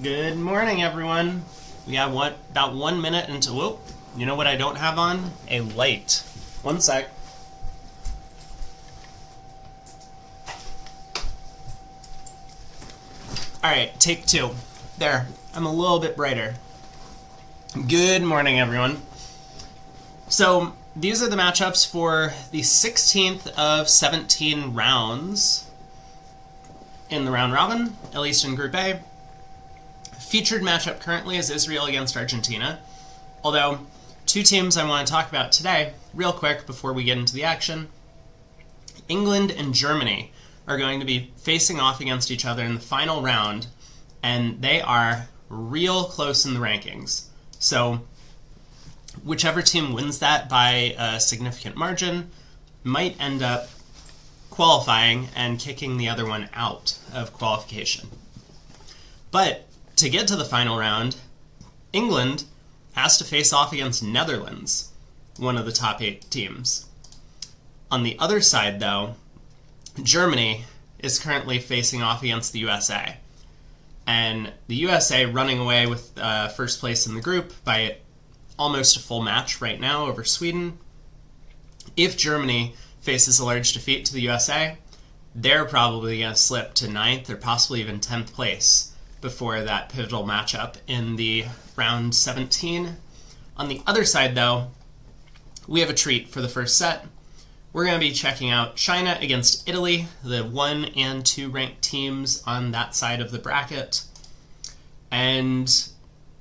Good morning, everyone. We have about 1 minute until. Whoa, you know what I don't have on? A light. One sec. Alright, take two. There, I'm a little bit brighter. Good morning, everyone. So, these are the matchups for the 16th of 17 rounds in the round robin, at least in Group A. Featured matchup currently is Israel against Argentina, although two teams I want to talk about today, real quick before we get into the action. England and Germany are going to be facing off against each other in the final round, and they are real close in the rankings. So whichever team wins that by a significant margin might end up qualifying and kicking the other one out of qualification. But to get to the final round, England has to face off against Netherlands, one of the top 8 teams. On the other side, though, Germany is currently facing off against the USA. And the USA running away with first place in the group by almost a full match right now over Sweden. If Germany faces a large defeat to the USA, they're probably going to slip to 9th or possibly even 10th place before that pivotal matchup in the round 17. On the other side, though, we have a treat for the first set. We're going to be checking out China against Italy, the 1 and 2 ranked teams on that side of the bracket. And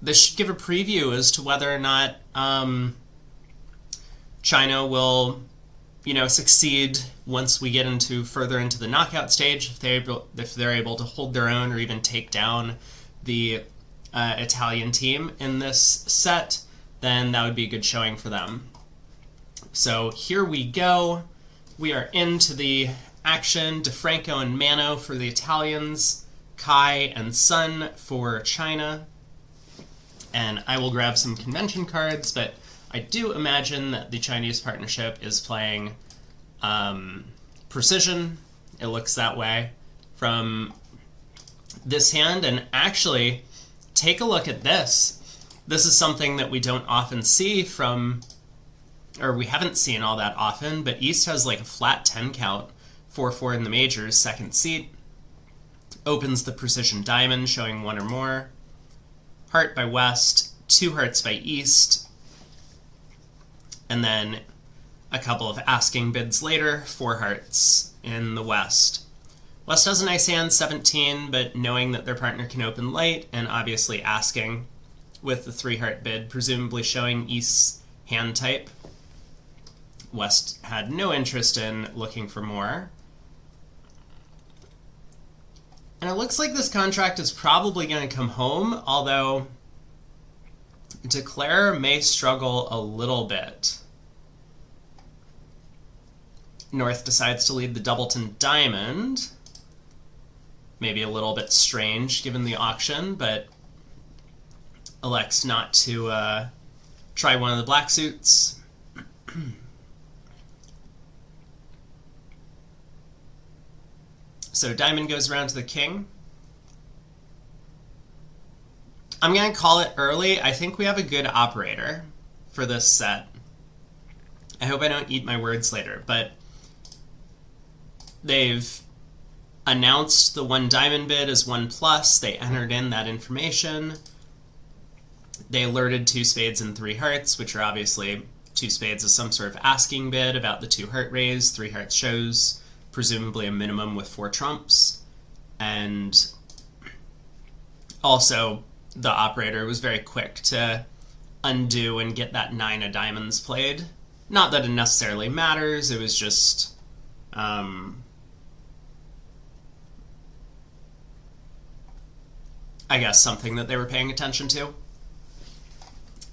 this should give a preview as to whether or not China will, succeed once we get further into the knockout stage, if they're able to hold their own or even take down the Italian team in this set, then that would be a good showing for them. So here we go. We are into the action. DeFranco and Mano for the Italians, Kai and Sun for China. And I will grab some convention cards, but I do imagine that the Chinese partnership is playing Precision. It looks that way from this hand. And actually, take a look at this. This is something that we don't often see we haven't seen all that often, but East has like a flat 10 count, 4-4 in the majors, second seat. Opens the Precision Diamond, showing 1 or more. Heart by West, 2 hearts by East. And then a couple of asking bids later, 4 hearts in the West. West has a nice hand, 17, but knowing that their partner can open late, and obviously asking with the 3 heart bid, presumably showing East's hand type. West had no interest in looking for more. And it looks like this contract is probably going to come home, although Declare may struggle a little bit. North decides to lead the Doubleton Diamond. Maybe a little bit strange given the auction, but elects not to try one of the black suits. So Diamond goes around to the King. I'm going to call it early. I think we have a good operator for this set. I hope I don't eat my words later, but they've announced the 1 diamond bid as 1+. They entered in that information. They alerted 2 spades and 3 hearts, which are obviously 2 spades as some sort of asking bid about the 2 heart raise. 3 hearts shows presumably a minimum with 4 trumps. And also, the operator was very quick to undo and get that 9 of diamonds played. Not that it necessarily matters, it was just I guess something that they were paying attention to.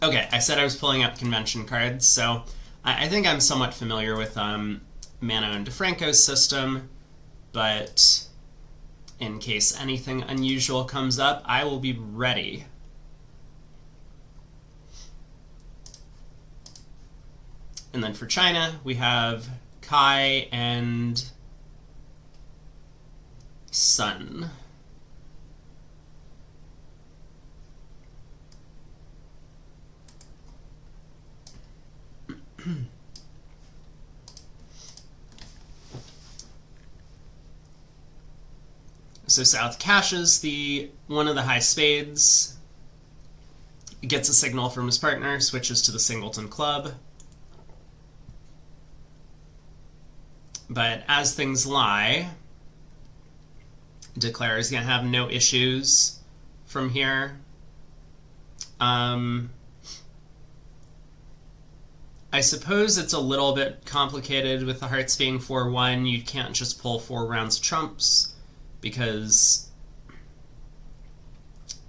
Okay, I said I was pulling up convention cards, so I think I'm somewhat familiar with Mano and DeFranco's system, but in case anything unusual comes up, I will be ready. And then for China, we have Kai and Sun. So South cashes one of the high spades, gets a signal from his partner, switches to the singleton club. But as things lie, Declare is going to have no issues from here. I suppose it's a little bit complicated with the hearts being 4-1. You can't just pull 4 rounds of trumps, because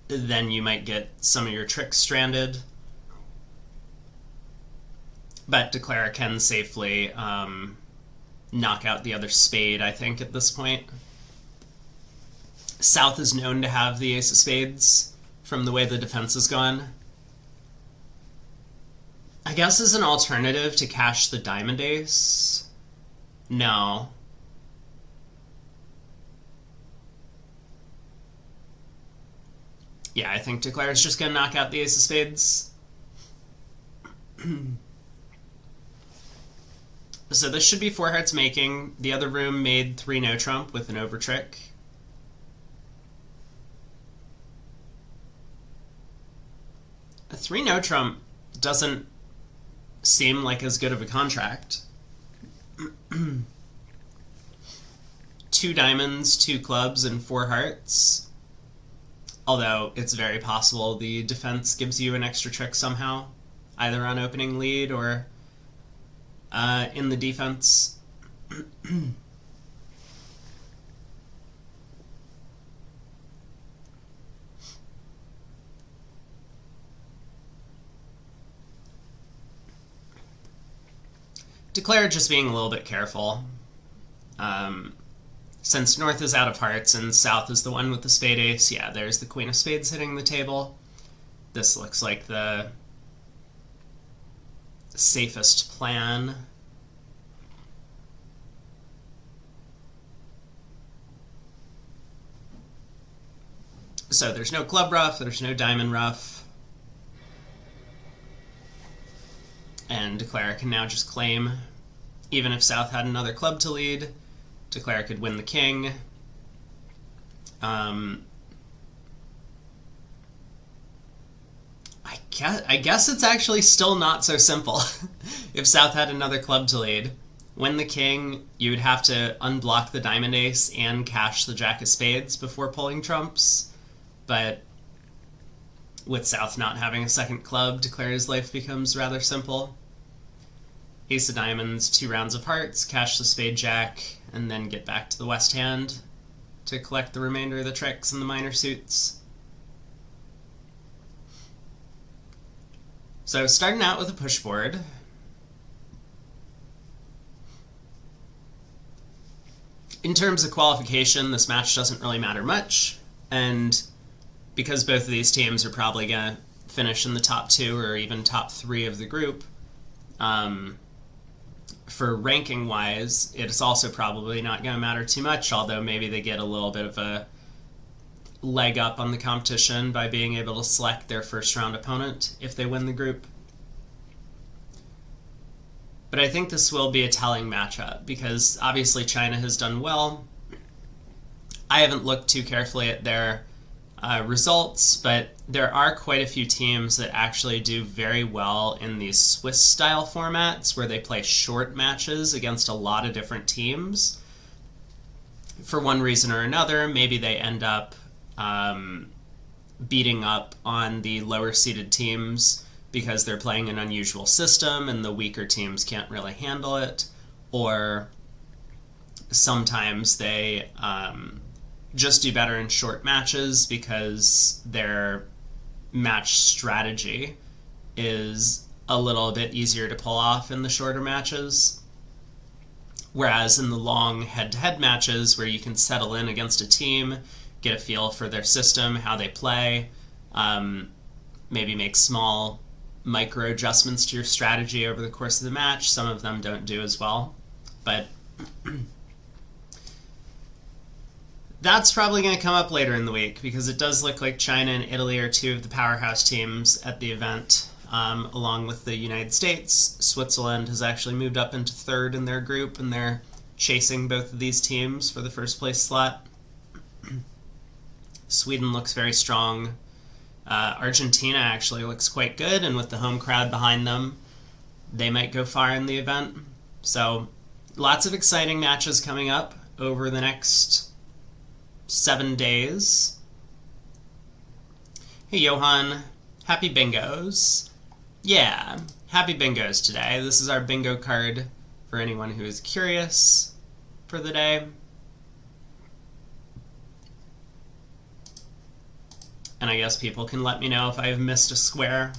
then you might get some of your tricks stranded. But Declare can safely knock out the other spade, I think, at this point. South is known to have the ace of spades from the way the defense has gone. I guess as an alternative to cash the diamond ace. No. Yeah, I think Declare is just going to knock out the ace of spades. So this should be 4 hearts making. The other room made 3 no trump with an over trick. A 3 no trump doesn't seem like as good of a contract. 2 diamonds, 2 clubs, and 4 hearts. Although it's very possible the defense gives you an extra trick somehow, either on opening lead or in the defense. Declare just being a little bit careful. Since North is out of hearts and South is the one with the spade ace, yeah, there's the Queen of Spades hitting the table. This looks like the safest plan. So there's no club ruff, there's no diamond ruff. And Declare can now just claim. Even if South had another club to lead, Declare could win the king. I guess it's actually still not so simple. If South had another club to lead, win the king, you would have to unblock the diamond ace and cash the jack of spades before pulling trumps. But with South not having a second club, Declare's life becomes rather simple. Ace of diamonds, 2 rounds of hearts, cash the spade jack, and then get back to the west hand to collect the remainder of the tricks and the minor suits. So starting out with a push board. In terms of qualification, this match doesn't really matter much, and because both of these teams are probably going to finish in the top 2 or even top 3 of the group, for ranking-wise, it's also probably not going to matter too much, although maybe they get a little bit of a leg up on the competition by being able to select their first-round opponent if they win the group. But I think this will be a telling matchup, because obviously China has done well. I haven't looked too carefully at their results, but there are quite a few teams that actually do very well in these Swiss-style formats where they play short matches against a lot of different teams. For one reason or another, maybe they end up beating up on the lower-seeded teams because they're playing an unusual system and the weaker teams can't really handle it, or sometimes they just do better in short matches because their match strategy is a little bit easier to pull off in the shorter matches. Whereas in the long head-to-head matches where you can settle in against a team, get a feel for their system, how they play, maybe make small micro adjustments to your strategy over the course of the match. Some of them don't do as well, but that's probably going to come up later in the week, because it does look like China and Italy are 2 of the powerhouse teams at the event. along with the United States. Switzerland has actually moved up into third in their group, and they're chasing both of these teams for the first place slot. Sweden looks very strong. Argentina actually looks quite good, and with the home crowd behind them, they might go far in the event. So lots of exciting matches coming up over the next 7 days. Hey Johan, happy bingos. Yeah, happy bingos today. This is our bingo card for anyone who is curious for the day. And I guess people can let me know if I've missed a square.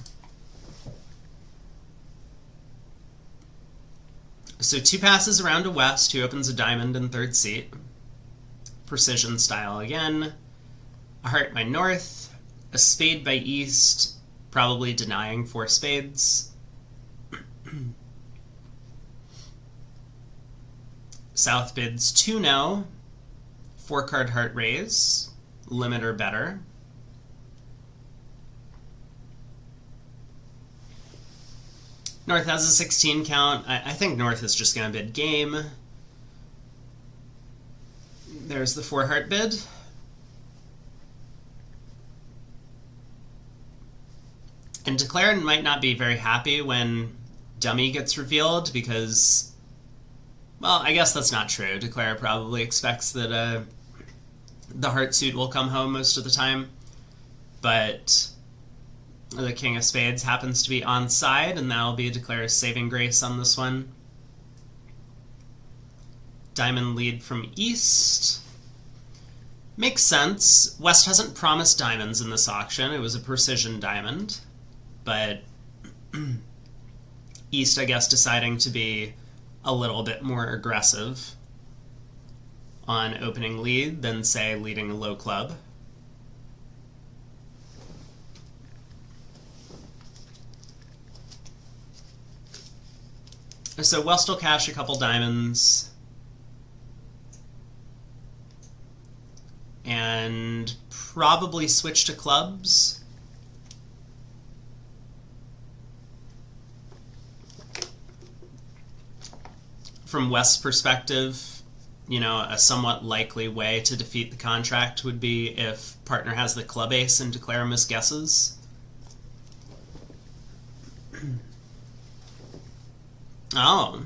So 2 passes around to West, who opens a diamond in third seat. Precision style again. A heart by North. A spade by East, probably denying 4 spades. South bids 2 no. 4-card heart raise. Limit or better. North has a 16 count. I think North is just going to bid game. There's the 4-heart bid. And Declare might not be very happy when Dummy gets revealed because, well, I guess that's not true. Declare probably expects that the heart suit will come home most of the time. But the King of Spades happens to be on side, and that'll be Declare's saving grace on this one. Diamond lead from East. Makes sense. West hasn't promised diamonds in this auction. It was a precision diamond. But East, I guess, deciding to be a little bit more aggressive on opening lead than, say, leading a low club. So West will cash a couple diamonds. And probably switch to clubs. From West's perspective, you know, a somewhat likely way to defeat the contract would be if partner has the club ace and Declare misguesses. Oh.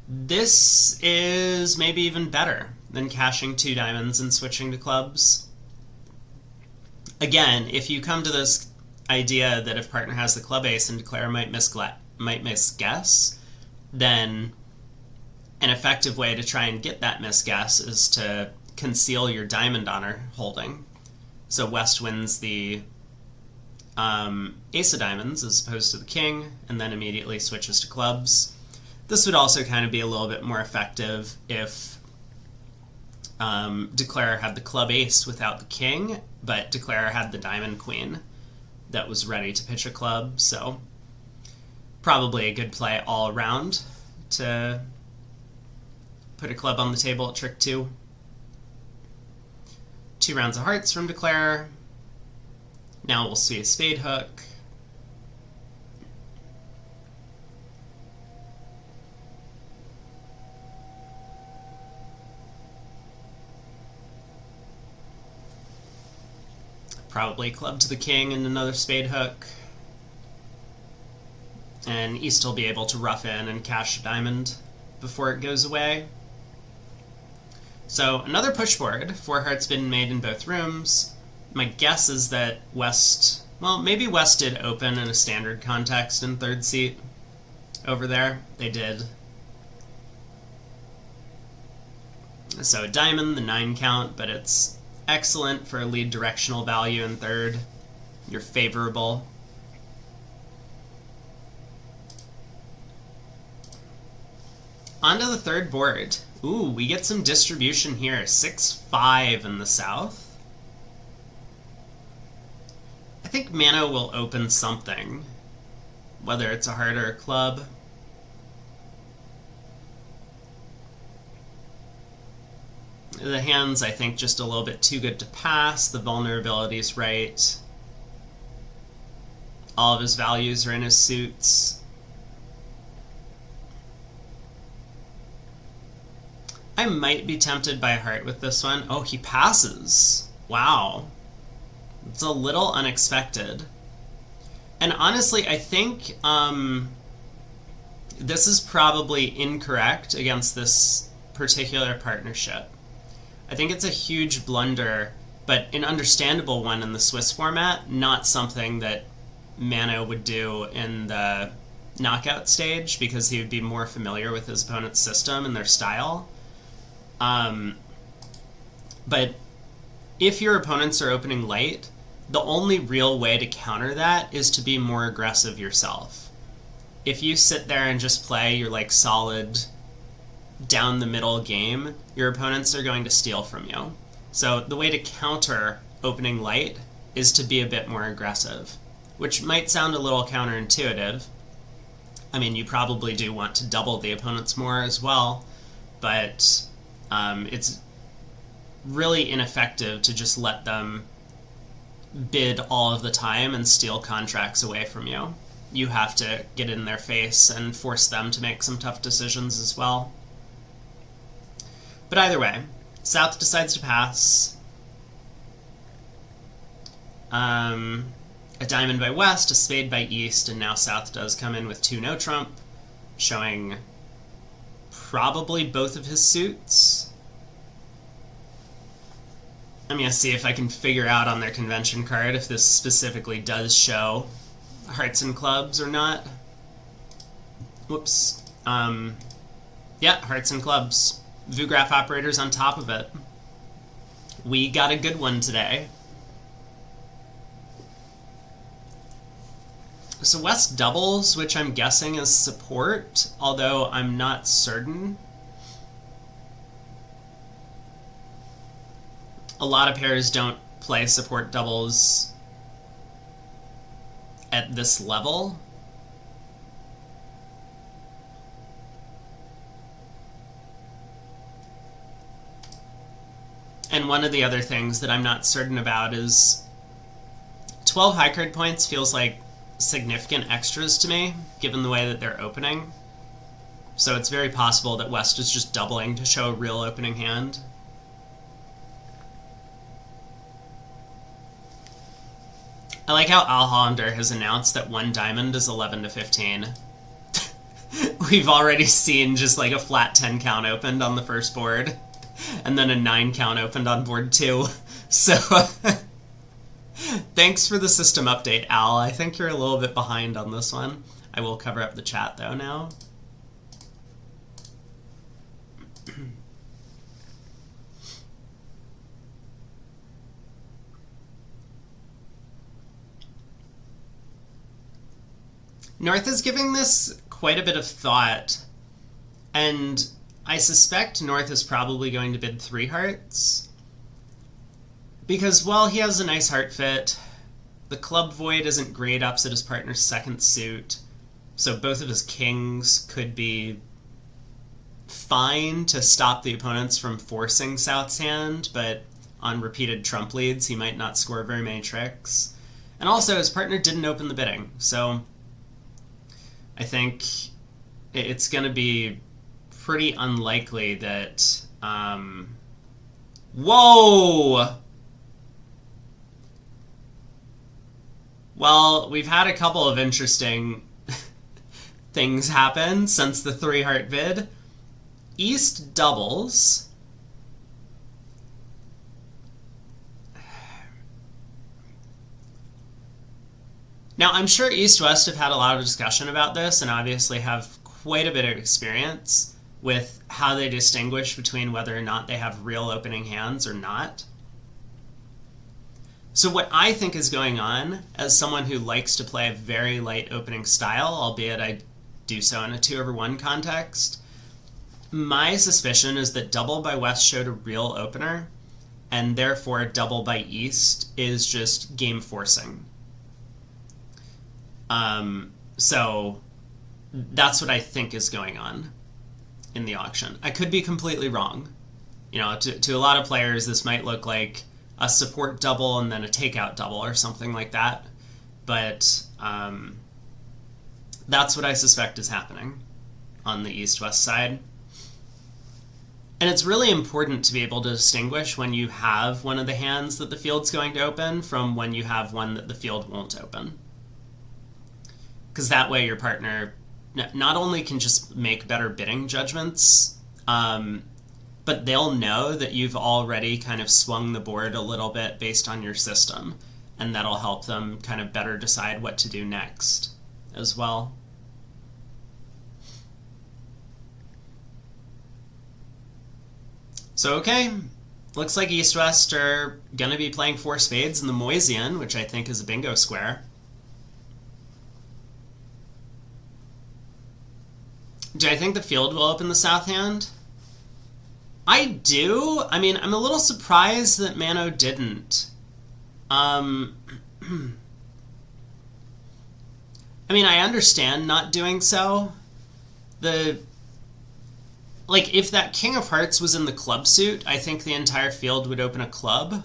This is maybe even better than cashing 2 diamonds and switching to clubs. Again, if you come to this idea that if partner has the club ace and Declare might misguess, then an effective way to try and get that misguess is to conceal your diamond honor holding. So West wins the ace of diamonds as opposed to the king, and then immediately switches to clubs. This would also kind of be a little bit more effective if Declare had the club ace without the king, but Declare had the diamond queen that was ready to pitch a club, so probably a good play all around to put a club on the table at trick 2. 2 rounds of hearts from Declare. Now we'll see a spade hook. Probably club to the king and another spade hook. And East will be able to rough in and cash a diamond before it goes away. So another push board. 4 hearts been made in both rooms. My guess is that West, well, maybe West did open in a standard context in third seat over there. They did. So a diamond, the 9 count, but it's excellent for a lead directional value in third. You're favorable. Onto the third board. Ooh, we get some distribution here. 6-5 in the south. I think Mano will open something, whether it's a heart or a club. The hand's, I think, just a little bit too good to pass. The vulnerability's right. All of his values are in his suits. I might be tempted by a heart with this one. Oh, he passes. Wow. It's a little unexpected. And honestly, I think this is probably incorrect against this particular partnership. I think it's a huge blunder, but an understandable one in the Swiss format, not something that Mano would do in the knockout stage because he would be more familiar with his opponent's system and their style. But if your opponents are opening light, the only real way to counter that is to be more aggressive yourself. If you sit there and just play your like solid down the middle game, your opponents are going to steal from you. So the way to counter opening light is to be a bit more aggressive, which might sound a little counterintuitive. I mean, you probably do want to double the opponents more as well, but it's really ineffective to just let them bid all of the time and steal contracts away from you. You have to get in their face and force them to make some tough decisions as well. But either way, South decides to pass. A diamond by West, a spade by East, and now South does come in with 2 no trump, showing probably both of his suits. I'm going to see if I can figure out on their convention card if this specifically does show hearts and clubs or not. Whoops. Yeah, hearts and clubs. Vugraph operators on top of it. We got a good one today. So West doubles, which I'm guessing is support, although I'm not certain. A lot of pairs don't play support doubles at this level. And one of the other things that I'm not certain about is 12 high card points feels like significant extras to me, given the way that they're opening. So it's very possible that West is just doubling to show a real opening hand. I like how Al Hollander has announced that 1 diamond is 11 to 15. We've already seen just like a flat 10 count opened on the first board, and then a 9 count opened on board 2. So thanks for the system update, Al. I think you're a little bit behind on this one. I will cover up the chat though now. North is giving this quite a bit of thought, and I suspect North is probably going to bid 3 hearts. Because, well, he has a nice heart fit. The club void isn't great opposite his partner's second suit, so both of his kings could be fine to stop the opponents from forcing South's hand, but on repeated trump leads he might not score very many tricks. And also, his partner didn't open the bidding, so I think it's going to be pretty unlikely that... Whoa! Well, we've had a couple of interesting things happen since the 3 heart bid. East doubles. Now, I'm sure East-West have had a lot of discussion about this and obviously have quite a bit of experience with how they distinguish between whether or not they have real opening hands or not. So what I think is going on, as someone who likes to play a very light opening style, albeit I do so in a 2/1 context, my suspicion is that double by West showed a real opener, and therefore double by East is just game forcing. So that's what I think is going on in the auction. I could be completely wrong. You know, to a lot of players, this might look like a support double and then a takeout double or something like that. but that's what I suspect is happening on the east-west side. And it's really important to be able to distinguish when you have one of the hands that the field's going to open from when you have one that the field won't open. Because that way your partner not only can just make better bidding judgments, but they'll know that you've already kind of swung the board a little bit based on your system, and that'll help them kind of better decide what to do next as well. So, okay, looks like East-West are going to be playing 4 spades in the Moisian, which I think is a bingo square. Do I think the field will open the south hand? I do. I mean, I'm a little surprised that Mano didn't. I mean, I understand not doing so. Like, if that King of Hearts was in the club suit, I think the entire field would open a club.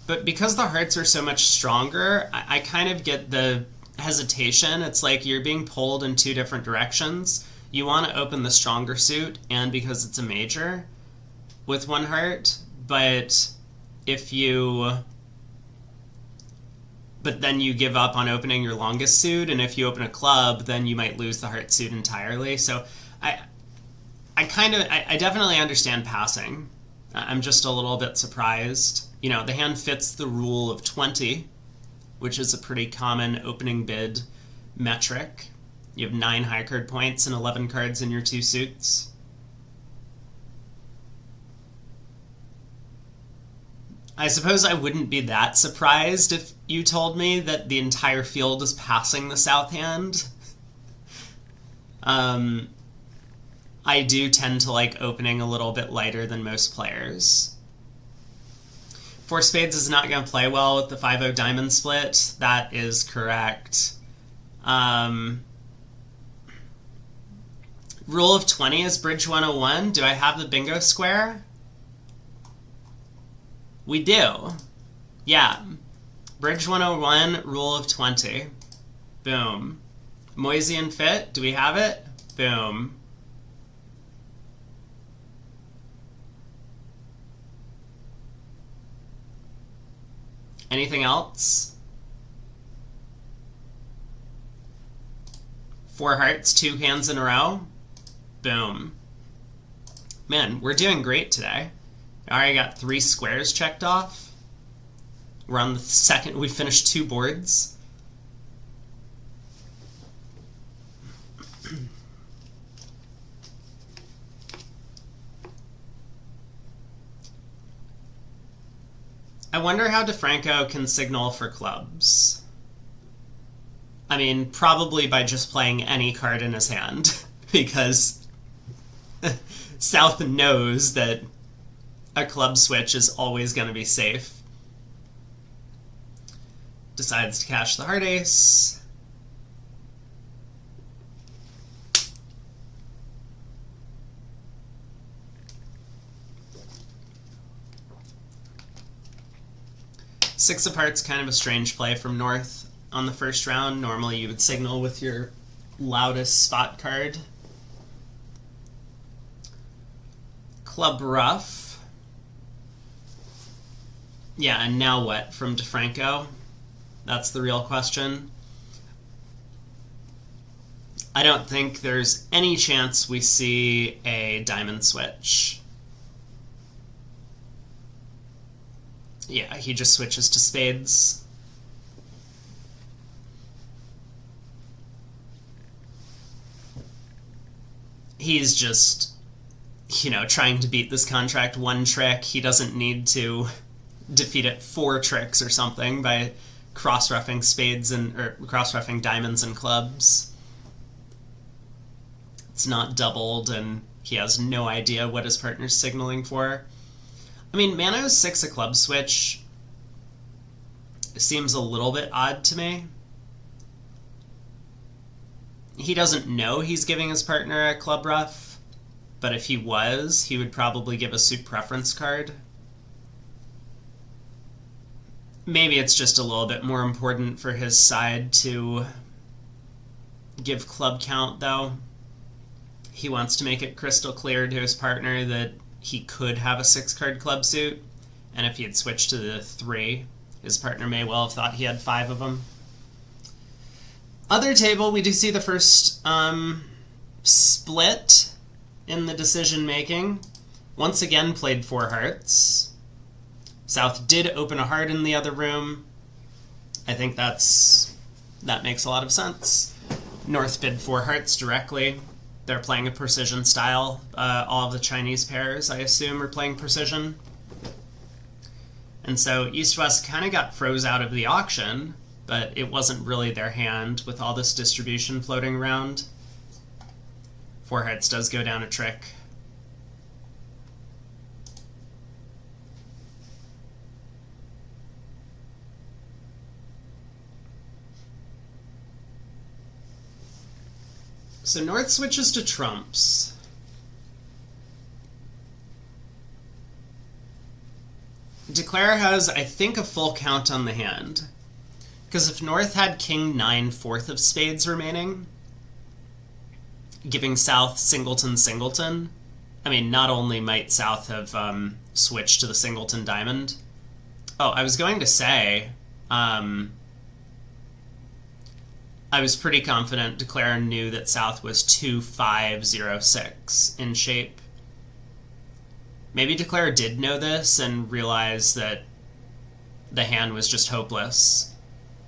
But because the hearts are so much stronger, I kind of get the hesitation. It's like you're being pulled in 2 different directions. You want to open the stronger suit, and because it's a major with 1 heart, but then you give up on opening your longest suit, and if you open a club, then you might lose the heart suit entirely. So I definitely understand passing. I'm just a little bit surprised. You know, the hand fits the rule of 20, which is a pretty common opening bid metric. You have 9 high card points and 11 cards in your 2 suits. I suppose I wouldn't be that surprised if you told me that the entire field is passing the south hand. I do tend to like opening a little bit lighter than most players. 4 spades is not going to play well with the 5-0 diamond split. That is correct. Rule of 20 is Bridge 101. Do I have the bingo square? We do. Yeah. Bridge 101, Rule of 20. Boom. Moisian fit. Do we have it? Boom. Anything else? 4 hearts, 2 hands in a row. Boom. Man, we're doing great today. I already got 3 squares checked off. We're on the second. We finished 2 boards. I wonder how DeFranco can signal for clubs. I mean, probably by just playing any card in his hand, because South knows that a club switch is always going to be safe. Decides to cash the heart ace. Six of Hearts, kind of a strange play from North on the first round. Normally you would signal with your loudest spot card. Club Rough. Yeah, and now what from DeFranco? That's the real question. I don't think there's any chance we see a diamond switch. Yeah, he just switches to spades. He's just, you know, trying to beat this contract 1 trick. He doesn't need to defeat it 4 tricks or something by cross-roughing spades or cross-roughing diamonds and clubs. It's not doubled, and he has no idea what his partner's signaling for. I mean, Mano's 6 a club switch seems a little bit odd to me. He doesn't know he's giving his partner a club rough, but if he was, he would probably give a suit preference card. Maybe it's just a little bit more important for his side to give club count, though. He wants to make it crystal clear to his partner that he could have a 6-card club suit, and if he had switched to the 3, his partner may well have thought he had 5 of them. Other table, we do see the first split in the decision-making. Once again, played 4 hearts. South did open a heart in the other room. I think that makes a lot of sense. North bid 4 hearts directly. They're playing a precision style. All of the Chinese pairs, I assume, are playing precision. And so East-West kind of got froze out of the auction, but it wasn't really their hand with all this distribution floating around. 4 hearts does go down a trick. So North switches to trumps. Declare has, I think, a full count on the hand. Because if North had King 9 4th of spades remaining, giving South singleton singleton, I mean, not only might South have switched to the singleton diamond. Oh, I was going to say, I was pretty confident Declare knew that South was 2-5-0-6 in shape. Maybe Declare did know this and realized that the hand was just hopeless.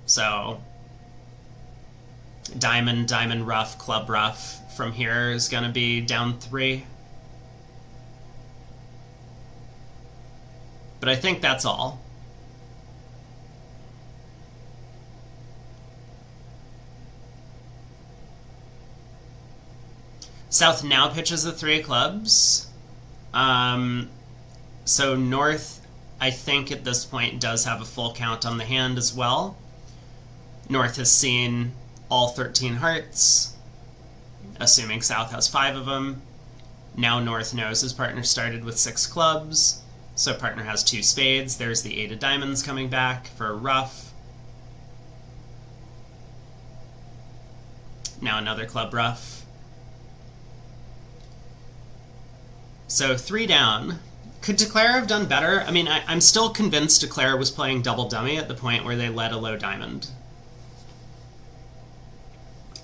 So, diamond, diamond rough, club rough from here is going to be down 3. But I think that's all. South now pitches the 3 of clubs. So North, I think at this point, does have a full count on the hand as well. North has seen all 13 hearts, assuming South has 5 of them. Now North knows his partner started with 6 clubs, so partner has 2 spades. There's the 8 of diamonds coming back for a ruff. Now another club ruff. So 3 down. Could Declare have done better? I mean, I'm still convinced Declare was playing double dummy at the point where they led a low diamond.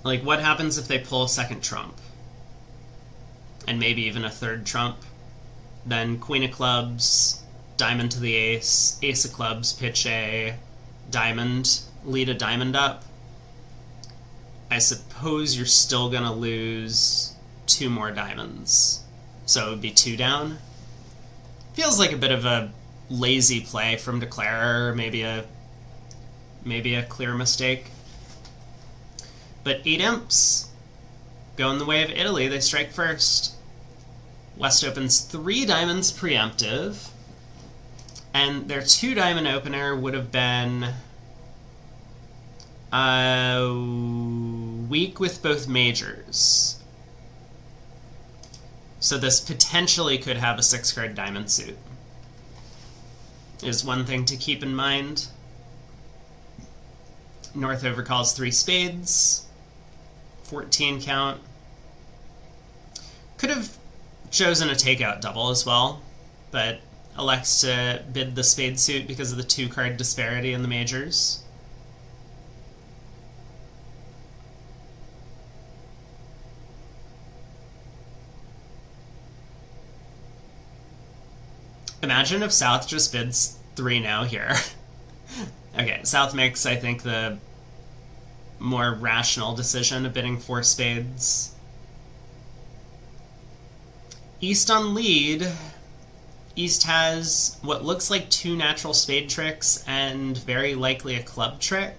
Like, what happens if they pull a second trump? And maybe even a third trump? Then Queen of clubs, diamond to the ace, ace of clubs, pitch a diamond, lead a diamond up. I suppose you're still gonna lose 2 more diamonds. So it would be 2 down. Feels like a bit of a lazy play from Declare, or maybe a clear mistake. But 8 imps go in the way of Italy. They strike first. West opens 3 diamonds preemptive, and their 2 diamond opener would have been weak with both majors. So this potentially could have a 6-card diamond suit. Is one thing to keep in mind. North overcalls 3 spades. 14 count. Could have chosen a takeout double as well, but elects to bid the spade suit because of the 2-card disparity in the majors. Imagine if South just bids 3 now here. Okay, South makes, I think, the more rational decision of bidding 4 spades. East on lead. East has what looks like 2 natural spade tricks and very likely a club trick.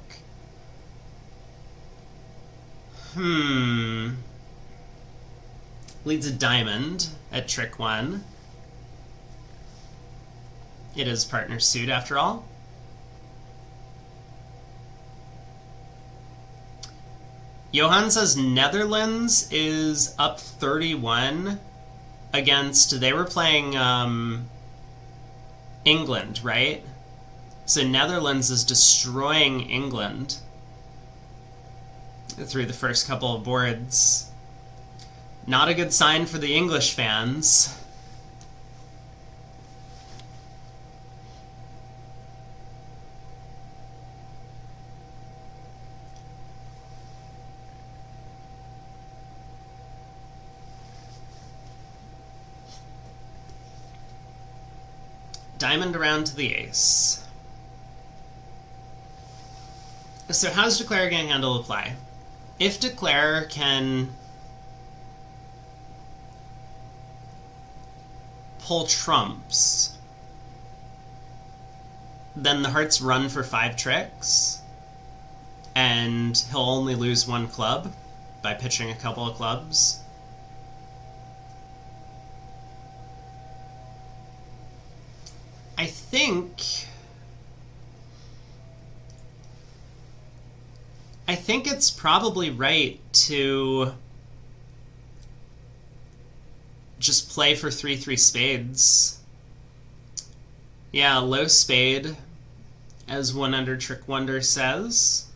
Leads a diamond at trick 1. It is partner suit after all. Johan says Netherlands is up 31 against, they were playing England, right? So Netherlands is destroying England through the first couple of boards. Not a good sign for the English fans. Diamond around to the ace. So how's Declare going to handle the play? If Declare can pull trumps, then the hearts run for 5 tricks, and he'll only lose 1 club by pitching a couple of clubs. I think it's probably right to just play for 3-3 spades. Yeah, low spade, as One Under Trick Wonder says.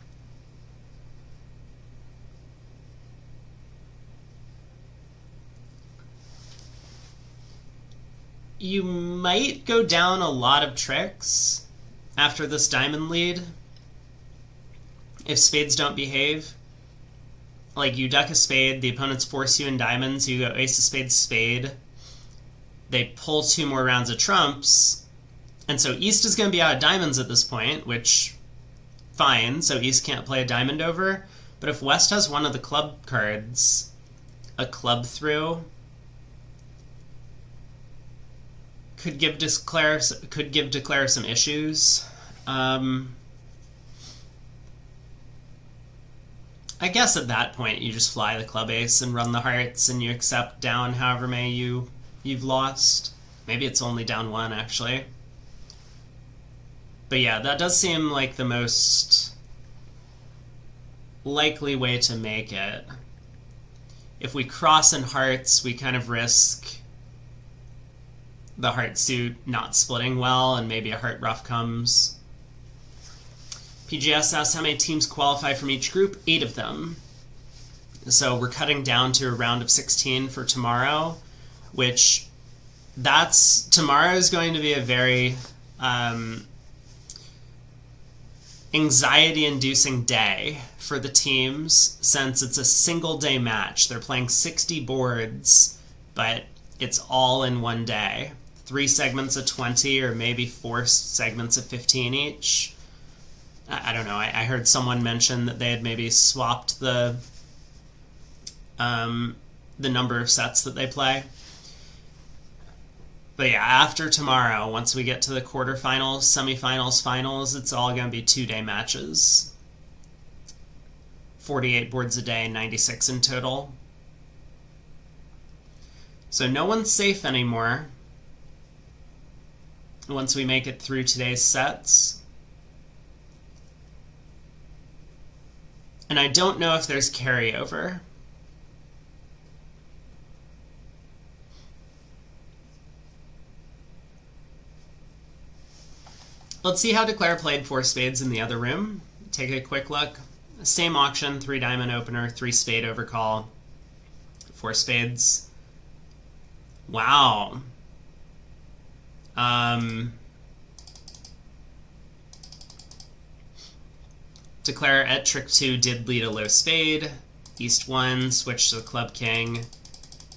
You might go down a lot of tricks after this diamond lead if spades don't behave. Like, you duck a spade, the opponents force you in diamonds, you go ace of spades, spade. They pull 2 more rounds of trumps, and so East is going to be out of diamonds at this point, which, fine, so East can't play a diamond over. But if West has one of the club cards, a club through, could give Declare some issues. I guess at that point you just fly the club ace and run the hearts and you accept down however many you've lost. Maybe it's only down 1, actually. But yeah, that does seem like the most likely way to make it. If we cross in hearts, we kind of risk the heart suit not splitting well and maybe a heart ruff comes. PGS asks how many teams qualify from each group. 8 of them. So we're cutting down to a round of 16 for tomorrow, which tomorrow is going to be a very anxiety-inducing day for the teams since it's a single-day match. They're playing 60 boards, but it's all in one day. 3 segments of 20 or maybe 4 segments of 15 each. I don't know. I heard someone mention that they had maybe swapped the number of sets that they play. But yeah, after tomorrow, once we get to the quarterfinals, semifinals, finals, it's all going to be 2-day matches. 48 boards a day, 96 in total. So no one's safe anymore once we make it through today's sets. And I don't know if there's carryover. Let's see how Declare played 4 spades in the other room. Take a quick look. Same auction, 3 diamond opener, 3 spade overcall, 4 spades. Wow. Declare at trick 2 did lead a low spade. East 1, switch to the club king,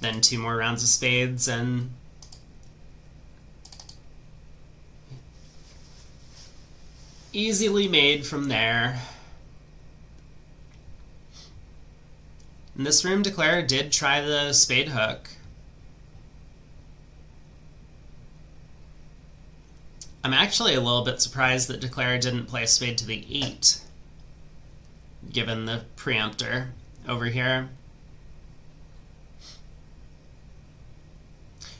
then 2 more rounds of spades, and easily made from there. In this room, Declare did try the spade hook. I'm actually a little bit surprised that Declare didn't play a spade to the 8, given the preemptor over here.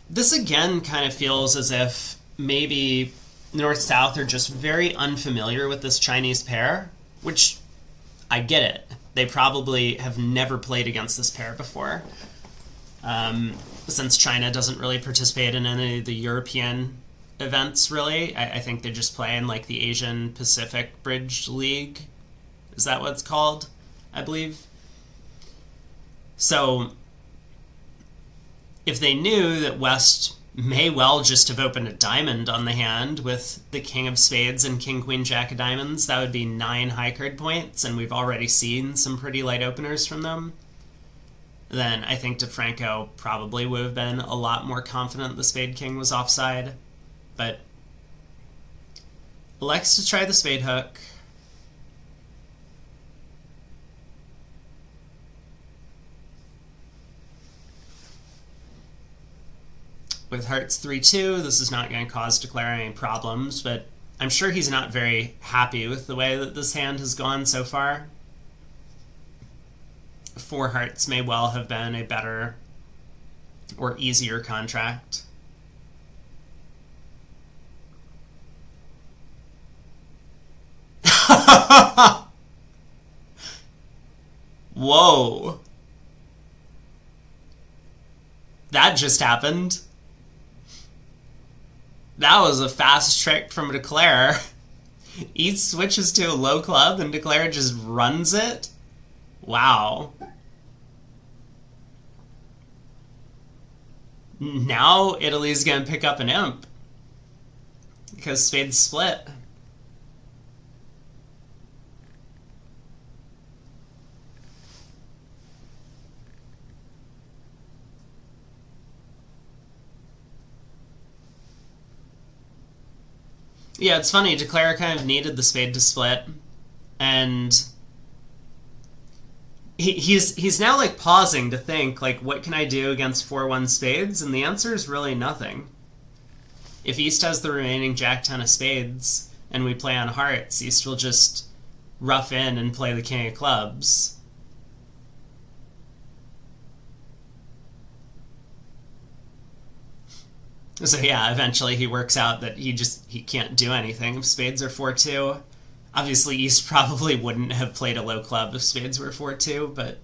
This again kind of feels as if maybe North-South are just very unfamiliar with this Chinese pair, which I get it. They probably have never played against this pair before, since China doesn't really participate in any of the European events, really. I think they just play in like the Asian Pacific Bridge League. Is that what it's called? I believe. So if they knew that West may well just have opened a diamond on the hand with the King of Spades and King, Queen, Jack of Diamonds, that would be 9 high card points, and we've already seen some pretty light openers from them, then I think DeFranco probably would have been a lot more confident the Spade King was offside, but elects to try the Spade Hook. With Hearts 3-2, this is not going to cause Declare any problems, but I'm sure he's not very happy with the way that this hand has gone so far. 4 Hearts may well have been a better or easier contract. Whoa. That just happened. That was a fast trick from Declare. East switches to a low club and Declare just runs it? Wow. Now Italy's gonna pick up an imp. Because Spades split. Yeah, it's funny. Declare kind of needed the spade to split, and he's now like pausing to think like, what can I do against 4-1 spades? And the answer is really nothing. If East has the remaining Jack-10 of spades and we play on hearts, East will just rough in and play the King of clubs. So yeah, eventually he works out that he can't do anything if spades are 4-2. Obviously, East probably wouldn't have played a low club if spades were 4-2, but...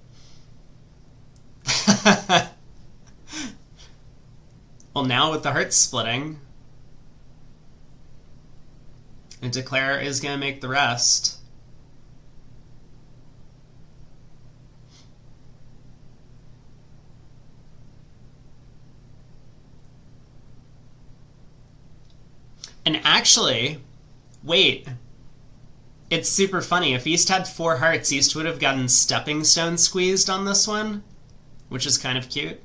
Well, now with the hearts splitting, and Declare is going to make the rest. And actually, wait, it's super funny. If East had 4 hearts, East would have gotten stepping stone squeezed on this one, which is kind of cute.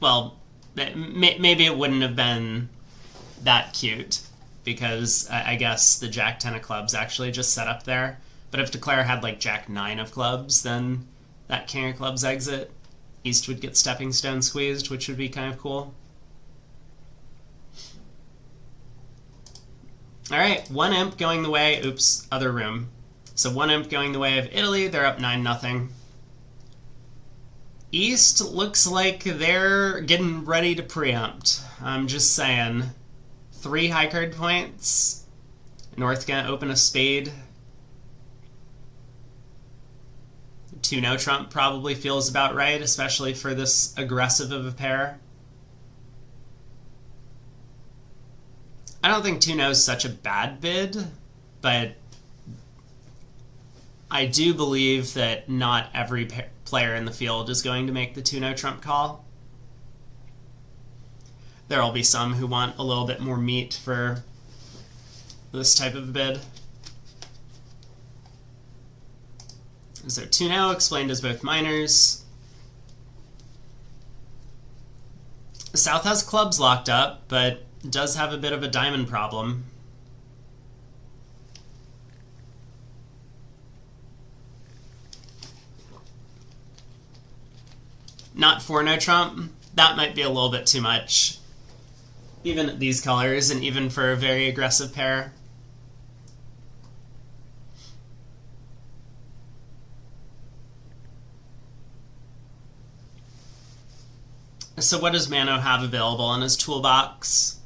Well, maybe it wouldn't have been that cute, because I guess the Jack-10 of clubs actually just set up there. But if Declare had like Jack-9 of clubs, then that King of clubs exit, East would get stepping stone squeezed, which would be kind of cool. Alright, 1 imp going the way... Oops, other room. So 1 imp going the way of Italy. They're up 9-0. East looks like they're getting ready to preempt. I'm just saying. 3 high card points. North gonna open a spade. 2 no trump probably feels about right, especially for this aggressive of a pair. I don't think 2 no is such a bad bid, but I do believe that not every player in the field is going to make the 2 no trump call. There will be some who want a little bit more meat for this type of bid. So 2 no explained as both minors. South has clubs locked up, but does have a bit of a diamond problem. Not 4 no trump. That might be a little bit too much. Even at these colors, and even for a very aggressive pair. So what does Mano have available in his toolbox?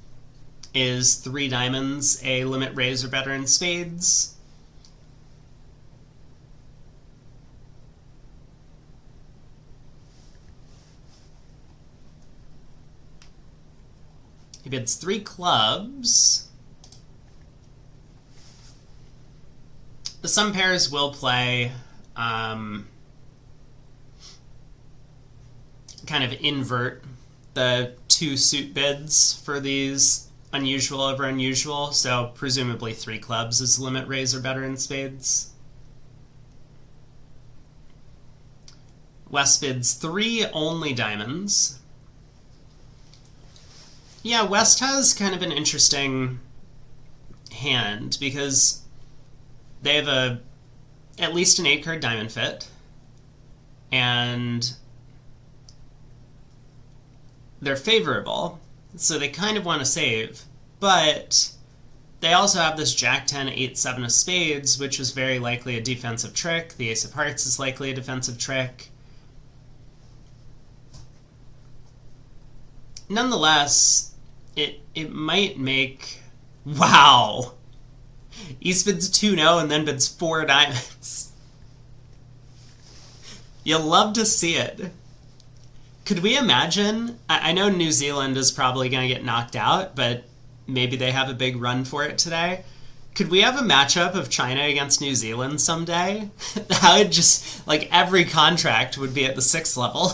Is 3 diamonds, a limit raise or better in spades. He bids 3 clubs. Some pairs will play kind of invert the 2 suit bids for these unusual over unusual, so presumably 3 clubs is limit raise or better in spades. West bids 3 only diamonds. Yeah, West has kind of an interesting hand because they have at least an 8-card diamond fit, and they're favorable, so they kind of want to save, but they also have this Jack 10, 8, 7 of spades, which is very likely a defensive trick. The Ace of Hearts is likely a defensive trick. Nonetheless, it might make... Wow! East bids 2-0 and then bids 4 diamonds. You'll love to see it. Could we imagine... I know New Zealand is probably going to get knocked out, but maybe they have a big run for it today. Could we have a matchup of China against New Zealand someday? That would just... like, every contract would be at the 6th level.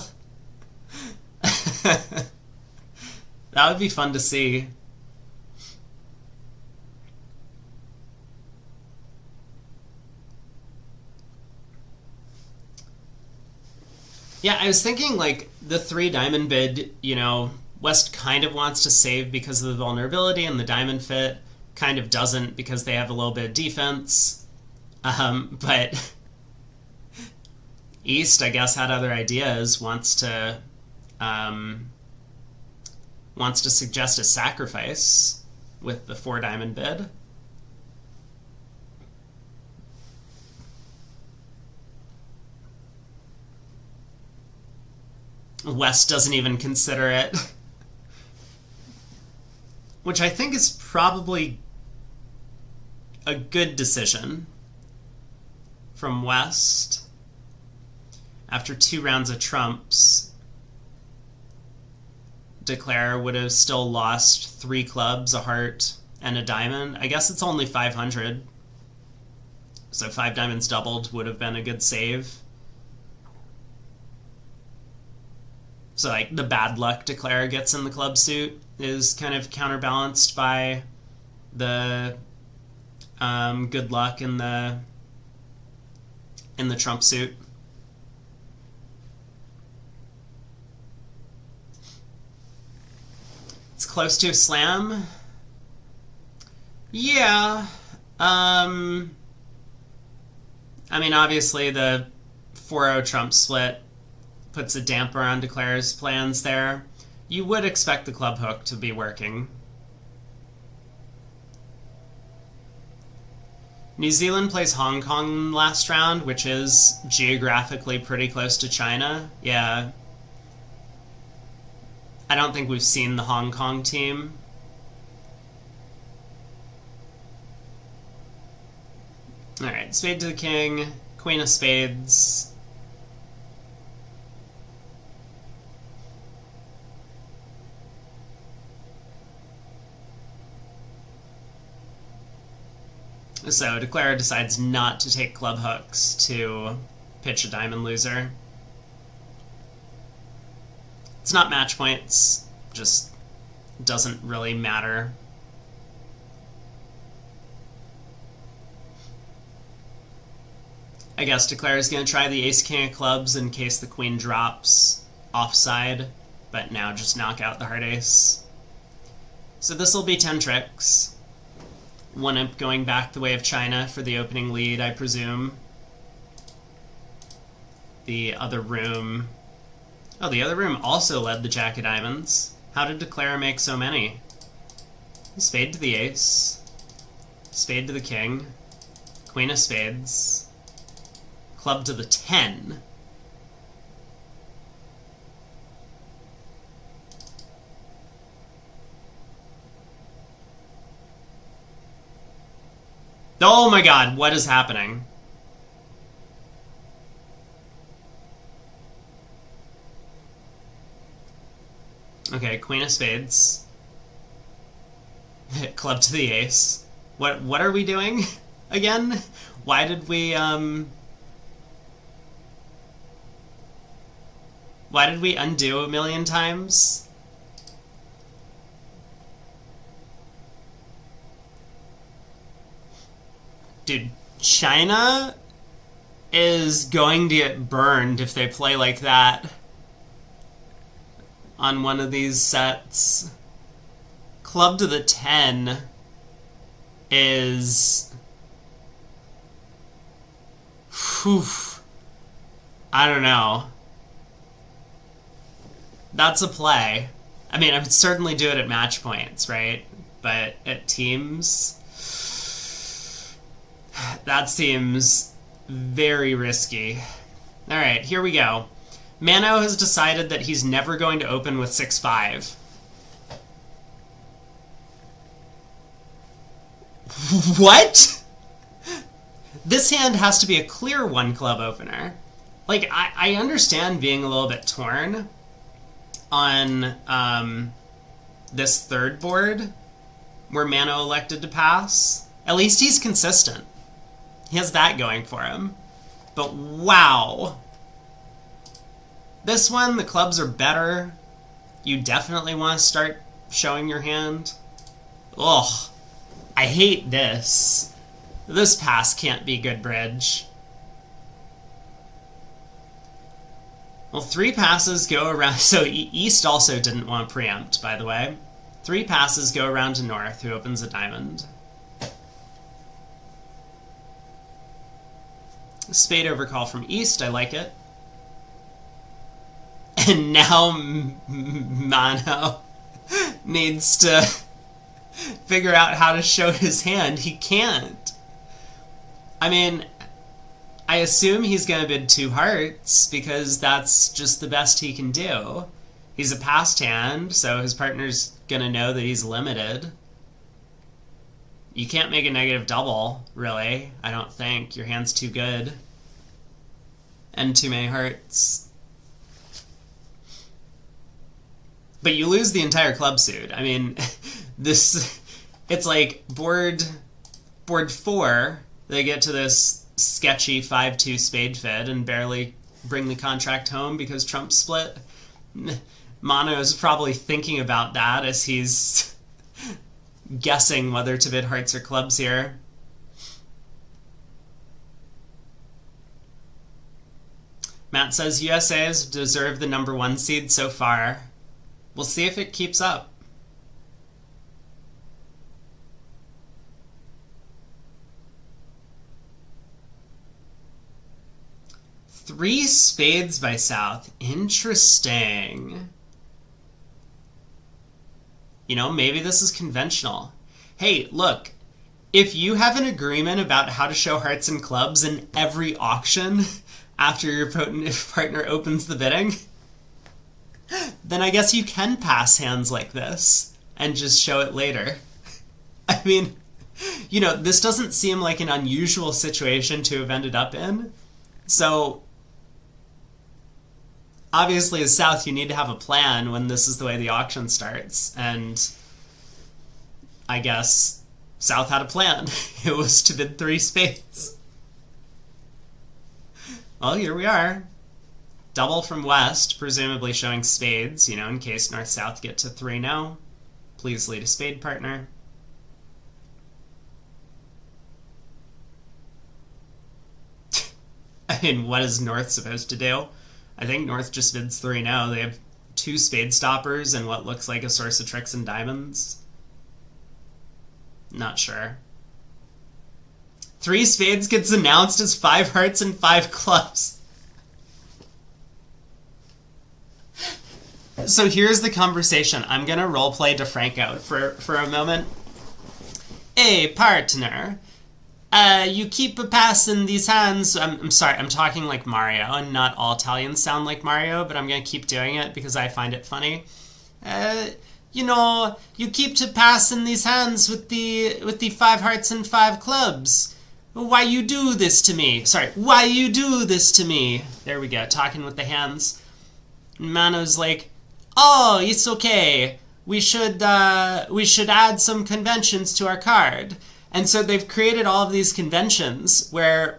That would be fun to see. Yeah, I was thinking, like, the 3 diamond bid, you know, West kind of wants to save because of the vulnerability, and the diamond fit kind of doesn't because they have a little bit of defense. But East, I guess, had other ideas, wants to suggest a sacrifice with the 4 diamond bid. West doesn't even consider it. Which I think is probably a good decision from West. After 2 rounds of trumps, Declare would have still lost 3 clubs, a heart, and a diamond. I guess it's only 500. So 5 diamonds doubled would have been a good save. So, like, the bad luck Declare gets in the club suit is kind of counterbalanced by the good luck in the trump suit. It's close to a slam. Yeah. I mean, obviously the 4-0 trump split puts a damper on Declare's plans there. You would expect the club hook to be working. New Zealand plays Hong Kong last round, which is geographically pretty close to China. Yeah. I don't think we've seen the Hong Kong team. Alright, spade to the king, queen of spades. So Declare decides not to take club hooks to pitch a diamond loser. It's not match points, just doesn't really matter. I guess Declare is going to try the ace-king of clubs in case the queen drops offside, but now just knock out the heart ace. So this will be 10 tricks. 1 imp going back the way of China for the opening lead, I presume. The other room... Oh, the other room also led the jack of diamonds. How did Declare make so many? Spade to the ace. Spade to the king. Queen of spades. Club to the 10. Oh my god, what is happening? Okay, queen of spades. Club to the ace. What are we doing again? Why did we undo a million times? Dude, China is going to get burned if they play like that on one of these sets. Club to the 10 is... Whew. I don't know. That's a play. I mean, I would certainly do it at match points, right? But at teams... That seems very risky. Alright, here we go. Mano has decided that he's never going to open with 6-5. What? This hand has to be a clear one-club opener. Like, I understand being a little bit torn on this third board where Mano elected to pass. At least he's consistent. He has that going for him. But wow. This one, the clubs are better. You definitely want to start showing your hand. Ugh. I hate this. This pass can't be good bridge. Well, 3 passes go around... So East also didn't want to preempt, by the way. 3 passes go around to North, who opens a diamond. Spade overcall from East, I like it. And now Mano needs to figure out how to show his hand. He can't. I mean, I assume he's going to bid 2 hearts because that's just the best he can do. He's a passed hand, so his partner's going to know that he's limited. You can't make a negative double, really, I don't think. Your hand's too good. And too many hearts. But you lose the entire club suit. I mean, this... It's like board 4, they get to this sketchy 5-2 spade fid and barely bring the contract home because Trump split. Mano is probably thinking about that as he's guessing whether to bid hearts or clubs here. Matt says USA has deserved the #1 seed so far. We'll see if it keeps up. Three spades by South. Interesting. You know, maybe this is conventional. Hey, look, if you have an agreement about how to show hearts and clubs in every auction after your partner opens the bidding, then I guess you can pass hands like this and just show it later. I mean, you know, this doesn't seem like an unusual situation to have ended up in. So, obviously as South, you need to have a plan when this is the way the auction starts. And I guess South had a plan. It was to bid 3 spades. Well, here we are. Double from West, presumably showing spades, you know, in case North-South get to 3-0. Please lead a spade partner. I mean, what is North supposed to do? I think North just bids 3-0. They have 2 spade stoppers and what looks like a source of tricks and diamonds. Not sure. 3 spades gets announced as 5 hearts and 5 clubs. So here's the conversation. I'm going to roleplay DeFranco for a moment. Hey, partner. You keep passing these hands. I'm sorry, I'm talking like Mario, and not all Italians sound like Mario, but I'm going to keep doing it because I find it funny. You know, you keep passing these hands with the 5 hearts and 5 clubs. Why you do this to me? Sorry, why you do this to me? There we go, talking with the hands. Mano's like, oh, it's okay. we should add some conventions to our card. And so they've created all of these conventions where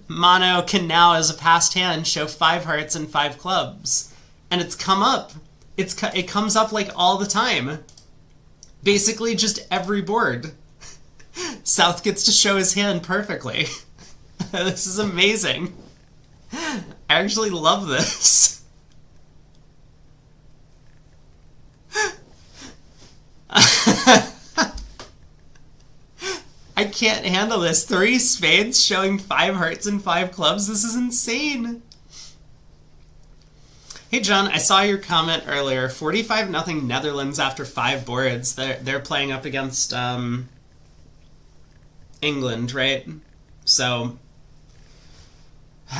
mono can now, as a passed hand, show 5 hearts and 5 clubs. And it's come up. It comes up like all the time. Basically just every board. South gets to show his hand perfectly. This is amazing. I actually love this. I can't handle this. 3 spades showing 5 hearts and 5 clubs. This is insane. Hey John, I saw your comment earlier. 45-0 Netherlands after 5 boards. They're playing up against England, right? So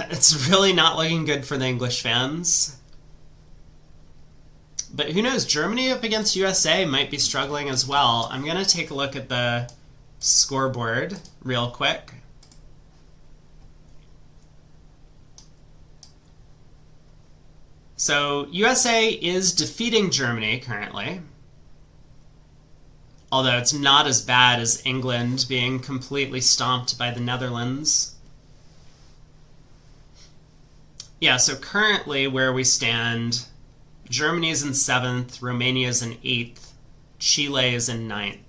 it's really not looking good for the English fans. But who knows? Germany up against USA might be struggling as well. I'm going to take a look at the scoreboard real quick. So USA is defeating Germany currently. Although it's not as bad as England being completely stomped by the Netherlands. Yeah, so currently where we stand, Germany is in 7th, Romania is in 8th, Chile is in 9th.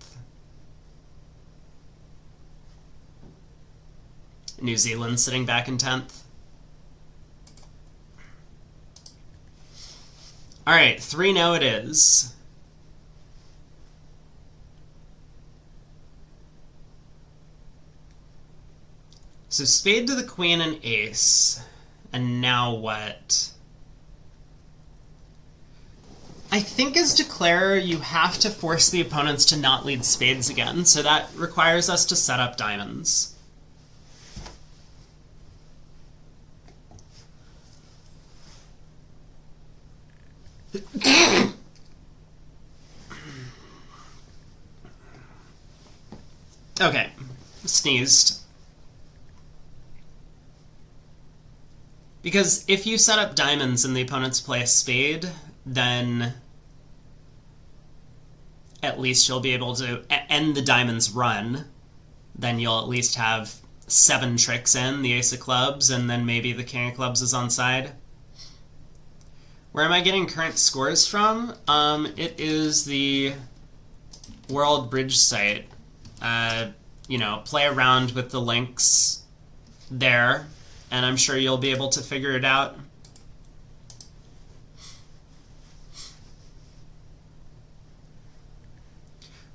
New Zealand sitting back in 10th. All right, 3-0 it is. So spade to the queen and ace. And now what? I think as declarer, you have to force the opponents to not lead spades again, so that requires us to set up diamonds. Okay, sneezed. Because if you set up diamonds and the opponents play a spade, then at least you'll be able to end the diamonds run. Then you'll at least have 7 tricks in, the ace of clubs, and then maybe the king of clubs is on side. Where am I getting current scores from? It is the World Bridge site. You know, play around with the links there, and I'm sure you'll be able to figure it out.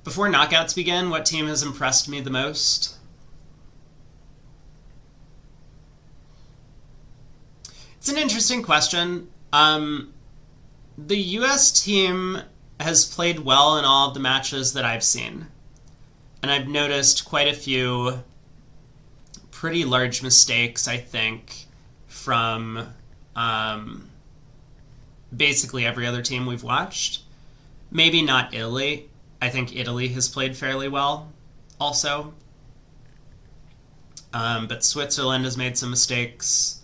Before knockouts begin, what team has impressed me the most? It's an interesting question. The US team has played well in all of the matches that I've seen. And I've noticed quite a few pretty large mistakes, I think, from basically every other team we've watched. Maybe not Italy. I think Italy has played fairly well also. But Switzerland has made some mistakes.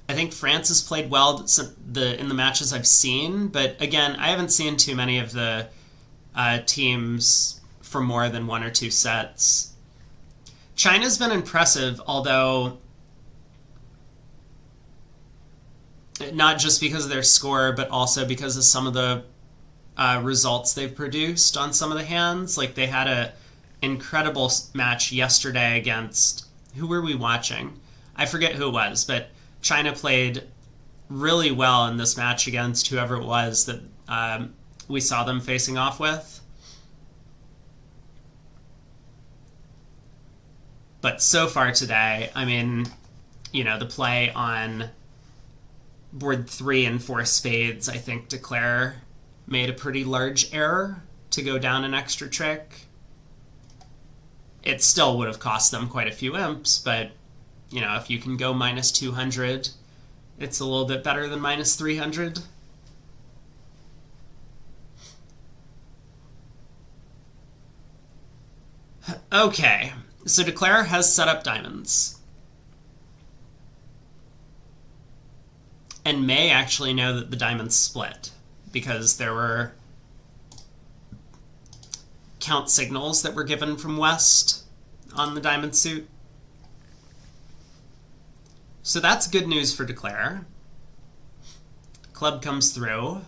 I think France has played well in the matches I've seen, but again, I haven't seen too many of the teams for more than 1 or 2 sets. China's been impressive, although not just because of their score, but also because of some of the results they've produced on some of the hands. Like, they had an incredible match yesterday against... Who were we watching? I forget who it was, but China played really well in this match against whoever it was that we saw them facing off with. But so far today, I mean, you know, the play on board 3 and 4 spades, I think declare made a pretty large error to go down an extra trick. It still would have cost them quite a few imps, but, you know, if you can go minus 200, it's a little bit better than minus 300. Okay, so declare has set up diamonds. and may actually know that the diamonds split, because there were count signals that were given from West on the diamond suit. So that's good news for Declare. Club comes through.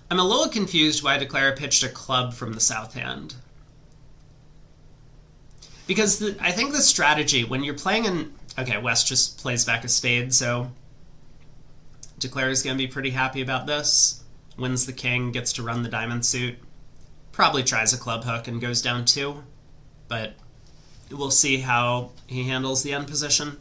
I'm a little confused why Declare pitched a club from the south hand. Because I think the strategy, when you're playing in... Okay, West just plays back a spade, so Declare is going to be pretty happy about this. Wins the king, gets to run the diamond suit. Probably tries a club hook and goes down 2, but we'll see how he handles the end position.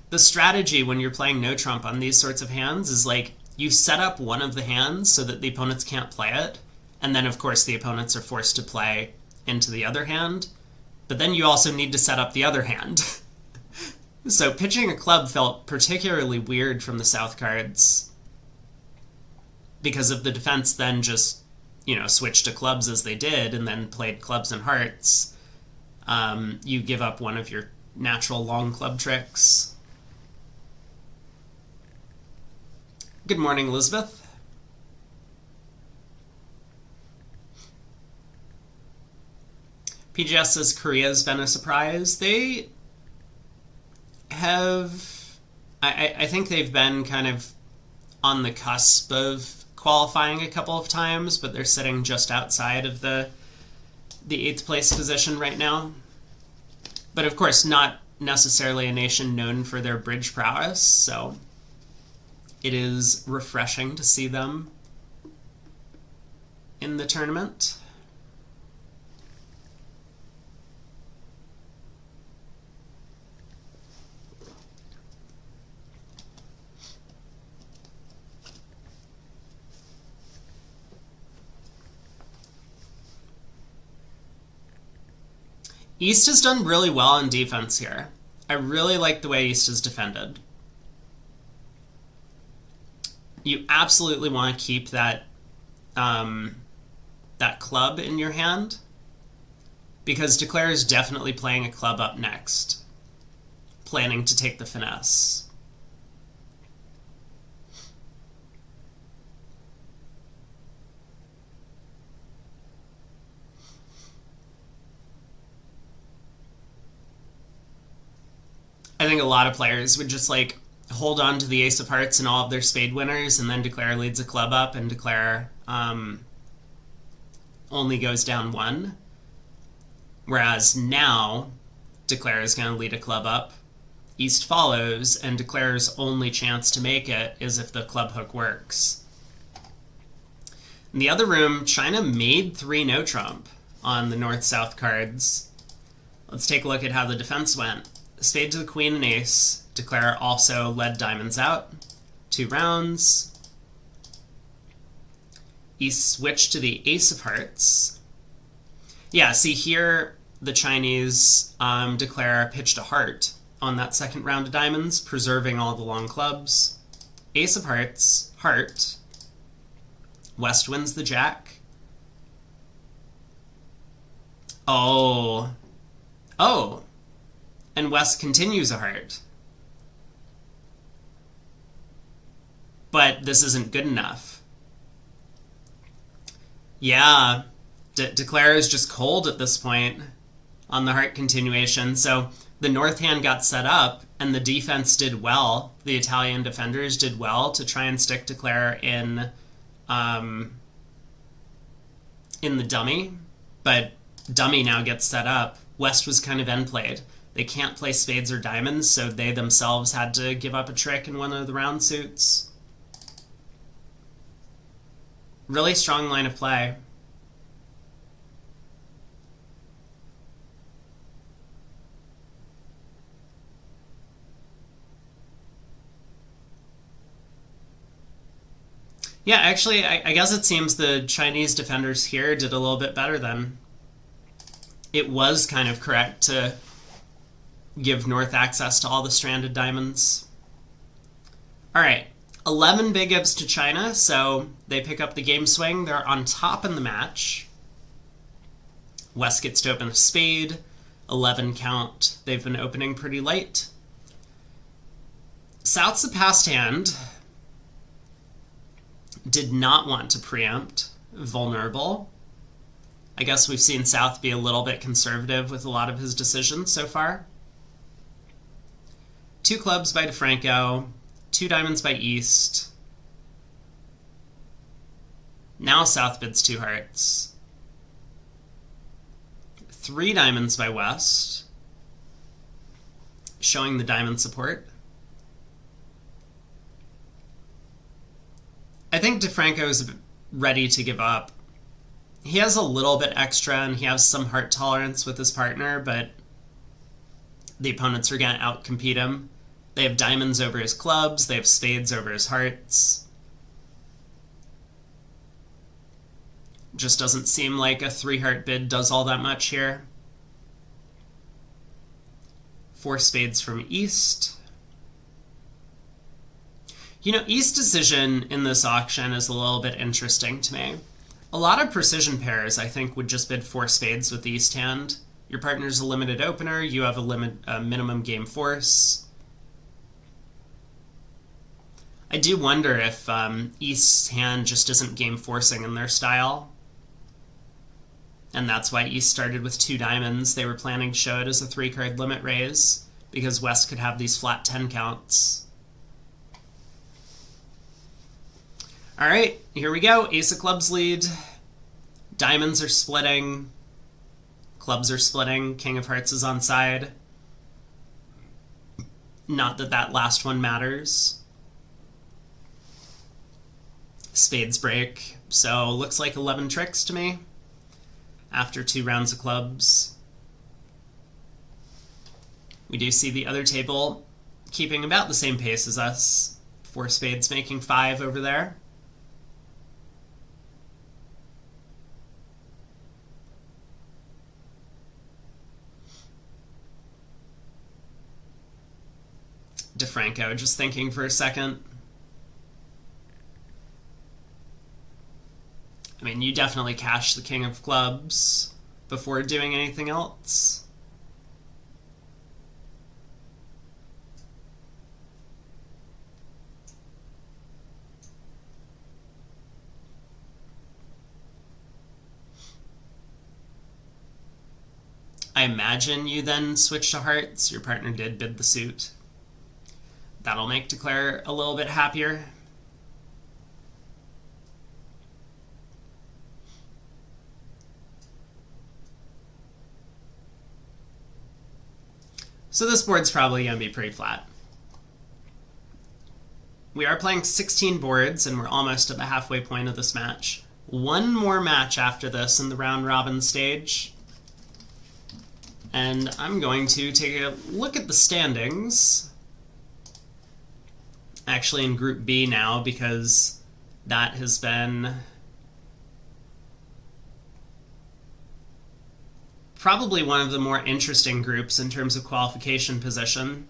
The strategy when you're playing no trump on these sorts of hands is like you set up one of the hands so that the opponents can't play it, and then of course the opponents are forced to play into the other hand, but then you also need to set up the other hand. So pitching a club felt particularly weird from the south cards because of the defense then just, switched to clubs as they did and then played clubs and hearts. You give up one of your natural long club tricks. Good morning, Elizabeth. PGS says Korea's been a surprise. They have... I think they've been kind of on the cusp of qualifying a couple of times, but they're sitting just outside of the 8th place position right now. But of course, not necessarily a nation known for their bridge prowess, so it is refreshing to see them in the tournament. East has done really well on defense here. I really like the way East has defended. You absolutely want to keep that that club in your hand, because Declare is definitely playing a club up next, planning to take the finesse. I think a lot of players would just hold on to the ace of hearts and all of their spade winners, and then Declare leads a club up, and Declare only goes down 1. Whereas now, Declare is going to lead a club up, East follows, and Declare's only chance to make it is if the club hook works. In the other room, China made 3 no trump on the north-south cards. Let's take a look at how the defense went. Spade to the queen and ace. Declare also led diamonds out. 2 rounds. East switched to the ace of hearts. Yeah, see here the Chinese Declare pitched a heart on that second round of diamonds, preserving all the long clubs. Ace of hearts, heart. West wins the jack. Oh. And West continues a heart. But this isn't good enough. Yeah, Declare is just cold at this point on the heart continuation. So the north hand got set up, and the defense did well. The Italian defenders did well to try and stick Declare in the dummy. But dummy now gets set up. West was kind of end played. They can't play spades or diamonds, so they themselves had to give up a trick in one of the round suits. Really strong line of play. Yeah, actually, I guess it seems the Chinese defenders here did a little bit better then. It was kind of correct to give North access to all the stranded diamonds. All right, 11 big ups to China, so they pick up the game swing. They're on top in the match. West gets to open a spade, 11 count. They've been opening pretty light. South's a passed hand. Did not want to preempt. Vulnerable. I guess we've seen South be a little bit conservative with a lot of his decisions so far. 2 clubs by DeFranco, 2 diamonds by East. Now South bids 2 hearts. 3 diamonds by West, showing the diamond support. I think DeFranco is ready to give up. He has a little bit extra and he has some heart tolerance with his partner, but the opponents are going to outcompete him. They have diamonds over his clubs, they have spades over his hearts. Just doesn't seem like a 3-heart bid does all that much here. 4 spades from East. You know, East's decision in this auction is a little bit interesting to me. A lot of precision pairs, I think, would just bid 4 spades with the East hand. Your partner's a limited opener, you have a minimum game force. I do wonder if East's hand just isn't game forcing in their style. And that's why East started with 2 diamonds. They were planning to show it as a 3-card limit raise, because West could have these flat 10 counts. Alright, here we go. Ace of clubs lead. Diamonds are splitting. Clubs are splitting. King of hearts is on side. Not that that last one matters. Spades break. So looks like 11 tricks to me after 2 rounds of clubs. We do see the other table keeping about the same pace as us. 4 spades making 5 over there. DeFranco just thinking for a second. I mean, you definitely cash the king of clubs before doing anything else. I imagine you then switch to hearts. Your partner did bid the suit. That'll make Declare a little bit happier. So this board's probably going to be pretty flat. We are playing 16 boards, and we're almost at the halfway point of this match. One more match after this in the round robin stage. And I'm going to take a look at the standings. Actually in Group B now, because that has been probably one of the more interesting groups in terms of qualification position.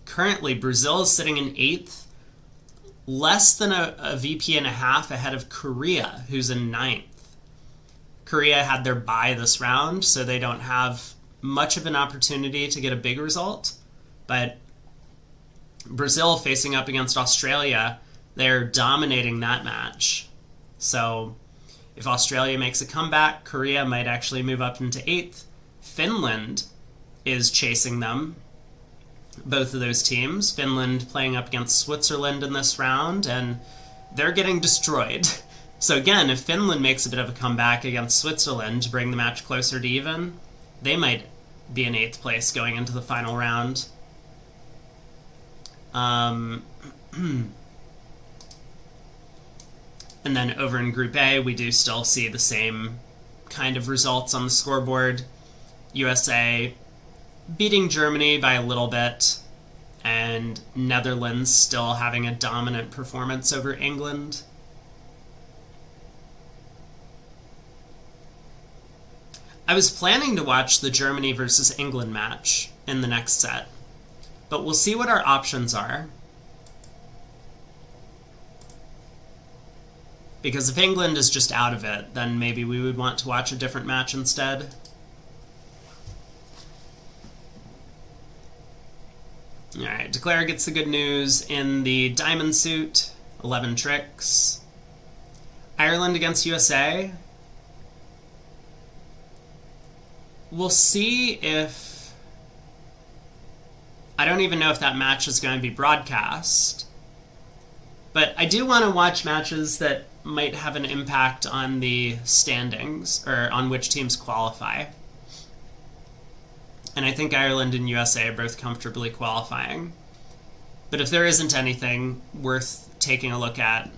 Currently, Brazil is sitting in 8th, less than a VP and a half ahead of Korea, who's in 9th. Korea had their bye this round, so they don't have much of an opportunity to get a big result. But Brazil facing up against Australia, they're dominating that match. So if Australia makes a comeback, Korea might actually move up into 8th. Finland is chasing them, both of those teams. Finland playing up against Switzerland in this round, and they're getting destroyed. So again, if Finland makes a bit of a comeback against Switzerland to bring the match closer to even, they might be in 8th place going into the final round. And then over in Group A, we do still see the same kind of results on the scoreboard. USA beating Germany by a little bit, and Netherlands still having a dominant performance over England. I was planning to watch the Germany versus England match in the next set, but we'll see what our options are. Because if England is just out of it, then maybe we would want to watch a different match instead. Alright, Declare gets the good news in the diamond suit. 11 tricks. Ireland against USA. We'll see if... I don't even know if that match is going to be broadcast. But I do want to watch matches that might have an impact on the standings, or on which teams qualify. And I think Ireland and USA are both comfortably qualifying. But if there isn't anything worth taking a look at,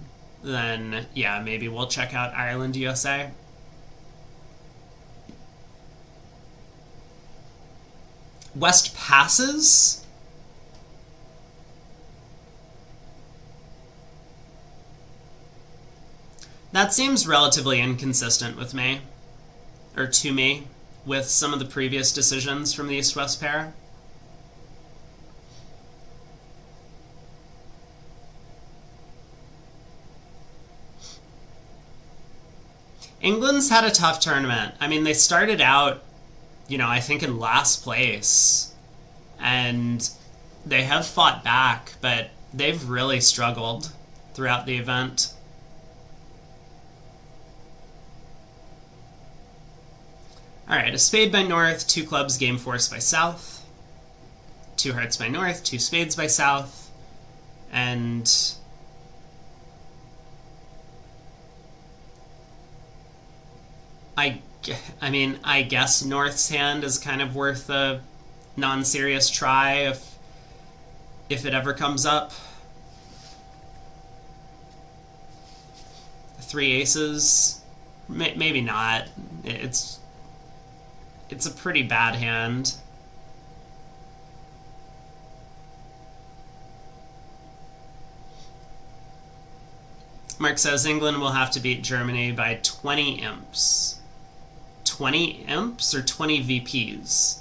then yeah, maybe we'll check out Ireland, USA. West passes? That seems relatively inconsistent with me, or to me, with some of the previous decisions from the East-West pair. England's had a tough tournament. I mean, they started out, you know, I think in last place, and they have fought back, but they've really struggled throughout the event. Alright, a spade by north, 2 clubs, game force by south, 2 hearts by north, 2 spades by south, and I mean, I guess North's hand is kind of worth a non-serious try if it ever comes up. 3 aces, maybe not. It's a pretty bad hand. Mark says England will have to beat Germany by 20 imps. 20 imps or 20 VPs?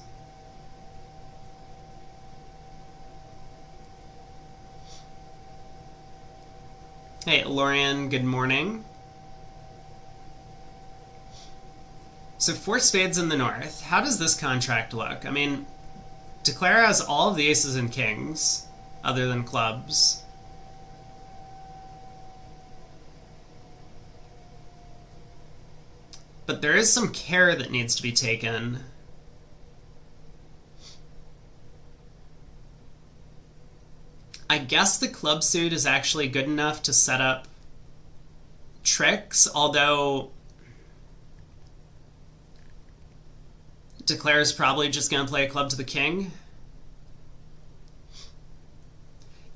Hey, Lorian, good morning. So 4 spades in the north. How does this contract look? I mean, Declare has all of the aces and kings, other than clubs. But there is some care that needs to be taken. I guess the club suit is actually good enough to set up tricks, although Declare is probably just going to play a club to the king.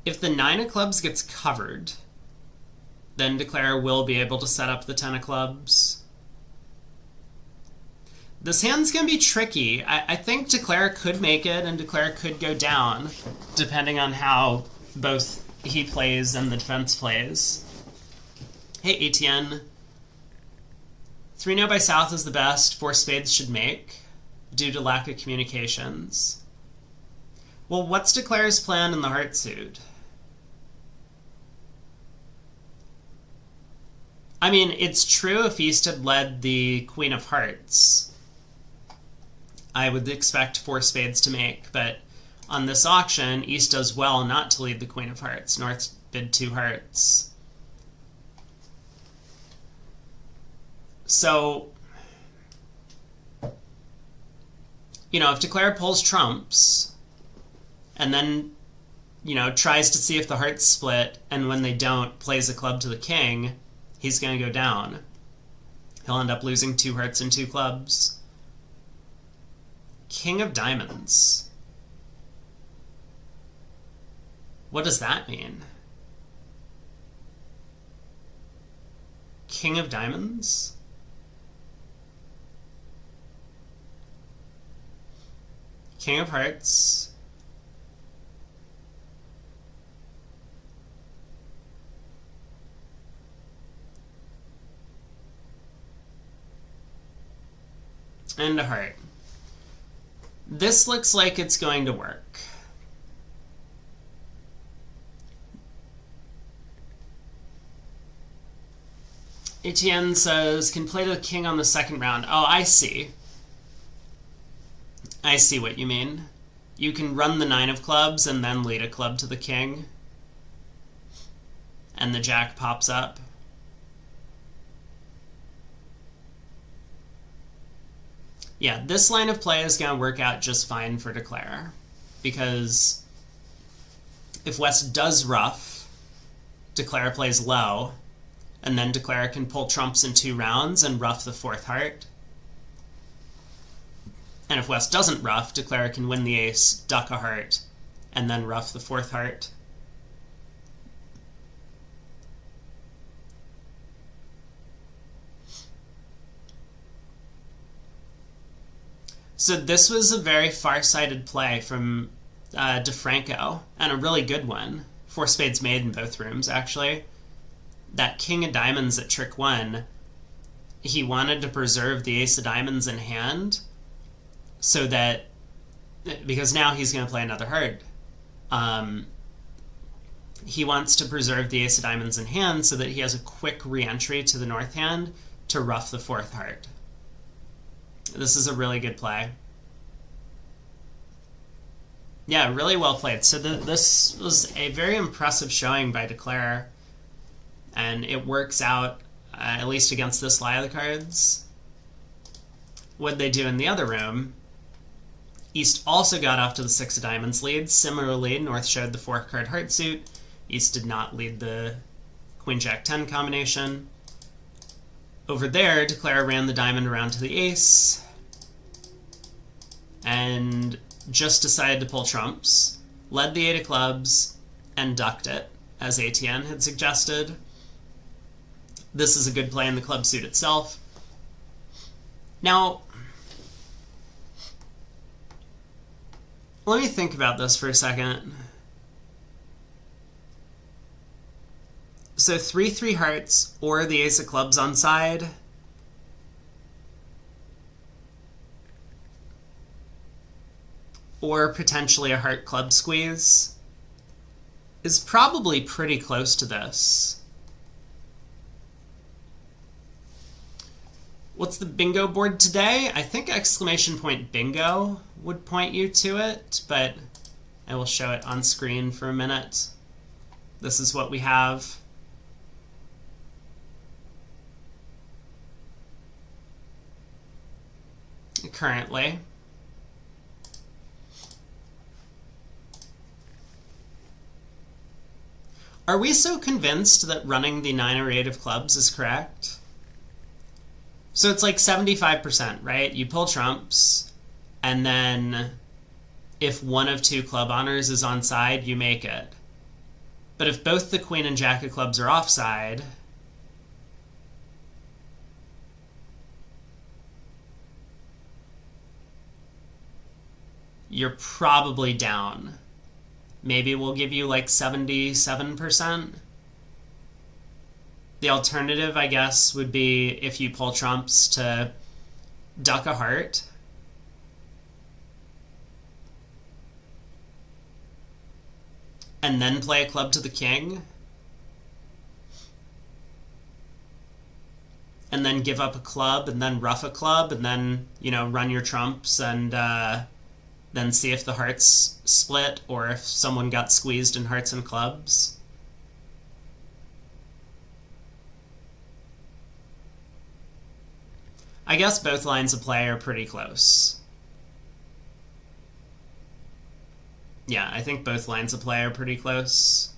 If the 9 of clubs gets covered, then Declare will be able to set up the 10 of clubs. This hand's going to be tricky. I think Declare could make it and Declare could go down, depending on how both he plays and the defense plays. Hey, Etienne. 3-0 by south is the best. 4 spades should make, due to lack of communications. Well, what's Declare's plan in the heart suit? I mean, it's true if East had led the Queen of Hearts, I would expect 4 spades to make, but on this auction, East does well not to lead the Queen of Hearts. North bid 2 hearts. So, you know, if Declare pulls trumps, and then, you know, tries to see if the hearts split, and when they don't, plays a club to the king, he's going to go down. He'll end up losing 2 hearts and 2 clubs. King of diamonds. What does that mean? King of diamonds? King of hearts. And a heart. This looks like it's going to work. Etienne says, can play the king on the second round. Oh, I see. I see what you mean. You can run the 9 of clubs and then lead a club to the king. And the jack pops up. Yeah, this line of play is going to work out just fine for Declare. Because if West does ruff, Declare plays low, and then Declare can pull trumps in 2 rounds and ruff the 4th heart. And if West doesn't ruff, Declare can win the ace, duck a heart, and then ruff the 4th heart. So this was a very far-sighted play from DeFranco, and a really good one. 4 spades made in both rooms, actually. That king of diamonds at trick 1, he wanted to preserve the ace of diamonds in hand, so that, because now he's going to play another heart. He wants to preserve the ace of diamonds in hand so that he has a quick re-entry to the north hand to ruff the 4th heart. This is a really good play. Yeah, really well played. So this was a very impressive showing by Declare, and it works out, at least against this lie of the cards. What'd they do in the other room? East also got off to the 6 of diamonds lead. Similarly, North showed the 4-card heart suit. East did not lead the Queen-Jack-10 combination. Over there, Declare ran the diamond around to the ace and just decided to pull trumps, led the 8 of clubs, and ducked it, as Etienne had suggested. This is a good play in the club suit itself. Now, let me think about this for a second. So 3-3 hearts or the ace of clubs on side. Or potentially a heart club squeeze is probably pretty close to this. What's the bingo board today? I think exclamation point bingo would point you to it, but I will show it on screen for a minute. This is what we have. Currently. Are we so convinced that running the 9 or 8 of clubs is correct? So it's like 75%, right? You pull trumps, and then if one of 2 club honors is onside, you make it. But if both the queen and jack of clubs are offside, you're probably down. Maybe we'll give you like 77%. The alternative, I guess, would be if you pull trumps to duck a heart. And then play a club to the king. And then give up a club, and then ruff a club, and then, you know, run your trumps, and then see if the hearts split or if someone got squeezed in hearts and clubs. I guess both lines of play are pretty close. Yeah, I think both lines of play are pretty close.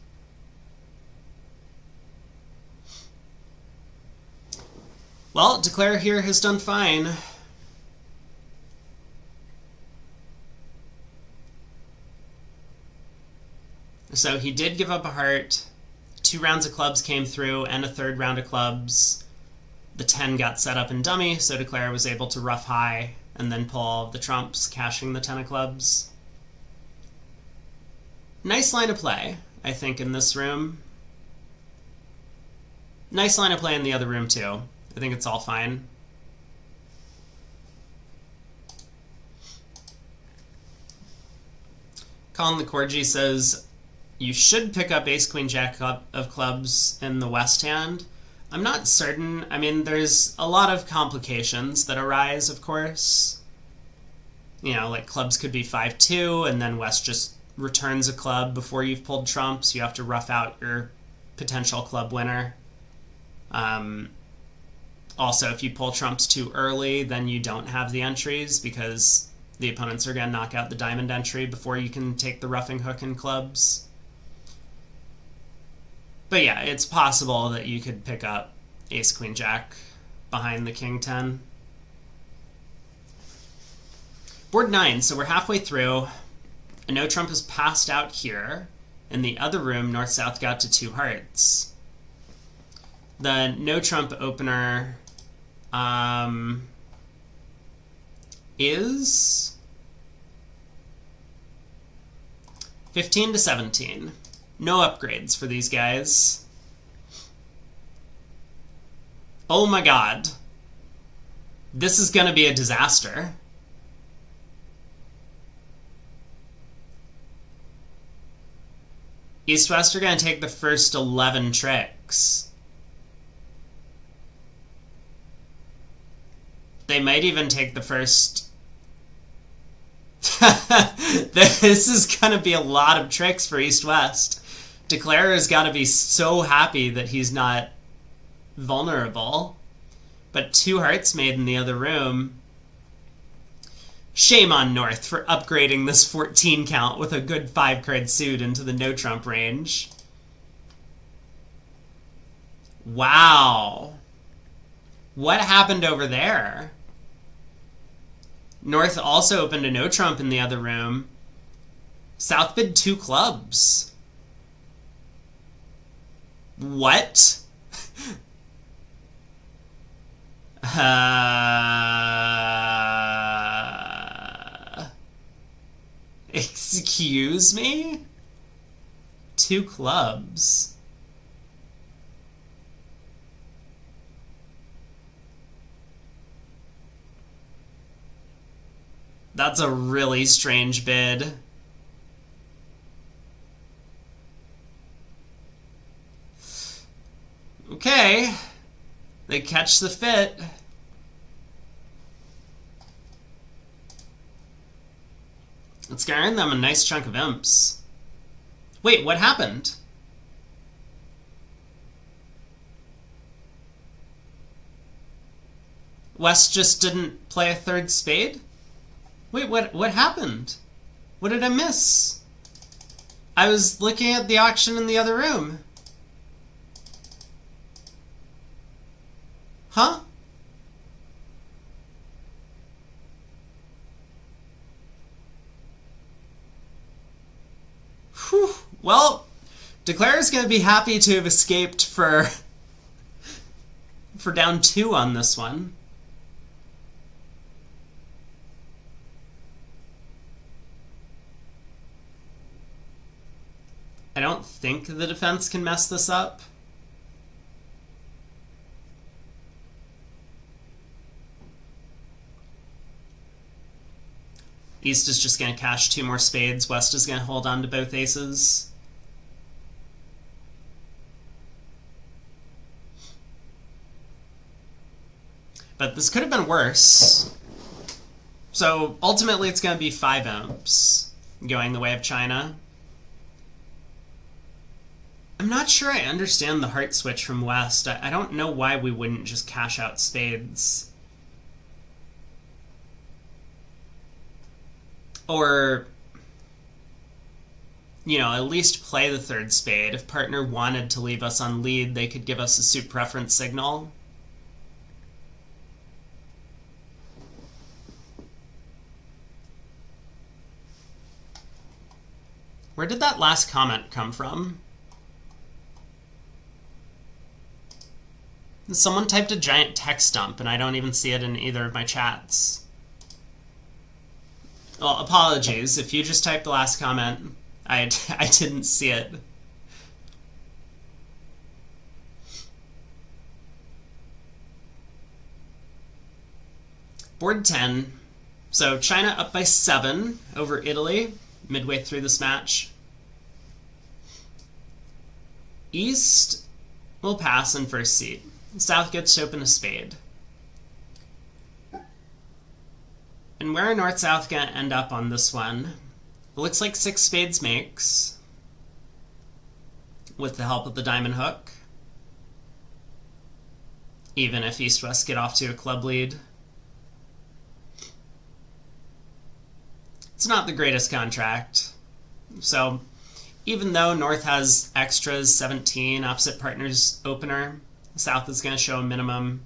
Well, Declare here has done fine. So he did give up a heart. 2 rounds of clubs came through and a 3rd round of clubs. The 10 got set up in dummy, so Declare was able to ruff high and then pull all of the trumps, cashing the 10 of clubs. Nice line of play, I think, in this room. Nice line of play in the other room, too. I think it's all fine. Colin the Corgi says, you should pick up ace queen jack of clubs in the west hand. I'm not certain. I mean, there's a lot of complications that arise, of course. You know, like clubs could be 5-2, and then West just returns a club before you've pulled trumps. You have to rough out your potential club winner. Also, if you pull trumps too early, then you don't have the entries because the opponents are going to knock out the diamond entry before you can take the roughing hook in clubs. But yeah, it's possible that you could pick up ace queen jack behind the king 10. Board 9, so we're halfway through. A no trump is passed out here. In the other room, north-south got to 2 hearts. The no trump opener is 15 to 17. No upgrades for these guys. Oh my god. This is gonna be a disaster. East-West are gonna take the first 11 tricks. They might even take the first... This is gonna be a lot of tricks for East-West. Declarer's gotta be so happy that he's not vulnerable. But 2 hearts made in the other room. Shame on North for upgrading this 14 count with a good 5-card suit into the no trump range. Wow. What happened over there? North also opened a no trump in the other room. South bid 2 clubs. What? Excuse me? 2 clubs. That's a really strange bid. Okay. They catch the fit. It's gonna earn them a nice chunk of imps. Wait, what happened? West just didn't play a 3rd spade? Wait, what happened? What did I miss? I was looking at the auction in the other room. Huh? Whew. Well, Declarer's going to be happy to have escaped for down 2 on this one. I don't think the defense can mess this up. East is just going to cash 2 more spades. West is going to hold on to both aces. But this could have been worse. So ultimately it's going to be 5 imps going the way of China. I'm not sure I understand the heart switch from West. I don't know why we wouldn't just cash out spades. Or, you know, at least play the 3rd spade. If partner wanted to leave us on lead, they could give us a suit preference signal. Where did that last comment come from? Someone typed a giant text dump, and I don't even see it in either of my chats. Well, apologies. If you just typed the last comment, I didn't see it. Board 10. So China up by 7 over Italy midway through this match. East will pass in first seat. South gets to open a spade. And where are North-South going to end up on this one? It looks like 6 spades makes, with the help of the diamond hook, even if East-West get off to a club lead. It's not the greatest contract. So even though North has extras 17, opposite partners opener, South is going to show a minimum.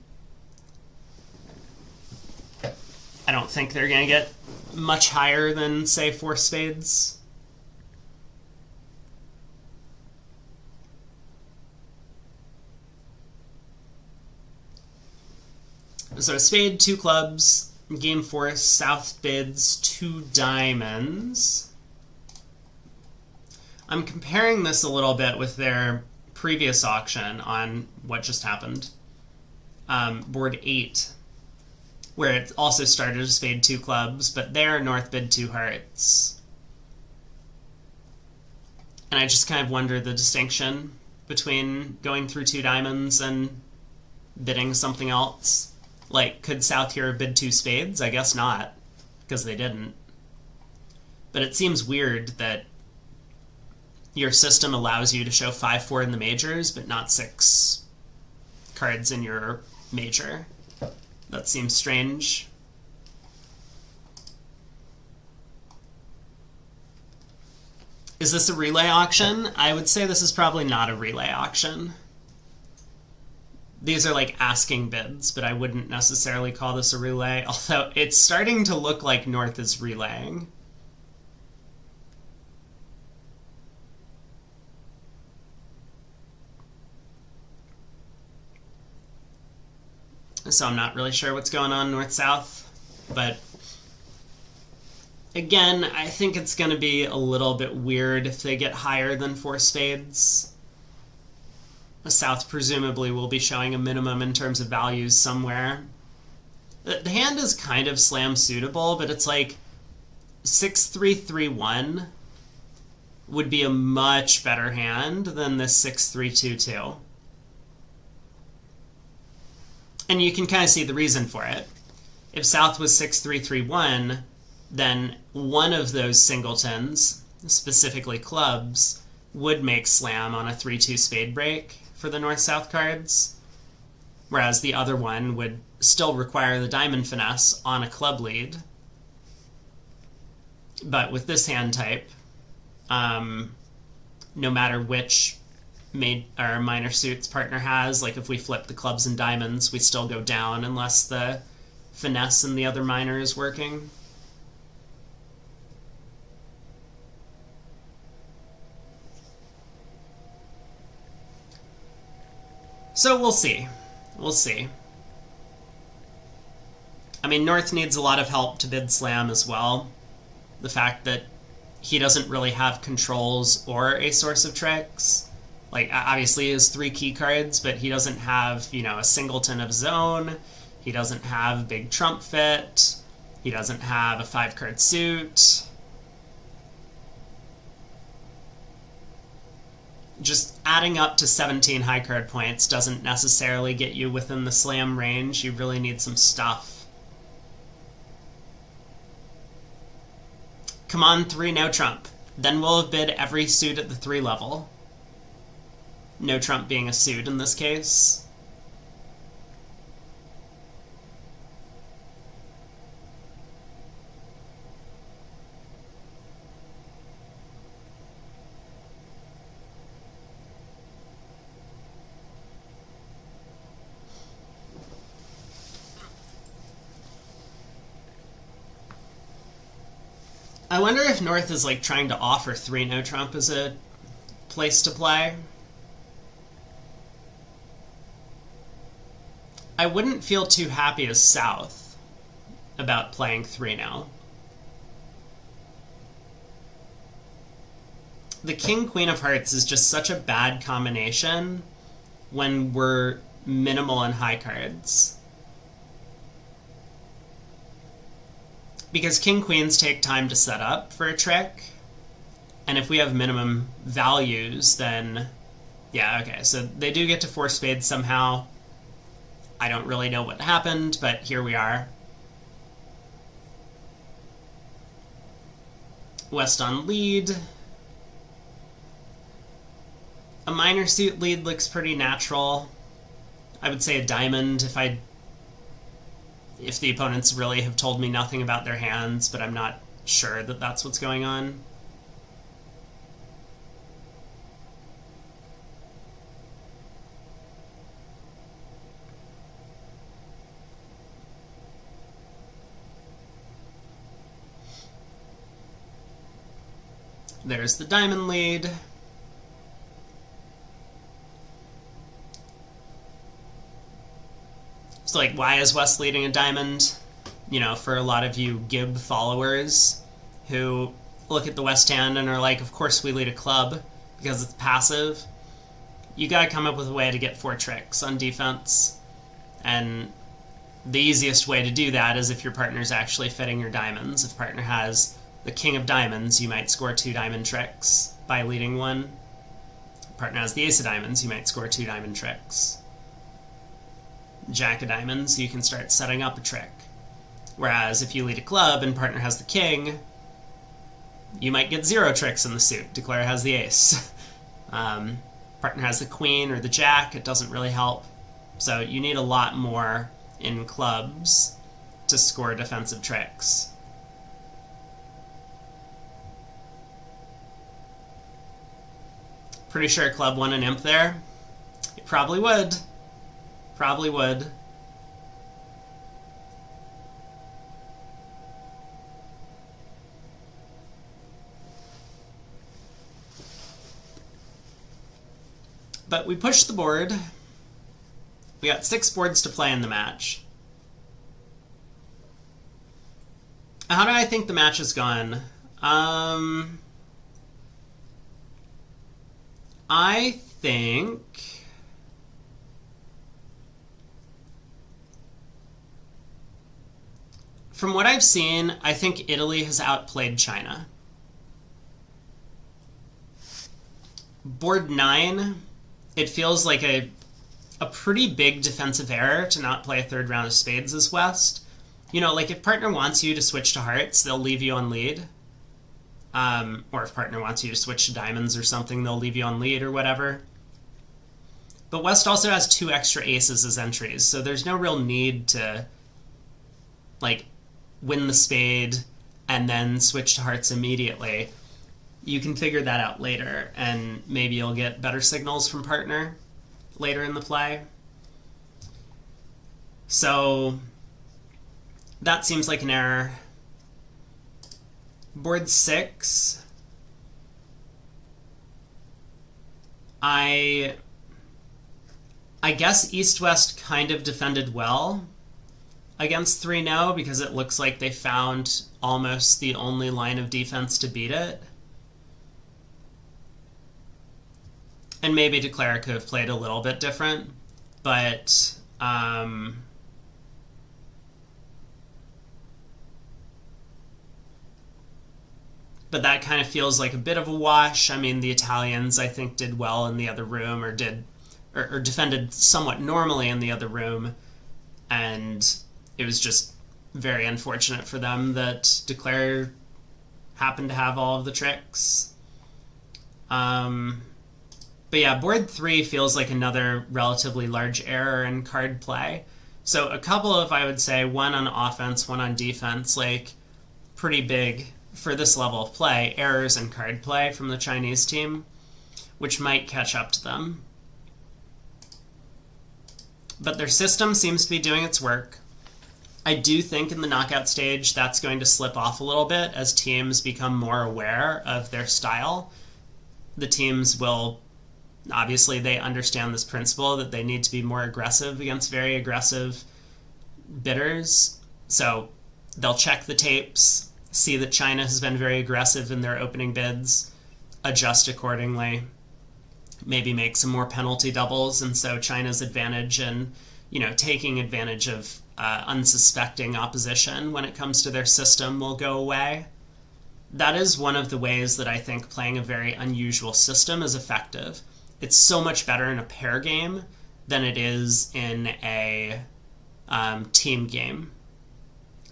I don't think they're going to get much higher than, say, 4 spades. So a spade, 2 clubs. Game 4, South bids 2 diamonds. I'm comparing this a little bit with their previous auction on what just happened. Board 8, where it also started a spade, 2 clubs, but there North bid 2 hearts. And I just kind of wonder the distinction between going through 2 diamonds and bidding something else. Like, could South here bid 2 spades? I guess not, because they didn't. But it seems weird that your system allows you to show 5-4 in the majors, but not 6 cards in your major. That seems strange. Is this a relay auction? I would say this is probably not a relay auction. These are like asking bids, but I wouldn't necessarily call this a relay, although it's starting to look like North is relaying. So I'm not really sure what's going on North-South, but again, I think it's going to be a little bit weird if they get higher than 4 spades. South presumably will be showing a minimum in terms of values somewhere. The hand is kind of slam suitable, but it's like 6-3-3-1 would be a much better hand than this 6-3-2-2. And you can kind of see the reason for it. If South was 6-3-3-1, then one of those singletons, specifically clubs, would make slam on a 3-2 spade break for the North-South cards, whereas the other one would still require the diamond finesse on a club lead. But with this hand type, no matter which minor suits partner has, like if we flip the clubs and diamonds, we still go down unless the finesse in the other minor is working. So we'll see. We'll see. I mean, North needs a lot of help to bid slam as well. The fact that he doesn't really have controls or a source of tricks. Like, obviously he has 3 key cards, but he doesn't have, a singleton of his own. He doesn't have big trump fit. He doesn't have a 5-card suit. Just adding up to 17 high card points doesn't necessarily get you within the slam range. You really need some stuff. Come on, 3, no trump. Then we'll have bid every suit at the 3 level. No trump being a suit in this case. I wonder if North is like trying to offer 3 no trump as a place to play. I wouldn't feel too happy as South about playing 3 now. The King Queen of Hearts is just such a bad combination when we're minimal in high cards. Because King Queens take time to set up for a trick, and if we have minimum values, then yeah, okay, so they do get to 4 spades somehow. I don't really know what happened, but here we are. West on lead. A minor suit lead looks pretty natural. I would say a diamond if the opponents really have told me nothing about their hands, but I'm not sure that that's what's going on. There's the diamond lead. So, like, why is West leading a diamond? You know, for a lot of you Gib followers who look at the West hand and are like, of course we lead a club because it's passive. You gotta come up with a way to get 4 tricks on defense. And the easiest way to do that is if your partner's actually fitting your diamonds. If partner has the king of diamonds, you might score 2 diamond tricks by leading one. If partner has the ace of diamonds, you might score 2 diamond tricks. Jack of diamonds, you can start setting up a trick. Whereas if you lead a club and partner has the king, you might get 0 tricks in the suit. Declare has the ace. Partner has the queen or the jack, it doesn't really help. So you need a lot more in clubs to score defensive tricks. Pretty sure club won an imp there. It probably would. Probably would. But we pushed the board. We got 6 boards to play in the match. How do I think the match has gone? I think from what I've seen, I think Italy has outplayed China. Board 9, it feels like a pretty big defensive error to not play a 3rd round of spades as West. You know, like if partner wants you to switch to hearts, they'll leave you on lead. Or if partner wants you to switch to diamonds or something, they'll leave you on lead or whatever. But West also has 2 extra aces as entries, so there's no real need to, like, win the spade and then switch to hearts immediately. You can figure that out later, and maybe you'll get better signals from partner later in the play. So that seems like an error. Board 6, I guess East-West kind of defended well against 3-no because it looks like they found almost the only line of defense to beat it. And maybe Declare could have played a little bit different, but that kind of feels like a bit of a wash. I mean, the Italians, I think, did well in the other room, or defended somewhat normally in the other room, and it was just very unfortunate for them that Declare happened to have all of the tricks. But yeah, board 3 feels like another relatively large error in card play. So a couple of, I would say, one on offense, one on defense, like pretty big for this level of play, errors in card play from the Chinese team, which might catch up to them. But their system seems to be doing its work. I do think in the knockout stage that's going to slip off a little bit as teams become more aware of their style. The teams will, obviously they understand this principle that they need to be more aggressive against very aggressive bidders. So they'll check the tapes, see that China has been very aggressive in their opening bids, adjust accordingly, maybe make some more penalty doubles, and so China's advantage and, you know, taking advantage of unsuspecting opposition when it comes to their system will go away. That is one of the ways that I think playing a very unusual system is effective. It's so much better in a pair game than it is in a team game,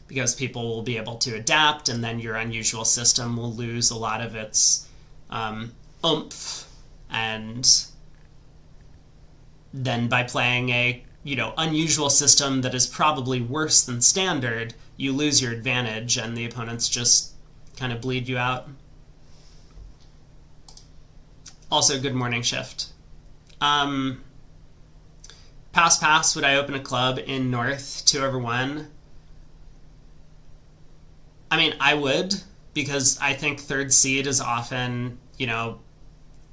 because people will be able to adapt, and then your unusual system will lose a lot of its oomph. And then by playing a unusual system that is probably worse than standard, you lose your advantage, and the opponents just kind of bleed you out. Also, good morning, Shift. Pass, would I open a club in North 2/1? I mean, I would, because I think third seed is often,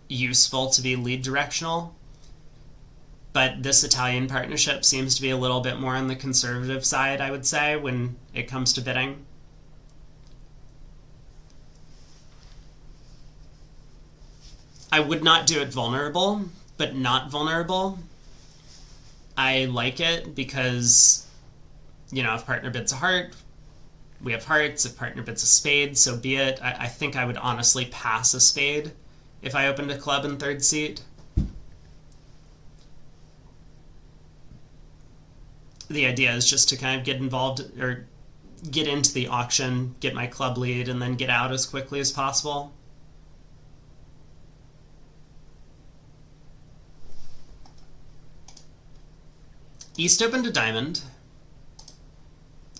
useful to be lead directional. But this Italian partnership seems to be a little bit more on the conservative side, I would say, when it comes to bidding. I would not do it vulnerable, but not vulnerable. I like it because, if partner bids a heart, we have hearts. If partner bids a spade, so be it. I think I would honestly pass a spade if I opened a club in third seat. The idea is just to kind of get involved or get into the auction, get my club lead, and then get out as quickly as possible. East opened a diamond.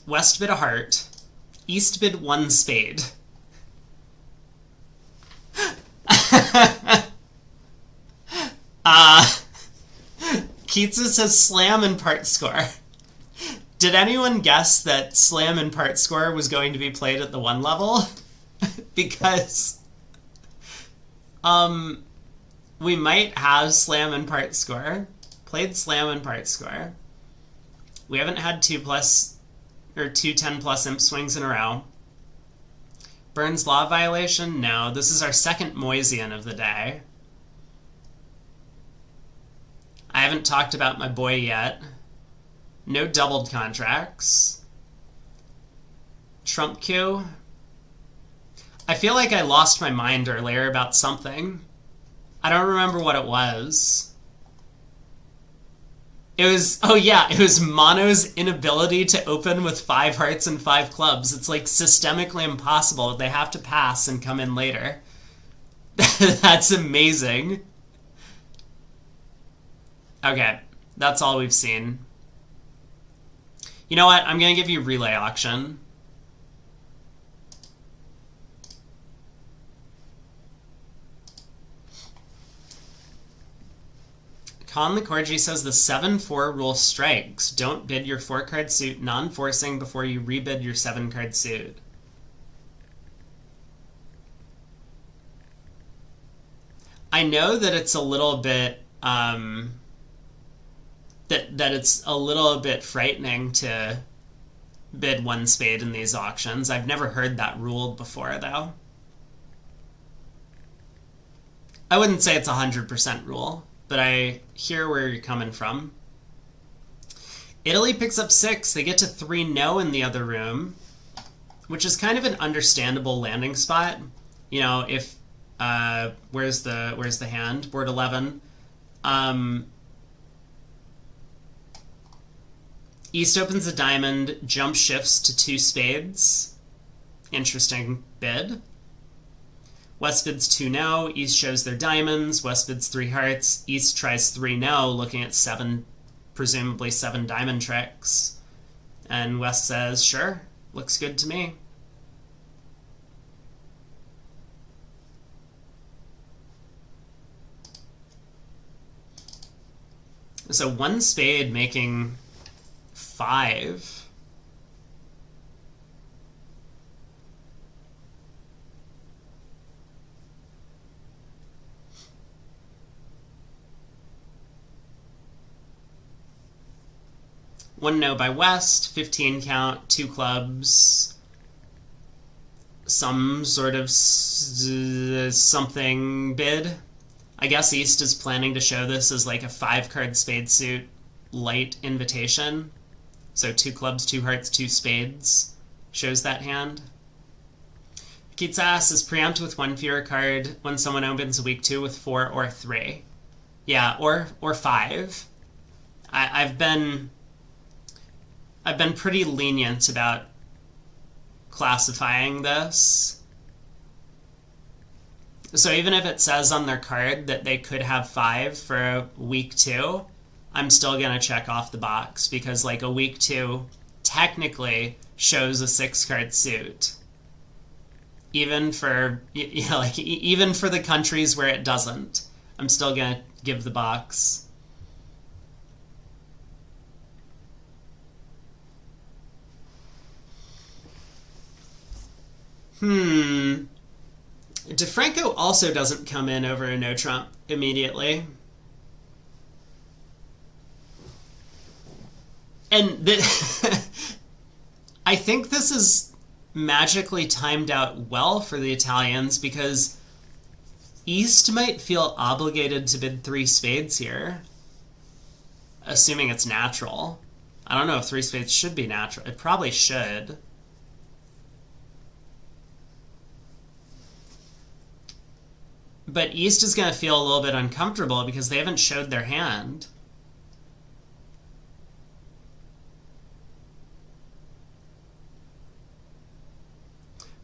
West bid a heart. East bid one spade. Keatsa says slam and part score. Did anyone guess that slam and part score was going to be played at the 1 level? Because we might have slam and part score. Played slam and part score. We haven't had 2 10+ imp swings in a row. Burns Law violation? No, this is our second Moisian of the day. I haven't talked about my boy yet. No doubled contracts. Trump Q. I feel like I lost my mind earlier about something. I don't remember what it was. It was Mono's inability to open with 5 hearts and 5 clubs. It's like systemically impossible. They have to pass and come in later. That's amazing. Okay, that's all we've seen. You know what? I'm going to give you relay auction. Con Licorgi says the 7-4 rule strikes. Don't bid your 4-card suit non-forcing before you rebid your 7-card suit. I know that it's a little bit that it's a little bit frightening to bid 1 spade in these auctions. I've never heard that ruled before, though. I wouldn't say it's a 100% rule, but I hear where you're coming from. Italy picks up 6. They get to 3 no in the other room, which is kind of an understandable landing spot. If where's the hand? Board 11. East opens a diamond, jump shifts to 2 spades. Interesting bid. West bids 2 no, East shows their diamonds, West bids 3 hearts, East tries 3 no, looking at 7, presumably 7 diamond tricks. And West says, sure, looks good to me. So 1 spade making 5. One no by West, 15 count, 2 clubs, some sort of something bid. I guess East is planning to show this as like a 5-card spade suit light invitation. So 2 clubs, 2 hearts, 2 spades shows that hand. Keats asks, is preempt with 1 fewer card when someone opens a week 2 with 4 or 3? Yeah, or 5. I've been I've been pretty lenient about classifying this. So even if it says on their card that they could have 5 for week 2, I'm still going to check off the box because like a week 2 technically shows a 6-card suit. Even for, like even for the countries where it doesn't, I'm still going to give the box. DeFranco also doesn't come in over a no trump immediately. And I think this is magically timed out well for the Italians because East might feel obligated to bid 3 spades here, assuming it's natural. I don't know if 3 spades should be natural. It probably should. But East is going to feel a little bit uncomfortable because they haven't showed their hand.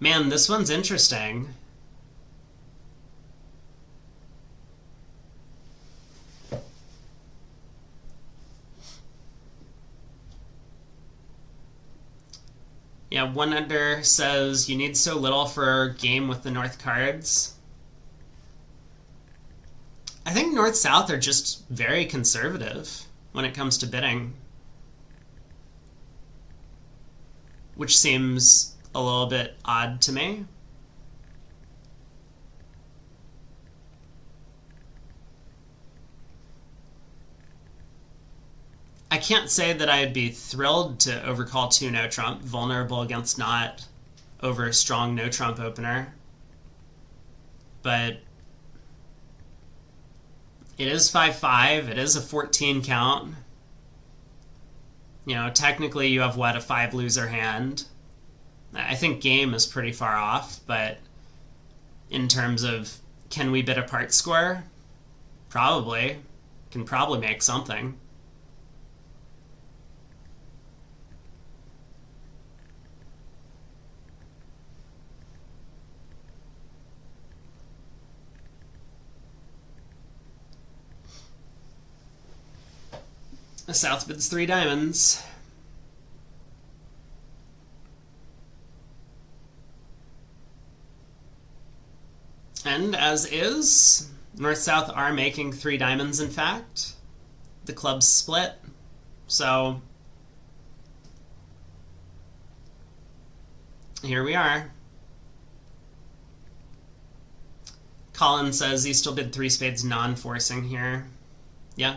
Man, this one's interesting. Yeah, 1 under says you need so little for game with the North cards. I think North-South are just very conservative when it comes to bidding, which seems a little bit odd to me. I can't say that I'd be thrilled to overcall 2 no-trump, vulnerable against not over a strong no-trump opener, but it is 5-5. It is a 14 count. You know, technically you have, what, a 5 loser hand. I think game is pretty far off, but in terms of can we bid a part score? Probably. Can probably make something. South bids 3 diamonds. And as is, North-South are making 3 diamonds, in fact. The club's split, so here we are. Colin says he still bid 3 spades non-forcing here. Yeah.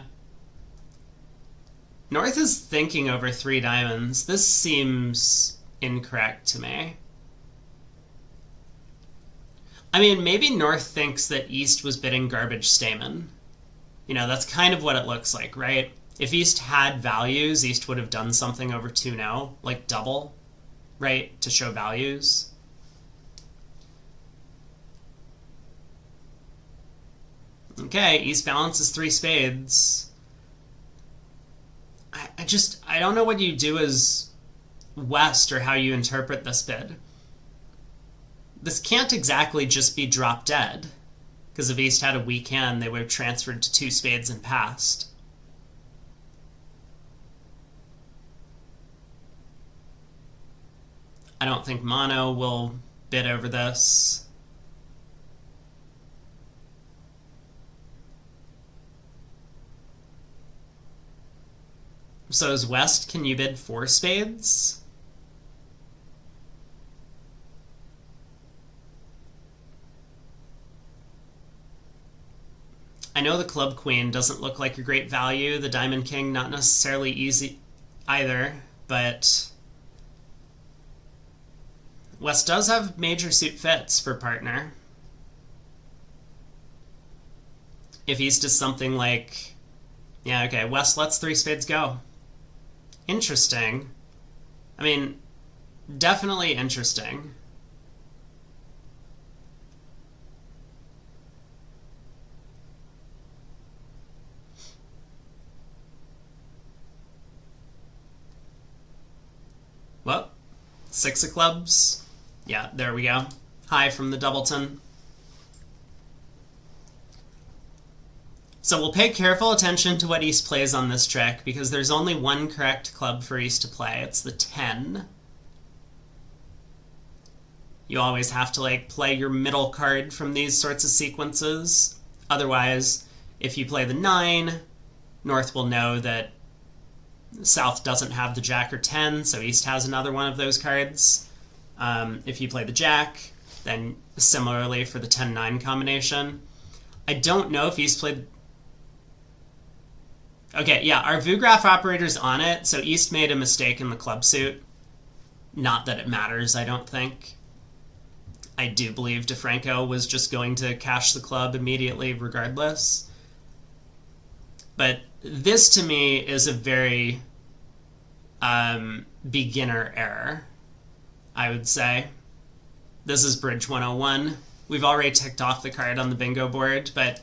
North is thinking over 3 diamonds. This seems incorrect to me. I mean, maybe North thinks that East was bidding garbage Stamen. You know, that's kind of what it looks like, right? If East had values, East would have done something over 2 no, like double, right, to show values. Okay, East balances 3 spades. I don't know what you do as West or how you interpret this bid. This can't exactly just be drop dead, because if East had a weak hand, they would have transferred to 2 spades and passed. I don't think Mono will bid over this. So as West, can you bid 4 spades? I know the Club Queen doesn't look like a great value. The Diamond King, not necessarily easy either, but West does have major suit fits for partner. If East is something like, yeah, okay, West lets 3 spades go. Interesting. I mean, definitely interesting. 6 of clubs. Yeah, there we go. High from the doubleton. So we'll pay careful attention to what East plays on this trick, because there's only one correct club for East to play. It's the 10. You always have to like play your middle card from these sorts of sequences. Otherwise, if you play the 9, North will know that South doesn't have the Jack or 10, so East has another one of those cards. If you play the Jack, then similarly for the 10-9 combination. I don't know if East played... Okay, yeah, our VU-graph operator's on it, so East made a mistake in the club suit. Not that it matters, I don't think. I do believe DeFranco was just going to cash the club immediately regardless. But this, to me, is a very beginner error, I would say. This is Bridge 101. We've already ticked off the card on the bingo board, but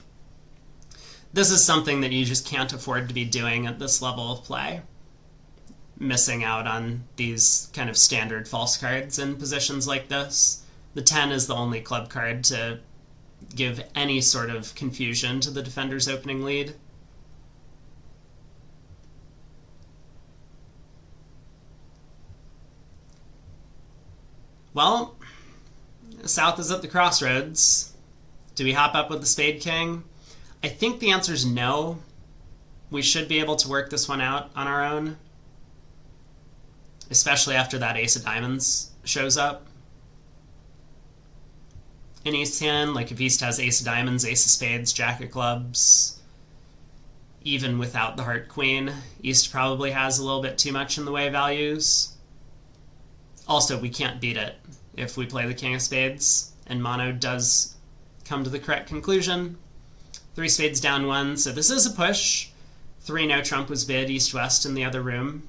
this is something that you just can't afford to be doing at this level of play. Missing out on these kind of standard false cards in positions like this. The 10 is the only club card to give any sort of confusion to the defender's opening lead. Well, South is at the crossroads. Do we hop up with the Spade King? I think the answer is no. We should be able to work this one out on our own. Especially after that Ace of Diamonds shows up. In East's hand, like if East has Ace of Diamonds, Ace of Spades, Jack of Clubs, even without the Heart Queen, East probably has a little bit too much in the way of values. Also, we can't beat it if we play the King of Spades, and Mono does come to the correct conclusion. 3 spades down 1, so this is a push. 3 no trump was bid, East-West in the other room.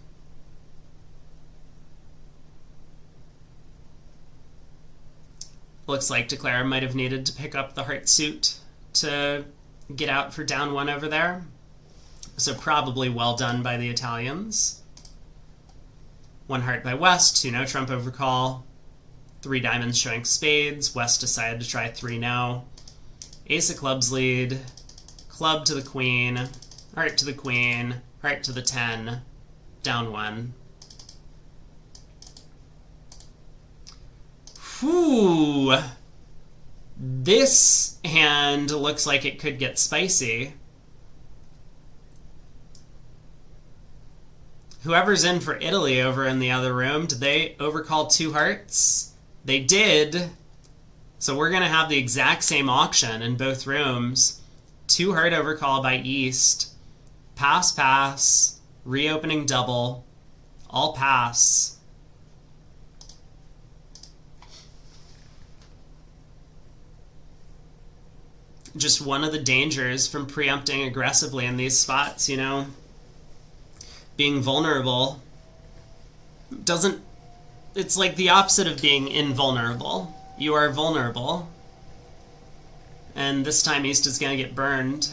Looks like Declare might have needed to pick up the heart suit to get out for down 1 over there. So probably well done by the Italians. 1 heart by West, 2 no trump overcall. 3 diamonds showing spades. West decided to try 3 no. Ace of clubs lead. Club to the queen. Heart to the queen. Heart to the 10. Down 1. Whew. This hand looks like it could get spicy. Whoever's in for Italy over in the other room, did they overcall 2 hearts? They did. So we're going to have the exact same auction in both rooms. 2 heart overcall by East. Pass, pass. Reopening double. All pass. Just one of the dangers from preempting aggressively in these spots, you know. Being vulnerable doesn't... It's like the opposite of being invulnerable. You are vulnerable. And this time East is going to get burned.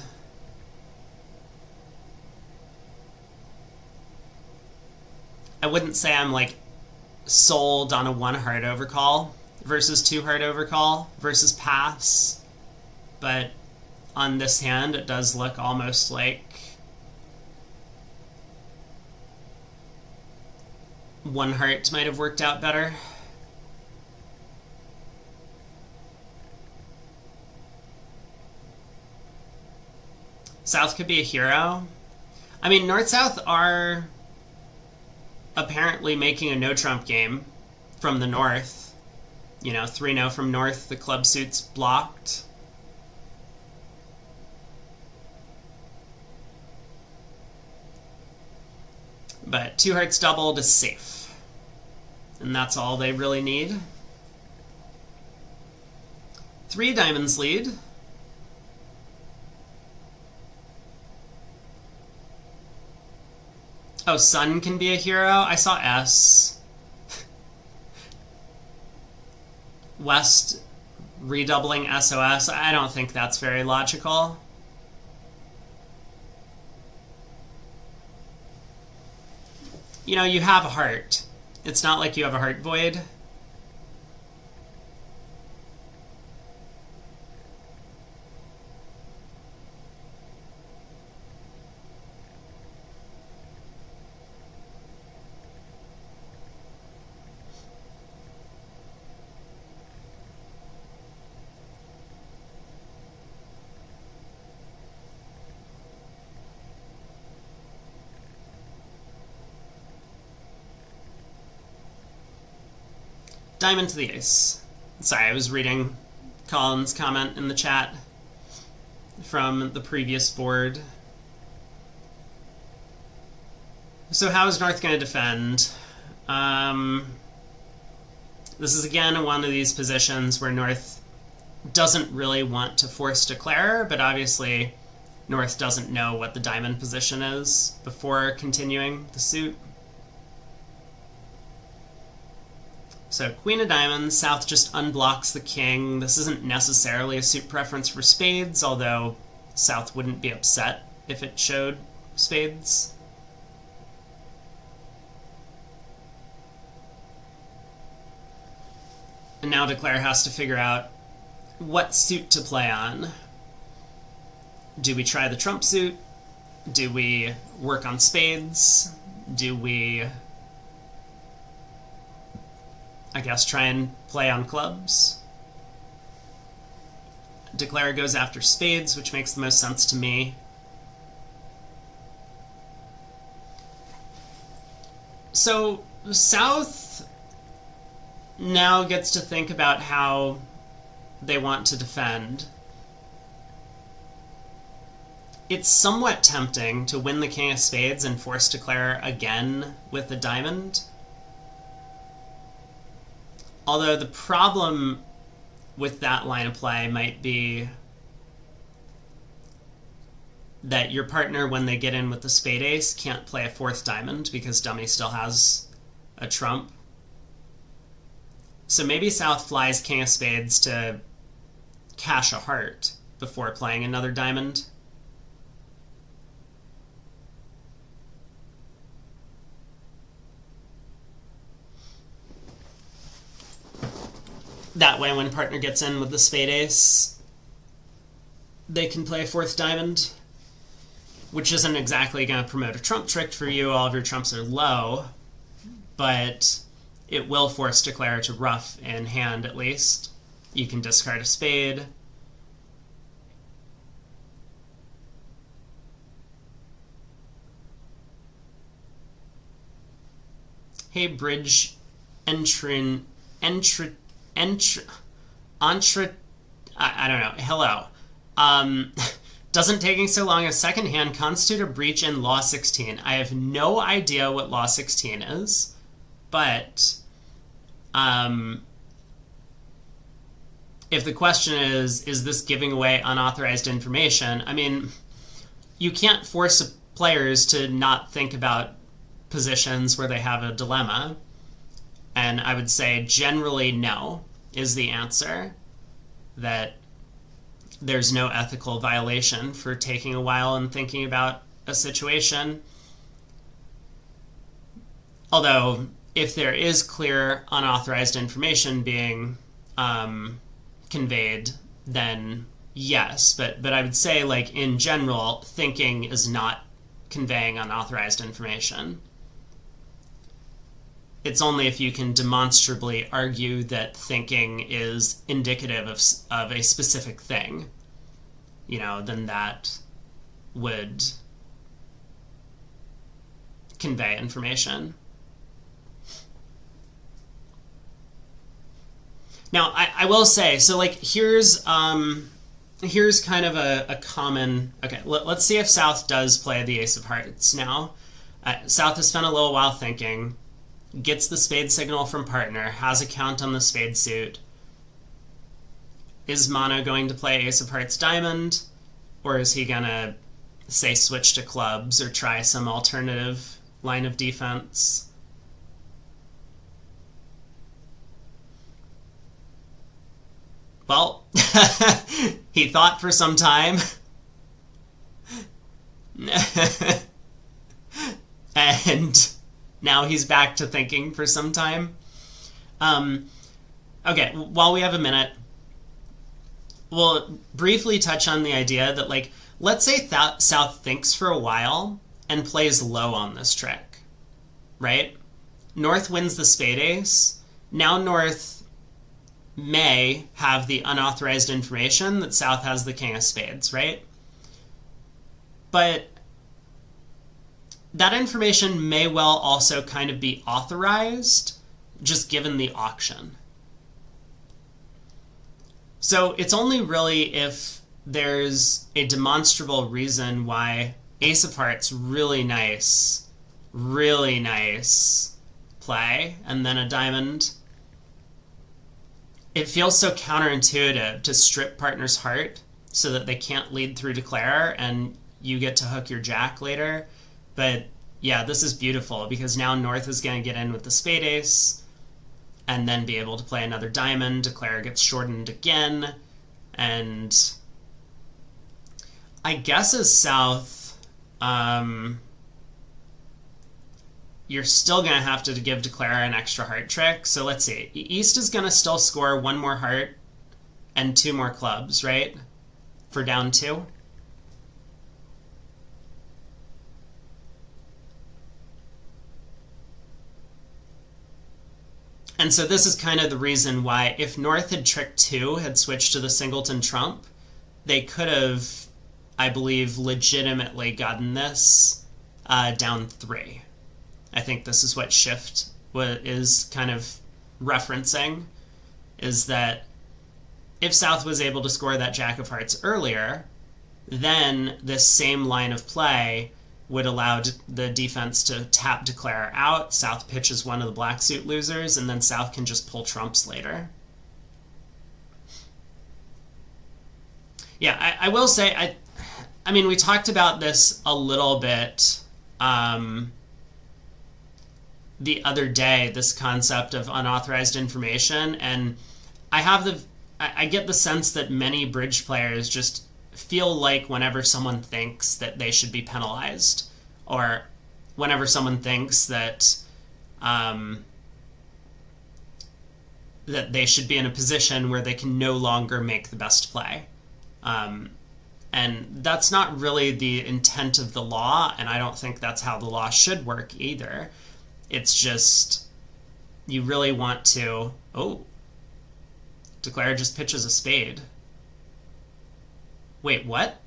I wouldn't say I'm, like, sold on a 1 heart overcall versus 2 heart overcall versus pass. But on this hand, it does look almost like 1 heart might have worked out better. South could be a hero. I mean, North-South are apparently making a no-trump game from the North. You know, 3-no from North, the club suit's blocked. But 2 hearts doubled is safe. And that's all they really need. 3 diamonds lead. Oh, Sun can be a hero? I saw S. West redoubling SOS. I don't think that's very logical. You know, you have a heart. It's not like you have a heart void. Diamond to the ace. Sorry, I was reading Colin's comment in the chat from the previous board. So how is North going to defend? This is again one of these positions where North doesn't really want to force declare, but obviously North doesn't know what the diamond position is before continuing the suit. So Queen of Diamonds, South just unblocks the king. This isn't necessarily a suit preference for spades, although South wouldn't be upset if it showed spades. And now Declare has to figure out what suit to play on. Do we try the trump suit? Do we work on spades? Do we, I guess, try and play on clubs? Declare goes after spades, which makes the most sense to me. So South now gets to think about how they want to defend. It's somewhat tempting to win the king of spades and force Declare again with the diamond. Although the problem with that line of play might be that your partner, when they get in with the spade ace, can't play a fourth diamond because dummy still has a trump. So maybe South flies king of spades to cash a heart before playing another diamond. That way, when partner gets in with the spade ace, they can play a fourth diamond, which isn't exactly going to promote a trump trick for you. All of your trumps are low, but it will force Declare to ruff in hand at least. You can discard a spade. Hey, bridge I don't know. Hello. Doesn't taking so long a second hand constitute a breach in Law 16? I have no idea what Law 16 is, but if the question is this giving away unauthorized information? I mean, you can't force players to not think about positions where they have a dilemma. And I would say generally no is the answer, that there's no ethical violation for taking a while and thinking about a situation. Although, if there is clear unauthorized information being conveyed, then yes. But I would say, like, in general, thinking is not conveying unauthorized information. It's only if you can demonstrably argue that thinking is indicative of a specific thing, then that would convey information. Now, I will say, so like here's kind of a common, okay, let's see if South does play the ace of hearts now. South has spent a little while thinking, gets the spade signal from partner, has a count on the spade suit. Is Mono going to play ace of hearts diamond, or is he going to, say, switch to clubs or try some alternative line of defense? Well, he thought for some time. And Now he's back to thinking for some time. Okay, while we have a minute, we'll briefly touch on the idea that, like, let's say South thinks for a while and plays low on this trick, right? North wins the spade ace. Now North may have the unauthorized information that South has the king of spades, right? But that information may well also kind of be authorized, just given the auction. So it's only really if there's a demonstrable reason why ace of hearts, really nice play, and then a diamond. It feels so counterintuitive to strip partner's heart so that they can't lead through declare and you get to hook your jack later. But yeah, this is beautiful because now North is going to get in with the spade ace and then be able to play another diamond. Declare gets shortened again. And I guess as South, you're still going to have to give declare an extra heart trick. So let's see. East is going to still score one more heart and two more clubs, right? For down two. And so this is kind of the reason why if North had trick 2, had switched to the singleton trump, they could have, I believe, legitimately gotten this down 3. I think this is what shift is kind of referencing, is that if South was able to score that jack of hearts earlier, then this same line of play would allow the defense to tap declare out. South pitches one of the black suit losers, and then South can just pull trumps later. Yeah, I will say, I mean, we talked about this a little bit the other day, this concept of unauthorized information, and I get the sense that many bridge players just feel like whenever someone thinks that they should be penalized, or whenever someone thinks that that they should be in a position where they can no longer make the best play. And that's not really the intent of the law, and I don't think that's how the law should work either. It's just, you really want to... Oh, declare just pitches a spade. Wait, what?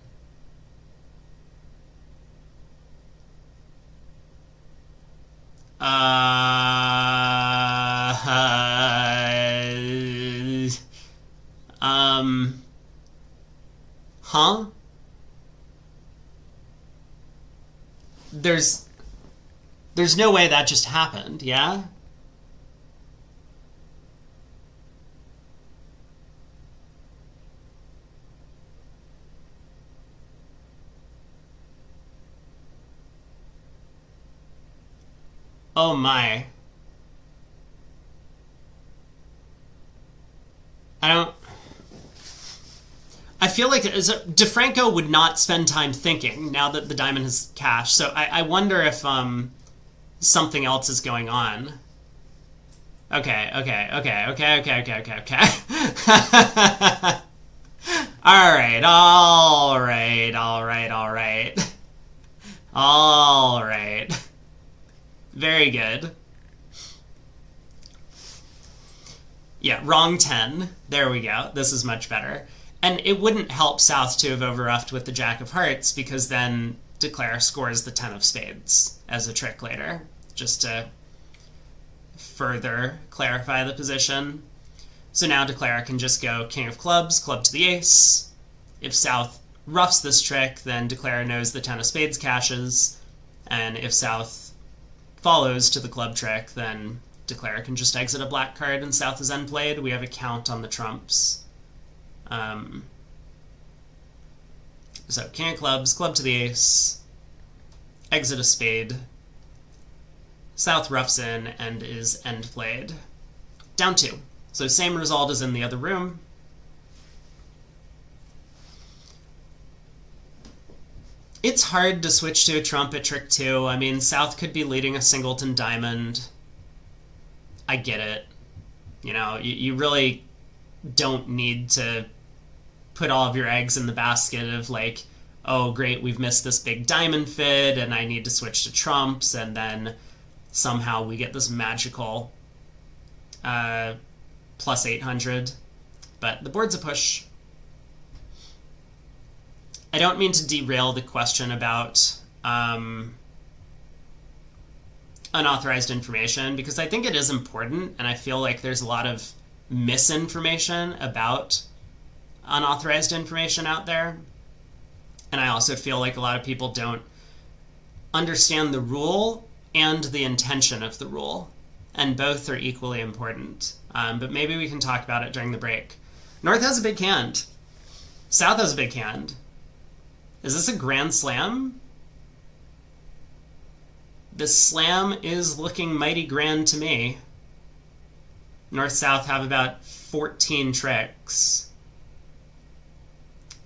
Huh? There's no way that just happened, yeah? Oh my. I feel like DeFranco would not spend time thinking now that the diamond has cashed, so I wonder if something else is going on. Okay. All right. Very good. Yeah, wrong 10. There we go. This is much better. And it wouldn't help South to have overruffed with the jack of hearts, because then declare scores the 10 of spades as a trick later, just to further clarify the position. So now declare can just go king of clubs, club to the ace. If South roughs this trick, then declare knows the 10 of spades cashes, and if South follows to the club trick, then declare can just exit a black card and South is unplayed. We have a count on the trumps. So king of clubs, club to the ace, exit a spade. South roughs in and is end played. Down 2. So same result as in the other room. It's hard to switch to a trump at trick 2. I mean, South could be leading a singleton diamond. I get it. You know, you really don't need to put all of your eggs in the basket of like, oh great, we've missed this big diamond fid and I need to switch to trumps, and then somehow we get this magical plus 800. But the board's a push. I don't mean to derail the question about unauthorized information, because I think it is important, and I feel like there's a lot of misinformation about unauthorized information out there. And I also feel like a lot of people don't understand the rule and the intention of the rule, and both are equally important. But maybe we can talk about it during the break. North has a big hand. South has a big hand. Is this a grand slam? This slam is looking mighty grand to me. North-South have about 14 tricks.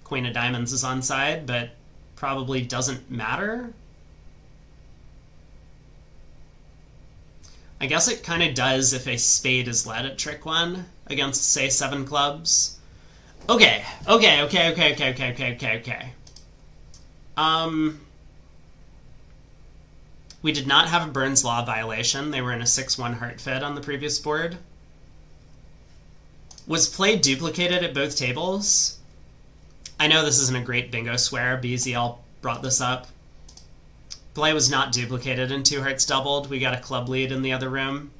Queen of Diamonds is on side, but probably doesn't matter. I guess it kind of does if a spade is led at trick 1 against, say, 7 clubs. Okay. We did not have a Burns Law violation. They were in a 6-1 heart fed on the previous board. Was play duplicated at both tables? I know this isn't a great bingo swear. BZL brought this up. Play was not duplicated and 2 hearts doubled. We got a club lead in the other room.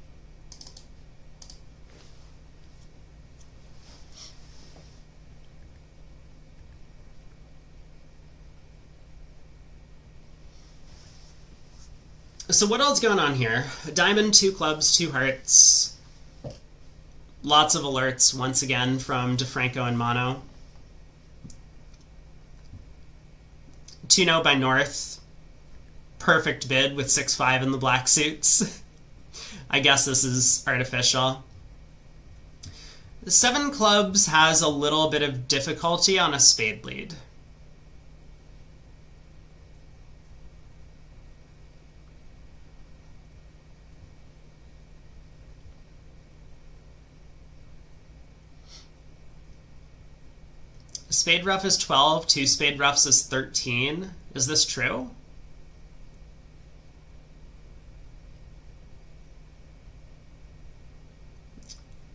So what else is going on here? A diamond, 2 clubs, 2 hearts. Lots of alerts once again from DeFranco and Mono. 2-0 by North. Perfect bid with 6-5 in the black suits. I guess this is artificial. The 7 clubs has a little bit of difficulty on a spade lead. Spade rough is 12, 2 spade roughs is 13. Is this true?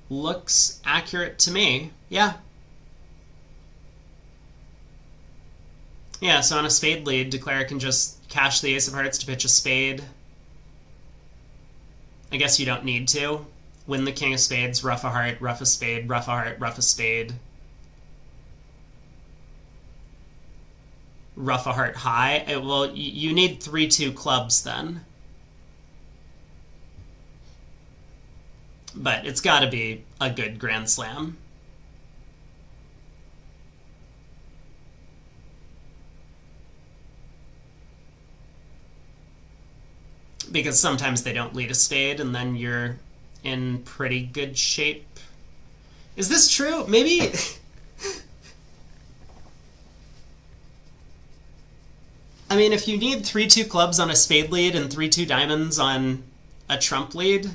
Looks accurate to me. Yeah. Yeah, so on a spade lead, declarer can just cash the ace of hearts to pitch a spade. I guess you don't need to. Win the king of spades, rough a heart, rough a spade, rough a heart, rough a spade. Rough a heart high. Well, you need 3-2 clubs then. But it's got to be a good grand slam. Because sometimes they don't lead a spade and then you're in pretty good shape. Is this true? Maybe... I mean, if you need 3-2 clubs on a spade lead and 3-2 diamonds on a trump lead,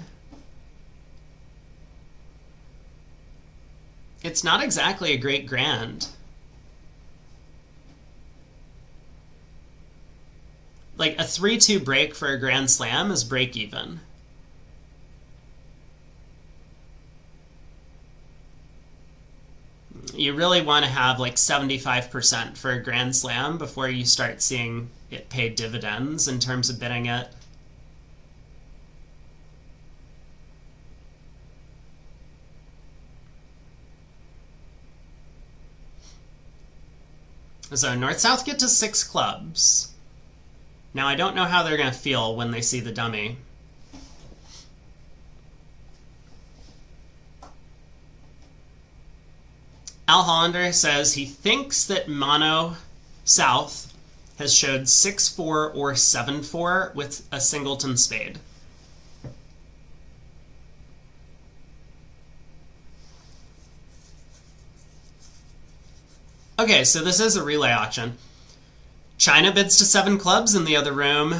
it's not exactly a great grand. Like, a 3-2 break for a grand slam is break even. You really want to have like 75% for a grand slam before you start seeing it pay dividends in terms of bidding it. So North-South get to 6 clubs. Now I don't know how they're going to feel when they see the dummy. Al Hollander says he thinks that Mono South has showed 6-4 or 7-4 with a singleton spade. Okay, so this is a relay auction. China bids to 7 clubs in the other room.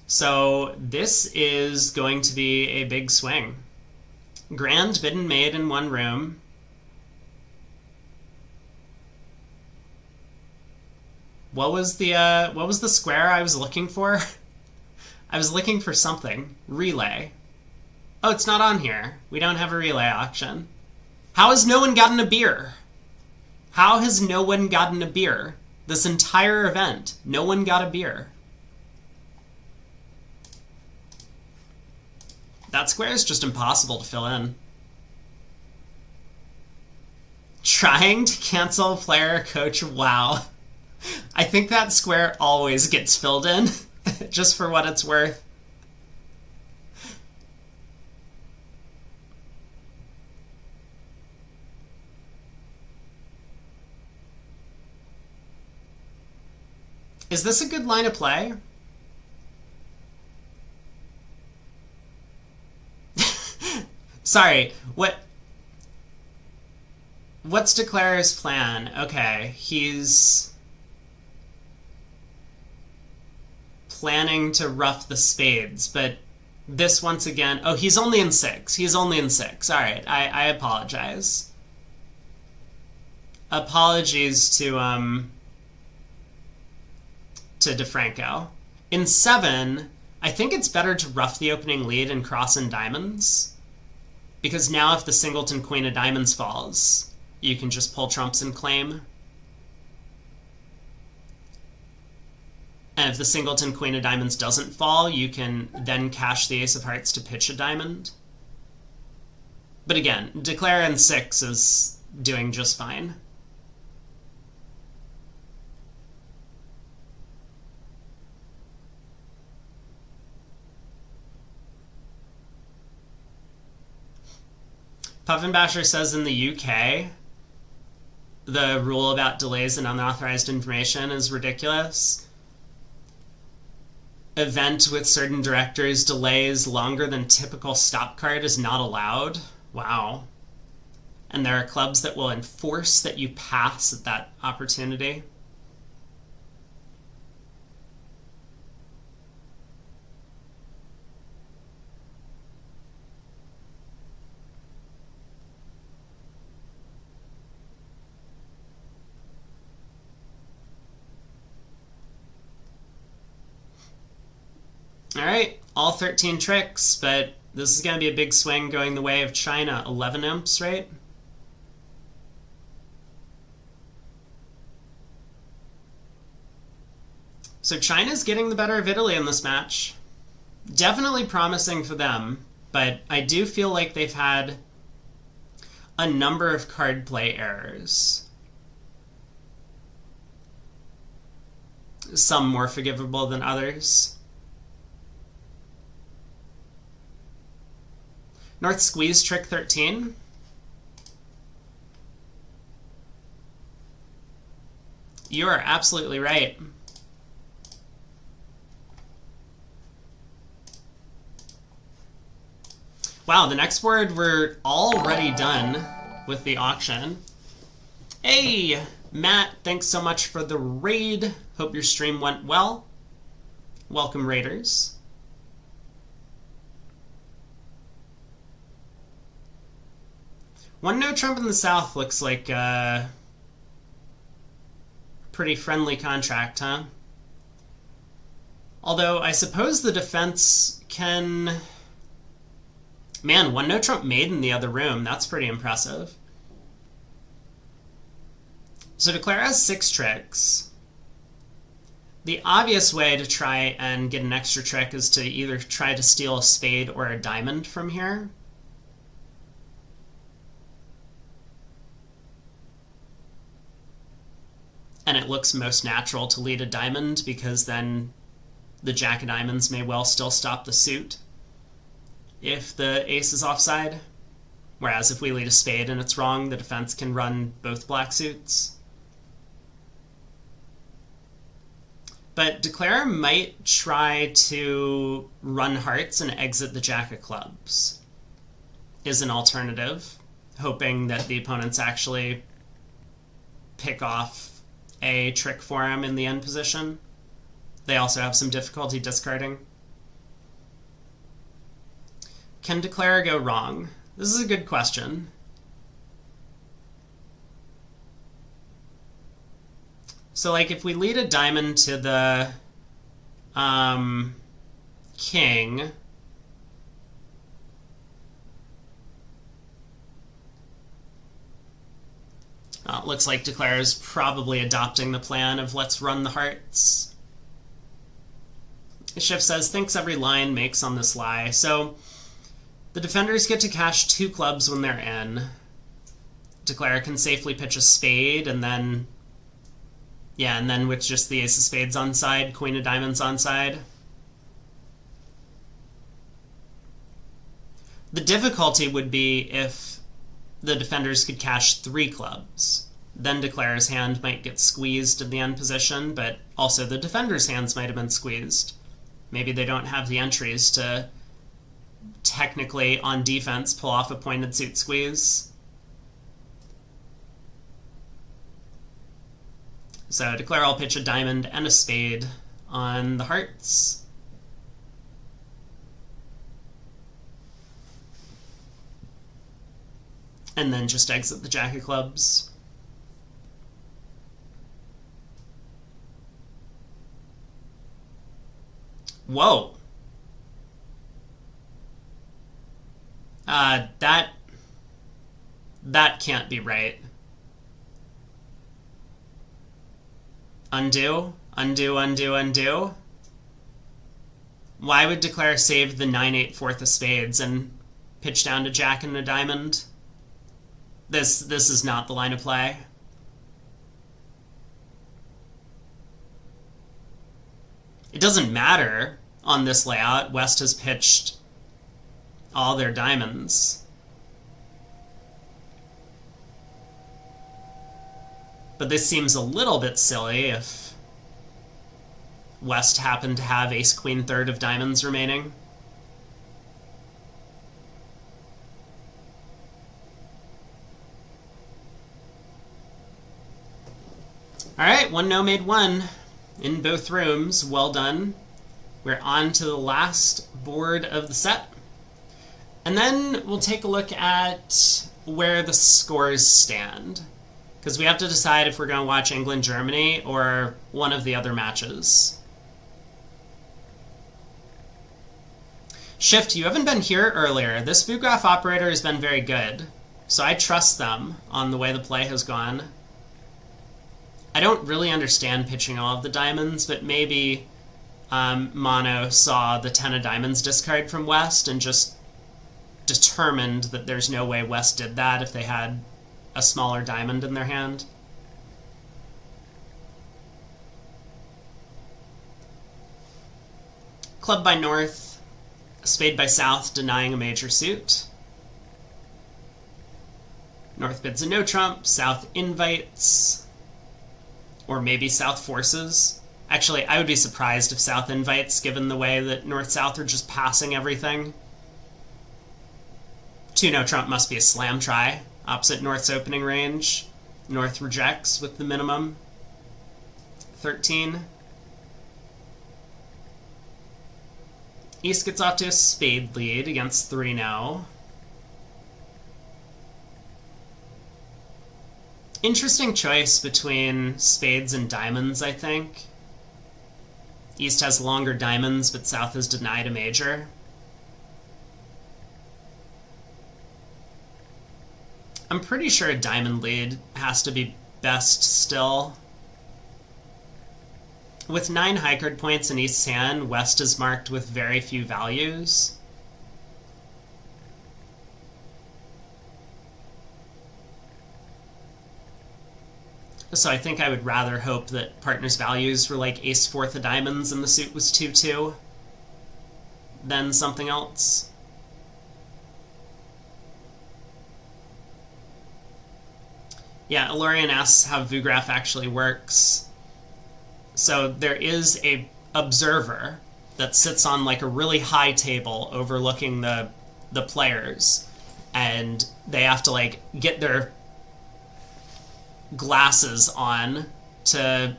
So this is going to be a big swing. Grand bid and made in one room. What was the square I was looking for? I was looking for something. Relay. Oh, it's not on here. We don't have a relay auction. How has no one gotten a beer? How has no one gotten a beer? This entire event, no one got a beer. That square is just impossible to fill in. Trying to cancel player coach, wow. I think that square always gets filled in, just for what it's worth. Is this a good line of play? Sorry, what's Declare's plan? Okay, he's planning to rough the spades, but this once again... Oh, he's only in 6. He's only in 6. All right, I apologize. Apologies to DeFranco. In 7, I think it's better to rough the opening lead and cross in diamonds, because now if the singleton queen of diamonds falls, you can just pull trumps and claim. And if the singleton queen of diamonds doesn't fall, you can then cash the ace of hearts to pitch a diamond. But again, Declare in 6 is doing just fine. Puffin Basher says in the UK, the rule about delays and unauthorized information is ridiculous. Event with certain directors delays longer than typical stop card is not allowed. Wow. And there are clubs that will enforce that you pass at that opportunity. All right, all 13 tricks, but this is going to be a big swing going the way of China. 11 imps, right? So China's getting the better of Italy in this match. Definitely promising for them, but I do feel like they've had a number of card play errors. Some more forgivable than others. North squeeze trick 13. You are absolutely right. Wow, the next board we're already done with the auction. Hey, Matt, thanks so much for the raid. Hope your stream went well. Welcome, raiders. One no Trump in the South looks like a pretty friendly contract, huh? Although I suppose the defense can... Man, one no Trump made in the other room. That's pretty impressive. So Declare has 6 tricks. The obvious way to try and get an extra trick is to either try to steal a spade or a diamond from here. And it looks most natural to lead a diamond because then the jack of diamonds may well still stop the suit if the ace is offside. Whereas if we lead a spade and it's wrong, the defense can run both black suits. But Declare might try to run hearts and exit the jack of clubs is an alternative. hoping that the opponents actually pick off a trick for him in the end position. They also have some difficulty discarding. Can declare go wrong? This is a good question. So, like, if we lead a diamond to the king, it looks like declare is probably adopting the plan of let's run the hearts. Shift says, thinks every line makes on this lie. So the defenders get to cash 2 clubs when they're in. Declare can safely pitch a spade, and then, yeah, and then with just the ace of spades on side, queen of diamonds on side. The difficulty would be if the defenders could cash 3 clubs. Then declare's hand might get squeezed in the end position, but also the defenders' hands might have been squeezed. Maybe they don't have the entries to technically, on defense, pull off a pointed suit squeeze. So declare I'll pitch a diamond and a spade on the hearts. And then just exit the jack of clubs. Whoa. That can't be right. Undo, undo, undo, undo. Why would declare save the 9-8 fourth of spades and pitch down to jack and a diamond? This is not the line of play. It doesn't matter on this layout. West has pitched all their diamonds. But this seems a little bit silly if West happened to have ace queen third of diamonds remaining. Alright, 1 no made 1 in both rooms. Well done. We're on to the last board of the set. And then we'll take a look at where the scores stand, because we have to decide if we're going to watch England-Germany or one of the other matches. Shift, you haven't been here earlier. This VuGraph operator has been very good, so I trust them on the way the play has gone. I don't really understand pitching all of the diamonds, but maybe Mono saw the 10 of diamonds discard from West and just determined that there's no way West did that if they had a smaller diamond in their hand. Club by North, spade by South, denying a major suit. North bids a no trump, South invites, or maybe South forces. Actually, I would be surprised if South invites, given the way that North-South are just passing everything. 2 no trump must be a slam try. Opposite North's opening range. North rejects with the minimum. 13. East gets off to a spade lead against 3 now. Interesting choice between spades and diamonds, I think. East has longer diamonds, but South has denied a major. I'm pretty sure a diamond lead has to be best still. With 9 high card points in East's hand, West is marked with very few values. So I think I would rather hope that partner's values were like ace fourth of diamonds and the suit was 2-2 than something else. Yeah, Elorian asks how VuGraph actually works. So there is a observer that sits on like a really high table overlooking the players. and they have to like get their glasses on to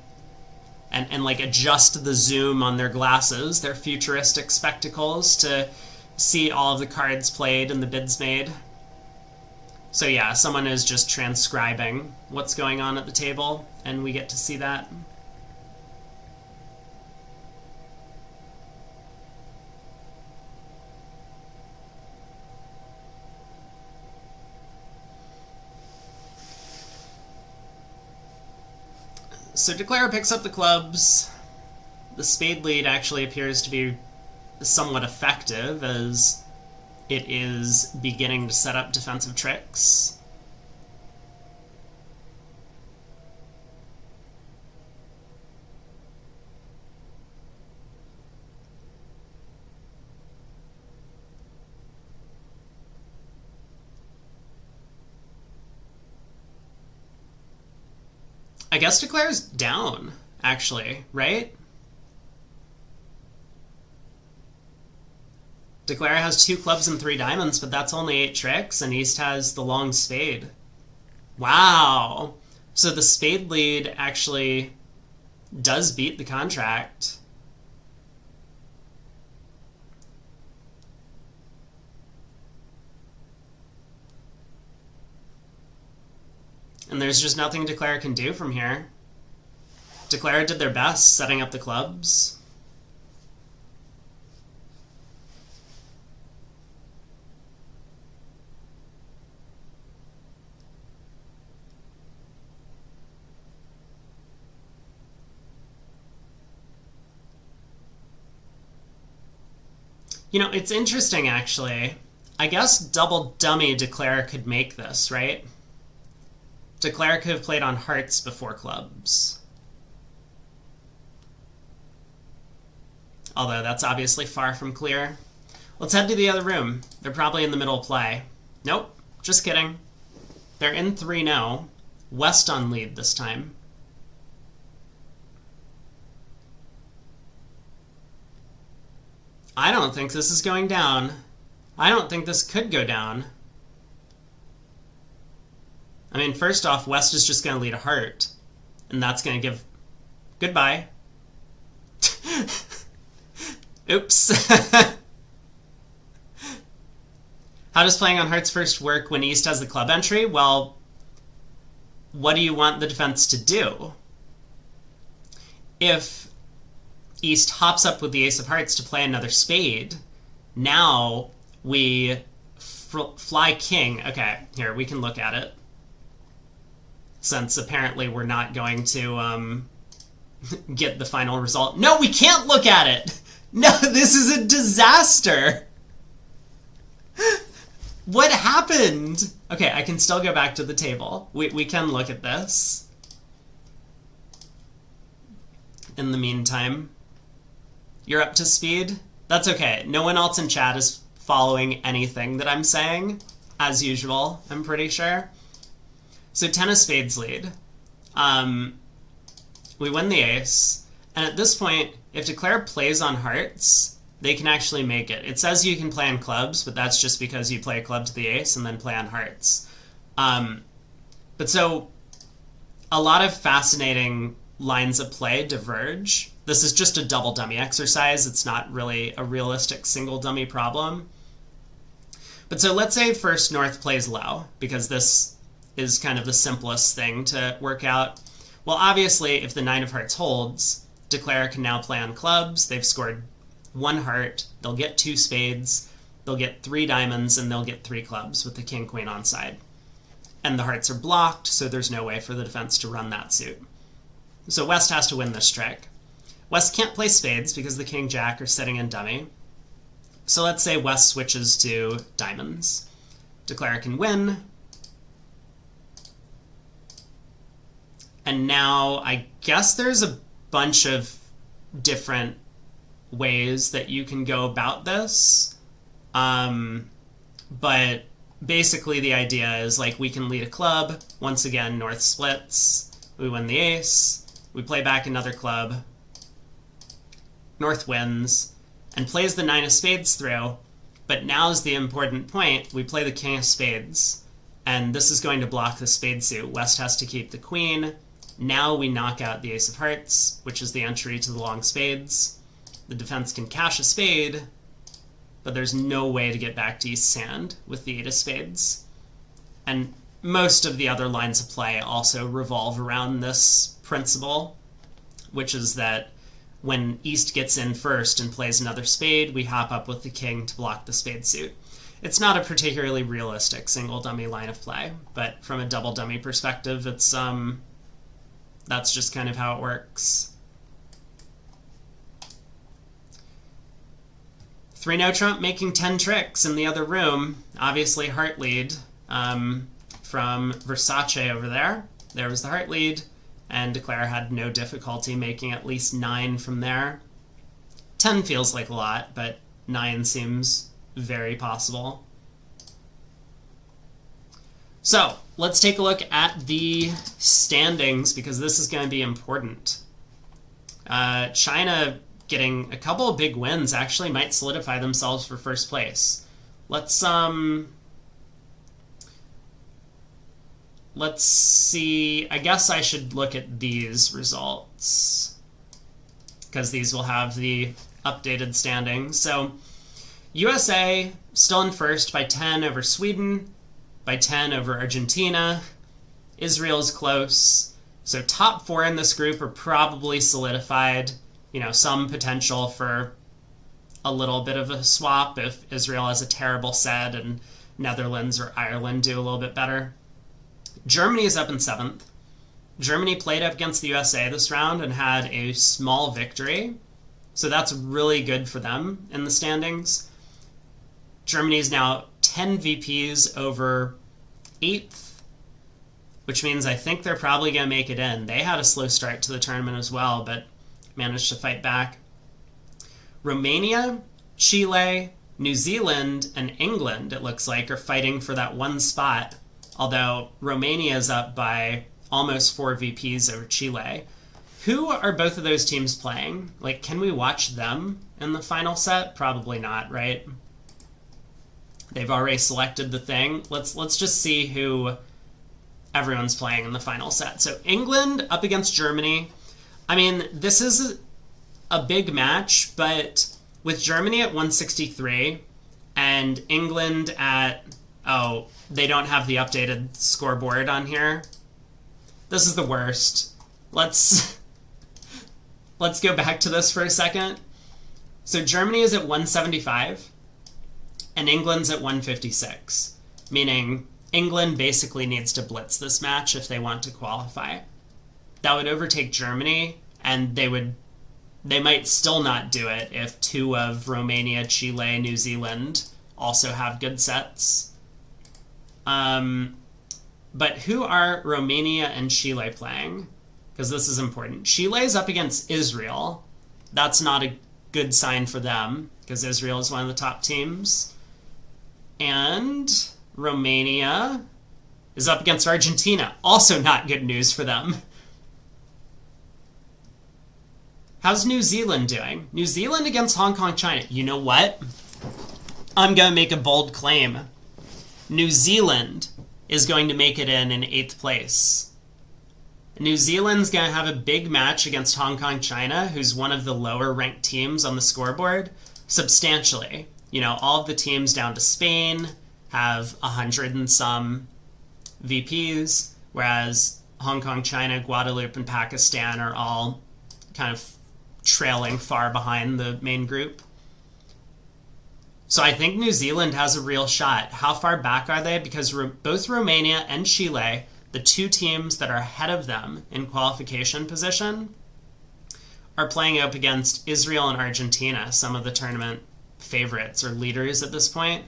and like adjust the zoom on their glasses, their futuristic spectacles, to see all of the cards played and the bids made. So yeah, someone is just transcribing what's going on at the table, and we get to see that. So Declare picks up the clubs. The spade lead actually appears to be somewhat effective, as it is beginning to set up defensive tricks. I guess Declare's down, actually, right? Declare has 2 clubs and 3 diamonds, but that's only 8 tricks, and East has the long spade. Wow! So the spade lead actually does beat the contract. And there's just nothing Declare can do from here. Declare did their best setting up the clubs. You know, it's interesting, actually. I guess double dummy Declare could make this, right? Declare could have played on hearts before clubs. Although that's obviously far from clear. Let's head to the other room. They're probably in the middle play. Nope, just kidding. They're in 3-0. West on lead this time. I don't think this is going down. I don't think this could go down. I mean, first off, West is just going to lead a heart. And that's going to give... Goodbye. Oops. How does playing on hearts first work when East has the club entry? Well, what do you want the defense to do? If East hops up with the ace of hearts to play another spade, now we fly king. Okay, here, we can look at it. Since apparently we're not going to get the final result. No, we can't look at it! No, this is a disaster! What happened? Okay, I can still go back to the table. We can look at this. In the meantime, you're up to speed? That's okay. No one else in chat is following anything that I'm saying, as usual, I'm pretty sure. So 10 of spades lead. We win the ace, and at this point, if Declare plays on hearts, they can actually make it. It says you can play on clubs, but that's just because you play a club to the ace and then play on hearts. But so, a lot of fascinating lines of play diverge. This is just a double dummy exercise. It's not really a realistic single dummy problem. But so let's say first North plays low, because this is kind of the simplest thing to work out. Well, obviously, if the 9 of hearts holds, Declare can now play on clubs. They've scored 1 heart. They'll get 2 spades. They'll get 3 diamonds, and they'll get 3 clubs with the king-queen on side. And the hearts are blocked, so there's no way for the defense to run that suit. So West has to win this trick. West can't play spades because the king-jack are sitting in dummy. So let's say West switches to diamonds. Declare can win. And now I guess there's a bunch of different ways that you can go about this. But basically the idea is like we can lead a club. Once again, North splits. We win the ace. We play back another club. North wins and plays the 9 of spades through. But now's the important point. We play the king of spades, and this is going to block the spade suit. West has to keep the queen. Now we knock out the ace of hearts, which is the entry to the long spades. The defense can cash a spade, but there's no way to get back to East's hand with the eight of spades. And most of the other lines of play also revolve around this principle, which is that when East gets in first and plays another spade, we hop up with the king to block the spade suit. It's not a particularly realistic single dummy line of play, but from a double dummy perspective, it's that's just kind of how it works. 3-no trump making 10 tricks in the other room. Obviously heart lead from Versace over there. There was the heart lead, and Declare had no difficulty making at least 9 from there. 10 feels like a lot, but 9 seems very possible. So let's take a look at the standings, because this is going to be important. China getting a couple of big wins actually might solidify themselves for first place. Let's see. I guess I should look at these results, because these will have the updated standings. So USA still in first by 10 over Sweden, by 10 over Argentina. Israel's close. So top 4 in this group are probably solidified. You know, some potential for a little bit of a swap if Israel has a terrible set and Netherlands or Ireland do a little bit better. Germany is up in 7th. Germany played up against the USA this round and had a small victory. So that's really good for them in the standings. Germany is now 10 VPs over 8th, which means I think they're probably going to make it in. They had a slow start to the tournament as well, but managed to fight back. Romania, Chile, New Zealand, and England, it looks like, are fighting for that one spot, although Romania is up by almost 4 VPs over Chile. Who are both of those teams playing? Like, can we watch them in the final set? Probably not, right? They've already selected the thing. Let's just see who everyone's playing in the final set. So England up against Germany. I mean, this is a big match, but with Germany at 163 and England at, oh, they don't have the updated scoreboard on here. This is the worst. Let's go back to this for a second. So Germany is at 175 and England's at 156, meaning England basically needs to blitz this match if they want to qualify. That would overtake Germany, and they might still not do it if 2 of Romania, Chile, New Zealand also have good sets. But who are Romania and Chile playing? Because this is important. Chile's up against Israel. That's not a good sign for them, because Israel is one of the top teams. And Romania is up against Argentina. Also not good news for them. How's New Zealand doing? New Zealand against Hong Kong, China. You know what? I'm going to make a bold claim. New Zealand is going to make it in 8th place. New Zealand's going to have a big match against Hong Kong, China, who's one of the lower ranked teams on the scoreboard, substantially. You know, all of the teams down to Spain have 100 and some VPs, whereas Hong Kong, China, Guadeloupe, and Pakistan are all kind of trailing far behind the main group. So I think New Zealand has a real shot. How far back are they? Because both Romania and Chile, the 2 teams that are ahead of them in qualification position, are playing up against Israel and Argentina, some of the tournament favorites or leaders at this point.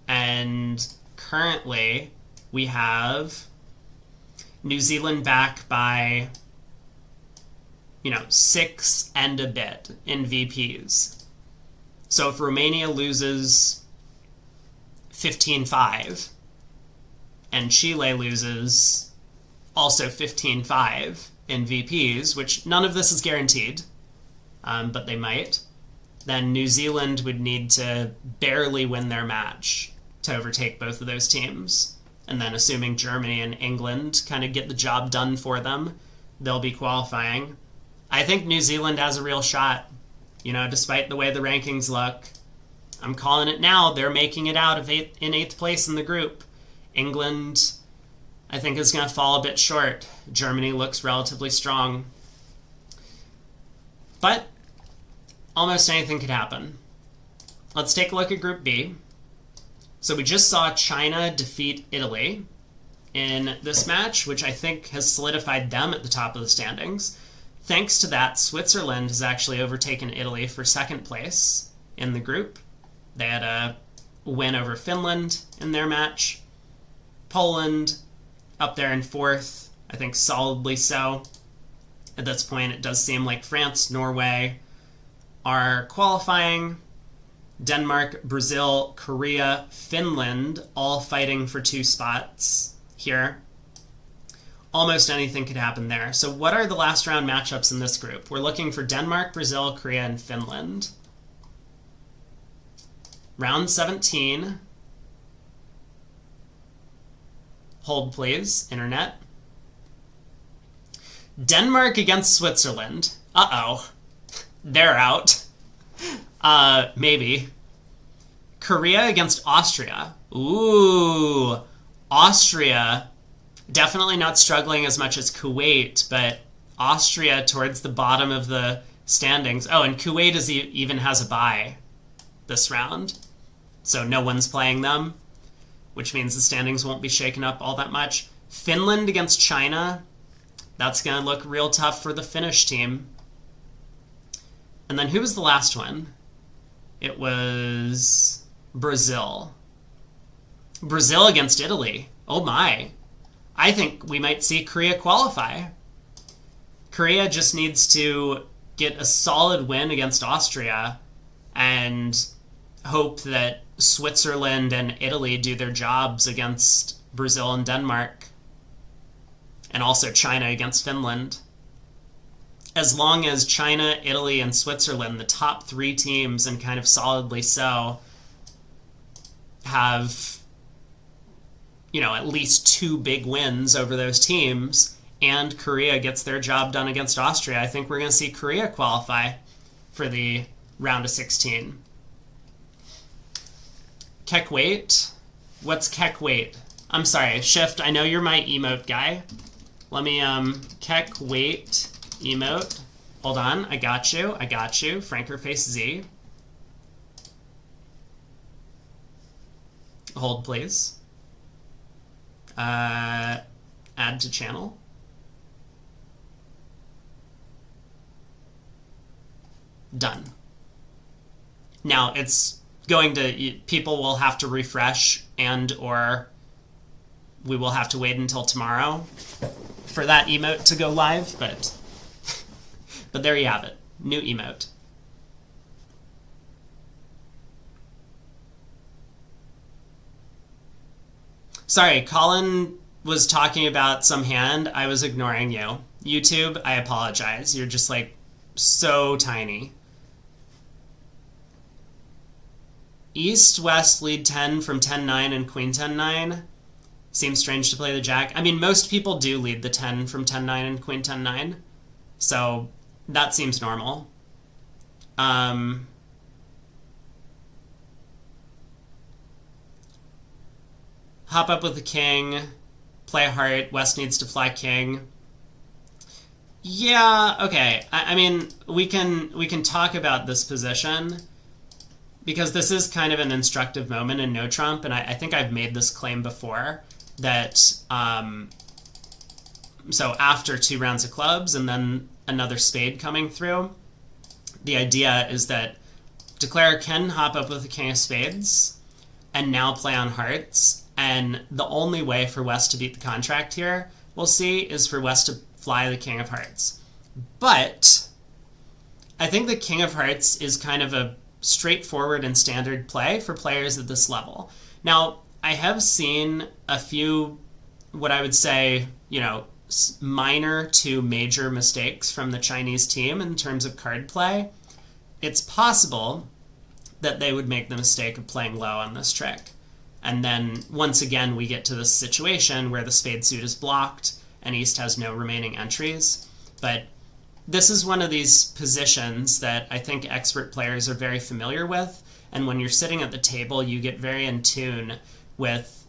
And currently we have New Zealand back by, 6 and a bit in VPs. So if Romania loses 15-5 and Chile loses also 15-5 in VPs, which none of this is guaranteed, but they might, then New Zealand would need to barely win their match to overtake both of those teams. And then assuming Germany and England kind of get the job done for them, they'll be qualifying. I think New Zealand has a real shot, despite the way the rankings look. I'm calling it now. They're making it out in 8th place in the group. England, I think, is going to fall a bit short. Germany looks relatively strong. But almost anything could happen. Let's take a look at Group B. So we just saw China defeat Italy in this match, which I think has solidified them at the top of the standings. Thanks to that, Switzerland has actually overtaken Italy for 2nd place in the group. They had a win over Finland in their match. Poland up there in 4th, I think solidly so. At this point, it does seem like France, Norway are qualifying. Denmark, Brazil, Korea, Finland, all fighting for 2 spots here. Almost anything could happen there. So what are the last round matchups in this group? We're looking for Denmark, Brazil, Korea, and Finland. Round 17. Hold, please, internet. Denmark against Switzerland. Uh-oh. They're out. Maybe. Korea against Austria. Ooh. Austria, definitely not struggling as much as Kuwait, but Austria towards the bottom of the standings. Oh, and Kuwait even has a bye this round, so no one's playing them, which means the standings won't be shaken up all that much. Finland against China. That's going to look real tough for the Finnish team. And then who was the last one? It was Brazil. Brazil against Italy. Oh my. I think we might see Korea qualify. Korea just needs to get a solid win against Austria and hope that Switzerland and Italy do their jobs against Brazil and Denmark. And also China against Finland. As long as China, Italy, and Switzerland, the top 3 teams, and kind of solidly so, have, at least 2 big wins over those teams, and Korea gets their job done against Austria, I think we're going to see Korea qualify for the round of 16. Keck weight? What's Keck weight? I'm sorry, Shift, I know you're my emote guy. Let me, Keck weight emote. Hold on, I got you. Frankerface Z. Hold, please. Add to channel. Done. Now, it's going to... People will have to refresh or we will have to wait until tomorrow for that emote to go live, but there you have it. New emote. Sorry, Colin was talking about some hand. I was ignoring you. YouTube, I apologize. You're just so tiny. East, West, lead 10 from 10-9 and Queen 10-9. Seems strange to play the Jack. I mean, most people do lead the 10 from 10-9 and Queen 10-9. So that seems normal. Hop up with the king. Play a heart. West needs to fly king. Yeah, okay. I mean, we can talk about this position because this is kind of an instructive moment in No Trump, and I think I've made this claim before that so after 2 rounds of clubs and then another spade coming through, the idea is that declarer can hop up with the king of spades and now play on hearts, and the only way for West to beat the contract here, we'll see, is for West to fly the king of hearts. But I think the king of hearts is kind of a straightforward and standard play for players at this level. Now, I have seen a few, what I would say, minor to major mistakes from the Chinese team in terms of card play. it's possible that they would make the mistake of playing low on this trick. And then, once again, we get to this situation where the spade suit is blocked and East has no remaining entries. But this is one of these positions that I think expert players are very familiar with. And when you're sitting at the table, you get very in tune with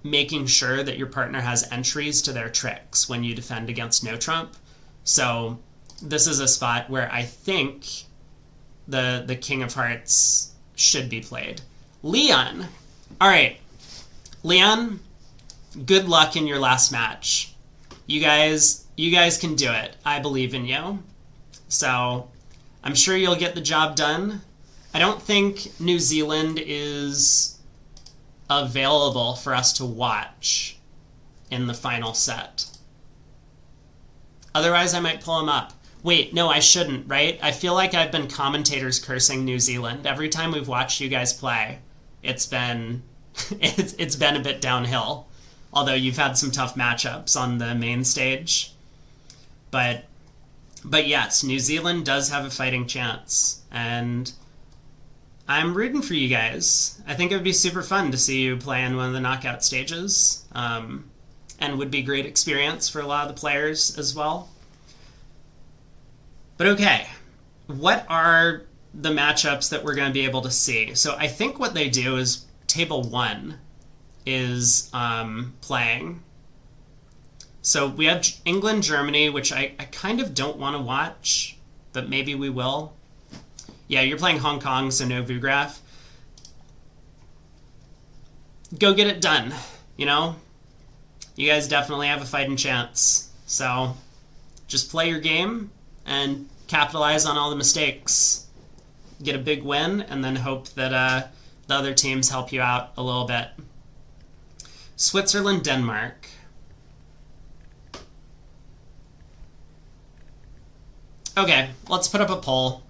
making sure that your partner has entries to their tricks when you defend against no trump. So this is a spot where I think the King of Hearts should be played. Leon. All right. Leon, good luck in your last match. You guys can do it. I believe in you. So I'm sure you'll get the job done. I don't think New Zealand is available for us to watch in the final set. Otherwise, I might pull him up. Wait, no, I shouldn't, right? I feel like I've been commentators cursing New Zealand. Every time we've watched you guys play, it's been it's been a bit downhill. Although you've had some tough matchups on the main stage. But yes, New Zealand does have a fighting chance. And I'm rooting for you guys. I think it would be super fun to see you play in one of the knockout stages. And would be a great experience for a lot of the players as well. But okay, what are the matchups that we're going to be able to see? So I think what they do is table 1 is playing. So we have England, Germany, which I kind of don't want to watch, but maybe we will. Yeah, you're playing Hong Kong, so no Vugraf. Go get it done, you know? You guys definitely have a fighting chance. So just play your game and capitalize on all the mistakes. Get a big win, and then hope that the other teams help you out a little bit. Switzerland, Denmark. Okay, let's put up a poll.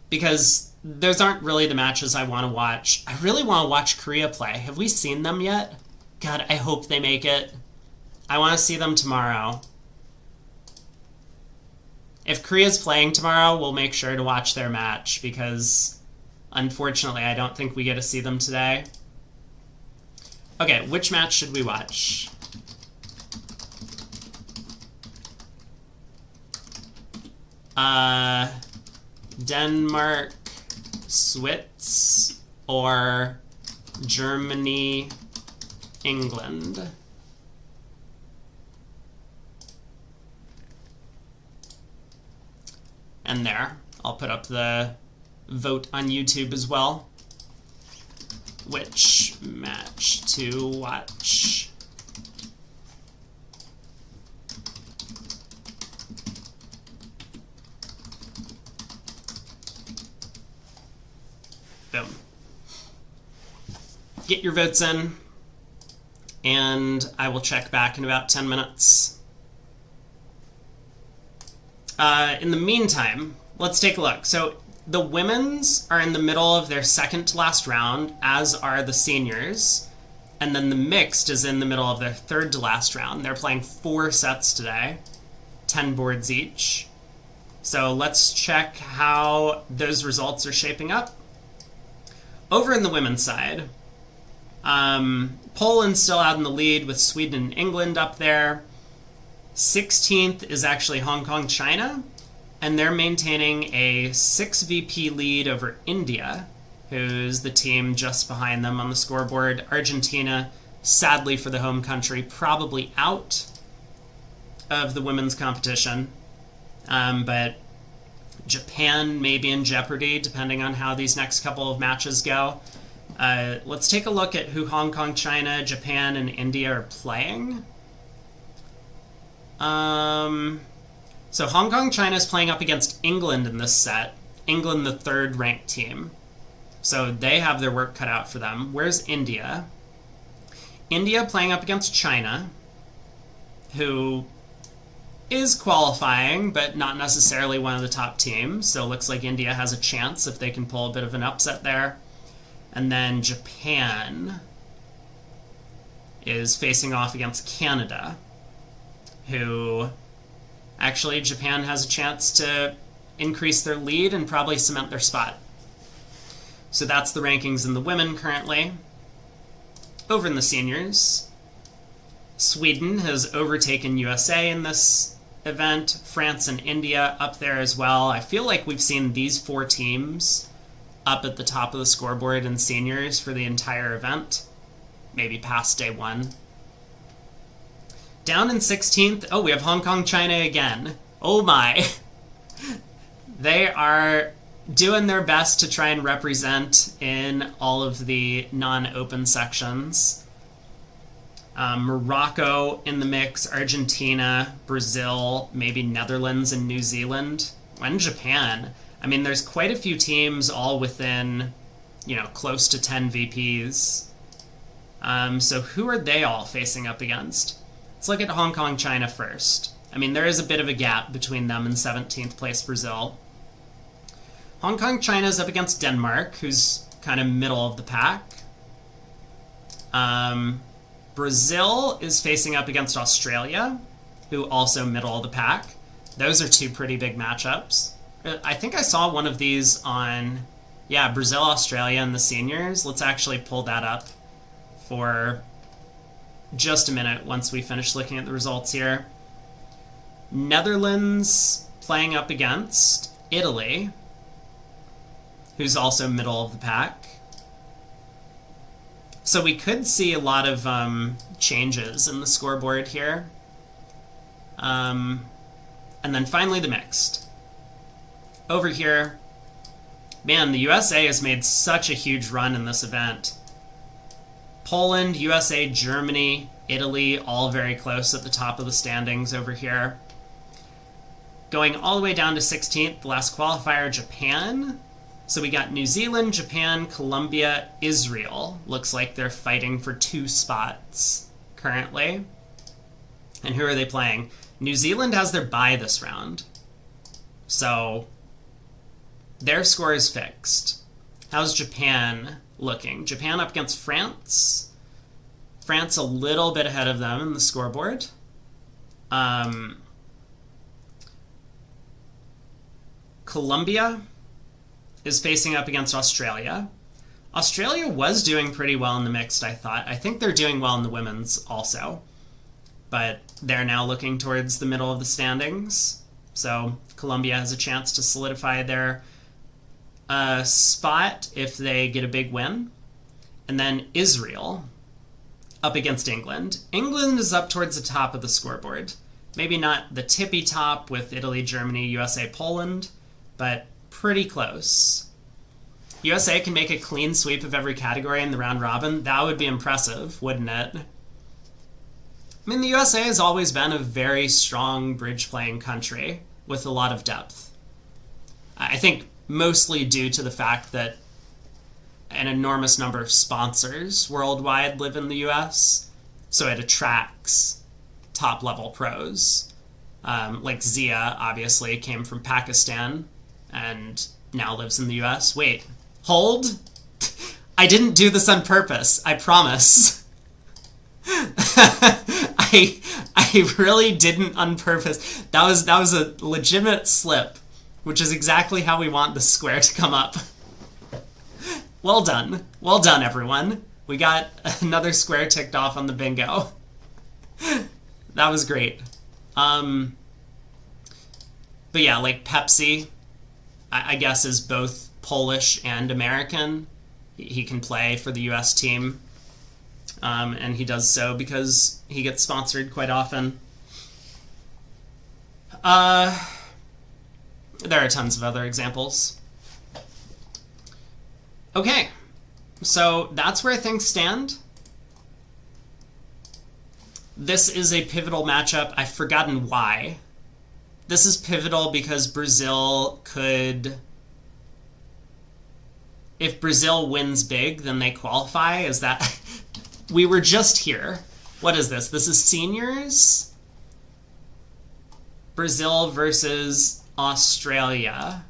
Because those aren't really the matches I want to watch. I really want to watch Korea play. Have we seen them yet? God, I hope they make it. I want to see them tomorrow. If Korea's playing tomorrow, we'll make sure to watch their match, because unfortunately I don't think we get to see them today. Okay, which match should we watch? Denmark, Swiss, or Germany, England? And there, I'll put up the vote on YouTube as well. Which match to watch? Boom. Get your votes in, and I will check back in about 10 minutes. In the meantime, let's take a look. So the women's are in the middle of their second to last round, as are the seniors. And then the mixed is in the middle of their third to last round. They're playing 4 sets today, 10 boards each. So let's check how those results are shaping up. Over in the women's side, Poland's still out in the lead with Sweden and England up there. 16th is actually Hong Kong, China, and they're maintaining a 6 VP lead over India, who's the team just behind them on the scoreboard. Argentina, sadly for the home country, probably out of the women's competition, but Japan may be in jeopardy depending on how these next couple of matches go. Let's take a look at who Hong Kong, China, Japan, and India are playing. So Hong Kong, China is playing up against England in this set. England, the 3rd ranked team. So they have their work cut out for them. Where's India? India playing up against China, who is qualifying, but not necessarily one of the top teams. So it looks like India has a chance if they can pull a bit of an upset there. And then Japan is facing off against Canada, who actually Japan has a chance to increase their lead and probably cement their spot. So that's the rankings in the women currently. Over in the seniors, Sweden has overtaken USA in this event. France and India up there as well. I feel like we've seen these 4 teams up at the top of the scoreboard in seniors for the entire event. Maybe past day 1. Down in 16th, oh, we have Hong Kong, China again. Oh my. They are doing their best to try and represent in all of the non-open sections. Morocco in the mix, Argentina, Brazil, maybe Netherlands and New Zealand, and Japan. I mean, there's quite a few teams all within, close to 10 VPs. So who are they all facing up against? Let's look at Hong Kong, China first. I mean, there is a bit of a gap between them and 17th place Brazil. Hong Kong, China is up against Denmark, who's kind of middle of the pack. Brazil is facing up against Australia, who also middle of the pack. Those are 2 pretty big matchups. I think I saw one of these on, Brazil, Australia, and the seniors. Let's actually pull that up for just a minute once we finish looking at the results here. Netherlands playing up against Italy, who's also middle of the pack. So we could see a lot of changes in the scoreboard here. And then finally the mixed. Over here, man, the USA has made such a huge run in this event. Poland, USA, Germany, Italy, all very close at the top of the standings over here. Going all the way down to 16th, the last qualifier, Japan. So we got New Zealand, Japan, Colombia, Israel. Looks like they're fighting for 2 spots currently. And who are they playing? New Zealand has their bye this round. So their score is fixed. How's Japan looking? Japan up against France. France a little bit ahead of them in the scoreboard. Colombia is facing up against Australia. Australia was doing pretty well in the mixed, I thought. I think they're doing well in the women's also. But they're now looking towards the middle of the standings. So Colombia has a chance to solidify their spot if they get a big win. And then Israel up against England. England is up towards the top of the scoreboard. Maybe not the tippy top with Italy, Germany, USA, Poland, but pretty close. USA can make a clean sweep of every category in the round robin. That would be impressive, wouldn't it? I mean, the USA has always been a very strong bridge playing country with a lot of depth. I think mostly due to the fact that an enormous number of sponsors worldwide live in the US, so it attracts top-level pros. Like Zia, obviously, came from Pakistan and now lives in the US. Wait, hold? I didn't do this on purpose, I promise. I really didn't on purpose. That was a legitimate slip, which is exactly how we want the square to come up. Well done, everyone. We got another square ticked off on the bingo. That was great. But yeah, like Pepsi, I guess, is both Polish and American. He can play for the US team. And he does so because he gets sponsored quite often. There are tons of other examples. Okay, so that's where things stand. This is a pivotal matchup. I've forgotten why. This is pivotal because Brazil could... If Brazil wins big, then they qualify. Is that... We were just here. What is this? This is seniors? Brazil versus Australia.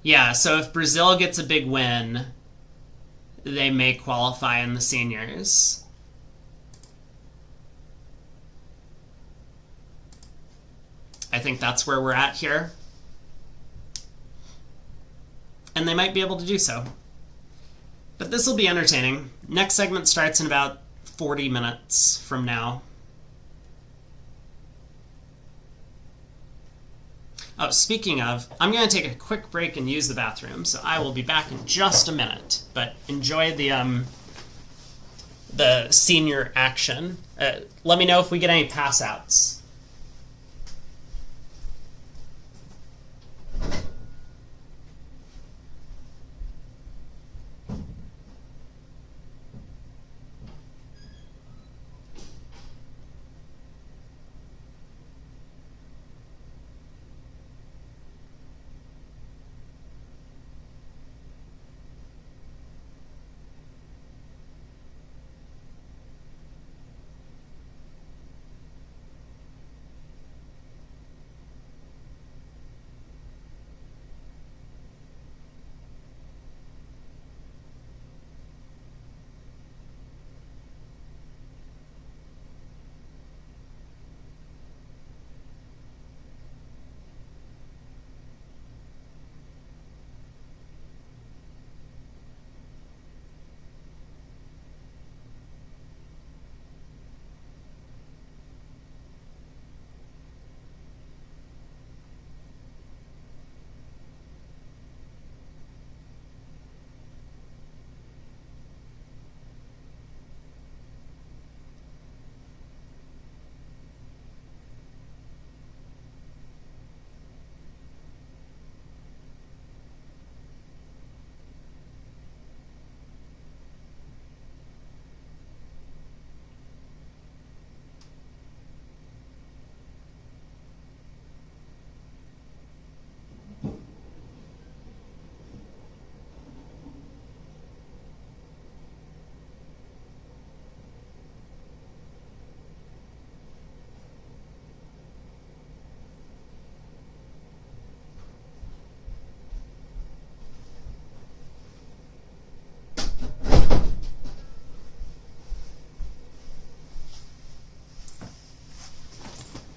Yeah, so if Brazil gets a big win, they may qualify in the seniors. I think that's where we're at here. And they might be able to do so. But this will be entertaining. Next segment starts in about 40 minutes from now. Oh, speaking of, I'm going to take a quick break and use the bathroom, so I will be back in just a minute. But enjoy the senior action. Let me know if we get any pass outs.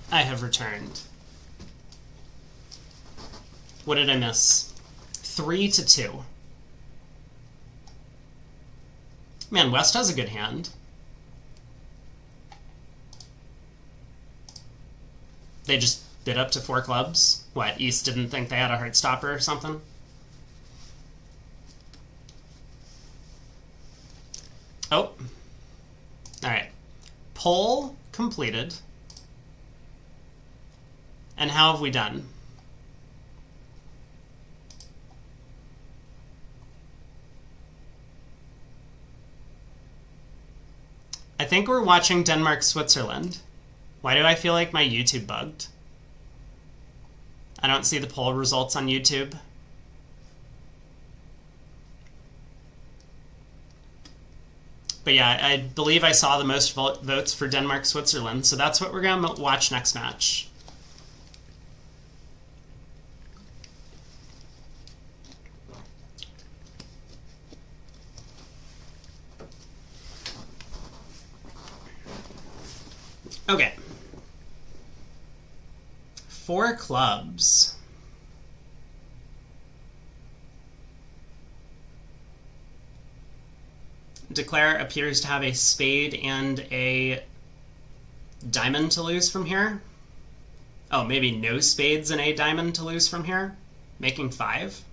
I have returned. What did I miss? 3-2. Man, West has a good hand. They just bid up to 4 clubs? What, East didn't think they had a heart stopper or something? Oh. Alright. Poll completed. And how have we done? I think we're watching Denmark, Switzerland. Why do I feel like my YouTube bugged? I don't see the poll results on YouTube. But yeah, I believe I saw the most votes for Denmark, Switzerland, so that's what we're going to watch next match. Okay. 4 clubs. Declare appears to have a spade and a diamond to lose from here. Oh, maybe no spades and a diamond to lose from here, making 5.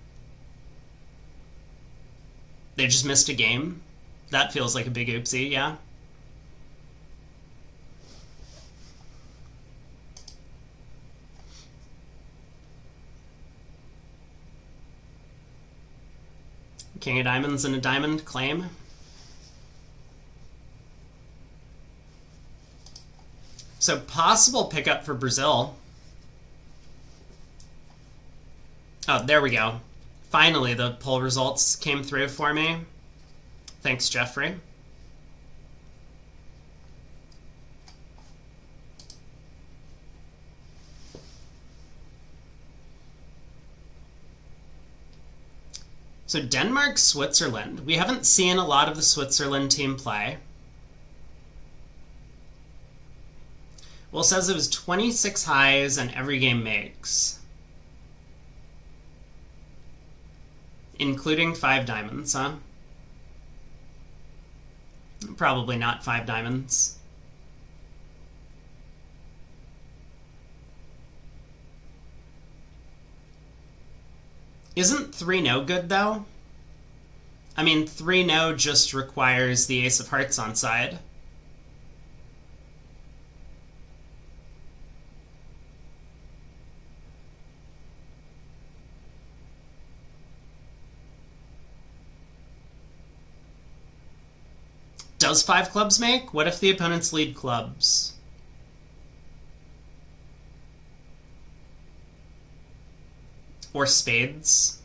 They just missed a game. That feels like a big oopsie, yeah. King of diamonds and a diamond claim. So possible pickup for Brazil. Oh, there we go. Finally, the poll results came through for me. Thanks, Jeffrey. So Denmark, Switzerland. We haven't seen a lot of the Switzerland team play. Well, it says it was 26 highs and every game makes. Including 5 diamonds, huh? Probably not 5 diamonds. Isn't 3-no good, though? I mean, 3-no just requires the Ace of Hearts on side. Does 5 clubs make? What if the opponents lead clubs? Or spades?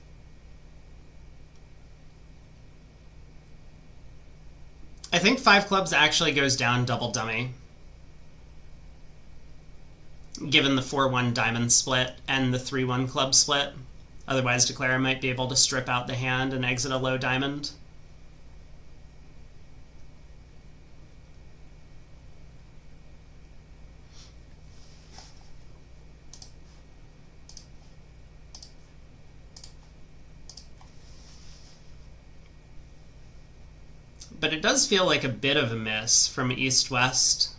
I think 5 clubs actually goes down double dummy, given the 4-1 diamond split and the 3-1 club split. Otherwise, Declare might be able to strip out the hand and exit a low diamond. But it does feel like a bit of a miss from East-West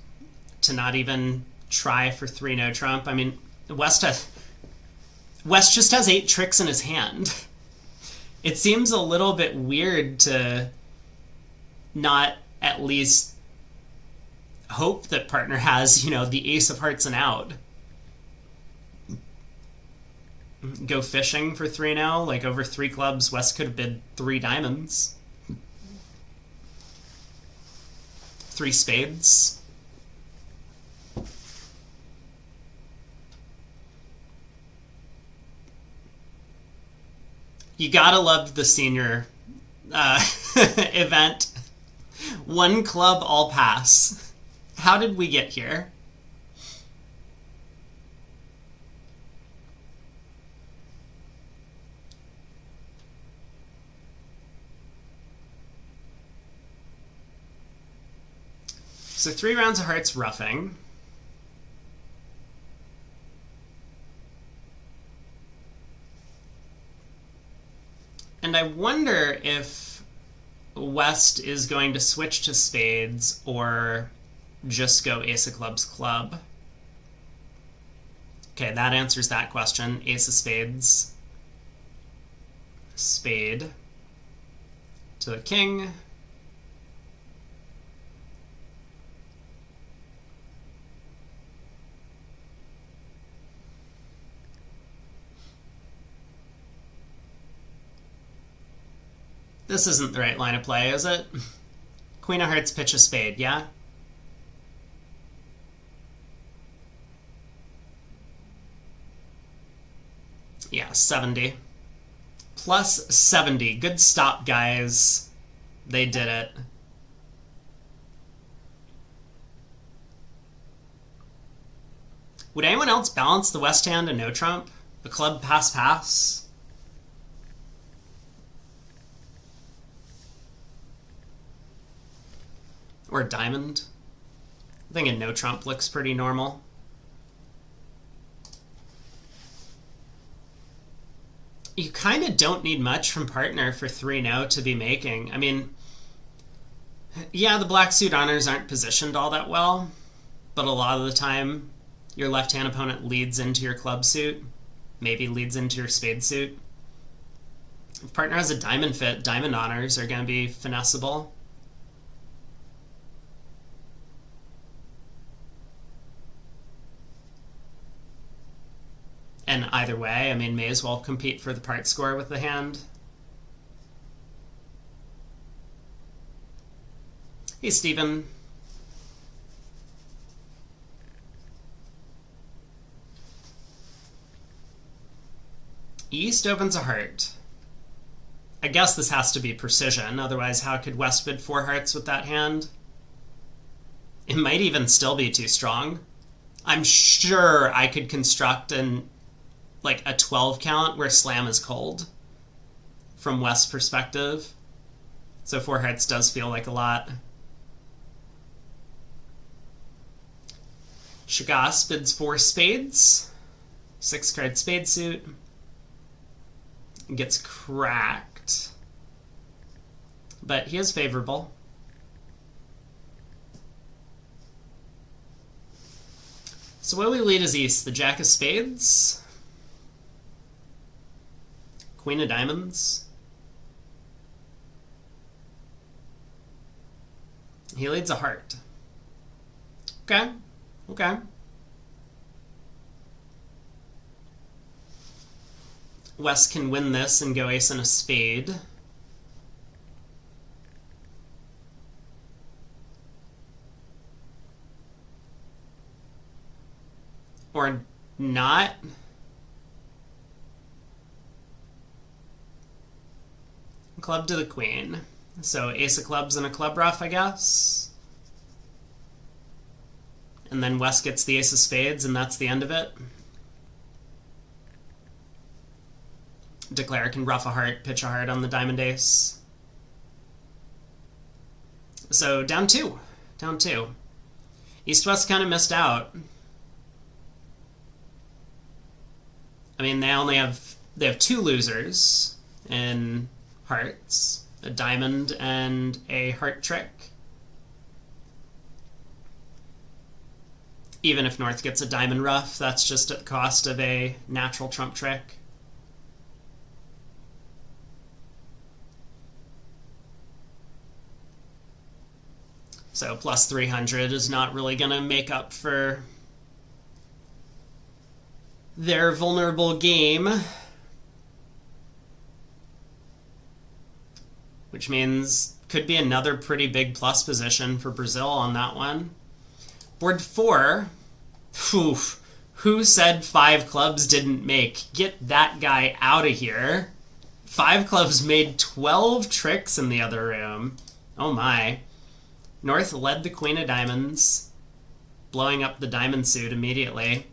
to not even try for 3-no trump. I mean, West just has 8 tricks in his hand. It seems a little bit weird to not at least hope that partner has, the Ace of Hearts and out. Go fishing for 3-no, like over 3 clubs, West could have bid 3 diamonds. 3 spades. You gotta love the senior event. 1 club, all pass. How did we get here? So 3 rounds of hearts roughing. And I wonder if West is going to switch to spades or just go Ace of Clubs club. Okay, that answers that question. Ace of Spades. Spade to the king. This isn't the right line of play, is it? Queen of Hearts, pitch a spade, yeah? Yeah, 70. Plus 70. Good stop, guys. They did it. Would anyone else balance the West hand and no trump? The club pass? Or diamond. I think a no trump looks pretty normal. You kind of don't need much from partner for 3-no to be making. I mean, yeah, the black suit honors aren't positioned all that well, but a lot of the time your left-hand opponent leads into your club suit, maybe leads into your spade suit. If partner has a diamond fit, diamond honors are going to be finessable. And either way, I mean, may as well compete for the part score with the hand. Hey, Steven. East opens a heart. I guess this has to be precision, otherwise how could West bid 4 hearts with that hand? It might even still be too strong. I'm sure I could construct a 12 count where slam is cold. from West's perspective. So 4 hearts does feel like a lot. Chagas bids 4 spades. 6-card spade suit. Gets cracked. But he is favorable. So what we lead is East. The Jack of Spades. Queen of Diamonds. He leads a heart. Okay. Okay. West can win this and go ace and a spade. Or not. Club to the queen. So ace of clubs and a club ruff, I guess. And then West gets the ace of spades, and that's the end of it. Declare can ruff a heart, pitch a heart on the diamond ace. So down 2. Down 2. East-West kind of missed out. I mean, they have 2 losers in hearts, a diamond and a heart trick. Even if North gets a diamond ruff, that's just at the cost of a natural trump trick. So plus 300 is not really going to make up for their vulnerable game. Which means could be another pretty big plus position for Brazil on that one. Board 4. Oof. Who said 5 clubs didn't make? Get that guy out of here. 5 clubs made 12 tricks in the other room. Oh my. North led the Queen of Diamonds, blowing up the diamond suit immediately.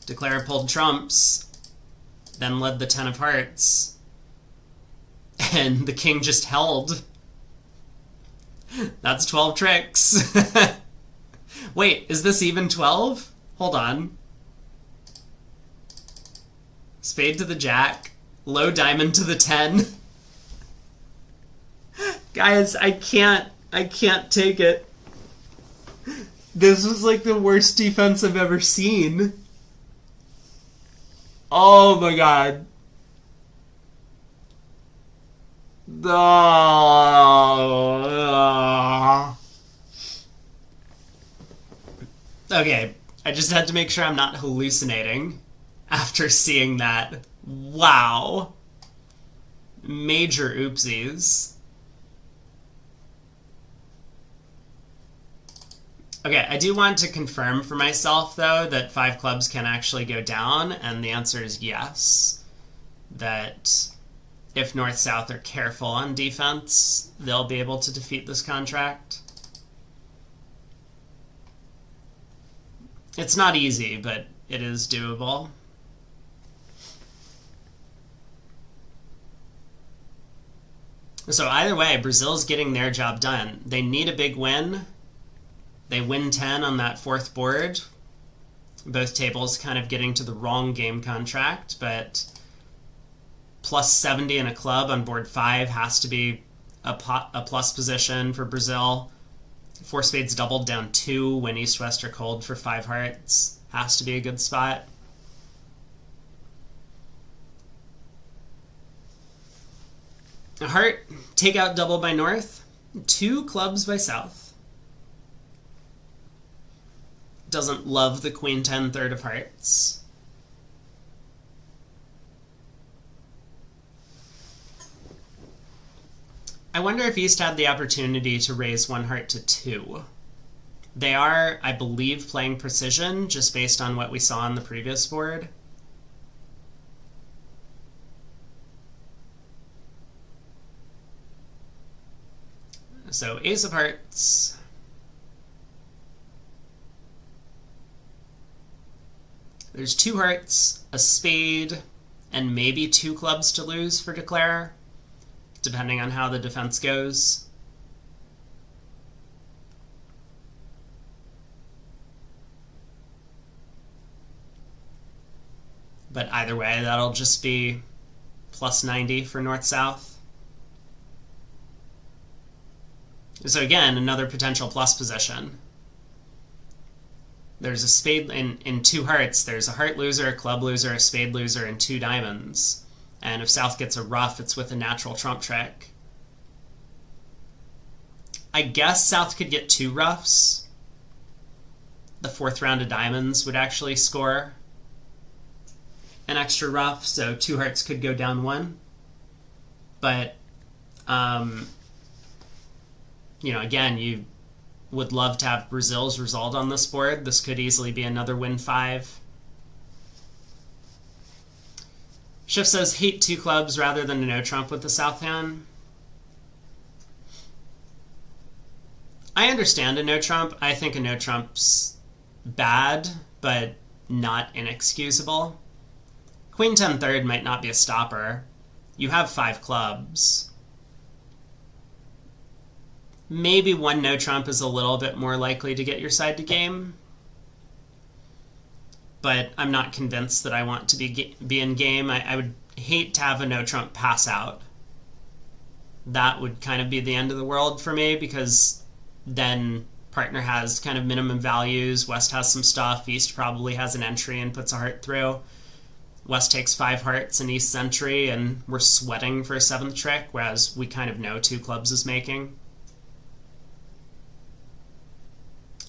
Declare pulled trumps, then led the 10 of hearts. And the king just held. That's 12 tricks. Wait, is this even 12? Hold on. Spade to the jack. Low diamond to the 10. Guys, I can't take it. This was like the worst defense I've ever seen. Oh my god. Okay, I just had to make sure I'm not hallucinating after seeing that. Wow. Major oopsies. Okay, I do want to confirm for myself, though, that 5 clubs can actually go down, and the answer is yes. That if North-South are careful on defense, they'll be able to defeat this contract. It's not easy, but it is doable. So either way, Brazil's getting their job done. They need a big win. They win 10 on that 4th board. Both tables kind of getting to the wrong game contract, but plus 70 in a club on board 5 has to be a plus position for Brazil. 4 spades doubled down 2 when East-West are cold for 5 hearts. Has to be a good spot. A heart, take out double by North. 2 clubs by South. Doesn't love the Queen 10 third of hearts. I wonder if East had the opportunity to raise 1 heart to 2. They are, I believe, playing precision just based on what we saw on the previous board. So ace of hearts. There's 2 hearts, a spade, and maybe 2 clubs to lose for declare, depending on how the defense goes. But either way, that'll just be plus 90 for north-south. So again, another potential plus position. There's a spade in 2 hearts. There's a heart loser, a club loser, a spade loser, and 2 diamonds. And if south gets a ruff, it's with a natural trump trick. I guess south could get 2 ruffs. The 4th round of diamonds would actually score an extra ruff, so 2 hearts could go down 1. But, again, you would love to have Brazil's result on this board. This could easily be another win 5. Shift says, hate 2 clubs rather than a no trump with the south hand. I understand a no trump. I think a no trump's bad, but not inexcusable. Queen 10 third might not be a stopper. You have 5 clubs. Maybe 1 no trump is a little bit more likely to get your side to game. But I'm not convinced that I want to be in game. I would hate to have a no trump pass out. That would kind of be the end of the world for me, because then partner has kind of minimum values, West has some stuff, East probably has an entry and puts a heart through. West takes 5 hearts and East's entry, and we're sweating for a 7th trick, whereas we kind of know 2 clubs is making.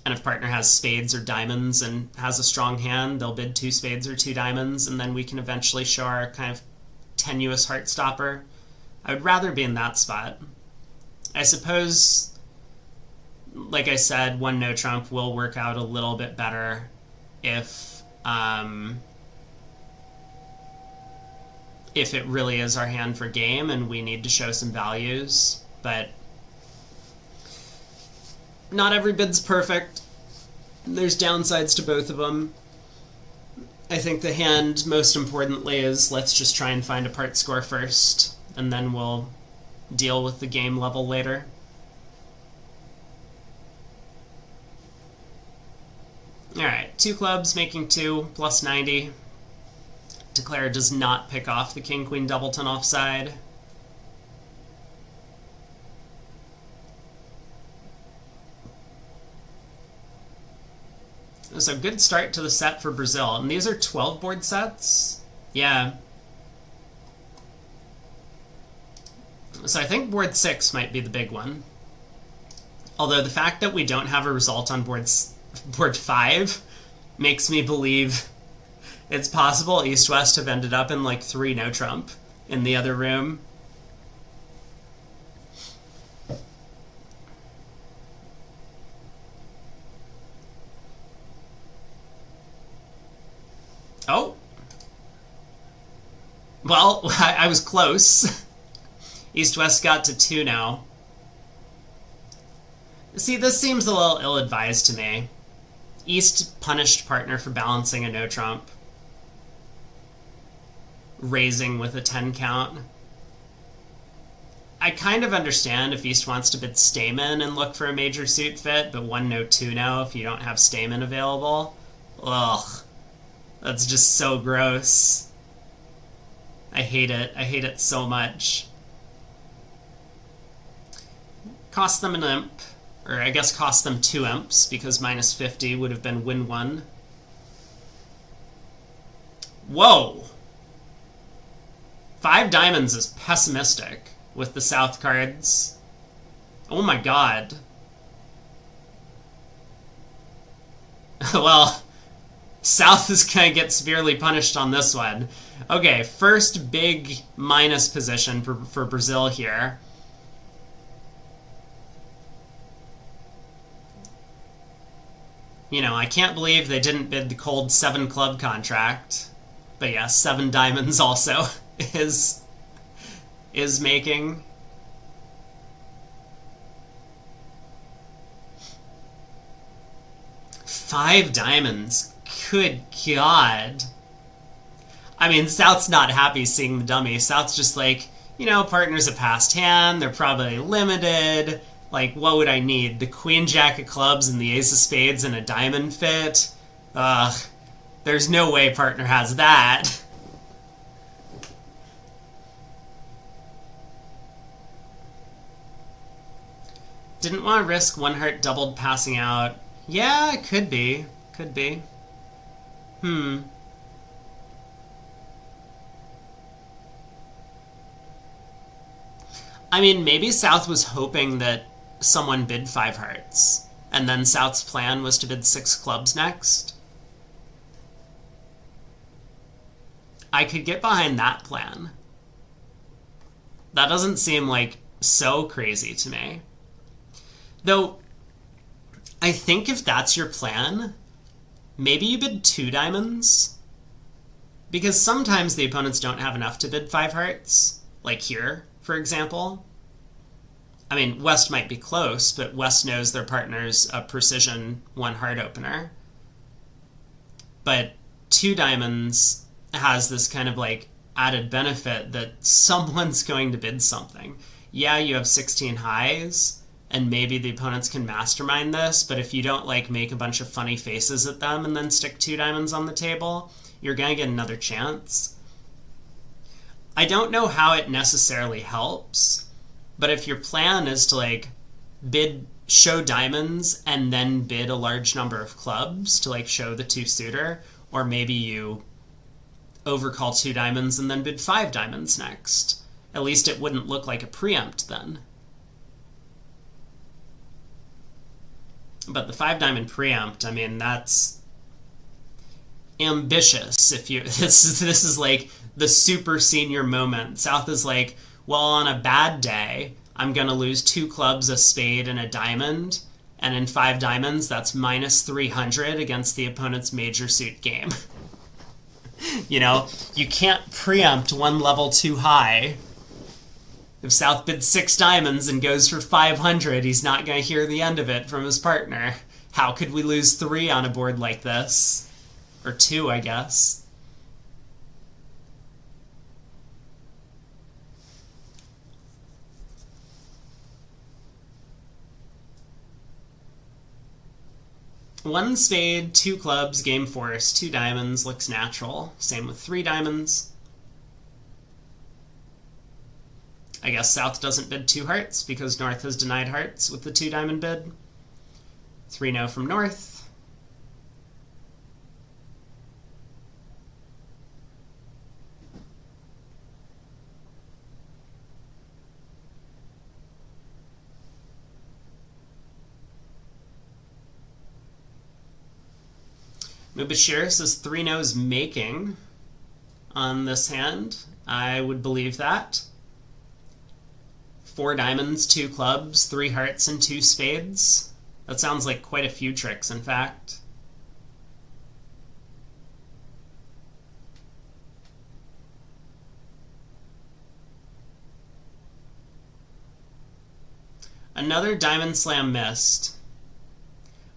And if partner has spades or diamonds and has a strong hand, they'll bid 2 spades or 2 diamonds, and then we can eventually show our kind of tenuous heart stopper. I would rather be in that spot. I suppose, like I said, 1 no trump will work out a little bit better if it really is our hand for game and we need to show some values, but not every bid's perfect. There's downsides to both of them. I think the hand, most importantly, is let's just try and find a part score first, and then we'll deal with the game level later. Alright, 2 clubs making 2, plus 90. Declare does not pick off the king-queen doubleton offside. So good start to the set for Brazil. And these are 12 board sets? Yeah. So I think board 6 might be the big one. Although the fact that we don't have a result on board 5 makes me believe it's possible East-West have ended up in like 3 no trump in the other room. Oh. Well, I was close. East-West got to 2 now. See, this seems a little ill-advised to me. East punished partner for balancing a no trump. Raising with a 10 count. I kind of understand if East wants to bid Stamen and look for a major suit fit, but 1 no 2 no if you don't have Stamen available. Ugh. That's just so gross. I hate it. I hate it so much. Cost them an imp. Or I guess cost them 2 imps, because minus 50 would have been win 1. Whoa! 5 diamonds is pessimistic with the south cards. Oh my god. Well, south is going to get severely punished on this one. Okay, first big minus position for Brazil here. You know, I can't believe they didn't bid the cold 7 club contract. But yeah, 7 diamonds also is making. $5 diamonds. Good God. I mean, South's not happy seeing the dummy. South's just like, partner's a passed hand. They're probably limited. Like, what would I need? The queen jack of clubs and the ace of spades and a diamond fit? Ugh. There's no way partner has that. Didn't want to risk one heart doubled passing out. Yeah, it could be. Could be. I mean, maybe South was hoping that someone bid 5 hearts, and then South's plan was to bid 6 clubs next. I could get behind that plan. That doesn't seem like so crazy to me. Though, I think if that's your plan, maybe you bid 2 diamonds. Because sometimes the opponents don't have enough to bid 5 hearts. Like here, for example. I mean, West might be close, but West knows their partner's a precision 1 heart opener. But 2 diamonds has this kind of like added benefit that someone's going to bid something. Yeah, you have 16 highs, and maybe the opponents can mastermind this, but if you don't like make a bunch of funny faces at them and then stick 2 diamonds on the table, you're gonna get another chance. I don't know how it necessarily helps, but if your plan is to like show diamonds and then bid a large number of clubs to like show the 2 suitor, or maybe you overcall 2 diamonds and then bid 5 diamonds next. At least it wouldn't look like a preempt then. But the 5 diamond preempt, I mean, that's ambitious. If you this is like the super senior moment. South is like, well, on a bad day, I'm gonna lose 2 clubs, a spade, and a diamond, and in 5 diamonds, that's minus 300 against the opponent's major suit game. You can't preempt 1 level too high. If South bids 6 diamonds and goes for 500, he's not going to hear the end of it from his partner. How could we lose 3 on a board like this? Or 2, I guess. One spade, 2 clubs, game force, 2 diamonds, looks natural. Same with 3 diamonds. I guess South doesn't bid 2 hearts because North has denied hearts with the 2 diamond bid. 3 no from North. Mubashir says 3 no's making on this hand. I would believe that. 4 diamonds, 2 clubs, 3 hearts, and 2 spades. That sounds like quite a few tricks, in fact. Another diamond slam missed.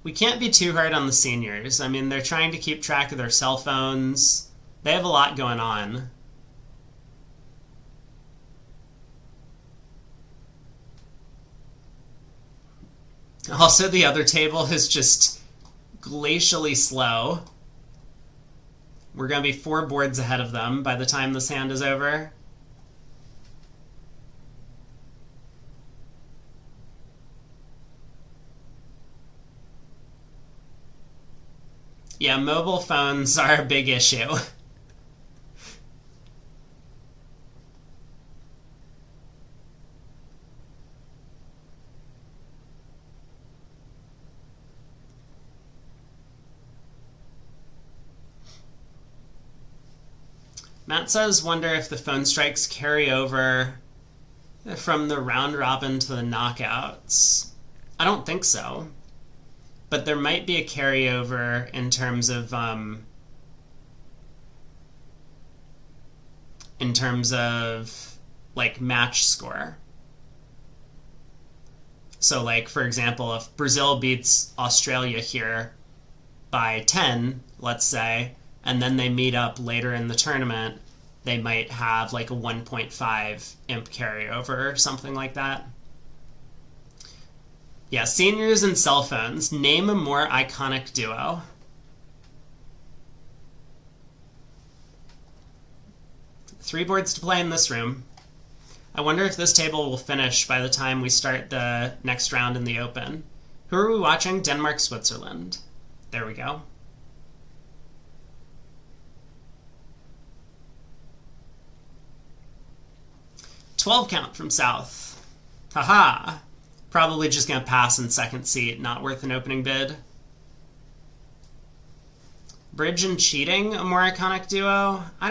We can't be too hard on the seniors. I mean, they're trying to keep track of their cell phones. They have a lot going on. Also, the other table is just glacially slow. We're going to be 4 boards ahead of them by the time this hand is over. Yeah, mobile phones are a big issue. Matt says, wonder if the phone strikes carry over from the round robin to the knockouts. I don't think so. But there might be a carryover in terms of like match score. So like, for example, if Brazil beats Australia here by 10, let's say, and then they meet up later in the tournament, they might have like a 1.5 imp carryover or something like that. Yeah, seniors and cell phones. Name a more iconic duo. Three boards to play in this room. I wonder if this table will finish by the time we start the next round in the Open. Who are we watching? Denmark, Switzerland. There we go. $12 count from South. Haha. Probably just going to pass in second seat. Not worth an opening bid. Bridge and cheating, a more iconic duo? I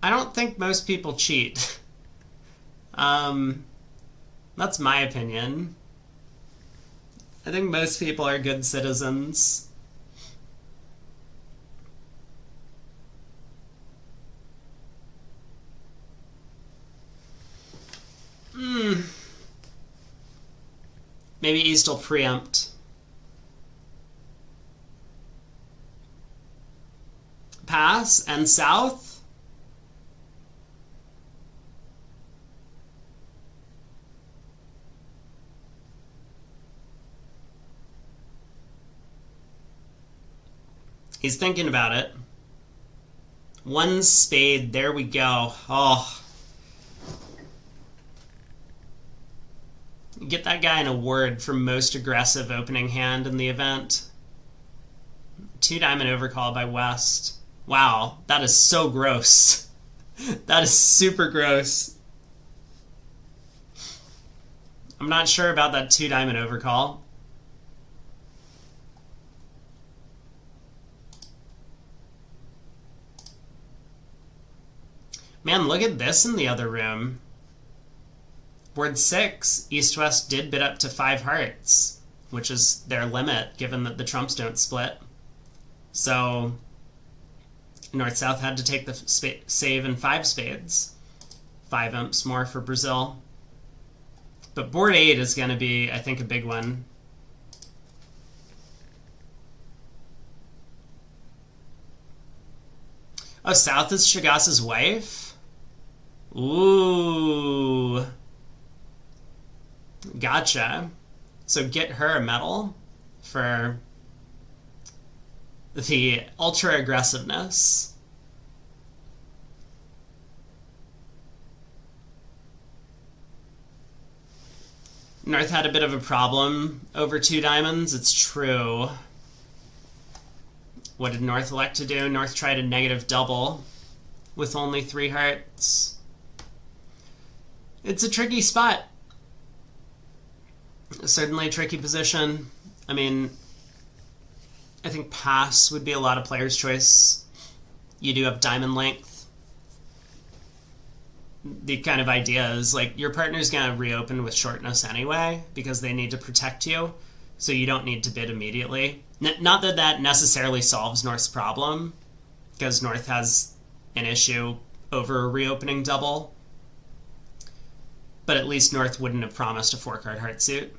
don't think most people cheat. That's my opinion. I think most people are good citizens. Maybe East will preempt. Pass and South? He's thinking about it. One spade, there we go. Oh. Get that guy an award for most aggressive opening hand in the event. 2 diamond overcall by West. Wow, that is so gross. That is super gross. I'm not sure about that 2 diamond overcall. Man, look at this in the other room. Board 6, East-West did bid up to 5 hearts, which is their limit, given that the trumps don't split. So, North-South had to take the save in 5 spades. 5 imps more for Brazil. But board 8 is going to be, I think, a big one. Oh, South is Chagas's wife? Ooh. Gotcha. So get her a medal for the ultra aggressiveness. North had a bit of a problem over 2 diamonds, it's true. What did North elect to do? North tried a negative double with only 3 hearts. It's a tricky spot. Certainly a tricky position. I mean, I think pass would be a lot of players' choice. You do have diamond length. The kind of idea is, like, your partner's going to reopen with shortness anyway because they need to protect you, so you don't need to bid immediately. Not that that necessarily solves North's problem, because North has an issue over a reopening double, but at least North wouldn't have promised a 4-card heart suit.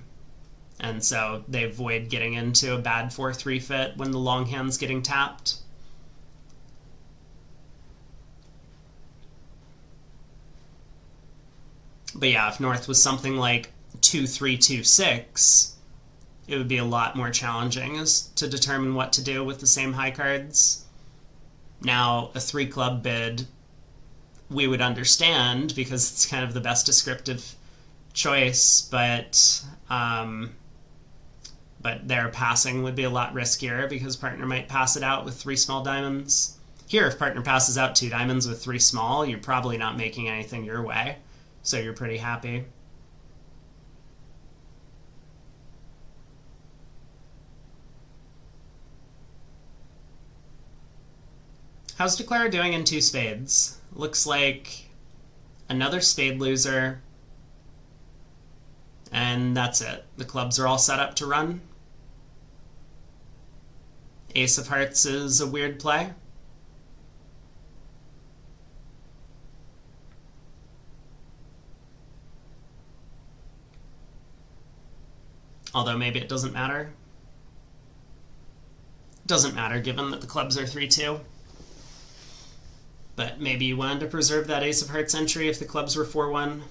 And so they avoid getting into a bad 4-3 fit when the long hand's getting tapped. But yeah, if North was something like 2-3-2-6, it would be a lot more challenging as to determine what to do with the same high cards. Now, a 3-club bid we would understand because it's kind of the best descriptive choice, but their passing would be a lot riskier because partner might pass it out with 3 small diamonds. Here, if partner passes out 2 diamonds with 3 small, you're probably not making anything your way, so you're pretty happy. How's Declare doing in 2 spades? Looks like another spade loser, and that's it. The clubs are all set up to run. Ace of Hearts is a weird play. Although maybe it doesn't matter. Doesn't matter given that the clubs are 3-2. But maybe you wanted to preserve that ace of hearts entry if the clubs were 4-1.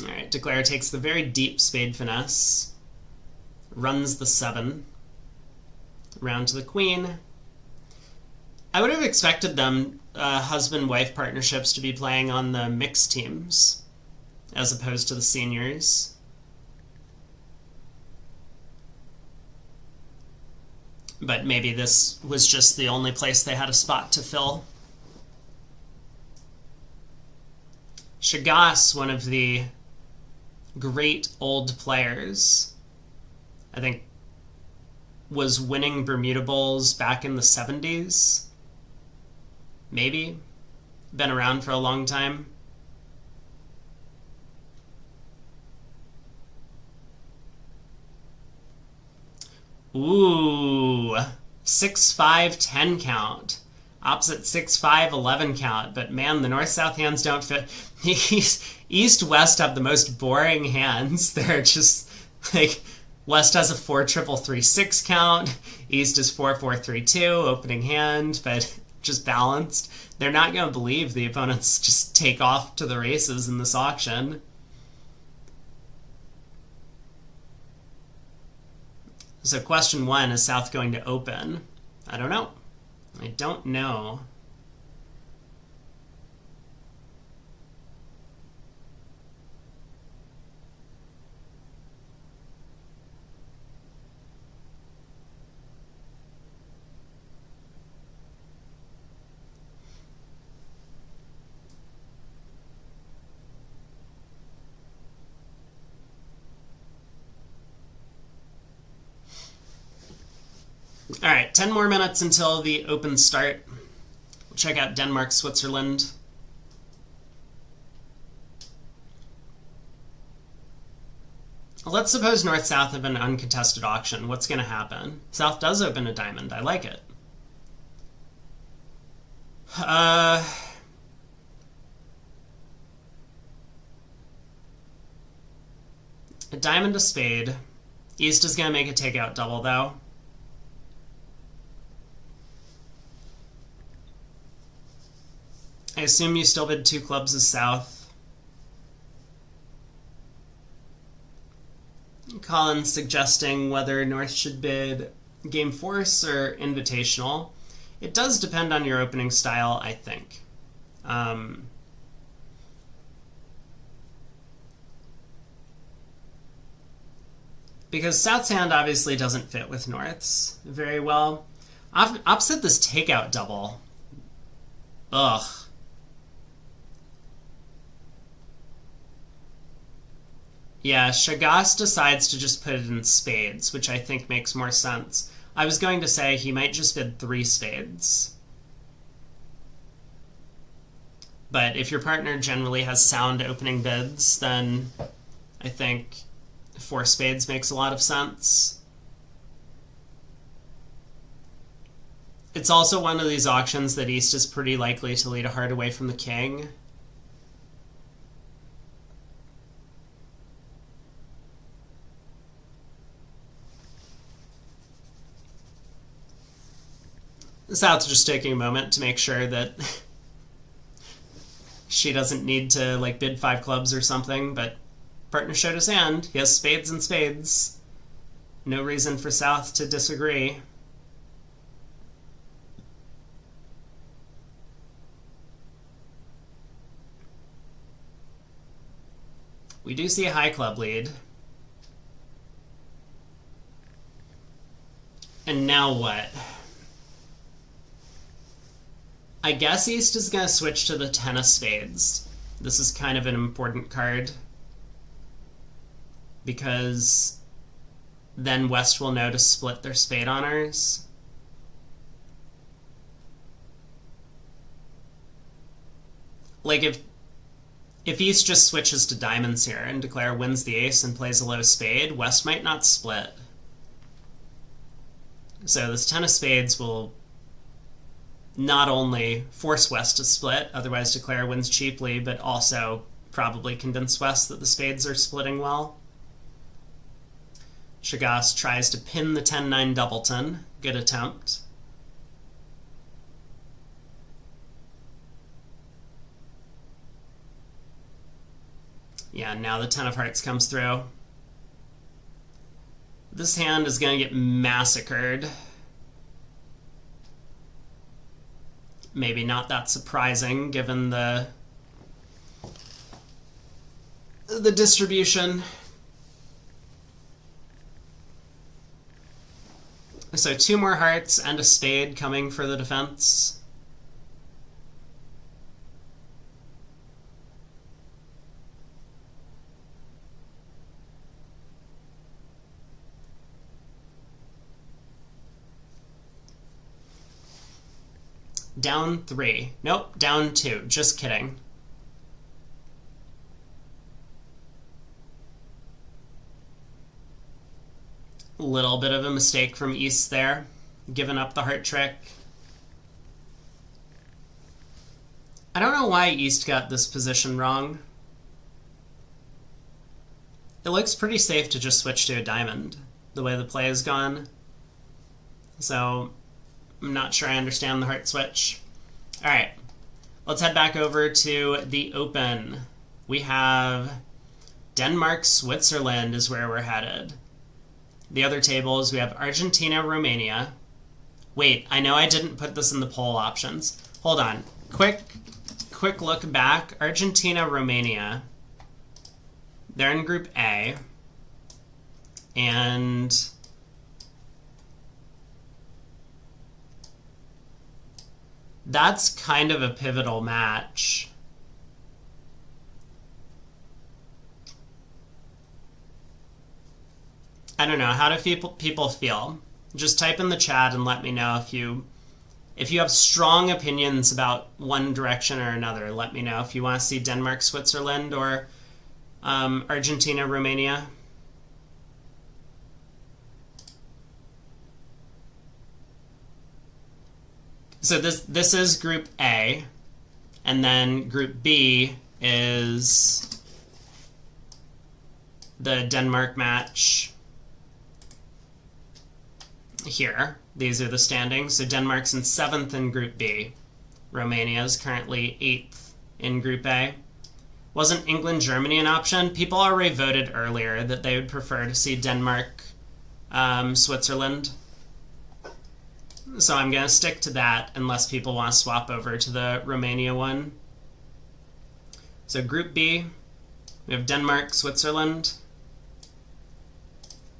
Alright, Declare takes the very deep spade finesse, runs the 7, round to the queen. I would have expected them, husband-wife partnerships, to be playing on the mixed teams as opposed to the seniors. But maybe this was just the only place they had a spot to fill. Chagas, one of the great old players, I think was winning Bermuda Bowls back in the 70s. Maybe. Been around for a long time. Ooh, 6-5-10 count. Opposite 6-5-11 count. But man, the north-south hands don't fit. East-west have the most boring hands. They're just like, West has a 4-3-3-6 count. East is 4-4-3-2, opening hand, but just balanced. They're not going to believe the opponents just take off to the races in this auction. So question 1, is South going to open? I don't know. I don't know. All right, 10 more minutes until the open start. We'll check out Denmark, Switzerland. Let's suppose North-South have an uncontested auction. What's going to happen? South does open a diamond. I like it. A diamond, a spade. East is going to make a takeout double, though. I assume you still bid 2 clubs as South. Colin's suggesting whether North should bid game force or invitational. It does depend on your opening style, I think. Because South's hand obviously doesn't fit with North's very well. Opposite this takeout double. Ugh. Yeah, Chagas decides to just put it in spades, which I think makes more sense. I was going to say he might just bid 3 spades. But if your partner generally has sound opening bids, then I think 4 spades makes a lot of sense. It's also one of these auctions that East is pretty likely to lead a heart away from the king. South's just taking a moment to make sure that she doesn't need to like bid 5 clubs or something, but partner showed his hand. He has spades and spades. No reason for South to disagree. We do see a high club lead. And now what? I guess East is going to switch to the 10 of spades. This is kind of an important card, because then West will know to split their spade honors. Like, if East just switches to diamonds here and Declare wins the ace and plays a low spade, West might not split. So this 10 of spades will not only force West to split, otherwise Declare wins cheaply, but also probably convince West that the spades are splitting well. Chagas tries to pin the 10-9 doubleton. Good attempt. Yeah, now the 10 of hearts comes through. This hand is going to get massacred. Maybe not that surprising given the distribution. So 2 more hearts and a spade coming for the defense. Down 3. Nope, down 2. Just kidding. Little bit of a mistake from East there, giving up the heart trick. I don't know why East got this position wrong. It looks pretty safe to just switch to a diamond, the way the play has gone. So I'm not sure I understand the heart switch. All right, let's head back over to the Open. We have Denmark, Switzerland is where we're headed. The other tables, we have Argentina, Romania. Wait, I know I didn't put this in the poll options. Hold on. Quick look back. Argentina, Romania. They're in Group A. And that's kind of a pivotal match. I don't know. How do people feel? Just type in the chat and let me know if you have strong opinions about one direction or another. Let me know if you want to see Denmark, Switzerland, or Argentina, Romania. So this is Group A, and then Group B is the Denmark match here. These are the standings. So Denmark's in 7th in Group B. Romania is currently 8th in Group A. Wasn't England, Germany an option? People already voted earlier that they would prefer to see Denmark, Switzerland. So I'm going to stick to that unless people want to swap over to the Romania one. So Group B, we have Denmark, Switzerland,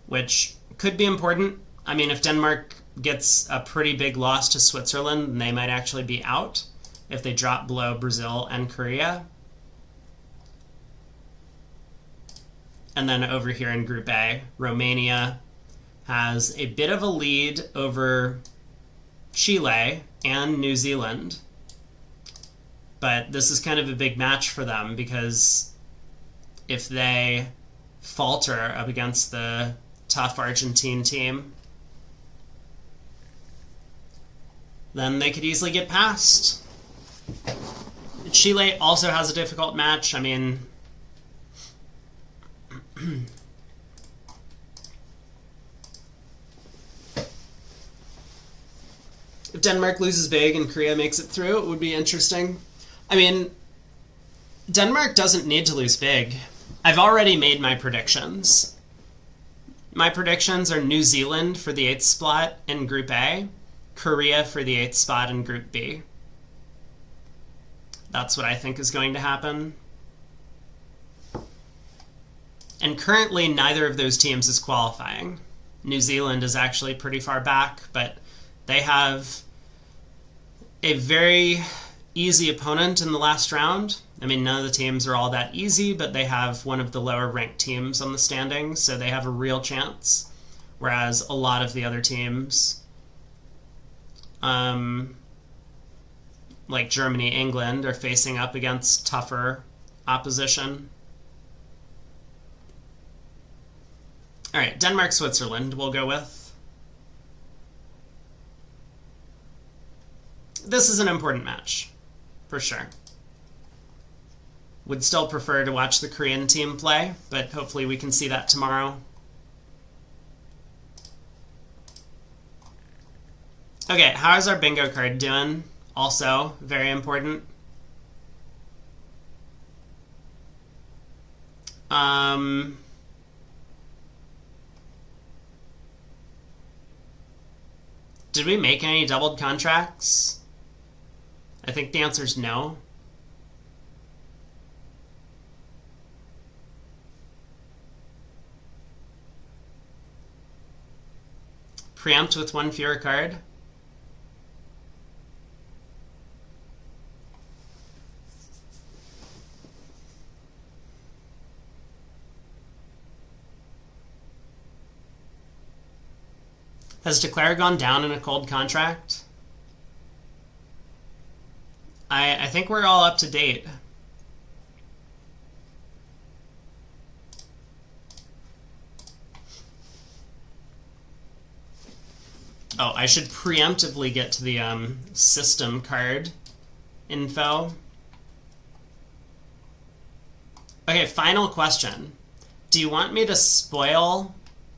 which could be important. I mean, if Denmark gets a pretty big loss to Switzerland, then they might actually be out if they drop below Brazil and Korea. And then over here in Group A, Romania has a bit of a lead over Chile and New Zealand. But this is kind of a big match for them because if they falter up against the tough Argentine team, then they could easily get past. Chile also has a difficult match. I mean, if Denmark loses big and Korea makes it through, it would be interesting. I mean, Denmark doesn't need to lose big. I've already made my predictions. My predictions are New Zealand for the 8th spot in Group A, Korea for the 8th spot in Group B. That's what I think is going to happen. And currently, neither of those teams is qualifying. New Zealand is actually pretty far back, but they have a very easy opponent in the last round. I mean, none of the teams are all that easy, but they have one of the lower ranked teams on the standings, so they have a real chance. Whereas a lot of the other teams, like Germany, England, are facing up against tougher opposition. All right, Denmark, Switzerland we'll go with. This is an important match, for sure. Would still prefer to watch the Korean team play, but hopefully we can see that tomorrow. Okay, how is our bingo card doing? Also, very important. Did we make any doubled contracts? I think the answer is no. Preempt with one fewer card. Has Declare gone down in a cold contract? I think we're all up to date. Oh, I should preemptively get to the system card info. Okay, final question. Do you want me to spoil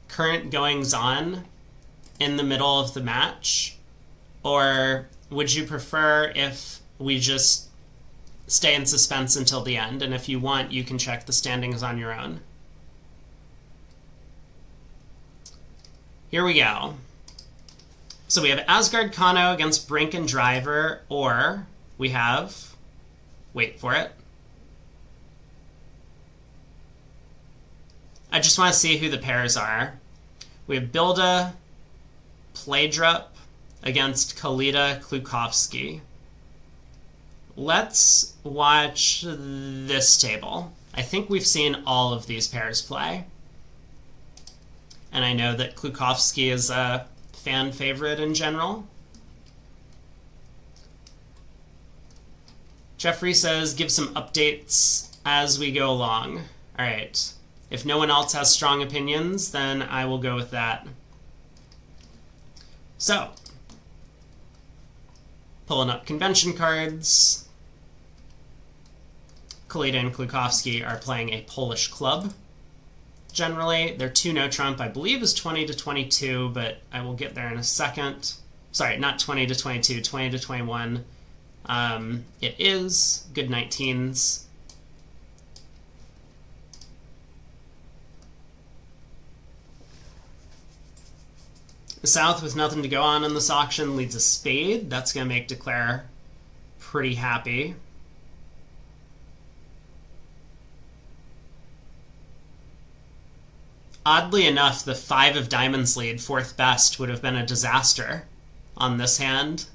current goings-on in the middle of the match? Or would you prefer if we just stay in suspense until the end? And if you want, you can check the standings on your own. Here we go. So we have Asgard Kano against Brink and Driver, or we have, wait for it. I just want to see who the pairs are. We have Bilda Playdrup against Kalita Klukovsky. Let's watch this table. I think we've seen all of these pairs play. And I know that Klukovsky is a fan favorite in general. Jeffrey says, give some updates as we go along. All right. If no one else has strong opinions, then I will go with that. So, pulling up convention cards. Kalita and Klukovsky are playing a Polish club. Generally, their 2-no trump, I believe, is 20 to 22, but I will get there in a second. Sorry, not 20 to 22, 20 to 21. It is good 19s. The South, with nothing to go on in this auction, leads a spade. That's going to make Declare pretty happy. Oddly enough, the 5 of diamonds lead, 4th best, would have been a disaster on this hand.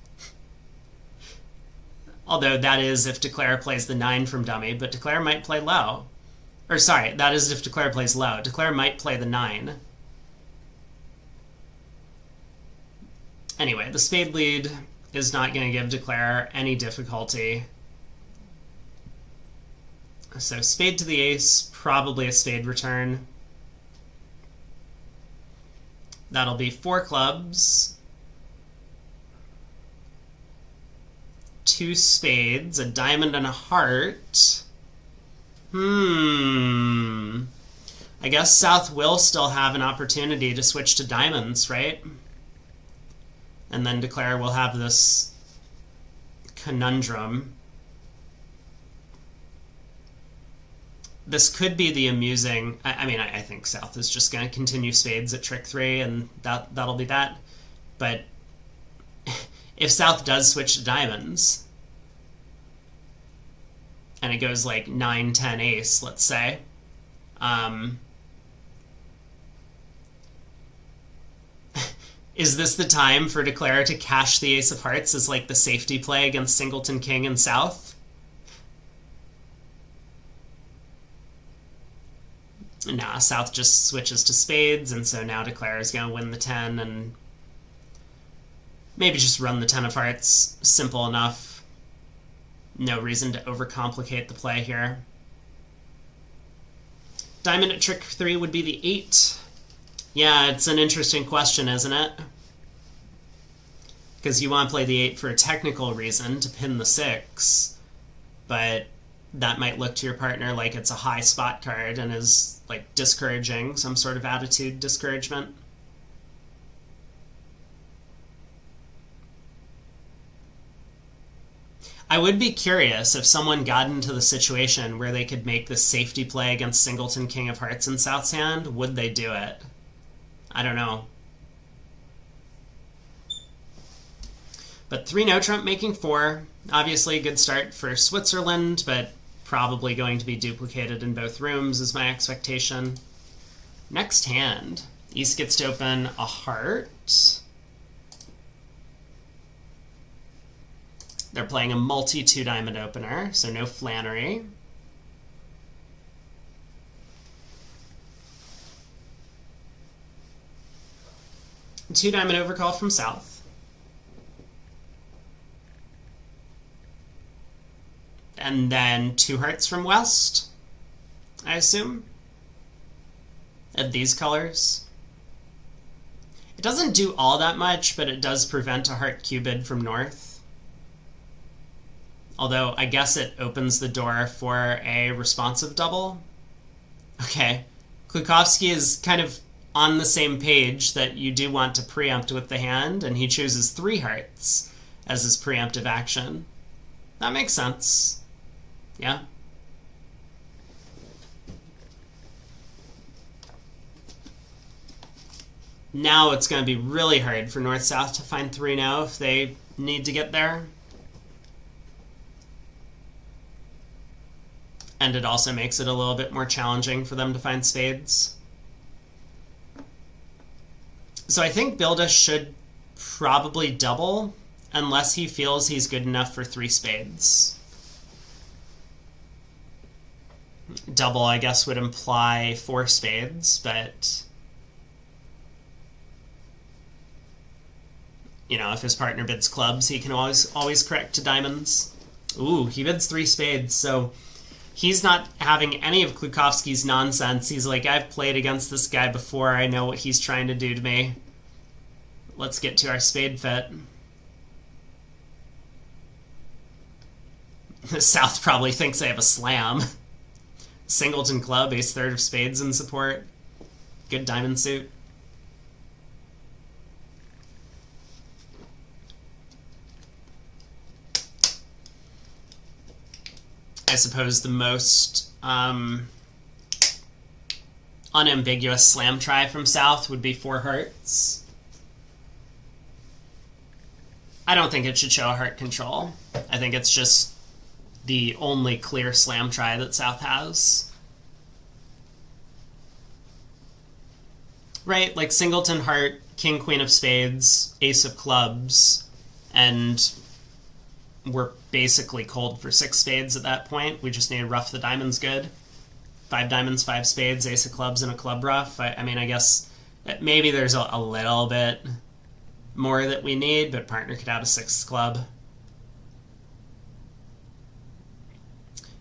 Although that is if Declare plays the 9 from dummy, but Declare might play low. Or sorry, that is if Declare plays low. Declare might play the 9. Anyway, the spade lead is not going to give Declare any difficulty. So spade to the ace, probably a spade return. That'll be 4 clubs, 2 spades, a diamond and a heart. I guess South will still have an opportunity to switch to diamonds, right? And then Declare will have this conundrum. This could be the amusing... I think South is just going to continue spades at trick 3, and that'll be that. But if South does switch to diamonds, and it goes like 9, 10, ace, let's say, is this the time for Declare to cash the ace of hearts as like the safety play against Singleton King and South? Nah, South just switches to spades, and so now Declare is going to win the 10 and maybe just run the 10 of hearts. Simple enough. No reason to overcomplicate the play here. Diamond at trick 3 would be the 8. Yeah, it's an interesting question, isn't it? Because you want to play the 8 for a technical reason, to pin the 6, but that might look to your partner like it's a high spot card and is like discouraging, some sort of attitude discouragement. I would be curious if someone got into the situation where they could make this safety play against Singleton King of Hearts in South's hand. Would they do it? I don't know. But 3 no trump making 4. Obviously a good start for Switzerland, but probably going to be duplicated in both rooms is my expectation. Next hand. East gets to open a heart. They're playing a multi 2-diamond opener, so no Flannery. Two-diamond overcall from South. And then 2 hearts from West, I assume. Of these colors. It doesn't do all that much, but it does prevent a heart cubed from North. Although, I guess it opens the door for a responsive double. Okay. Klukowski is kind of on the same page that you do want to preempt with the hand, and he chooses 3 hearts as his preemptive action. That makes sense. Yeah. Now it's going to be really hard for North-South to find 3 now if they need to get there. And it also makes it a little bit more challenging for them to find spades. So I think Bilda should probably double, unless he feels he's good enough for 3 spades. Double, I guess, would imply 4 spades, but you know, if his partner bids clubs, he can always correct to diamonds. Ooh, he bids 3 spades, so he's not having any of Klukowski's nonsense. He's like, I've played against this guy before. I know what he's trying to do to me. Let's get to our spade fit. The South probably thinks they have a slam. Singleton club, ace-third of spades in support. Good diamond suit. I suppose the most unambiguous slam try from South would be 4 hearts. I don't think it should show a heart control. I think it's just the only clear slam try that South has. Right, like Singleton heart, king, queen of spades, ace of clubs, and we're basically cold for 6 spades at that point. We just need to rough the diamonds good. 5 diamonds, 5 spades, ace of clubs, and a club rough. I mean, I guess maybe there's a little bit more that we need, but partner could add a 6th club.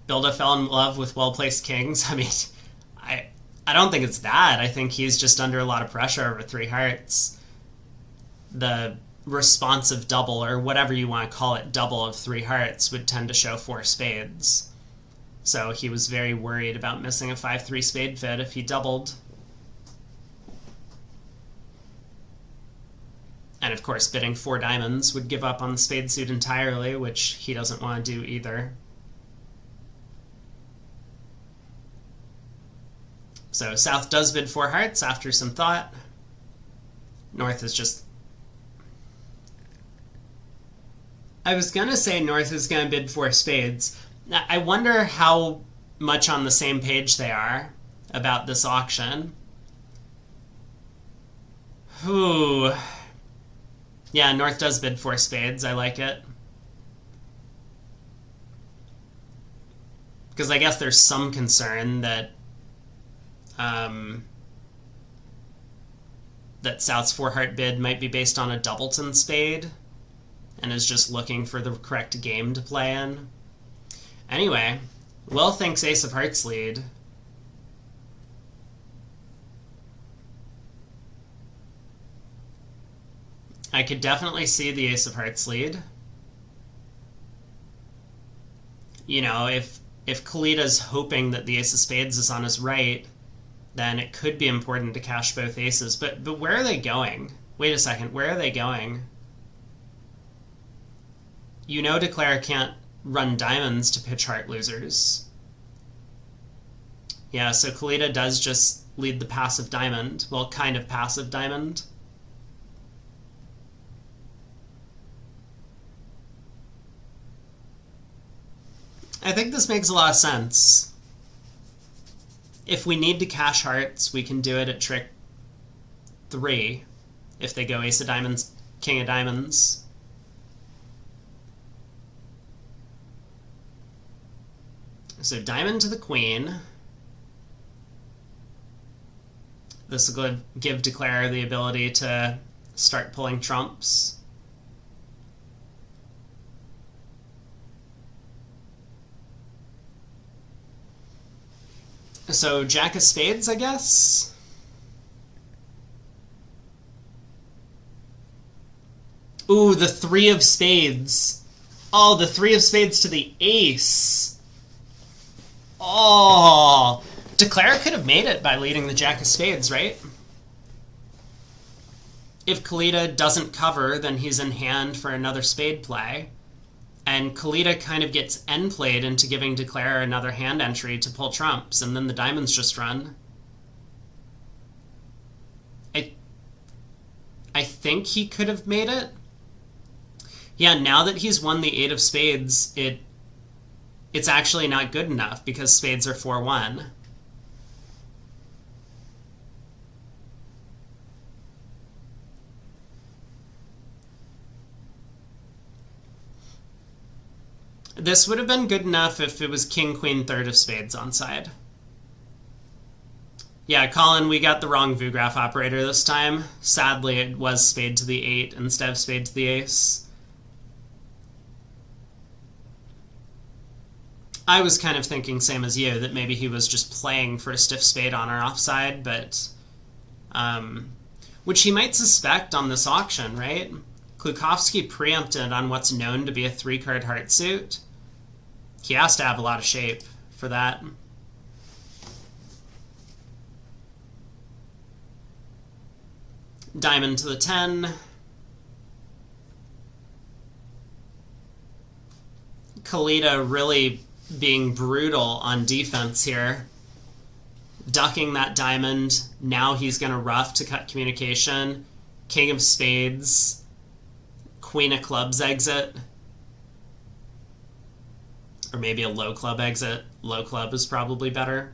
Bilda fell in love with well-placed kings. I mean, I don't think it's that. I think he's just under a lot of pressure over 3 hearts. The responsive double, or whatever you want to call it, double of 3 hearts would tend to show 4 spades. So he was very worried about missing a 5-3 spade fit if he doubled. And of course, bidding 4 diamonds would give up on the spade suit entirely, which he doesn't want to do either. So South does bid 4 hearts after some thought. North is just... I was going to say North is going to bid 4 spades. I wonder how much on the same page they are about this auction. Ooh. Yeah, North does bid 4 spades. I like it. Because I guess there's some concern that that South's 4-heart bid might be based on a doubleton spade and is just looking for the correct game to play in. Anyway, Will thinks ace of hearts lead. I could definitely see the ace of hearts lead. You know, if if Kalita's hoping that the ace of spades is on his right, then it could be important to cash both aces. But where are they going? Wait a second, where are they going? You know Declare can't run diamonds to pitch heart losers. Yeah, so Kalita does just lead the passive diamond. Well, kind of passive diamond. I think this makes a lot of sense. If we need to cash hearts, we can do it at trick 3. If they go ace of diamonds, king of diamonds. So diamond to the queen. This will give Declare the ability to start pulling trumps. So jack of spades, I guess? Ooh, the 3 of spades. Oh, the 3 of spades to the ace. Oh, Declare could have made it by leading the jack of spades, right? If Kalita doesn't cover, then he's in hand for another spade play. And Kalita kind of gets end played into giving Declare another hand entry to pull trumps, and then the diamonds just run. I think he could have made it. Yeah, now that he's won the 8 of spades, it's actually not good enough because spades are 4-1. This would have been good enough if it was king, queen, 3rd of spades on side. Yeah, Colin, we got the wrong Vugraph operator this time. Sadly, it was spade to the 8 instead of spade to the ace. I was kind of thinking same as you, that maybe he was just playing for a stiff spade on our offside, but which he might suspect on this auction, right? Klukowski preempted on what's known to be a 3-card heart suit. He has to have a lot of shape for that. Diamond to the 10. Kalita really being brutal on defense here. Ducking that diamond. Now he's going to ruff to cut communication. King of spades. Queen of clubs exit. Or maybe a low club exit. Low club is probably better.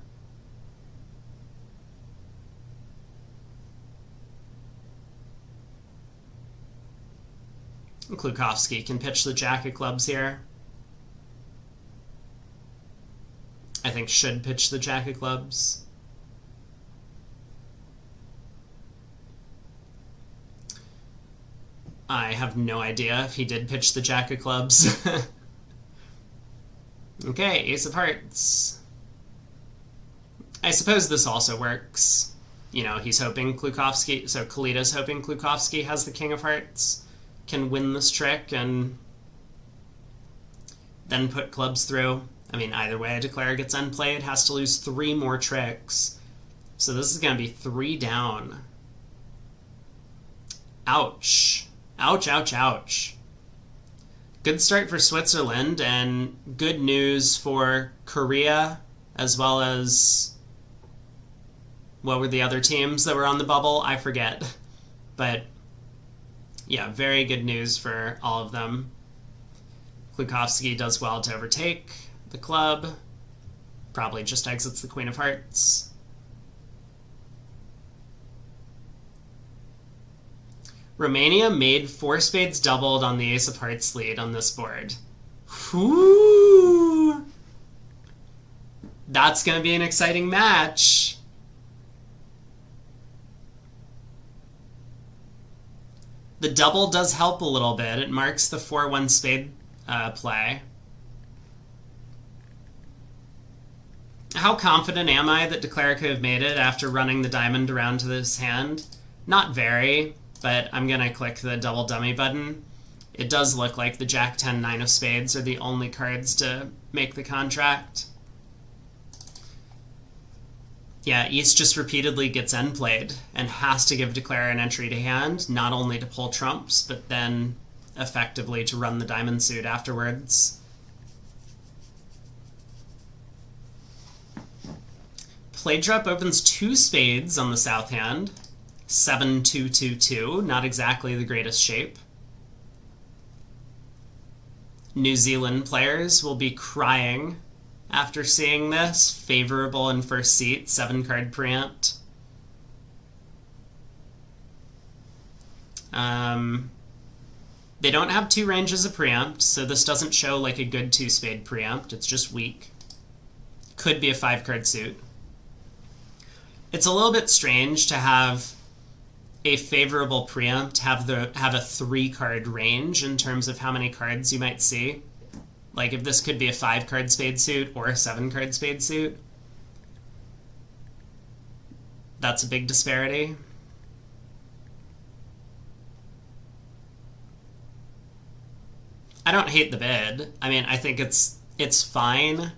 Klukowski can pitch the jack of clubs here. I think should pitch the jack of clubs. I have no idea if he did pitch the jack of clubs. Okay, ace of hearts. I suppose this also works. You know, he's hoping Klukowski, so Kalita's hoping Klukowski has the king of hearts, can win this trick, and then put clubs through. I mean, either way, Declare gets end played, has to lose 3 more tricks. So this is going to be 3 down. Ouch. Ouch, ouch, ouch. Good start for Switzerland, and good news for Korea, as well as... what were the other teams that were on the bubble? I forget. But, yeah, very good news for all of them. Klukowski does well to overtake the club. Probably just exits the Queen of Hearts. Romania made 4 spades doubled on the Ace of Hearts lead on this board. Whoo! That's going to be an exciting match. The double does help a little bit. It marks the 4-1 spade play. How confident am I that Declare could have made it after running the diamond around to this hand? Not very, but I'm going to click the double dummy button. It does look like the Jack 10 9 of spades are the only cards to make the contract. Yeah, East just repeatedly gets end played and has to give Declare an entry to hand, not only to pull trumps, but then effectively to run the diamond suit afterwards. Play drop opens 2 spades on the south hand. 7-2-2-2, not exactly the greatest shape. New Zealand players will be crying after seeing this. Favorable in first seat, 7-card preempt. They don't have 2 ranges of preempt, so this doesn't show like a good 2-spade preempt. It's just weak. Could be a 5-card suit. It's a little bit strange to have a favorable preempt have a 3-card range in terms of how many cards you might see. Like if this could be a 5-card spade suit or a 7-card spade suit. That's a big disparity. I don't hate the bid. I mean, I think it's fine.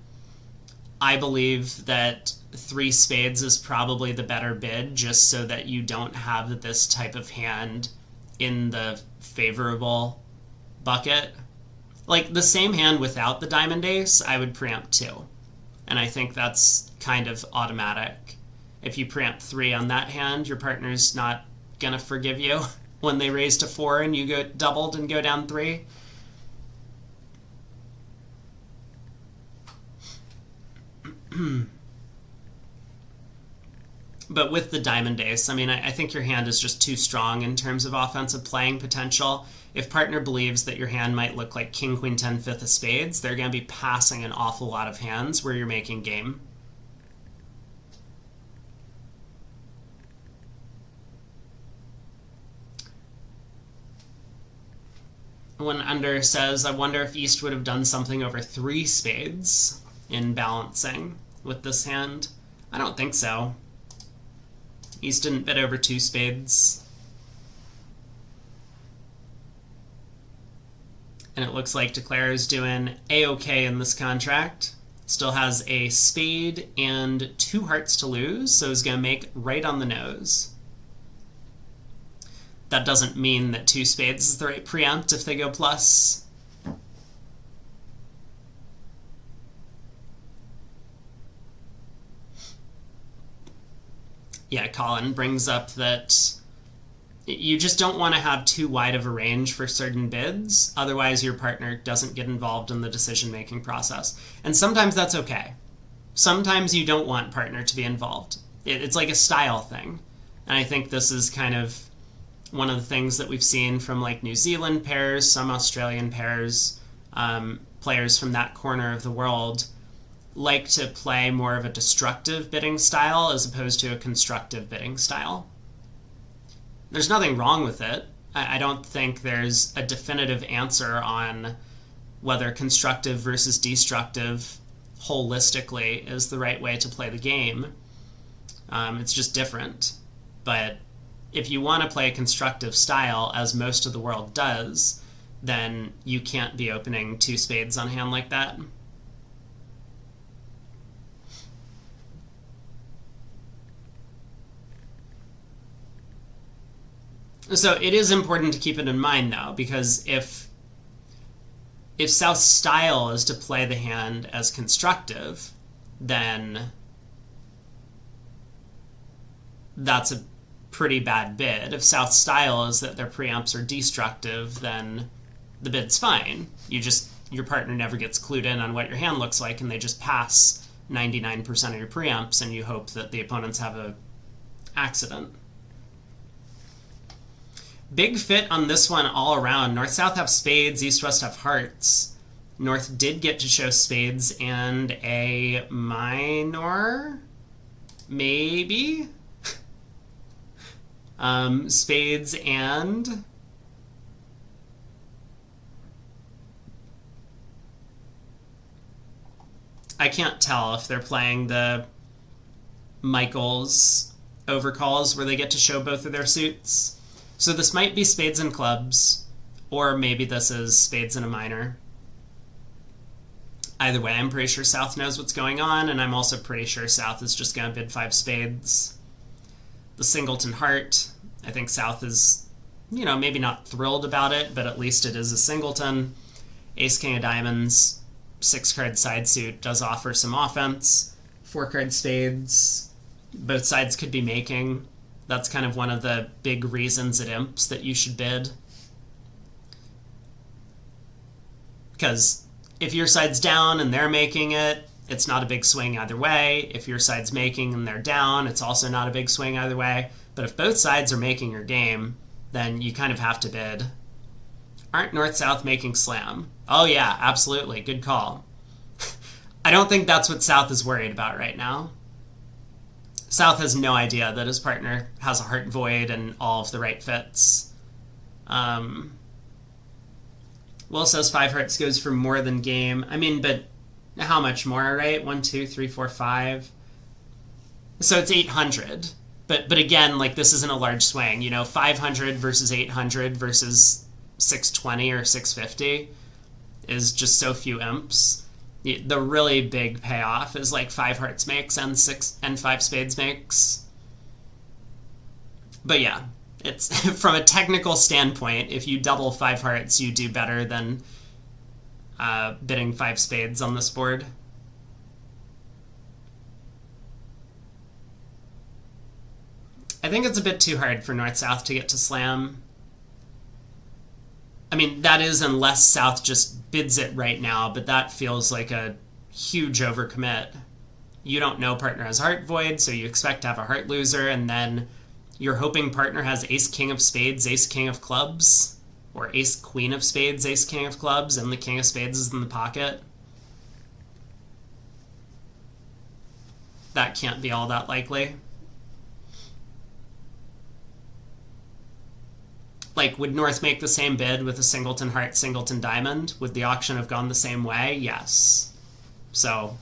I believe that 3 spades is probably the better bid, just so that you don't have this type of hand in the favorable bucket. Like, the same hand without the diamond ace, I would preempt 2. And I think that's kind of automatic. If you preempt 3 on that hand, your partner's not gonna forgive you when they raise to 4 and you go doubled and go down 3. But with the diamond ace, I mean, I think your hand is just too strong in terms of offensive playing potential. If partner believes that your hand might look like king, queen, 10, 5th of spades, they're going to be passing an awful lot of hands where you're making game. One under says, I wonder if East would have done something over 3 spades in balancing with this hand. I don't think so. East didn't bid over 2 spades. And it looks like Declare is doing A-okay in this contract. Still has a spade and 2 hearts to lose, so is going to make right on the nose. That doesn't mean that 2 spades is the right preempt if they go plus. Yeah, Colin brings up that you just don't want to have too wide of a range for certain bids, otherwise your partner doesn't get involved in the decision-making process. And sometimes that's okay. Sometimes you don't want partner to be involved. It's like a style thing. And I think this is kind of one of the things that we've seen from like New Zealand pairs, some Australian pairs, players from that corner of the world like to play more of a destructive bidding style as opposed to a constructive bidding style. There's nothing wrong with it. I don't think there's a definitive answer on whether constructive versus destructive holistically is the right way to play the game. It's just different. But if you want to play a constructive style, as most of the world does, then you can't be opening 2 spades on hand like that. So it is important to keep it in mind, though, because if South's style is to play the hand as constructive, then that's a pretty bad bid. If South's style is that their preempts are destructive, then the bid's fine. Your partner never gets clued in on what your hand looks like, and they just pass 99% of your preempts, and you hope that the opponents have an accident. Big fit on this one all around. North-South have spades, East-West have hearts. North did get to show spades and a minor? Maybe? Spades and... I can't tell if they're playing the Michaels overcalls where they get to show both of their suits. So this might be spades and clubs, or maybe this is spades and a minor. Either way, I'm pretty sure South knows what's going on, and I'm also pretty sure South is just going to bid 5 spades. The singleton heart, I think South is, maybe not thrilled about it, but at least it is a singleton. Ace king of diamonds, 6-card side suit does offer some offense. 4-card spades, both sides could be making. That's kind of one of the big reasons it imps that you should bid. Because if your side's down and they're making it, it's not a big swing either way. If your side's making and they're down, it's also not a big swing either way. But if both sides are making your game, then you kind of have to bid. Aren't North-South making slam? Oh yeah, absolutely. Good call. I don't think that's what South is worried about right now. South has no idea that his partner has a heart void and all of the right fits. Will says 5 hearts goes for more than game. I mean, but how much more, right? 1, 2, 3, 4, 5. So it's 800. But again, like, this isn't a large swing. 500 versus 800 versus 620 or 650 is just so few imps. The really big payoff is like 5 hearts makes and 5 spades makes. But yeah, it's from a technical standpoint, if you double 5 hearts, you do better than bidding 5 spades on this board. I think it's a bit too hard for North-South to get to slam. I mean, that is unless South just bids it right now, but that feels like a huge overcommit. You don't know partner has heart void, so you expect to have a heart loser, and then you're hoping partner has ace-king of spades, ace-king of clubs, or ace-queen of spades, ace-king of clubs, and the king of spades is in the pocket. That can't be all that likely. Like, would North make the same bid with a singleton heart, singleton diamond? Would the auction have gone the same way? Yes. So,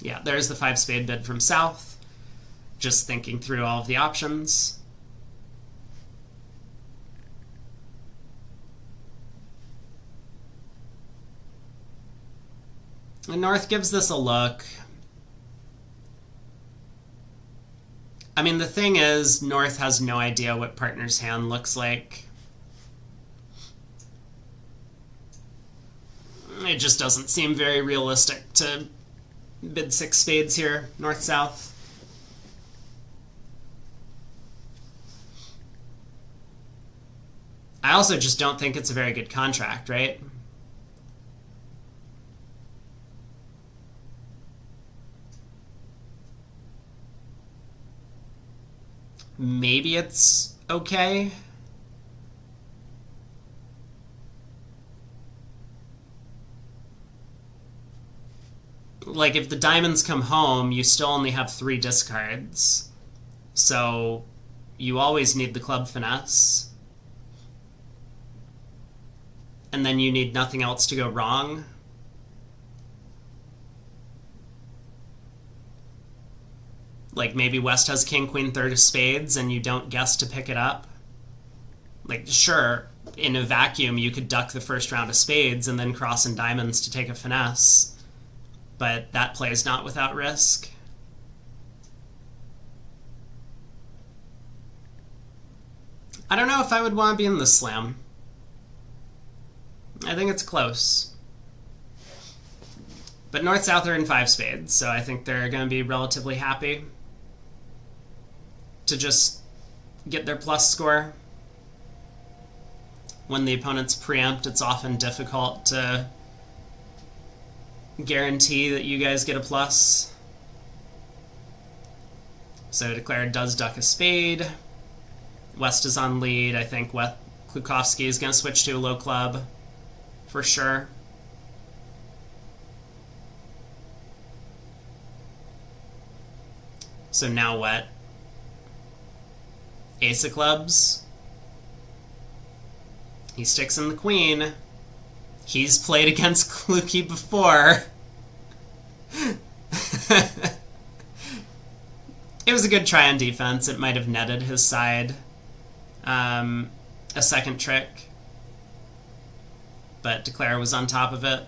yeah, there's the 5 spade bid from South. Just thinking through all of the options. And North gives this a look. I mean, the thing is, North has no idea what partner's hand looks like. It just doesn't seem very realistic to bid 6 spades here, North-South. I also just don't think it's a very good contract, right? Maybe it's okay. Like, if the diamonds come home, you still only have 3 discards. So you always need the club finesse. And then you need nothing else to go wrong. Like, maybe West has king, queen, third of spades, and you don't guess to pick it up. Like, sure, in a vacuum, you could duck the first round of spades and then cross in diamonds to take a finesse. But that play is not without risk. I don't know if I would want to be in this slam. I think it's close. But North-South are in 5 spades, so I think they're going to be relatively happy to just get their plus score. When the opponent's preempt, it's often difficult to guarantee that you guys get a plus. So Declare does duck a spade. West is on lead. I think Klukowski is going to switch to a low club for sure. So now what? Ace of clubs. He sticks in the queen. He's played against Kluki before. It was a good try on defense. It might have netted his side a second trick. But Declare was on top of it.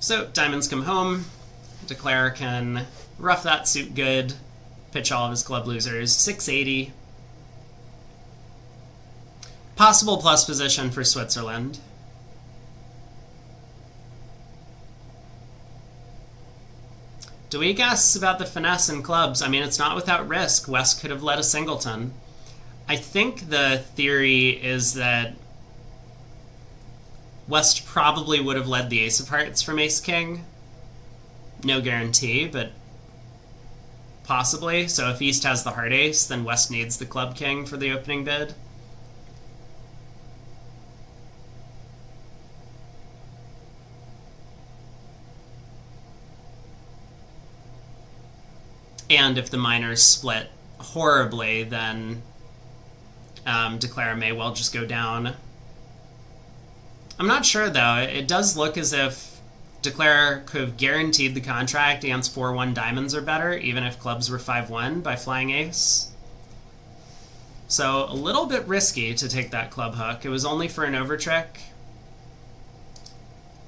So diamonds come home. Declare can rough that suit good, pitch all of his club losers. 680. Possible plus position for Switzerland. Do we guess about the finesse in clubs? I mean, it's not without risk. West could have led a singleton. I think the theory is that West probably would have led the ace of hearts from ace-king. No guarantee, but possibly. So if East has the heart ace, then West needs the club king for the opening bid. And if the minors split horribly, then Declare may well just go down. I'm not sure, though. It does look as if Declare could have guaranteed the contract against 4-1 diamonds or better, even if clubs were 5-1 by flying ace. So a little bit risky to take that club hook. It was only for an overtrick.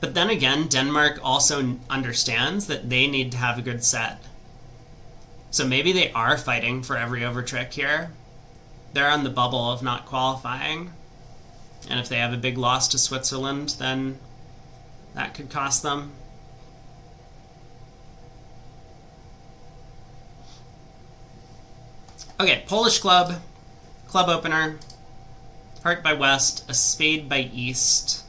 But then again, Denmark also understands that they need to have a good set. So maybe they are fighting for every overtrick here. They're on the bubble of not qualifying. And if they have a big loss to Switzerland, then that could cost them. Okay, Polish club. Club opener. Heart by West. A spade by East.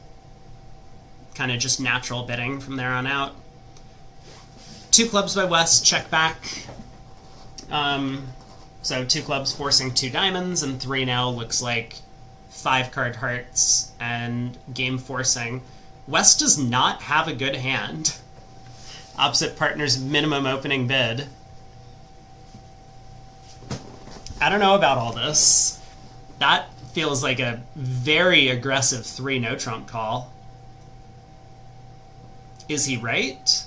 Kind of just natural bidding from there on out. 2 clubs by West. Check back. So 2 clubs forcing 2 diamonds, and 3 now looks like 5 card hearts and game forcing. West does not have a good hand. Opposite partner's minimum opening bid. I don't know about all this. That feels like a very aggressive 3 no trump call. Is he right?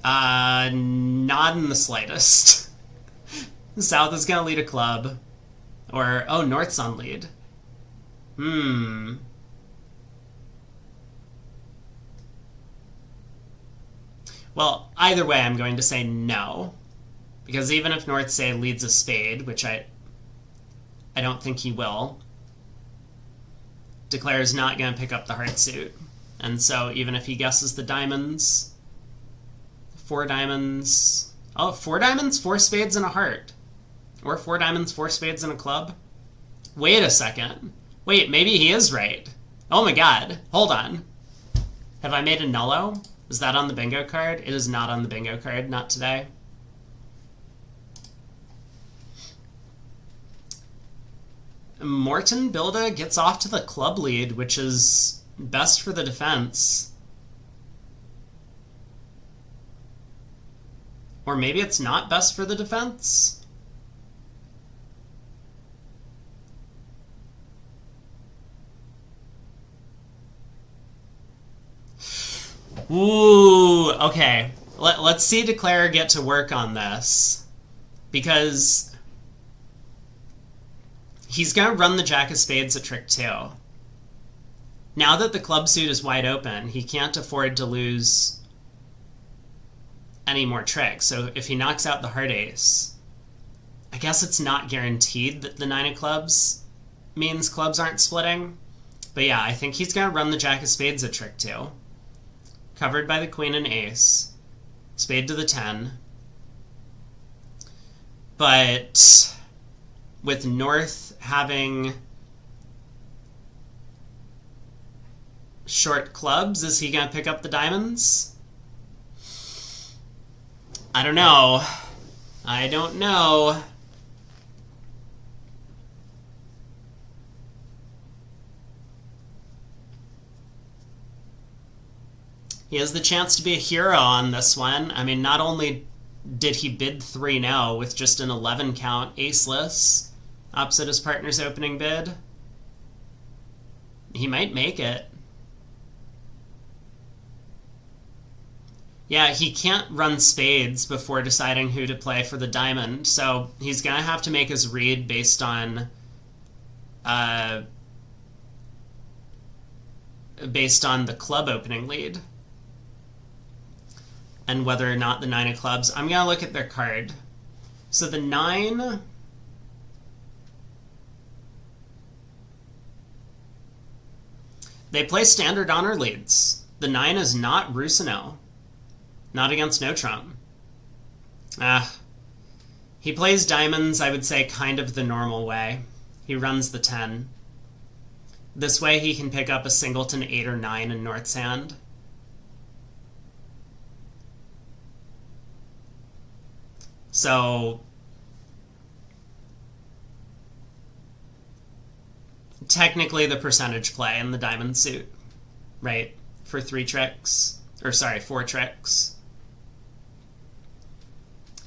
Not in the slightest. South is gonna lead a club. Or, oh, North's on lead. Well, either way, I'm going to say no. Because even if North, say, leads a spade, which I don't think he will, Declare is not going to pick up the heart suit. And so even if he guesses the diamonds, 4 diamonds... Oh, 4 diamonds, 4 spades, and a heart. Or 4 diamonds, 4 spades, and a club? Wait a second. Wait, maybe he is right. Oh my god. Hold on. Have I made a nullo? Is that on the bingo card? It is not on the bingo card. Not today. Morten Bilde gets off to the club lead, which is best for the defense. Or maybe it's not best for the defense? Ooh, okay. Let's see Declare get to work on this. Because he's going to run the Jack of Spades at trick 2. Now that the club suit is wide open, he can't afford to lose any more tricks. So if he knocks out the heart ace, I guess it's not guaranteed that the 9 of clubs means clubs aren't splitting. But yeah, I think he's going to run the Jack of Spades at trick 2. Covered by the queen and ace. Spade to the 10. But with North having short clubs, is he going to pick up the diamonds? I don't know. I don't know. He has the chance to be a hero on this one. I mean, not only did he bid 3-0 with just an 11 count aceless opposite his partner's opening bid, he might make it. Yeah, he can't run spades before deciding who to play for the diamond, so he's going to have to make his read based on based on the club opening lead and whether or not the 9 of clubs. I'm going to look at their card. So the 9... They play standard honor leads. The 9 is not Rusino. Not against no trump. He plays diamonds, I would say, kind of the normal way. He runs the 10. This way he can pick up a singleton 8 or 9 in North's hand. So technically the percentage play in the diamond suit, right? For 3 tricks, or sorry, 4 tricks.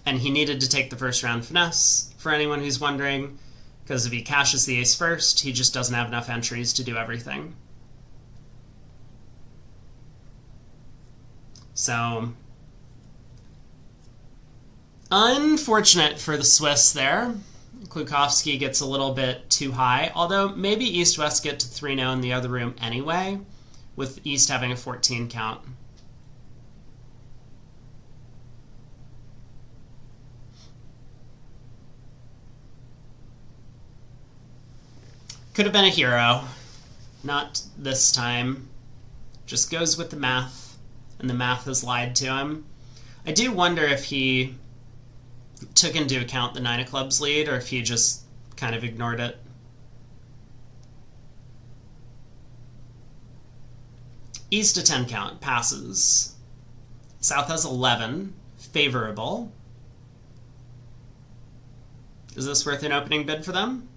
And he needed to take the first round finesse, for anyone who's wondering, because if he cashes the ace first, he just doesn't have enough entries to do everything. So, unfortunate for the Swiss there. Klukowski gets a little bit too high, although maybe East-West get to 3-0 in the other room anyway, with East having a 14 count. Could have been a hero. Not this time. Just goes with the math, and the math has lied to him. I do wonder if he took into account the 9 of clubs lead, or if he just kind of ignored it. East a 10 count, passes. South has 11, favorable. Is this worth an opening bid for them?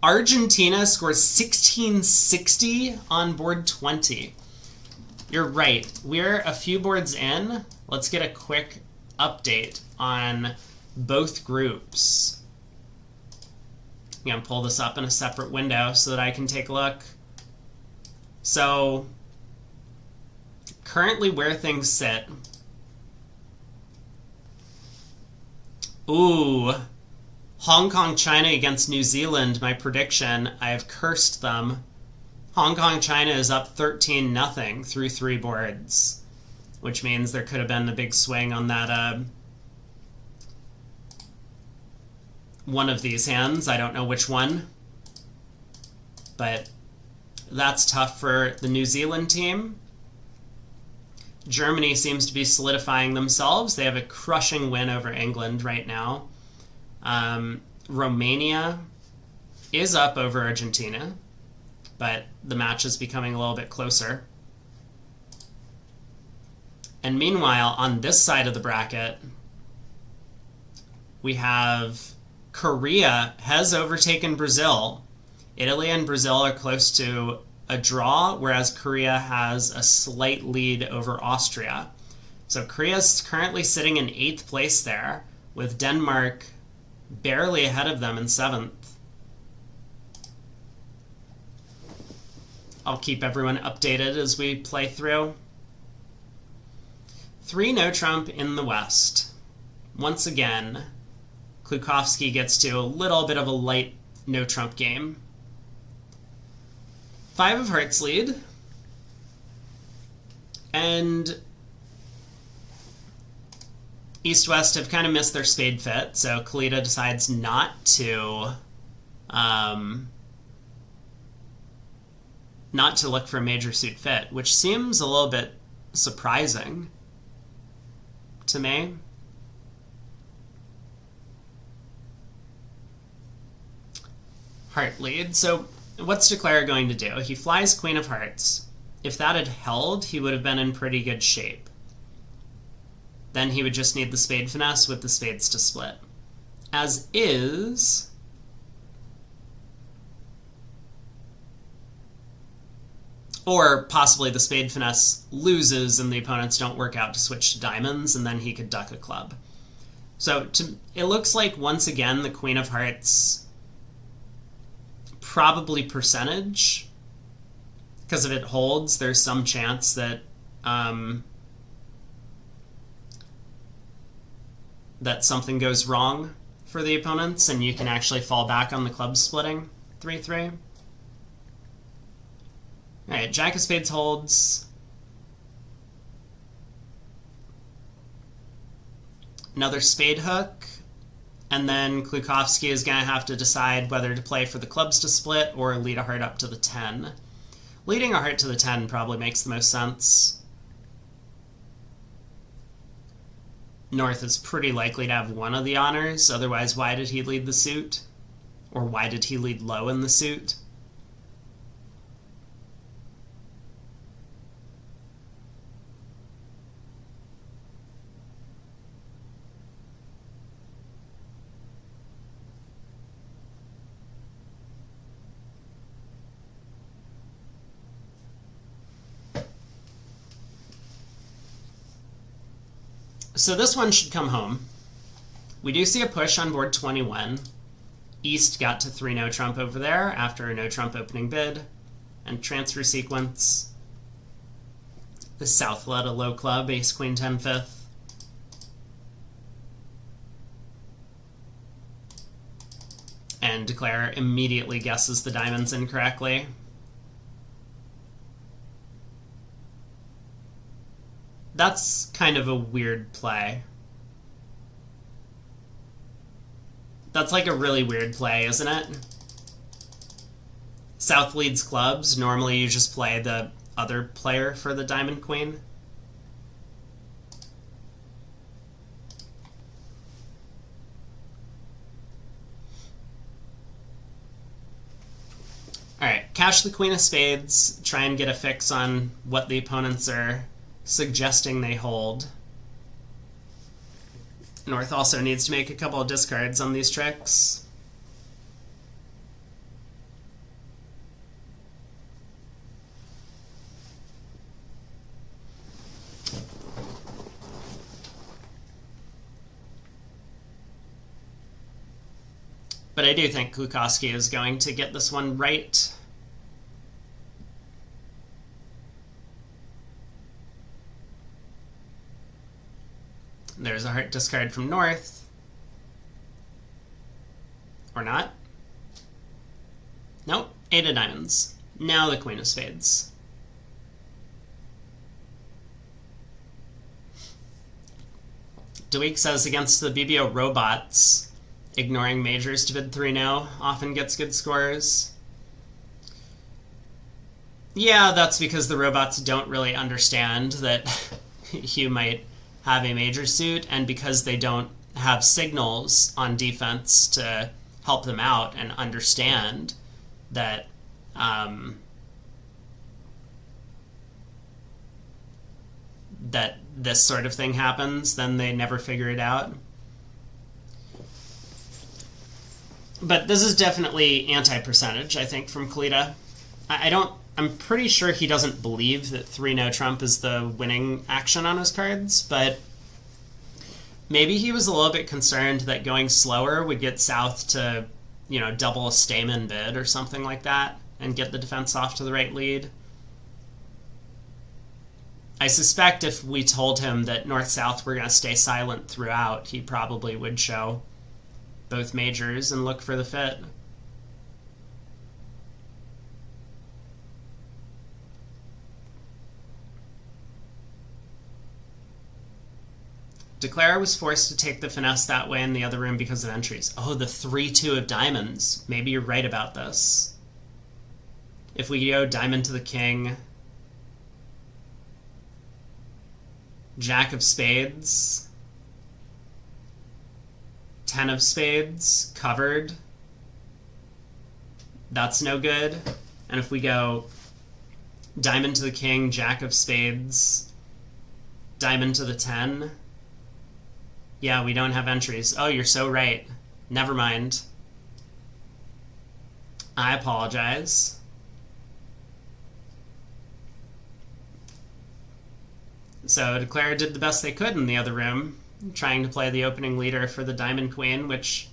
Argentina scores 1660 on board 20. You're right. We're a few boards in. Let's get a quick update on both groups. I'm going to pull this up in a separate window so that I can take a look. So, currently where things sit. Ooh. Hong Kong, China against New Zealand, my prediction. I have cursed them. Hong Kong, China is up 13-0 through 3 boards, which means there could have been a big swing on that one of these hands. I don't know which one, but that's tough for the New Zealand team. Germany seems to be solidifying themselves. They have a crushing win over England right now. Romania is up over Argentina, but the match is becoming a little bit closer. And meanwhile, on this side of the bracket, we have Korea has overtaken Brazil. Italy and Brazil are close to a draw, whereas Korea has a slight lead over Austria. So Korea's currently sitting in 8th place there, with Denmark barely ahead of them in 7th. I'll keep everyone updated as we play through. 3 no trump in the West. Once again, Klukowski gets to a little bit of a light no trump game. 5 of hearts lead. And East-West have kind of missed their spade fit, so Kalita decides not to look for a major suit fit, which seems a little bit surprising to me. Heart lead. So what's Declare going to do? He flies Queen of Hearts. If that had held, he would have been in pretty good shape. Then he would just need the spade finesse with the spades to split. As is, or possibly the spade finesse loses and the opponents don't work out to switch to diamonds, and then he could duck a club. So it looks like, once again, the Queen of Hearts probably percentage, because if it holds, there's some chance that that something goes wrong for the opponents, and you can actually fall back on the club splitting 3-3. Alright, Jack of Spades holds. Another spade hook. And then Klukowski is going to have to decide whether to play for the clubs to split or lead a heart up to the 10. Leading a heart to the 10 probably makes the most sense. North is pretty likely to have one of the honors, otherwise why did he lead the suit? Or why did he lead low in the suit? So this one should come home. We do see a push on board 21. East got to 3 no trump over there after a no trump opening bid and transfer sequence. The South led a low club, ace queen 10 fifth. And Declare immediately guesses the diamonds incorrectly. That's kind of a weird play. That's like a really weird play, isn't it? South leads clubs. Normally you just play the other player for the diamond queen. Alright, cash the queen of spades. Try and get a fix on what the opponents are suggesting they hold. North also needs to make a couple of discards on these tricks. But I do think Klukowski is going to get this one right. There's a heart discard from North. Or not. Nope, 8 of diamonds. Now the queen of spades. Dweek says against the BBO robots, ignoring majors to bid 3-0 often gets good scores. Yeah, that's because the robots don't really understand that you might have a major suit, and because they don't have signals on defense to help them out and understand that that this sort of thing happens, then they never figure it out. But this is definitely anti-percentage, I think, from Kalita. I'm pretty sure he doesn't believe that 3-no trump is the winning action on his cards, but maybe he was a little bit concerned that going slower would get South to, double a Stamen bid or something like that and get the defense off to the right lead. I suspect if we told him that North-South were going to stay silent throughout, he probably would show both majors and look for the fit. Declare was forced to take the finesse that way in the other room because of entries. Oh, the 3-2 of diamonds. Maybe you're right about this. If we go diamond to the king, jack of spades, 10 of spades, covered. That's no good. And if we go diamond to the king, jack of spades, diamond to the 10... Yeah, we don't have entries. Oh, you're so right. Never mind. I apologize. So Declare did the best they could in the other room, trying to play the opening leader for the Diamond Queen, which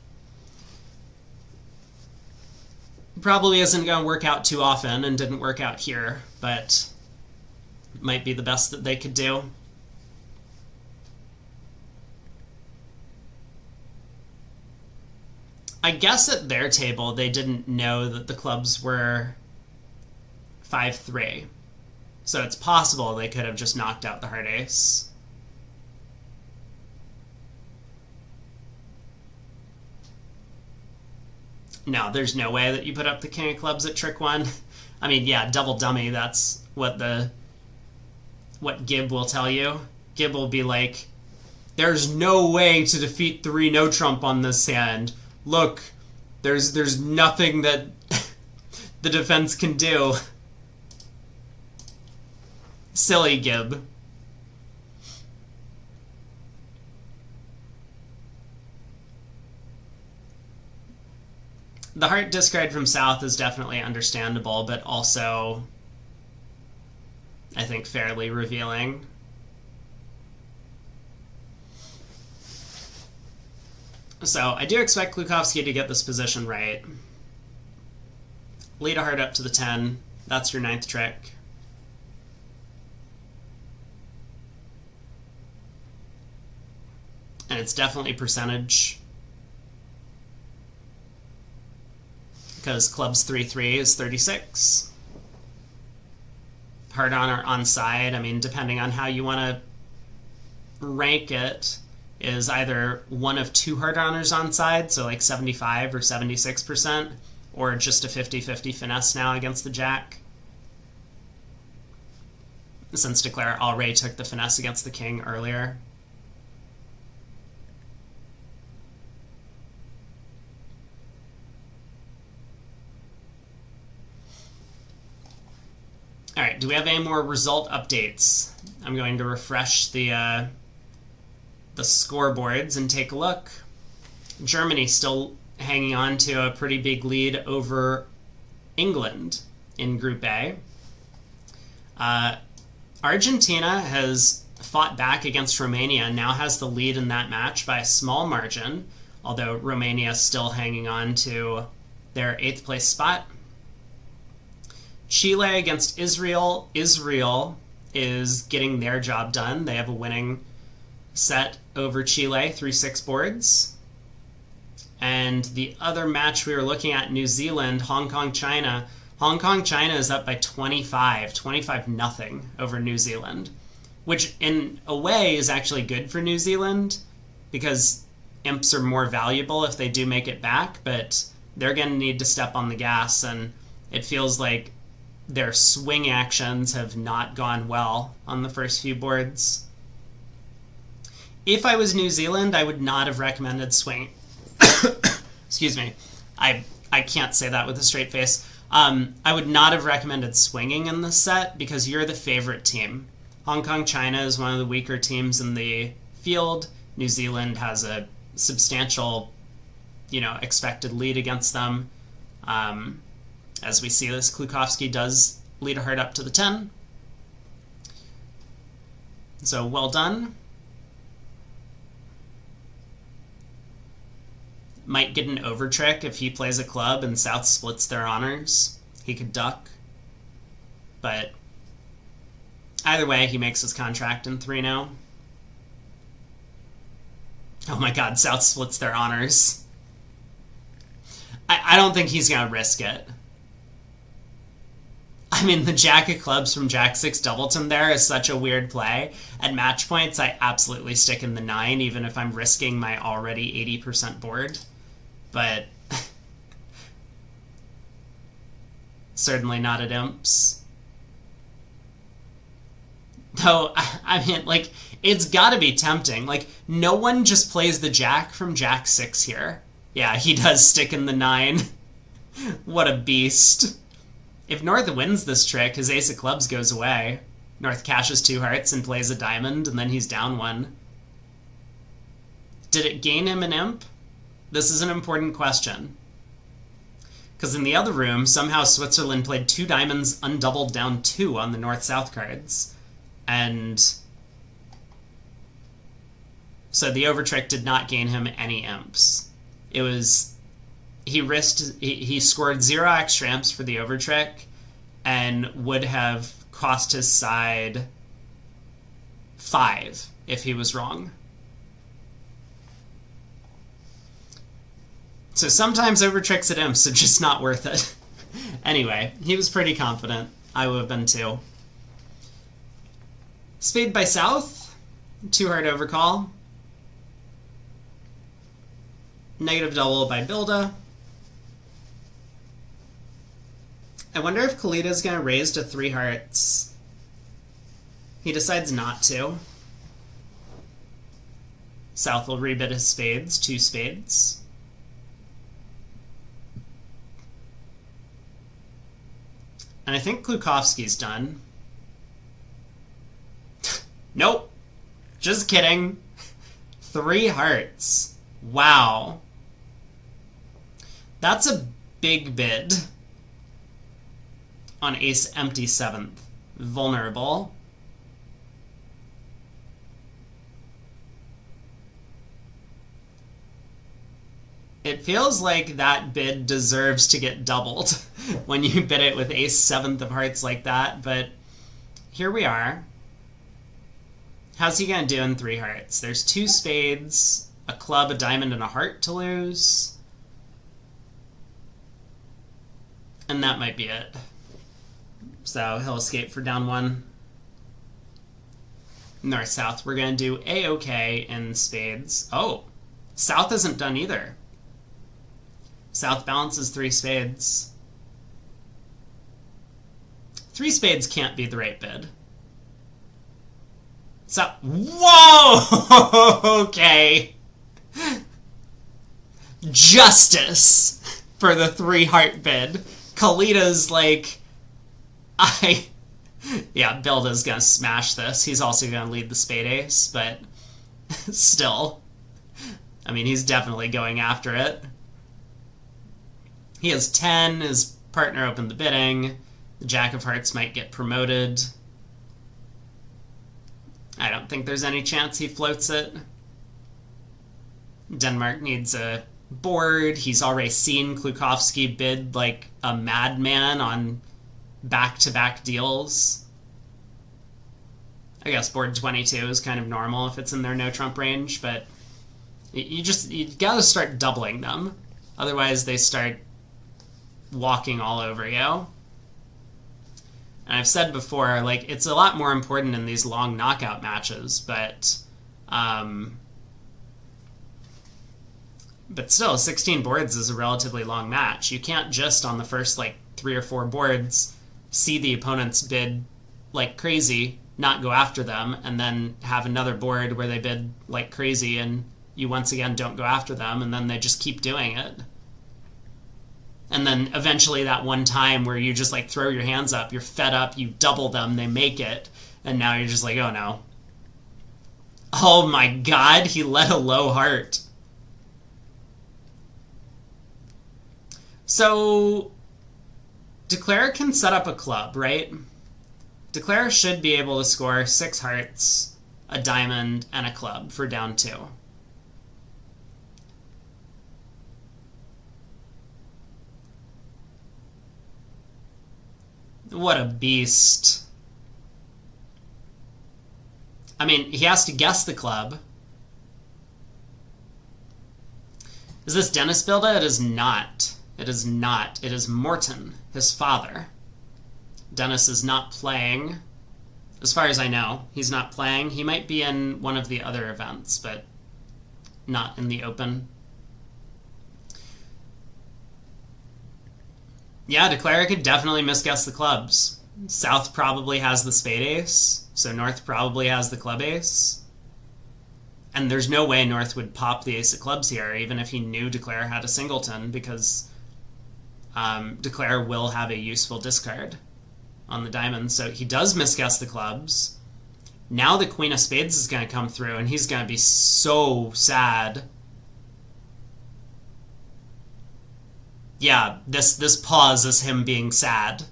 probably isn't going to work out too often and didn't work out here, but might be the best that they could do. I guess at their table they didn't know that the clubs were 5-3. So it's possible they could have just knocked out the heart ace. No, there's no way that you put up the king of clubs at trick 1. I mean, yeah, double dummy, that's what Gib will tell you. Gib will be like, there's no way to defeat 3 no trump on this hand. Look, there's nothing that the defense can do. Silly Gib. The heart discard from south is definitely understandable, but also, I think, fairly revealing. So I do expect Klukowski to get this position right. Lead a heart up to the 10. That's your 9th trick. And it's definitely percentage. Because clubs 3-3 is 36. Heart on or onside, I mean, depending on how you want to rank it, is either one of 2 hard honors onside, so like 75 or 76%, or just a 50-50 finesse now against the jack. Since Declare already took the finesse against the king earlier. All right, do we have any more result updates? I'm going to refresh the scoreboards and take a look. Germany still hanging on to a pretty big lead over England in Group A. Argentina has fought back against Romania and now has the lead in that match by a small margin, although Romania is still hanging on to their 8th place spot. Chile against Israel. Israel is getting their job done. They have a winning set over Chile, 3-6 boards. And the other match we were looking at, New Zealand, Hong Kong, China. Hong Kong, China is up by 25-0 over New Zealand, which in a way is actually good for New Zealand because imps are more valuable if they do make it back, but they're going to need to step on the gas, and it feels like their swing actions have not gone well on the first few boards. If I was New Zealand, I would not have recommended swing. Excuse me. I can't say that with a straight face. I would not have recommended swinging in this set because you're the favorite team. Hong Kong, China is one of the weaker teams in the field. New Zealand has a substantial, expected lead against them. As we see this, Klukowski does lead a heart up to the 10. So well done. Might get an over trick if he plays a club and South splits their honors. He could duck. But either way, he makes his contract in 3 now. Oh my god, South splits their honors. I don't think he's going to risk it. I mean, the jack of clubs from jack 6 doubleton there is such a weird play. At match points, I absolutely stick in the 9, even if I'm risking my already 80% board. But certainly not at imps. Though, I mean, like, it's gotta be tempting. Like, no one just plays the jack from jack 6 here. Yeah, he does stick in the 9. What a beast. If North wins this trick, his ace of clubs goes away. North cashes 2 hearts and plays a diamond, and then he's down 1. Did it gain him an imp? This is an important question. Because in the other room, somehow Switzerland played 2 diamonds undoubled down 2 on the North-South cards. And so the overtrick did not gain him any imps. It was... He scored 0 extra imps for the overtrick and would have cost his side 5 if he was wrong. So sometimes overtricks at imps are just not worth it. Anyway, he was pretty confident. I would have been too. Spade by South. Too hard overcall. Negative double by Bilda. I wonder if Kalita's going to raise to 3 hearts. He decides not to. South will rebid his spades, 2 spades. And I think Klukovsky's done. Nope. Just kidding. 3 hearts. Wow. That's a big bid. On ace empty 7th. Vulnerable. It feels like that bid deserves to get doubled when you bid it with ace 7th of hearts like that, but here we are. How's he gonna do in 3 hearts? There's 2 spades, a club, a diamond, and a heart to lose. And that might be it. So he'll escape for down 1. North-south, we're gonna do A-OK in spades. Oh, South isn't done either. South balances 3 spades. 3 spades can't be the right bid. So, whoa! Okay. Justice for the 3 heart bid. Kalita's like, yeah, Bilda's gonna smash this. He's also gonna lead the spade ace, but still. I mean, he's definitely going after it. He has 10, his partner opened the bidding. The Jack of Hearts might get promoted. I don't think there's any chance he floats it. Denmark needs a board. He's already seen Klukovsky bid like a madman on back-to-back deals. I guess board 22 is kind of normal if it's in their no-trump range, but you gotta start doubling them. Otherwise they start walking all over you. And I've said before, like, it's a lot more important in these long knockout matches, but still, 16 boards is a relatively long match. You can't just on the first, like, 3 or 4 boards see the opponent's bid like crazy, not go after them, and then have another board where they bid like crazy and you once again don't go after them, and then they just keep doing it. And then eventually that one time where you just like throw your hands up, you're fed up, you double them, they make it, and now you're just like, oh no. Oh my god, he let a low heart. So, Declare can set up a club, right? Declare should be able to score 6 hearts, a diamond, and a club for down 2. What a beast. I mean, he has to guess the club. Is this Dennis Bilda? It is not. It is not. It is Morton, his father. Dennis is not playing. As far as I know, he's not playing. He might be in one of the other events, but not in the Open. Yeah, Declare could definitely misguess the clubs. South probably has the spade ace, so North probably has the club ace. And there's no way North would pop the ace of clubs here, even if he knew Declare had a singleton, because Declare will have a useful discard on the diamond. So he does misguess the clubs. Now the Queen of Spades is going to come through, and he's going to be so sad. Yeah, this pause is him being sad.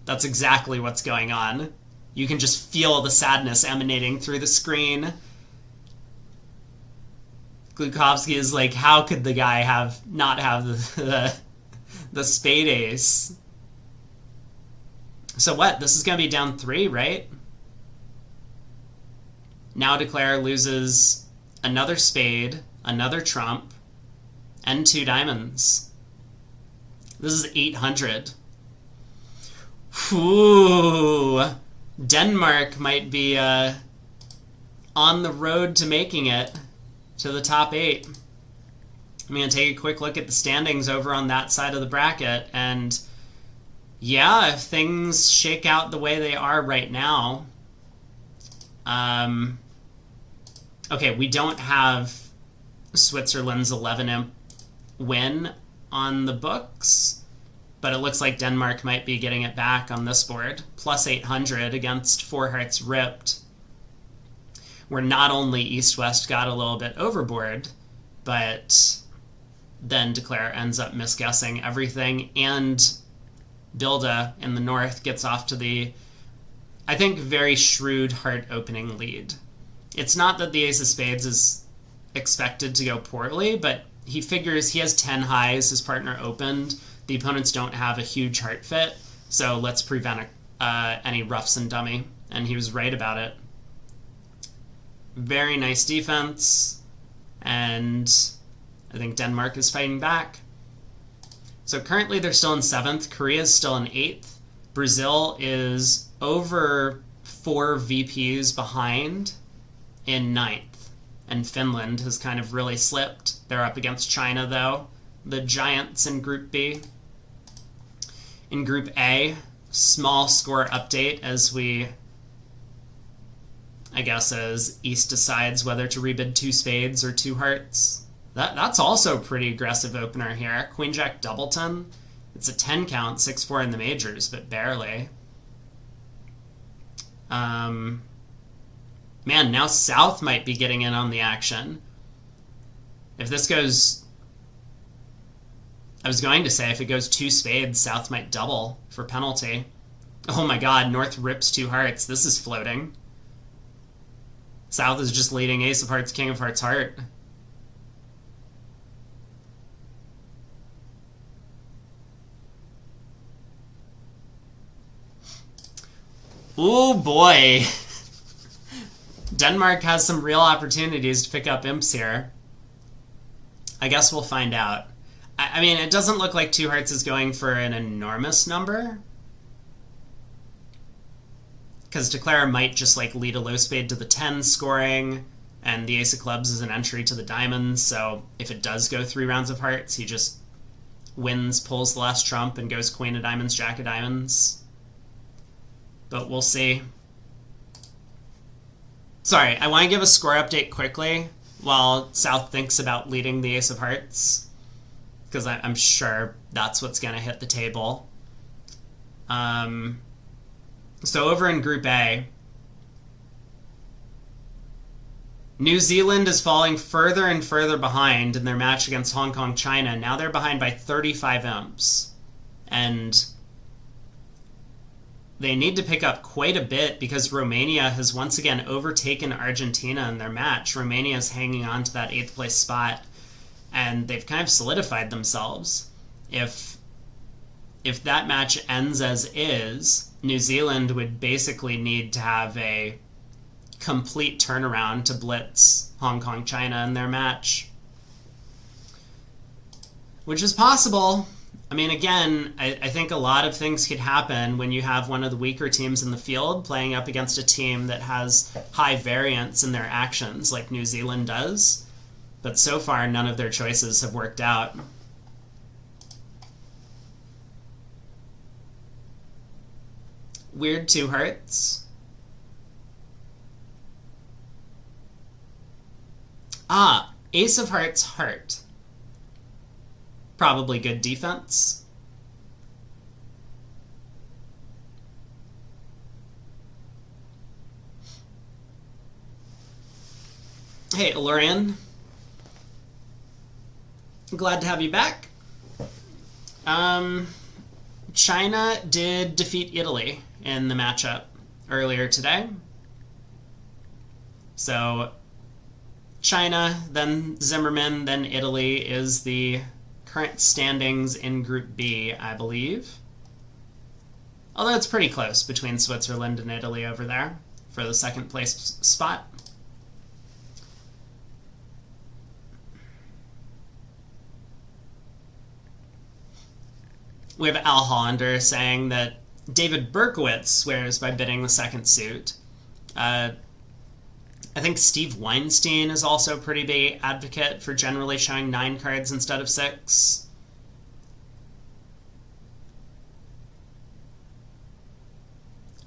That's exactly what's going on. You can just feel the sadness emanating through the screen. Klukovsky is like, how could the guy not have the spade ace? So what? This is going to be down 3, right? Now Declare loses another spade, another trump, and 2 diamonds. This is 800. Ooh, Denmark might be on the road to making it to the top 8. I'm going to take a quick look at the standings over on that side of the bracket, and yeah, if things shake out the way they are right now, okay, we don't have Switzerland's 11-imp win on the books, but it looks like Denmark might be getting it back on this board. Plus 800 against 4 Hearts Ripped, where not only East-West got a little bit overboard, but then Declare ends up misguessing everything, and Bilda in the north gets off to the, I think, very shrewd heart opening lead. It's not that the Ace of Spades is expected to go poorly, but he figures he has 10 highs, his partner opened, the opponents don't have a huge heart fit, so let's prevent any roughs and dummy, and he was right about it. Very nice defense, and I think Denmark is fighting back. So currently they're still in 7th, Korea's still in 8th, Brazil is over 4 VPs behind in 9th, and Finland has kind of really slipped. They're up against China, though, the Giants in Group B. In Group A, small score update as as East decides whether to rebid 2 spades or 2 hearts. That's also a pretty aggressive opener here. Queen Jack Doubleton. It's a 10 count, 6-4 in the majors, but barely. Man, now South might be getting in on the action. If this goes... I was going to say, if it goes 2 spades, South might double for penalty. Oh my god, North rips 2 hearts. This is floating. South is just leading Ace of Hearts, King of Hearts, heart. Ooh, boy. Denmark has some real opportunities to pick up imps here. I guess we'll find out. I mean, it doesn't look like 2 hearts is going for an enormous number, because Declare might just like lead a low spade to the 10 scoring, and the Ace of Clubs is an entry to the diamonds, so if it does go 3 rounds of hearts, he just wins, pulls the last trump, and goes Queen of Diamonds, Jack of Diamonds. But we'll see. Sorry, I want to give a score update quickly while South thinks about leading the Ace of Hearts, because I'm sure that's what's going to hit the table. So over in Group A, New Zealand is falling further and further behind in their match against Hong Kong, China. Now they're behind by 35 imps. And they need to pick up quite a bit because Romania has once again overtaken Argentina in their match. Romania is hanging on to that 8th place spot, and they've kind of solidified themselves. If that match ends as is, New Zealand would basically need to have a complete turnaround to blitz Hong Kong, China in their match. Which is possible. I mean, again, I think a lot of things could happen when you have one of the weaker teams in the field playing up against a team that has high variance in their actions like New Zealand does. But so far, none of their choices have worked out. Weird 2 hearts. Ah, Ace of Hearts, heart. Probably good defense. Hey, Lorian. Glad to have you back. China did defeat Italy in the matchup earlier today. So China, then Zimmerman, then Italy is the current standings in Group B, I believe. Although it's pretty close between Switzerland and Italy over there for the 2nd place spot. We have Al Hollander saying that David Berkowitz swears by bidding the second suit. I think Steve Weinstein is also a pretty big advocate for generally showing 9 cards instead of 6.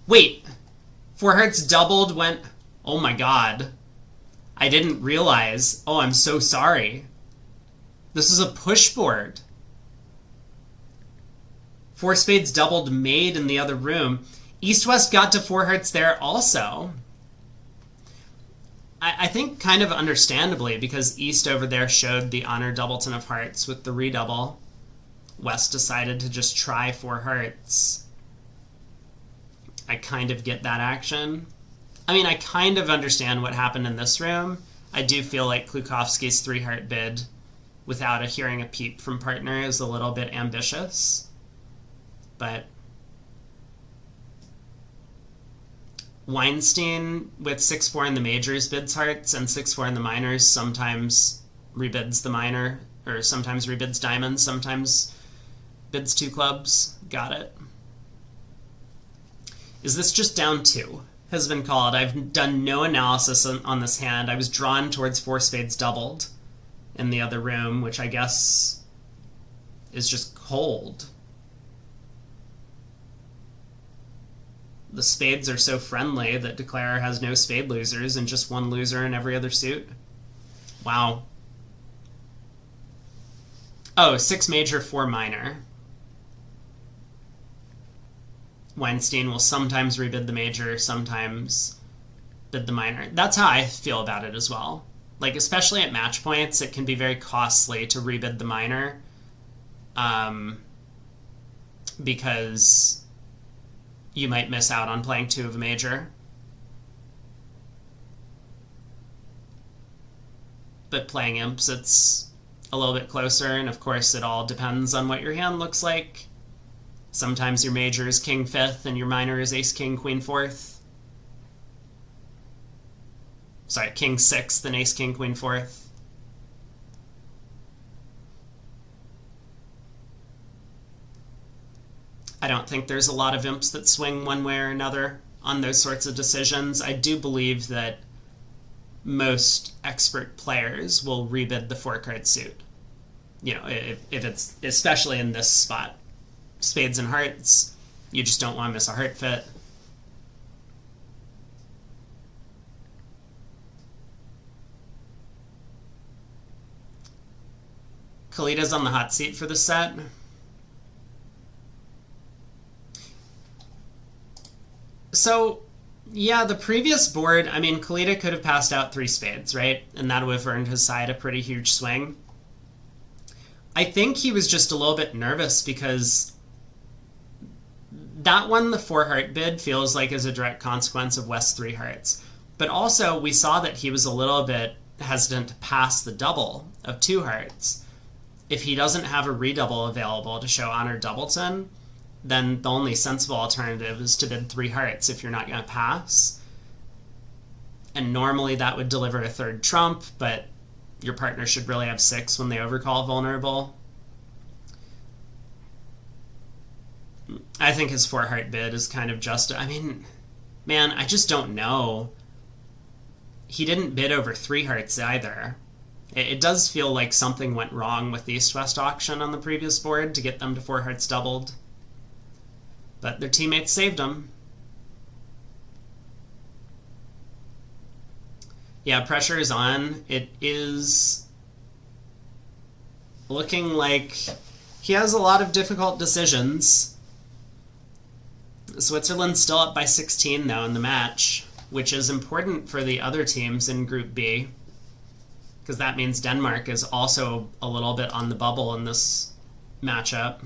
Wait, 4 hearts doubled when... Oh my god. I didn't realize. Oh, I'm so sorry. This is a push board. 4 spades doubled made in the other room. East-West got to 4 hearts there also. I think kind of understandably, because East over there showed the honor doubleton of hearts with the redouble. West decided to just try 4 hearts. I kind of get that action. I mean, I kind of understand what happened in this room. I do feel like Klukowski's 3-heart bid without hearing a peep from partner is a little bit ambitious. But Weinstein with 6-4 in the majors bids hearts, and 6-4 in the minors sometimes rebids the minor, or sometimes rebids diamonds, sometimes bids 2 clubs. Got it. Is this just down 2? Has been called. I've done no analysis on this hand. I was drawn towards 4 spades doubled in the other room, which I guess is just cold. The spades are so friendly that Declarer has no spade losers and just 1 loser in every other suit. Wow. Oh, 6 major, 4 minor. Weinstein will sometimes rebid the major, sometimes bid the minor. That's how I feel about it as well. Like, especially at match points, it can be very costly to rebid the minor. Because you might miss out on playing 2 of a major. But playing imps, it's a little bit closer, and of course it all depends on what your hand looks like. Sometimes your major is king 5th and your minor is ace king queen 4th. Sorry, king 6th and ace king queen 4th. I don't think there's a lot of imps that swing one way or another on those sorts of decisions. I do believe that most expert players will rebid the 4-card suit. You know, if it's, especially in this spot. Spades and hearts, you just don't want to miss a heart fit. Kalita's on the hot seat for the set. So, yeah, the previous board, I mean, Kalita could have passed out 3 spades, right? And that would have earned his side a pretty huge swing. I think he was just a little bit nervous because that one, the 4-heart bid, feels like is a direct consequence of West's 3 hearts. But also, we saw that he was a little bit hesitant to pass the double of 2 hearts. If he doesn't have a redouble available to show honor doubleton, then the only sensible alternative is to bid 3 hearts if you're not going to pass. And normally that would deliver a 3rd trump, but your partner should really have 6 when they overcall vulnerable. I think his 4-heart bid is kind of just... I mean, man, I just don't know. He didn't bid over 3 hearts either. It does feel like something went wrong with the East-West auction on the previous board to get them to 4 hearts doubled. But their teammates saved them. Yeah, pressure is on. It is looking like he has a lot of difficult decisions. Switzerland's still up by 16, though, in the match, which is important for the other teams in Group B, because that means Denmark is also a little bit on the bubble in this matchup.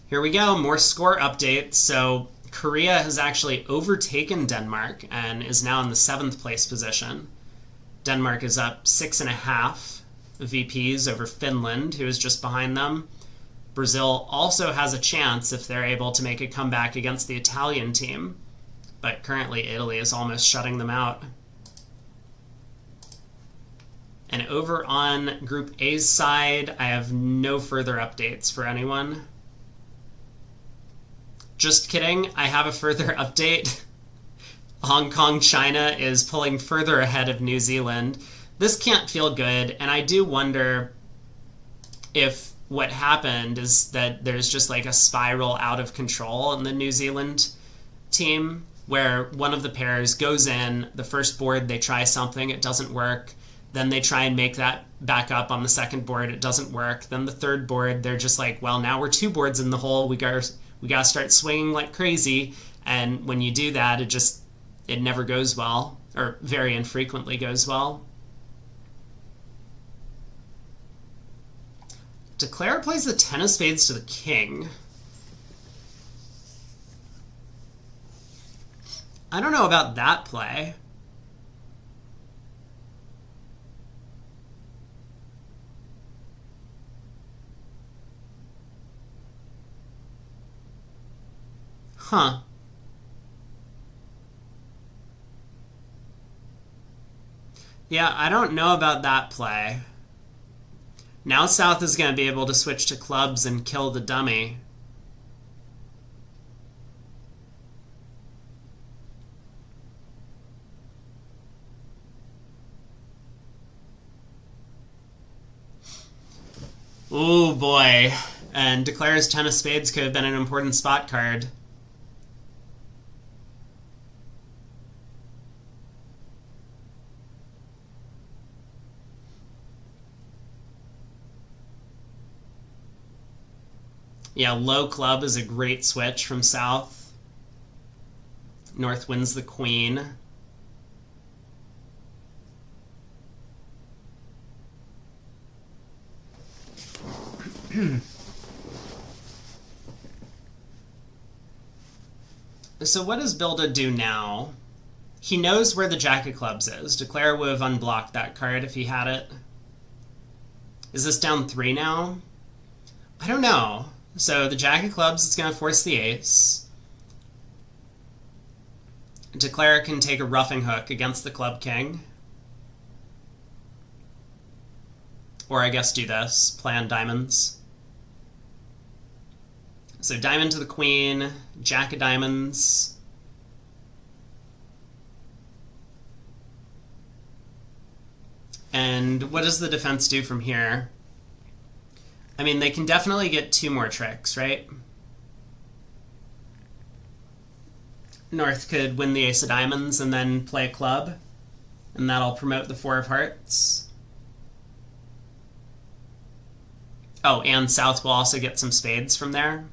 Here we go, more score updates. So Korea has actually overtaken Denmark and is now in the 7th place position. Denmark is up 6.5 VPs over Finland, who is just behind them. Brazil also has a chance if they're able to make a comeback against the Italian team, but currently Italy is almost shutting them out. And over on Group A's side, I have no further updates for anyone. Just kidding, I have a further update. Hong Kong, China is pulling further ahead of New Zealand. This can't feel good, and I do wonder if what happened is that there's just like a spiral out of control in the New Zealand team, where one of the pairs goes in, the first board they try something, it doesn't work, then they try and make that back up on the second board, it doesn't work, then the third board they're just like, well, now we're 2 boards in the hole, we gotta start swinging like crazy, and when you do that, it never goes well, or very infrequently goes well. Declare plays the 10 of spades to the king. I don't know about that play. Huh. Yeah, I don't know about that play. Now South is going to be able to switch to clubs and kill the dummy. Oh boy. And Declare's 10 of spades could have been an important spot card. Yeah, low club is a great switch from South. North wins the queen. So what does Bilda do now? He knows where the Jack of clubs is. Declare would have unblocked that card if he had it. Is this down 3 now? I don't know. So the Jack of clubs is going to force the ace. Declare can take a roughing hook against the club king. Or I guess do this, play on diamonds. So diamond to the queen, Jack of diamonds. And what does the defense do from here? I mean, they can definitely get 2 more tricks, right? North could win the ace of diamonds and then play a club, and that'll promote the 4 of hearts. Oh, and South will also get some spades from there.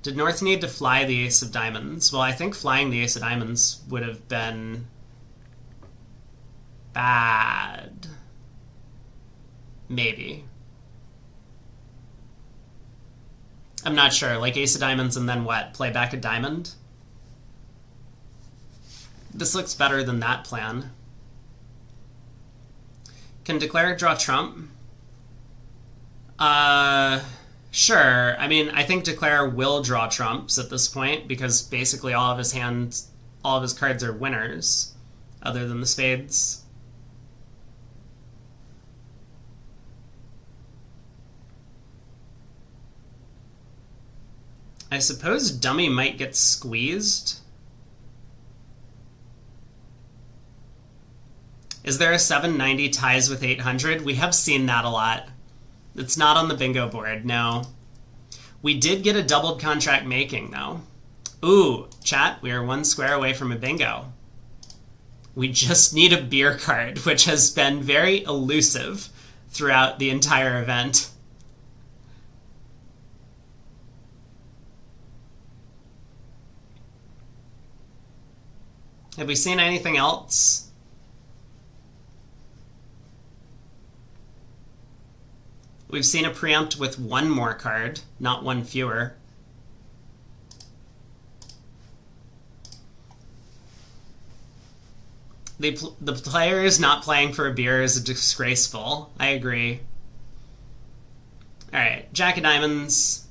Did North need to fly the ace of diamonds? Well, I think flying the ace of diamonds would have been bad. Maybe. I'm not sure. Like ace of diamonds and then what? Play back a diamond? This looks better than that plan. Can Declare draw trump? Sure. I mean, I think Declare will draw trumps at this point because basically all of his cards are winners, other than the spades. I suppose dummy might get squeezed. Is there a 790 ties with 800? We have seen that a lot. It's not on the bingo board, no. We did get a doubled contract making, though. Ooh, chat, we are 1 square away from a bingo. We just need a beer card, which has been very elusive throughout the entire event. Have we seen anything else? We've seen a preempt with 1 more card, not 1 fewer. The players not playing for a beer is disgraceful. I agree. Alright, Jack of diamonds.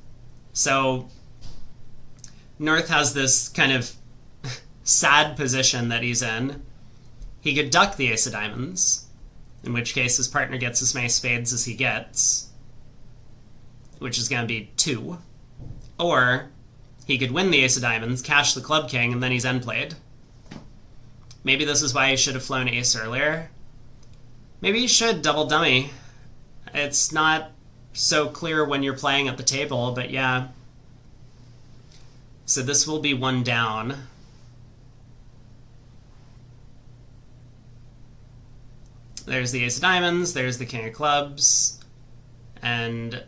So, North has this kind of sad position that he's in. He could duck the ace of diamonds, in which case his partner gets as many spades as he gets, which is going to be 2. Or he could win the ace of diamonds, cash the club king, and then he's end played. Maybe this is why he should have flown ace earlier. Maybe he should double dummy. It's not so clear when you're playing at the table, but yeah. So this will be one down. There's the ace of diamonds, there's the king of clubs, and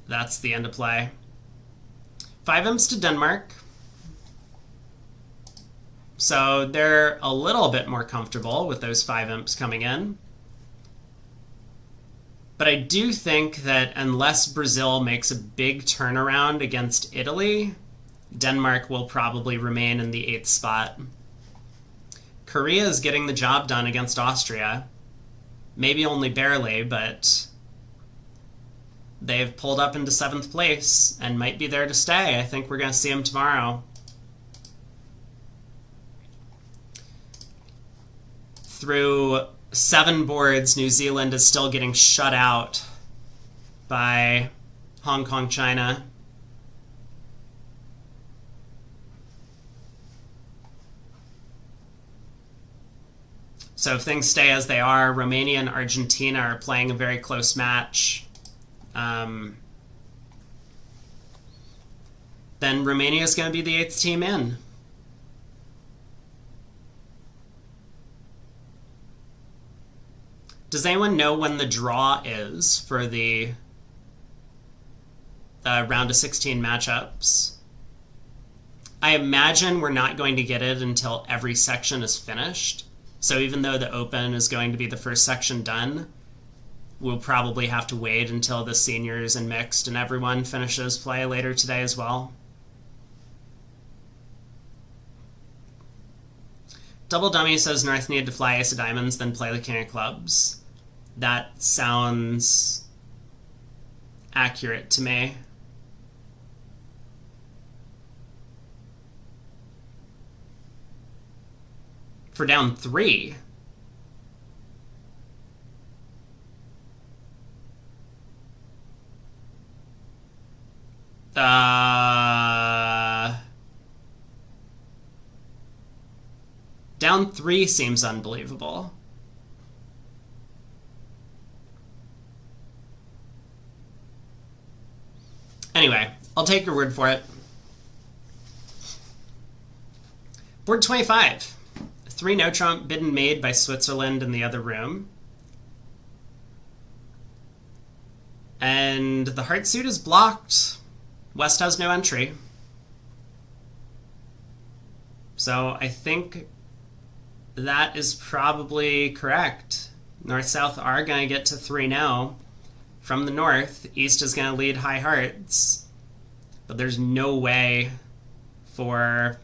that's the end of play. 5 imps to Denmark. So they're a little bit more comfortable with those 5 imps coming in. But I do think that unless Brazil makes a big turnaround against Italy, Denmark will probably remain in the 8th spot. Korea is getting the job done against Austria. Maybe only barely, but they've pulled up into 7th place and might be there to stay. I think we're going to see them tomorrow. Through 7 boards, New Zealand is still getting shut out by Hong Kong, China. So if things stay as they are, Romania and Argentina are playing a very close match. Then Romania is going to be the 8th team in. Does anyone know when the draw is for the round of 16 matchups? I imagine we're not going to get it until every section is finished. So even though the Open is going to be the first section done, we'll probably have to wait until the seniors and mixed and everyone finishes play later today as well. Double Dummy says North needed to fly ace of diamonds, then play the king of clubs. That sounds accurate to me. For down 3. Down 3 seems unbelievable. Anyway, I'll take your word for it. Board 25. 3 no trump bid and made by Switzerland in the other room. And the heart suit is blocked. West has no entry. So I think that is probably correct. North-South are going to get to 3 now. From the north, East is going to lead high hearts. But there's no way for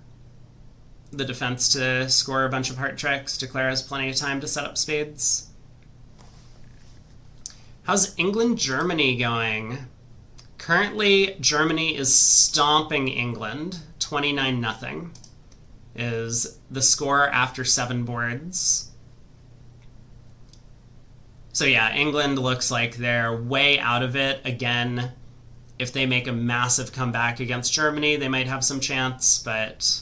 the defense to score a bunch of heart tricks. Declare has plenty of time to set up spades. How's England-Germany going? Currently, Germany is stomping England. 29-0 is the score after 7 boards. So yeah, England looks like they're way out of it. Again, if they make a massive comeback against Germany, they might have some chance, but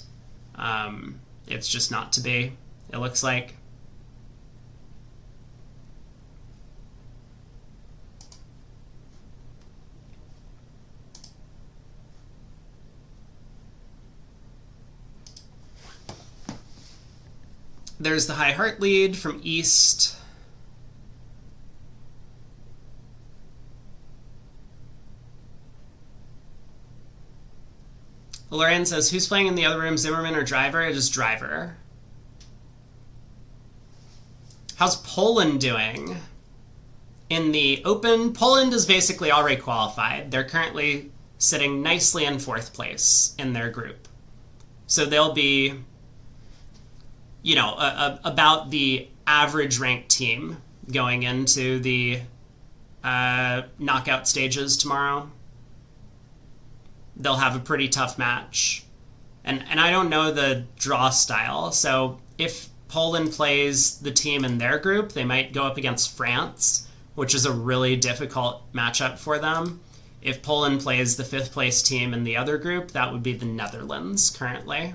it's just not to be, it looks like. There's the high heart lead from East. Lorraine says, who's playing in the other room, Zimmerman or Driver? It is Driver. How's Poland doing? In the Open, Poland is basically already qualified. They're currently sitting nicely in 4th place in their group. So they'll be, you know, about the average ranked team going into the knockout stages tomorrow. They'll have a pretty tough match. And I don't know the draw style, so if Poland plays the team in their group, they might go up against France, which is a really difficult matchup for them. If Poland plays the 5th place team in the other group, that would be the Netherlands currently.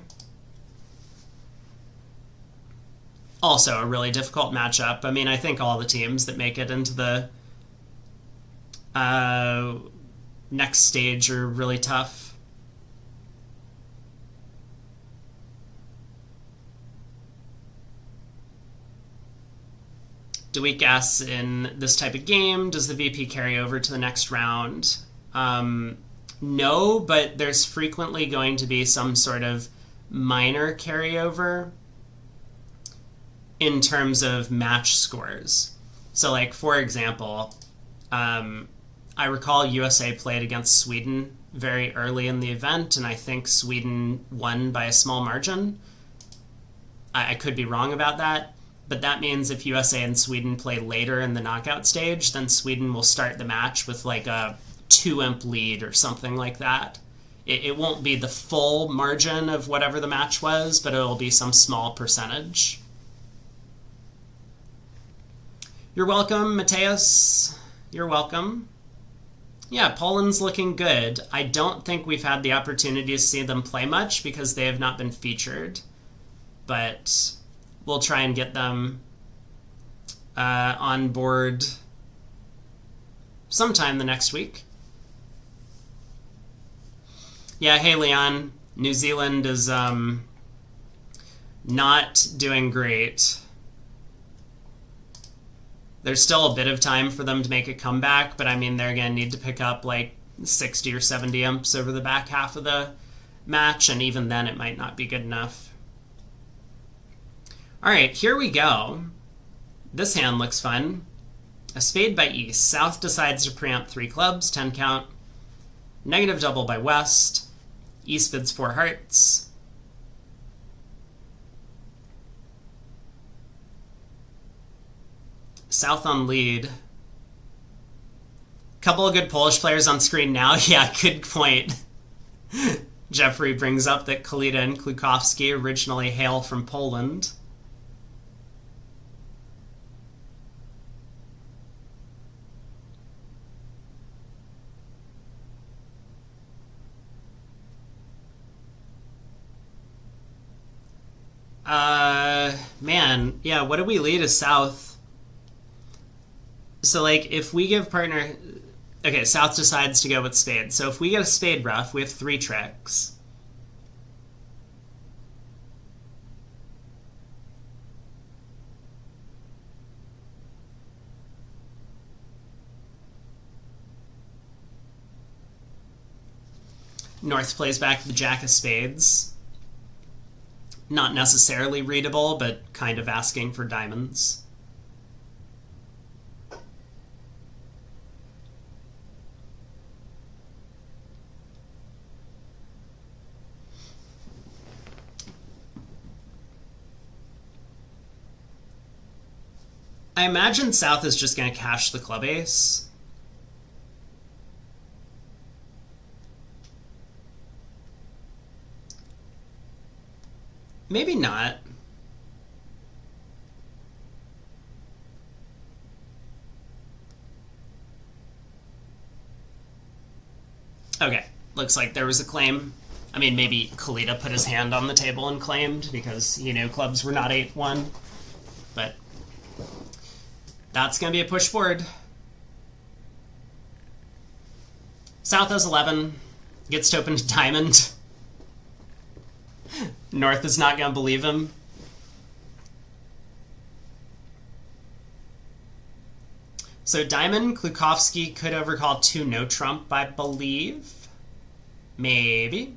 Also a really difficult matchup. I mean, I think all the teams that make it into the next stage are really tough. Do weak asks in this type of game? Does the VP carry over to the next round? No, but there's frequently going to be some sort of minor carryover in terms of match scores. So, like, for example, I recall USA played against Sweden very early in the event, and I think Sweden won by a small margin. I could be wrong about that, but that means if USA and Sweden play later in the knockout stage, then Sweden will start the match with like a 2-imp lead or something like that. It won't be the full margin of whatever the match was, but it'll be some small percentage. You're welcome, Mateus. You're welcome. Yeah, Poland's looking good. I don't think we've had the opportunity to see them play much because they have not been featured. But we'll try and get them on board sometime the next week. Yeah, hey, Leon. New Zealand is not doing great. There's still a bit of time for them to make a comeback, but I mean, they're going to need to pick up like 60 or 70 imps over the back half of the match, and even then it might not be good enough. All right, here we go. This hand looks fun. A spade by East. South decides to preempt 3 clubs, 10 count. Negative double by West. East bids 4 hearts. South on lead. Couple of good Polish players on screen now. Yeah, good point. Jeffrey brings up that Kalita and Klukowski originally hail from Poland. Man, yeah, what do we lead as South? So, like, if we give partner... Okay, South decides to go with spade. So if we get a spade ruff, we have 3 tricks. North plays back the jack of spades. Not necessarily readable, but kind of asking for diamonds. I imagine South is just going to cash the club ace. Maybe not. Okay, looks like there was a claim. I mean, maybe Kalita put his hand on the table and claimed because he knew clubs were not 8-1. But that's going to be a push board. South has 11. Gets to open to diamond. North is not going to believe him. So diamond, Klukowski could overcall 2 no trump, I believe. Maybe.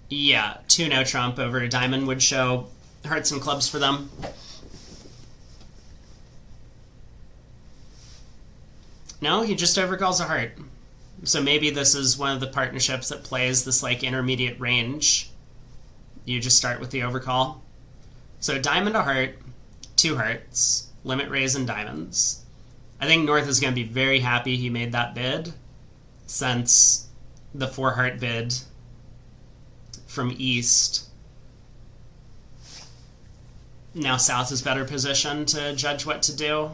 Yeah, 2 no trump over a diamond would show hearts and clubs for them. No, he just overcalls a heart. So maybe this is one of the partnerships that plays this like intermediate range. You just start with the overcall. So diamond a heart, 2 hearts, limit raise and diamonds. I think North is going to be very happy he made that bid, since the 4 heart bid from East now South is better positioned to judge what to do.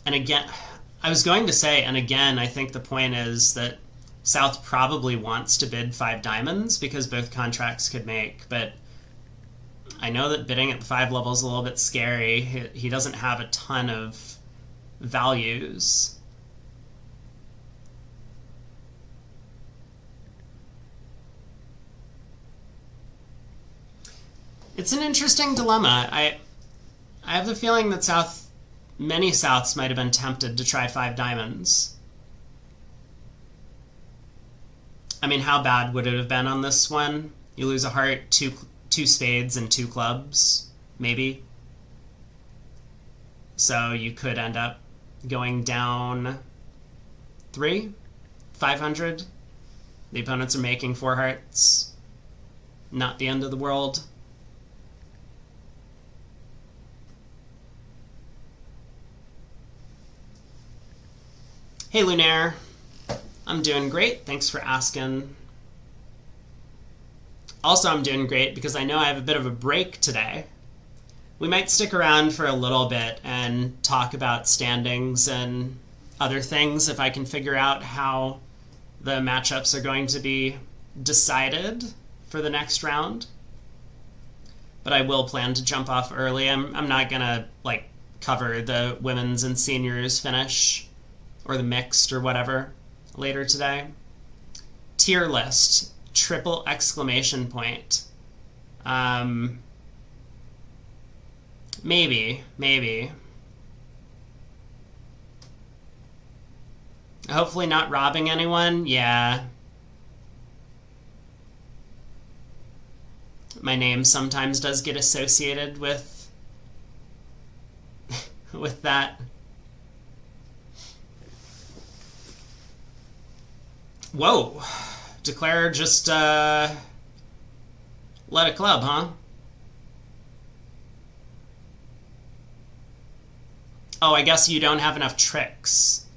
And again, I was going to say, and again, I think the point is that South probably wants to bid 5 diamonds because both contracts could make, but I know that bidding at the 5 level is a little bit scary. He doesn't have a ton of values. It's an interesting dilemma. I have the feeling that many Souths might have been tempted to try 5 diamonds. I mean, how bad would it have been on this one? You lose a heart, two spades, and 2 clubs, maybe. So you could end up going down 500. The opponents are making 4 hearts. Not the end of the world. Hey, Lunaire. I'm doing great. Thanks for asking. Also, I'm doing great because I know I have a bit of a break today. We might stick around for a little bit and talk about standings and other things if I can figure out how the matchups are going to be decided for the next round. But I will plan to jump off early. I'm not going to cover the women's and seniors finish or the mixed or whatever later today. Tier list, triple exclamation point. Maybe. Hopefully not robbing anyone. Yeah. My name sometimes does get associated with with that. Whoa. Declare just let a club, huh? Oh, I guess you don't have enough tricks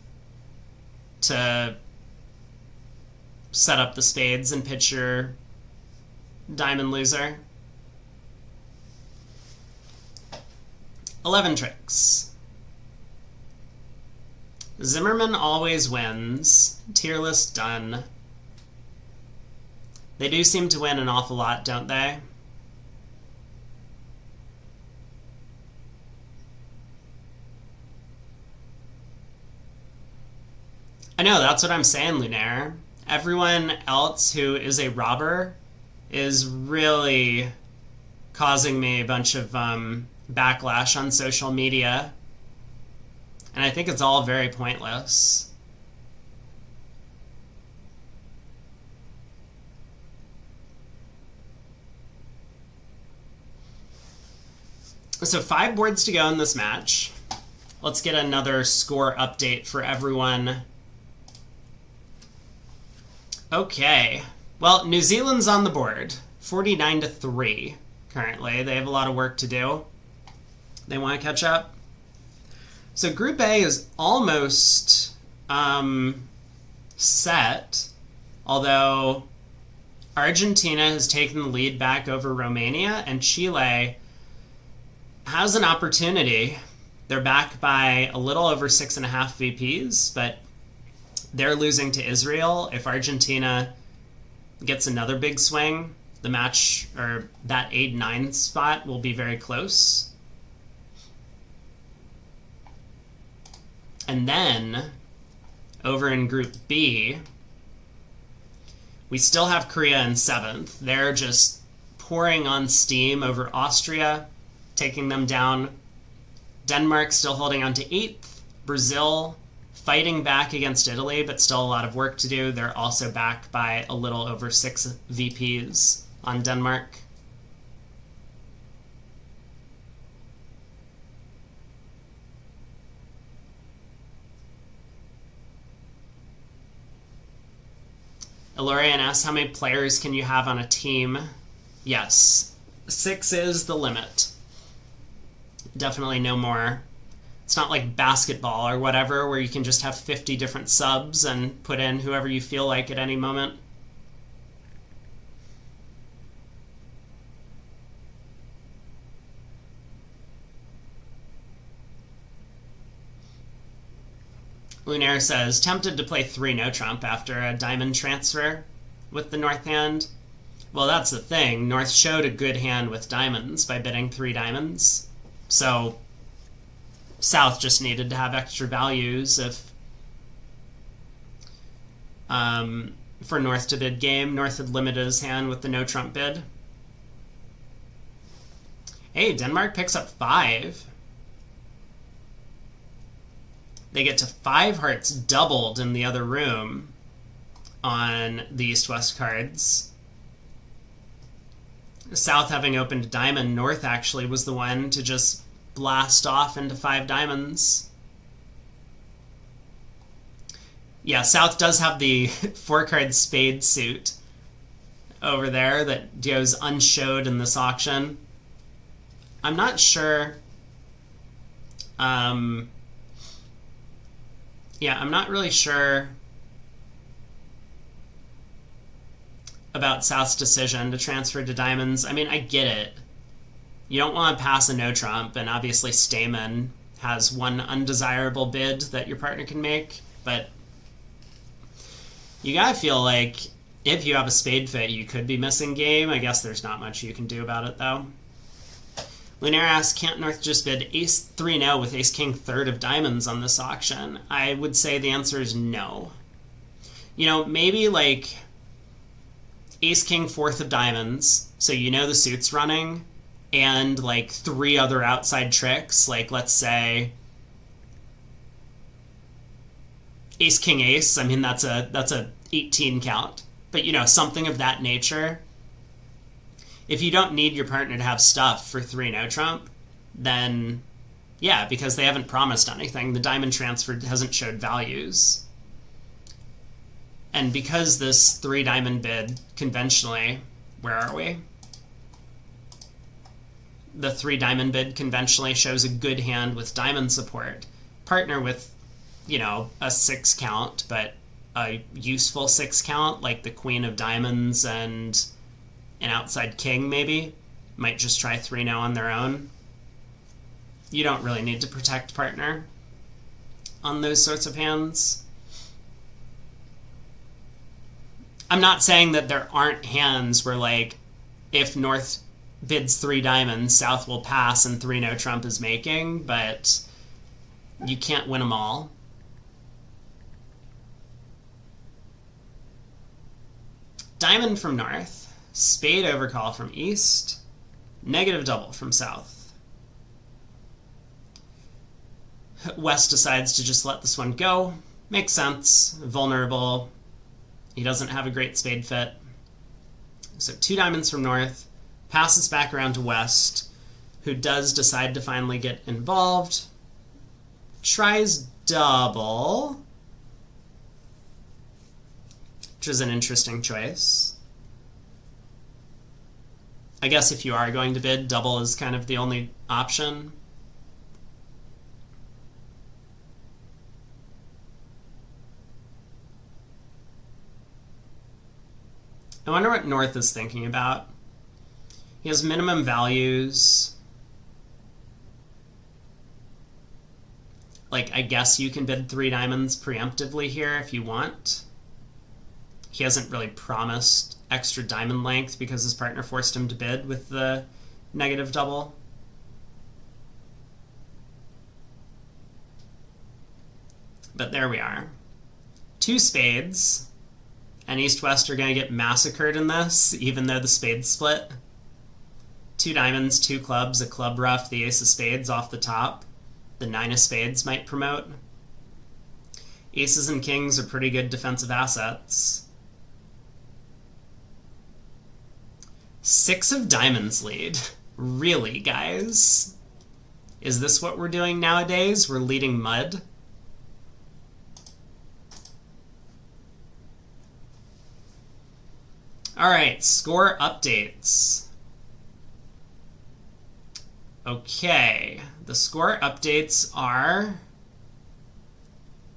to set up the spades and pitch your diamond loser. 11 tricks. Zimmerman always wins. Tier list done. They do seem to win an awful lot, don't they? I know, that's what I'm saying, Lunaire. Everyone else who is a robber is really causing me a bunch of backlash on social media. And I think it's all very pointless. So 5 boards to go in this match. Let's get another score update for everyone. Okay. Well, New Zealand's on the board. 49-3 currently. They have a lot of work to do. They want to catch up. So Group A is almost set, although Argentina has taken the lead back over Romania, and Chile has an opportunity. They're back by a little over 6.5 VPs, but they're losing to Israel. If Argentina gets another big swing, the match, or that 8-9 spot, will be very close. And then, over in Group B, we still have Korea in 7th. They're just pouring on steam over Austria, taking them down. Denmark still holding on to 8th. Brazil fighting back against Italy, but still a lot of work to do. They're also back by a little over 6 VPs on Denmark. Elorian asks, how many players can you have on a team? Yes, 6 is the limit. Definitely no more. It's not like basketball or whatever where you can just have 50 different subs and put in whoever you feel like at any moment. Lunaire says, tempted to play 3 no trump after a diamond transfer with the North hand. Well, that's the thing. North showed a good hand with diamonds by bidding 3 diamonds. So South just needed to have extra values if for North to bid game. North had limited his hand with the no trump bid. Hey, Denmark picks up 5. They get to 5 hearts doubled in the other room on the East-West cards. South having opened diamond, North actually was the one to just blast off into 5 diamonds. Yeah, South does have the 4-card spade suit over there that goes unshowed in this auction. I'm not sure. Yeah, I'm not really sure about South's decision to transfer to diamonds. I mean, I get it. You don't want to pass a no trump, and obviously Stamen has one undesirable bid that your partner can make, but you gotta feel like if you have a spade fit, you could be missing game. I guess there's not much you can do about it, though. Lunaire asks, can't North just bid ace 3-0 with ace king third of diamonds on this auction? I would say the answer is no. You know, maybe like ace king fourth of diamonds, so you know the suit's running, and like 3 other outside tricks, like let's say ace king ace. I mean, that's a 18 count, but you know, something of that nature. If you don't need your partner to have stuff for 3 no trump, then yeah, because they haven't promised anything. The diamond transfer hasn't showed values. And because this 3 diamond bid conventionally, where are we? The 3 diamond bid conventionally shows a good hand with diamond support. Partner with, you know, a 6 count, but a useful 6 count, like the queen of diamonds and an outside king maybe, might just try 3-0 on their own. You don't really need to protect partner on those sorts of hands. I'm not saying that there aren't hands where, like, if North bids 3 diamonds, South will pass and 3 no trump is making, but you can't win them all. Diamond from North. Spade overcall from East. Negative double from South. West decides to just let this one go. Makes sense. Vulnerable. He doesn't have a great spade fit. So 2 diamonds from North. Passes back around to West, who does decide to finally get involved. Tries double, which is an interesting choice. I guess if you are going to bid, double is kind of the only option. I wonder what North is thinking about. He has minimum values. Like, I guess you can bid 3 diamonds preemptively here if you want. He hasn't really promised extra diamond length because his partner forced him to bid with the negative double. But there we are. 2 spades, and East-West are going to get massacred in this, even though the spades split. 2 diamonds, 2 clubs, a club ruff, the ace of spades off the top. The 9 of spades might promote. Aces and kings are pretty good defensive assets. 6 of diamonds lead. Really, guys? Is this what we're doing nowadays? We're leading mud? Alright, score updates. Okay, the score updates are...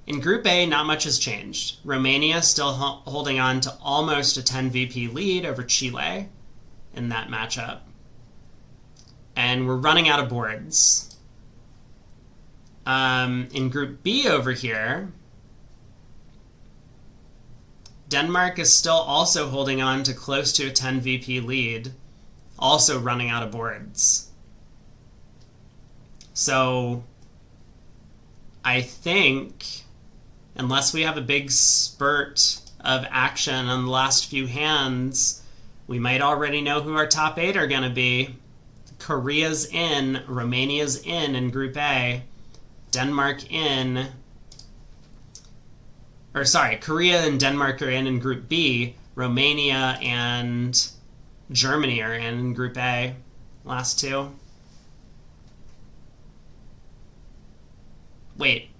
In Group A, not much has changed. Romania still holding on to almost a 10 VP lead over Chile in that matchup. And we're running out of boards. In Group B over here, Denmark is still also holding on to close to a 10 VP lead, also running out of boards. So I think, unless we have a big spurt of action on the last few hands, we might already know who our top 8 are going to be. Korea's in, Romania's in Group A, Denmark in, or sorry, Korea and Denmark are in Group B, Romania and Germany are in Group A, last two. Wait.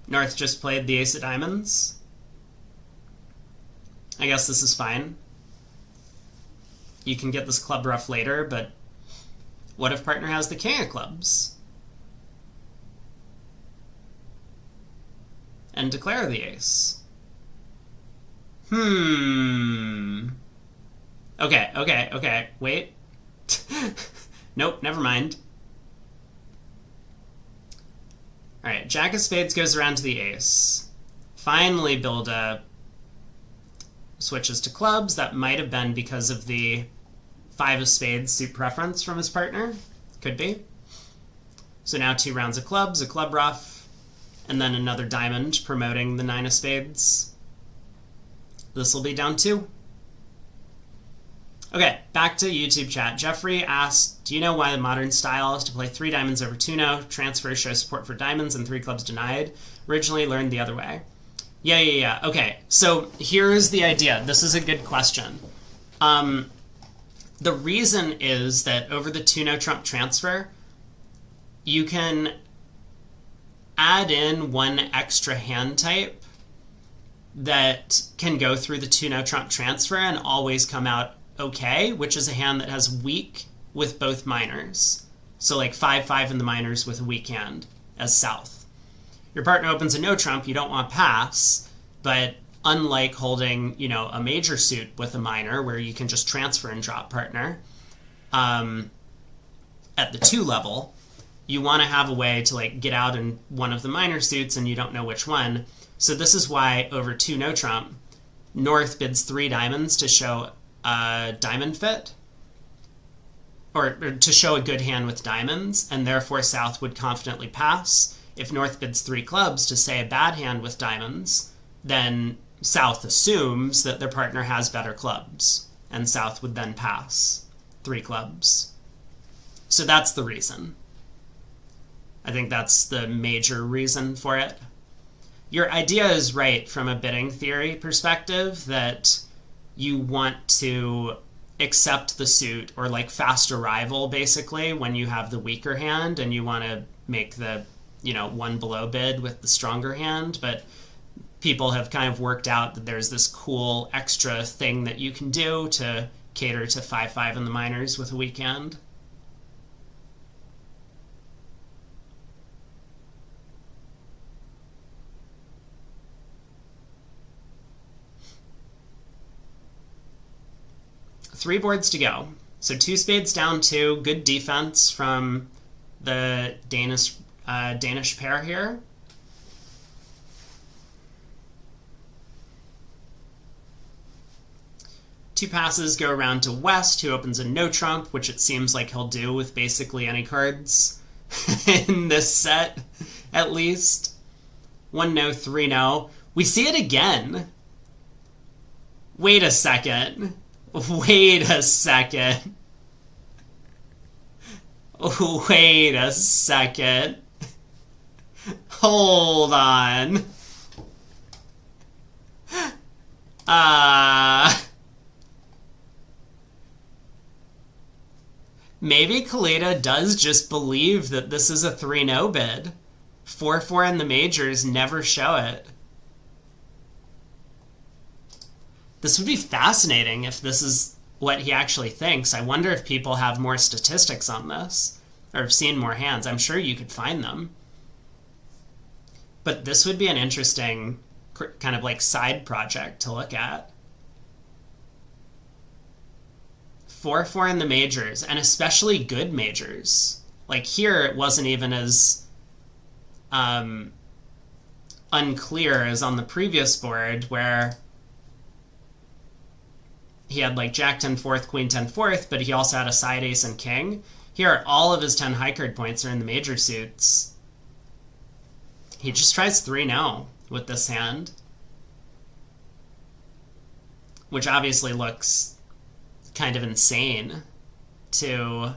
North just played the Ace of Diamonds? I guess this is fine. You can get this club rough later, but what if partner has the King of Clubs? And declare the ace. Okay, wait. Nope, never mind. Alright, Jack of Spades goes around to the ace. Finally, Bilda switches to clubs. That might have been because of the 5 of Spades suit preference from his partner. Could be. So now 2 rounds of clubs, a club rough, and then another diamond promoting the 9 of Spades. This will be down 2. Okay, back to YouTube chat. Jeffrey asked, do you know why the modern style is to play 3 diamonds over 2-no? Transfer shows support for diamonds and 3 clubs denied. Originally learned the other way. Yeah. Okay, so here's the idea. This is a good question. The reason is that over the 2-no trump transfer, you can add in 1 extra hand type that can go through the 2-no trump transfer and always come out okay, which is a hand that has weak with both minors. So like 5-5 in the minors with a weak hand as south. Your partner opens a no trump, you don't want pass, but unlike holding, a major suit with a minor where you can just transfer and drop partner, at the 2 level, you want to have a way to get out in one of the minor suits and you don't know which one. So this is why over 2 no trump, North bids 3 diamonds to show a diamond fit, or to show a good hand with diamonds, and therefore South would confidently pass. If North bids 3 clubs to say a bad hand with diamonds, then South assumes that their partner has better clubs, and South would then pass 3 clubs. So that's the reason. I think that's the major reason for it. Your idea is right from a bidding theory perspective, that you want to accept the suit, or fast arrival basically, when you have the weaker hand and you want to make the 1 below bid with the stronger hand. But people have kind of worked out that there's this cool extra thing that you can do to cater to 5-5 in the minors with a weak hand. Three boards to go. So 2 spades down 2. Good defense from the Danish pair here. Two passes go around to West, who opens a no trump, which it seems like he'll do with basically any cards in this set, at least. 1 no, 3 no. We see it again. Wait a second. Wait a second. Wait a second. Hold on. Maybe Kaleda does just believe that this is a 3-no bid. 4-4 in the majors never show it. This would be fascinating if this is what he actually thinks. I wonder if people have more statistics on this, or have seen more hands. I'm sure you could find them. But this would be an interesting kind of side project to look at. 4-4 in the majors, and especially good majors. Here, it wasn't even as unclear as on the previous board where he had like Jack 10 fourth, Queen 10 fourth, but he also had a side ace and king. Here, all of his 10 high card points are in the major suits. He just tries 3-0 with this hand, which obviously looks kind of insane to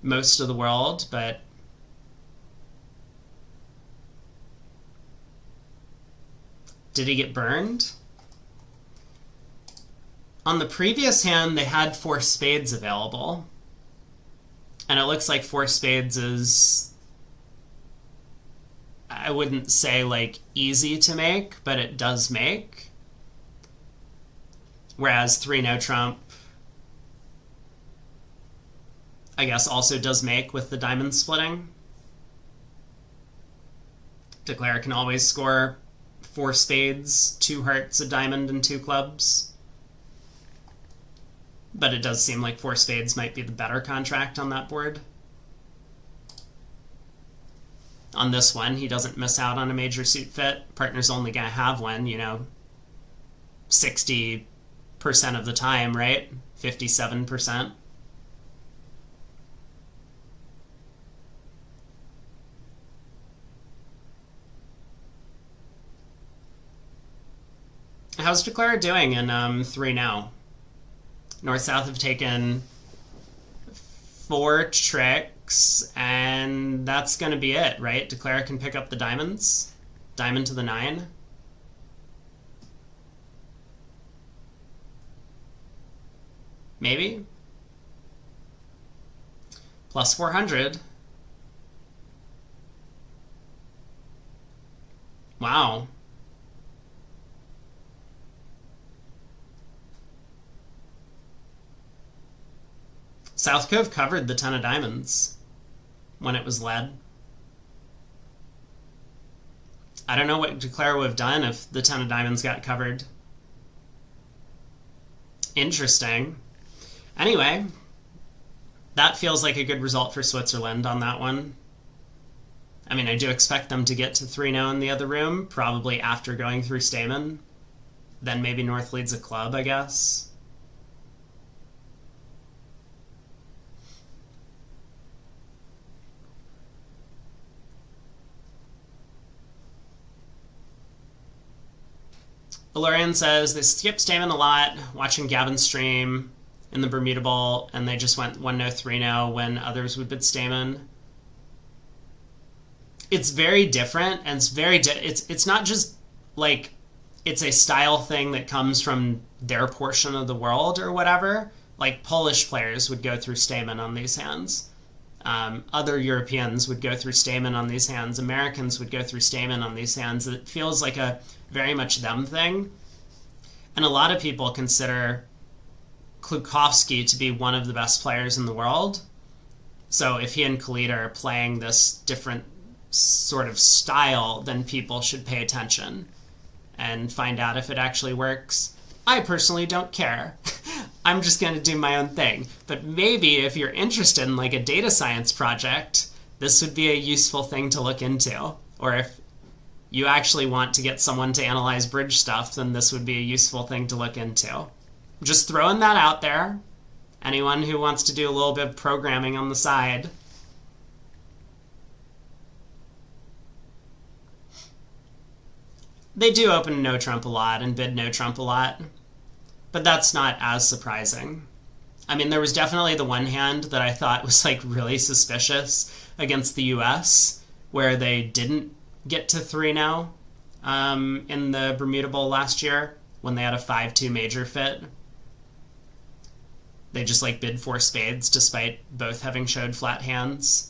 most of the world, but did he get burned? On the previous hand, they had 4 spades available, and it looks like 4 spades is, I wouldn't say like easy to make, but it does make. Whereas 3 no trump, I guess, also does make with the diamond splitting. Declare can always score 4 spades, 2 hearts, a diamond, and 2 clubs. But it does seem like 4 spades might be the better contract on that board. On this one, he doesn't miss out on a major suit fit. Partner's only going to have one, 60% of the time, right? 57%. How's Declare doing in 3 now? North-South have taken 4 tricks, and that's going to be it, right? Declare can pick up the diamonds. Diamond to the 9. Maybe? Plus 400. Wow. South Cove covered the 10 of diamonds when it was led. I don't know what Declare would have done if the 10 of diamonds got covered. Interesting. Anyway, that feels like a good result for Switzerland on that one. I mean, I do expect them to get to 3-0 in the other room, probably after going through Stamen. Then maybe North leads a club, I guess. Valerian says they skipped Stamen a lot, watching Gavin's stream in the Bermuda Bowl, and they just went 1-0, 3-0 when others would bid Stamen. It's very different, and it's not just like it's a style thing that comes from their portion of the world or whatever. Like Polish players would go through Stamen on these hands. Other Europeans would go through Stamen on these hands. Americans would go through Stamen on these hands. It feels like a very much them thing. And a lot of people consider Klukowski to be one of the best players in the world. So if he and Khalid are playing this different sort of style, then people should pay attention and find out if it actually works. I personally don't care. I'm just going to do my own thing. But maybe if you're interested in like a data science project, this would be a useful thing to look into. Or if you actually want to get someone to analyze bridge stuff, then this would be a useful thing to look into. Just throwing that out there. Anyone who wants to do a little bit of programming on the side. They do open no trump a lot and bid no trump a lot, but that's not as surprising. I mean, there was definitely the one hand that I thought was like really suspicious against the US, where they didn't get to 3-0 in the Bermuda Bowl last year when they had a 5-2 major fit. They just like bid 4 spades despite both having showed flat hands.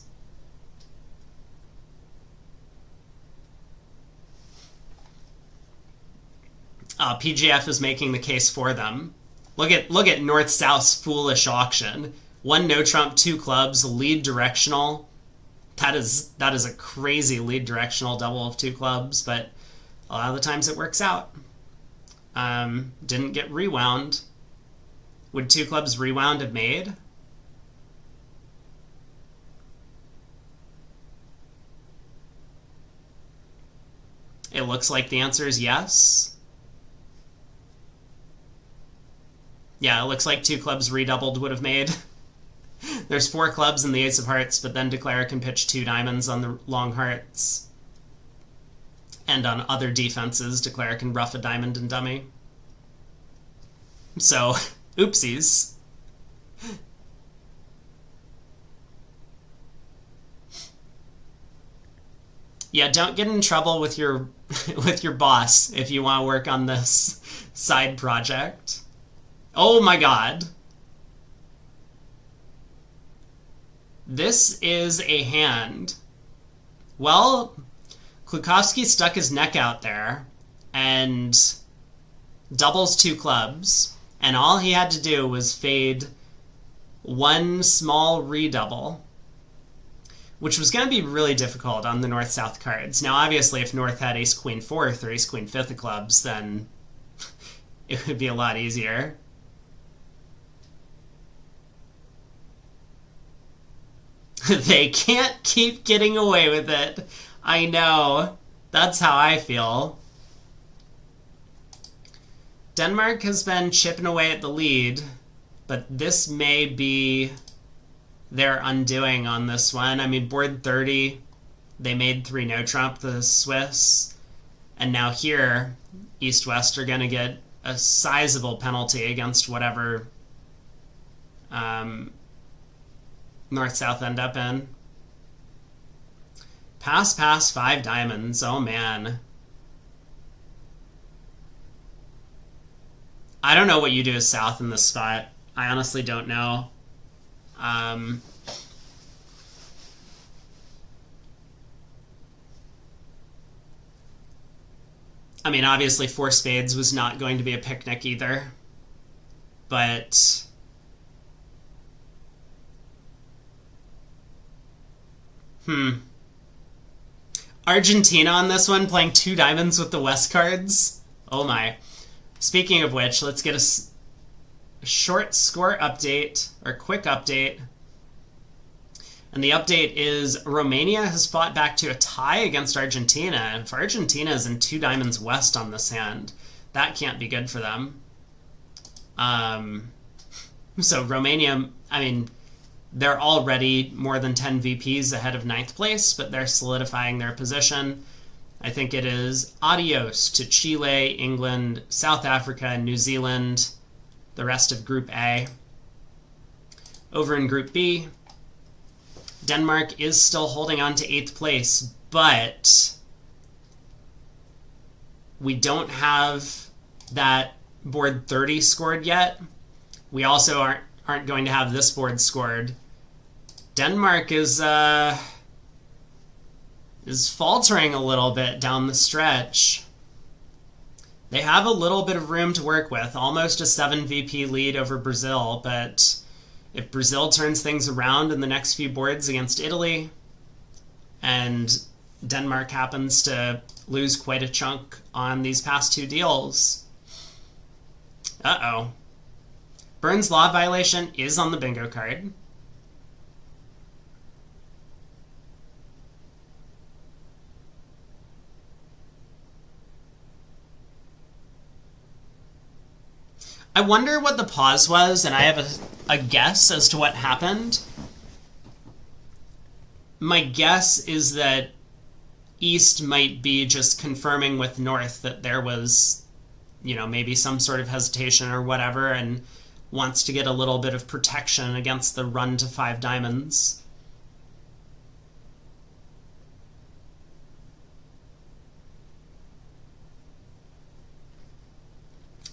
PGF is making the case for them. Look at North-South's foolish auction. 1 no trump, 2 clubs, lead directional. That is a crazy lead directional double of 2 clubs, but a lot of the times it works out. Didn't get rewound. Would 2 clubs rewound have made? It looks like the answer is yes. Yeah, it looks like 2 clubs redoubled would have made. There's 4 clubs and the ace of hearts, but then declare can pitch 2 diamonds on the long hearts. And on other defenses, declare can ruff a diamond and dummy. So, oopsies. Yeah, don't get in trouble with your with your boss if you want to work on this side project. Oh my god. This is a hand. Well, Klukowski stuck his neck out there and doubles 2 clubs, and all he had to do was fade 1 small redouble, which was going to be really difficult on the North-South cards. Now, obviously, if North had Ace-Queen fourth or Ace-Queen fifth of clubs, then it would be a lot easier. They can't keep getting away with it. I know. That's how I feel. Denmark has been chipping away at the lead, but this may be their undoing on this one. I mean, board 30, they made 3 no trump, the Swiss, and now here, East-West are going to get a sizable penalty against whatever North-South end up in. Pass, 5 diamonds. Oh, man. I don't know what you do as South in this spot. I honestly don't know. I mean, obviously 4 spades was not going to be a picnic either. But Argentina on this one, playing 2 diamonds with the West cards. Oh my. Speaking of which, let's get a short score update, or quick update. And the update is Romania has fought back to a tie against Argentina. And if Argentina is in 2 diamonds west on this hand, that can't be good for them. So Romania, I mean, they're already more than 10 VPs ahead of 9th place, but they're solidifying their position. I think it is adios to Chile, England, South Africa, New Zealand, the rest of Group A. Over in Group B, Denmark is still holding on to 8th place, but we don't have that board 30 scored yet. We also aren't going to have this board scored. Denmark is faltering a little bit down the stretch. They have a little bit of room to work with, almost a 7 VP lead over Brazil, but if Brazil turns things around in the next few boards against Italy, and Denmark happens to lose quite a chunk on these past 2 deals, uh-oh. Burns' law violation is on the bingo card. I wonder what the pause was, and I have a guess as to what happened. My guess is that East might be just confirming with North that there was, you know, maybe some sort of hesitation or whatever, and wants to get a little bit of protection against the run to 5 diamonds.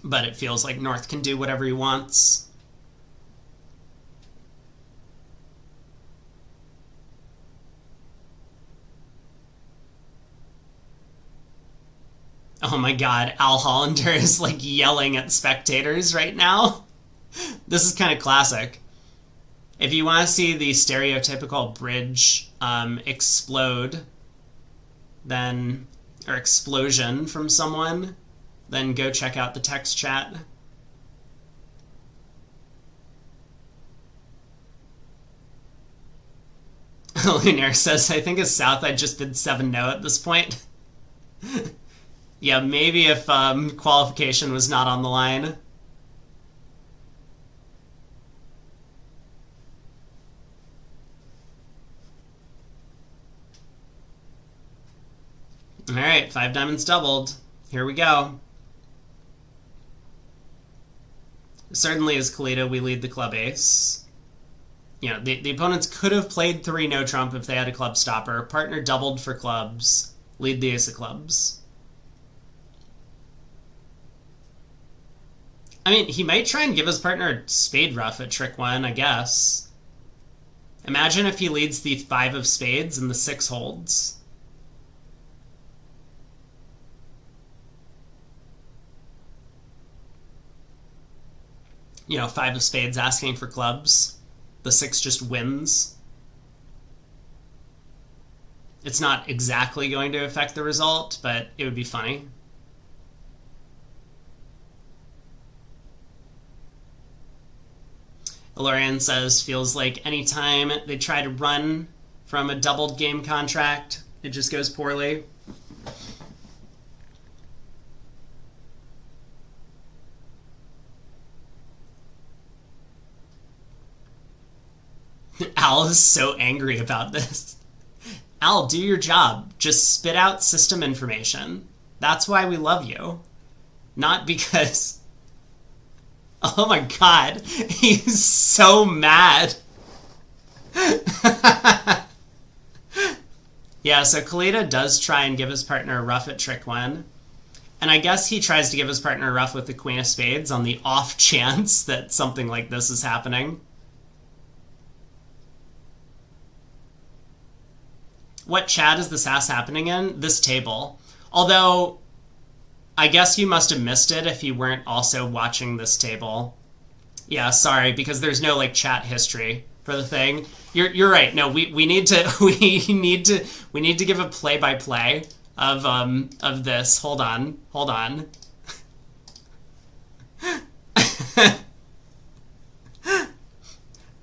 But it feels like North can do whatever he wants. Oh my god, Al Hollander is like yelling at spectators right now. This is kind of classic. If you want to see the stereotypical bridge explode, then, or explosion from someone, then go check out the text chat. Lunaire says, I think as South I just did 7-no at this point. Yeah, maybe if qualification was not on the line. All right, 5 diamonds doubled. Here we go. Certainly as Kalita, we lead the club ace. You know, the opponents could have played 3 no trump if they had a club stopper. Partner doubled for clubs. Lead the ace of clubs. I mean, he might try and give his partner a spade ruff at trick 1, I guess. Imagine if he leads the 5 of spades and the 6 holds. You know, 5 of spades asking for clubs. The 6 just wins. It's not exactly going to affect the result, but it would be funny. Ilorian says, feels like anytime they try to run from a doubled game contract, it just goes poorly. Al is so angry about this. Al, do your job. Just spit out system information. That's why we love you. Not because... Oh my god. He's so mad. Yeah, so Kalita does try and give his partner a ruff at trick 1. And I guess he tries to give his partner a ruff with the queen of spades on the off chance that something like this is happening. What chat is this ass happening in? This table. Although, I guess you must have missed it if you weren't also watching this table. Yeah, sorry, because there's no like chat history for the thing. You're right. No, we need to we need to give a play-by-play of this. Hold on.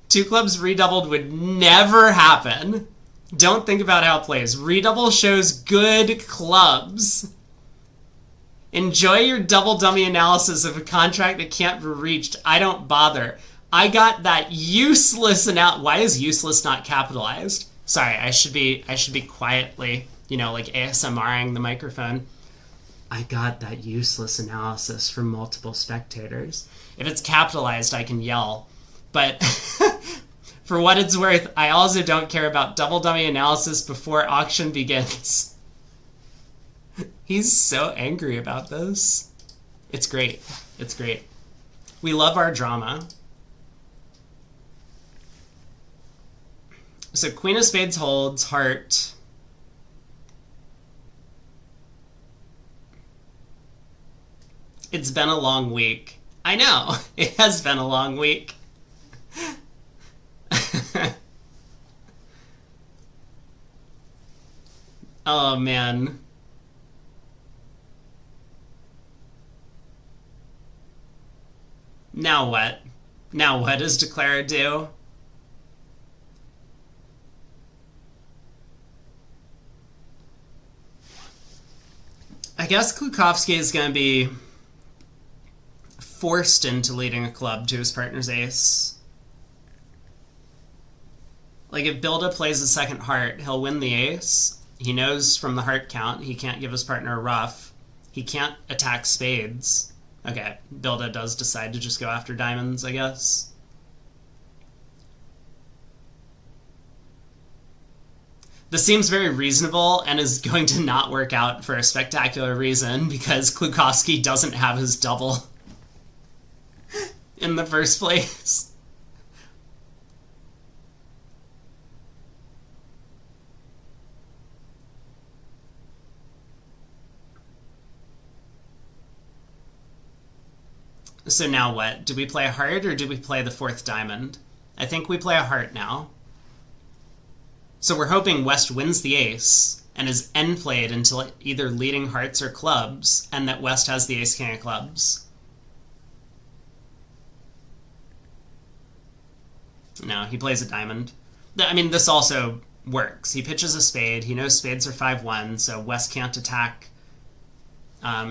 Two clubs redoubled would never happen. Don't think about how it plays. Redouble shows good clubs. Enjoy your double dummy analysis of a contract that can't be reached. I don't bother. I got that useless Why is useless not capitalized? Sorry, I should be quietly, you know, like ASMRing the microphone. I got that useless analysis from multiple spectators. If it's capitalized, I can yell. But for what it's worth, I also don't care about double dummy analysis before auction begins. He's so angry about this. It's great. It's great. We love our drama. So Queen of Spades holds, heart. It's been a long week. I know. It has been a long week. Oh, man. Now what? Now what does Declara do? I guess Klukowski is going to be forced into leading a club to his partner's ace. Like, if Bilda plays a second heart, he'll win the ace. He knows from the heart count he can't give his partner a ruff. He can't attack spades. Okay, Bilda does decide to just go after diamonds, I guess. This seems very reasonable and is going to not work out for a spectacular reason because Klukowski doesn't have his double in the first place. So now what? Do we play a heart or do we play the fourth diamond? I think we play a heart now. So we're hoping West wins the ace and is end played until either leading hearts or clubs, and that West has the ace king of clubs. No, he plays a diamond. I mean, this also works. He pitches a spade. He knows spades are 5-1, so West can't attack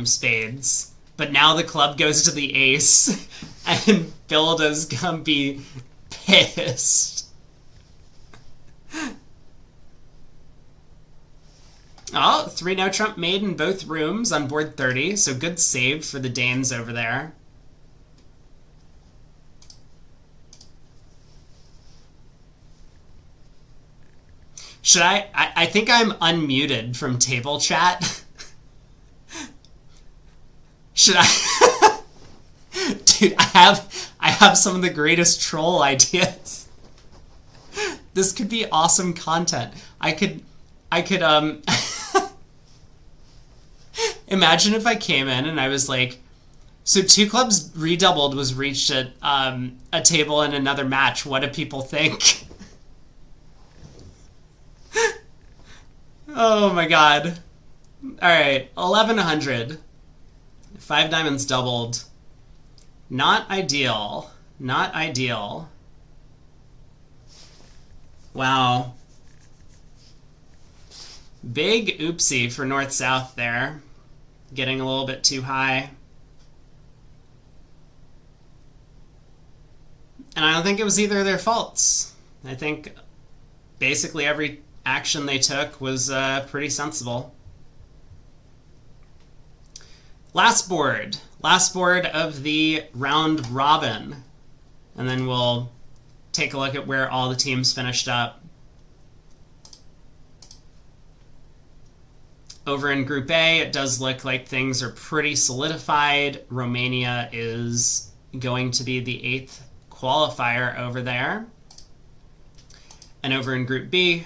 spades. But now the club goes to the ace, and Bilda's gonna be pissed. Oh, 3 no trump made in both rooms on board 30, so good save for the Danes over there. Should I think I'm unmuted from table chat. Should I? Dude, I have some of the greatest troll ideas. This could be awesome content. I could imagine if I came in and I was like, so 2 clubs redoubled was reached at a table in another match. What do people think? Oh my god. Alright, 1100. 5 diamonds doubled. Not ideal. Not ideal. Wow. Big oopsie for north-south there. Getting a little bit too high. And I don't think it was either of their faults. I think basically every action they took was pretty sensible. Last board of the round robin. And then we'll take a look at where all the teams finished up. Over in Group A, it does look like things are pretty solidified. Romania is going to be the 8th qualifier over there. And over in Group B,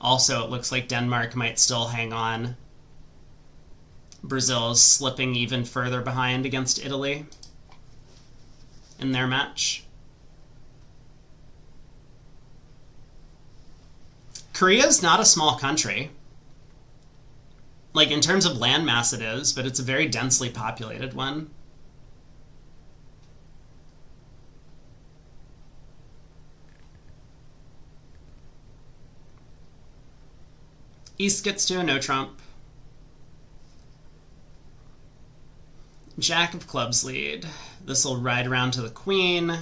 also it looks like Denmark might still hang on. Brazil is slipping even further behind against Italy in their match. Korea is not a small country. Like, in terms of land mass it is, but it's a very densely populated one. East gets to a no trump. Jack of clubs lead. This will ride around to the queen.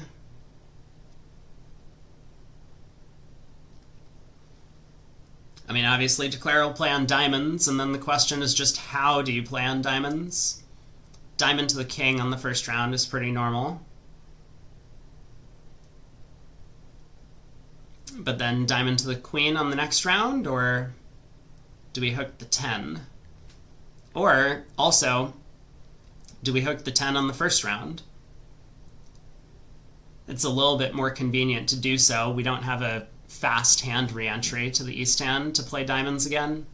I mean, obviously, Declare will play on diamonds, and then the question is just how do you play on diamonds? Diamond to the king on the first round is pretty normal. But then diamond to the queen on the next round, or do we hook the 10? Or, also, do we hook the 10 on the first round? It's a little bit more convenient to do so. We don't have a fast hand re-entry to the east hand to play diamonds again,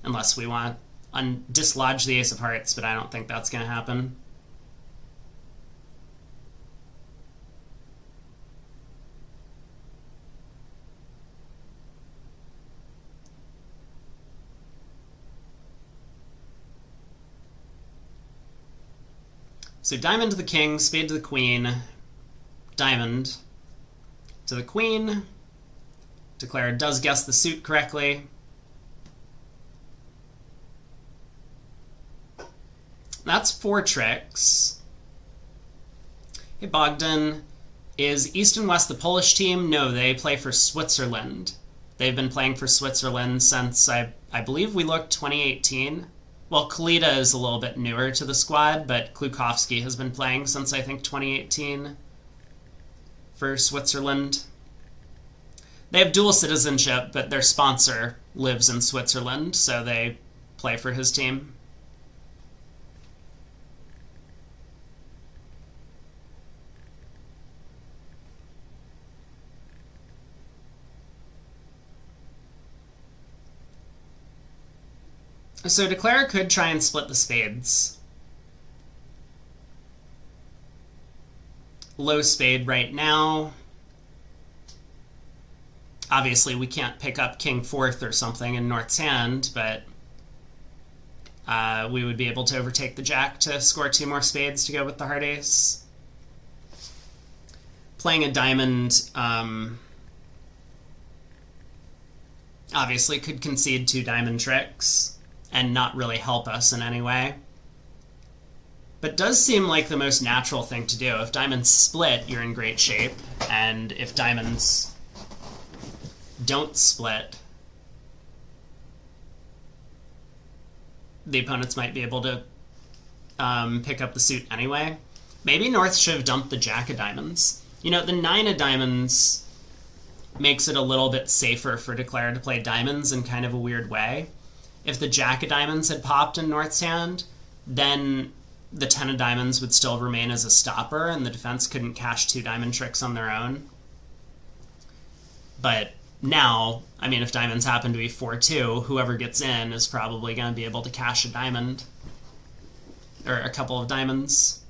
unless we want to dislodge the ace of hearts, but I don't think that's going to happen. So diamond to the king, spade to the queen, diamond to the queen. Declare does guess the suit correctly. That's 4 tricks. Hey, Bogdan, is East and West the Polish team? No, they play for Switzerland. They've been playing for Switzerland since, I believe we looked 2018. Well, Kalita is a little bit newer to the squad, but Klukowski has been playing since, I think, 2018 for Switzerland. They have dual citizenship, but their sponsor lives in Switzerland, so they play for his team. So Declare could try and split the spades. Low spade right now. Obviously, we can't pick up king 4th or something in North's hand, but we would be able to overtake the jack to score 2 more spades to go with the heart ace. Playing a diamond obviously could concede 2 diamond tricks and not really help us in any way. but does seem like the most natural thing to do. If diamonds split, you're in great shape, and if diamonds don't split, the opponents might be able to pick up the suit anyway. Maybe North should have dumped the Jack of Diamonds. You know, the 9 of Diamonds makes it a little bit safer for Declare to play diamonds in kind of a weird way. If the Jack of Diamonds had popped in North's hand, then the 10 of Diamonds would still remain as a stopper, and the defense couldn't cash 2 diamond tricks on their own. But now, I mean, if diamonds happen to be 4-2, whoever gets in is probably going to be able to cash a diamond. Or a couple of diamonds.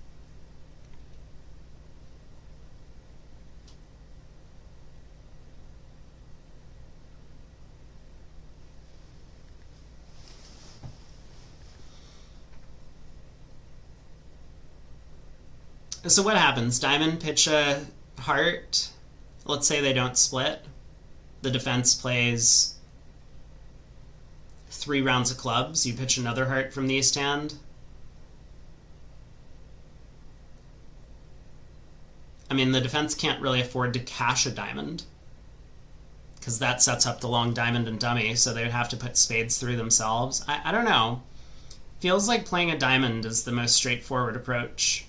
So what happens? Diamond pitch a heart. Let's say they don't split. The defense plays 3 rounds of clubs. You pitch another heart from the east hand. I mean, the defense can't really afford to cash a diamond, because that sets up the long diamond and dummy, so they would have to put spades through themselves. I don't know. Feels like playing a diamond is the most straightforward approach.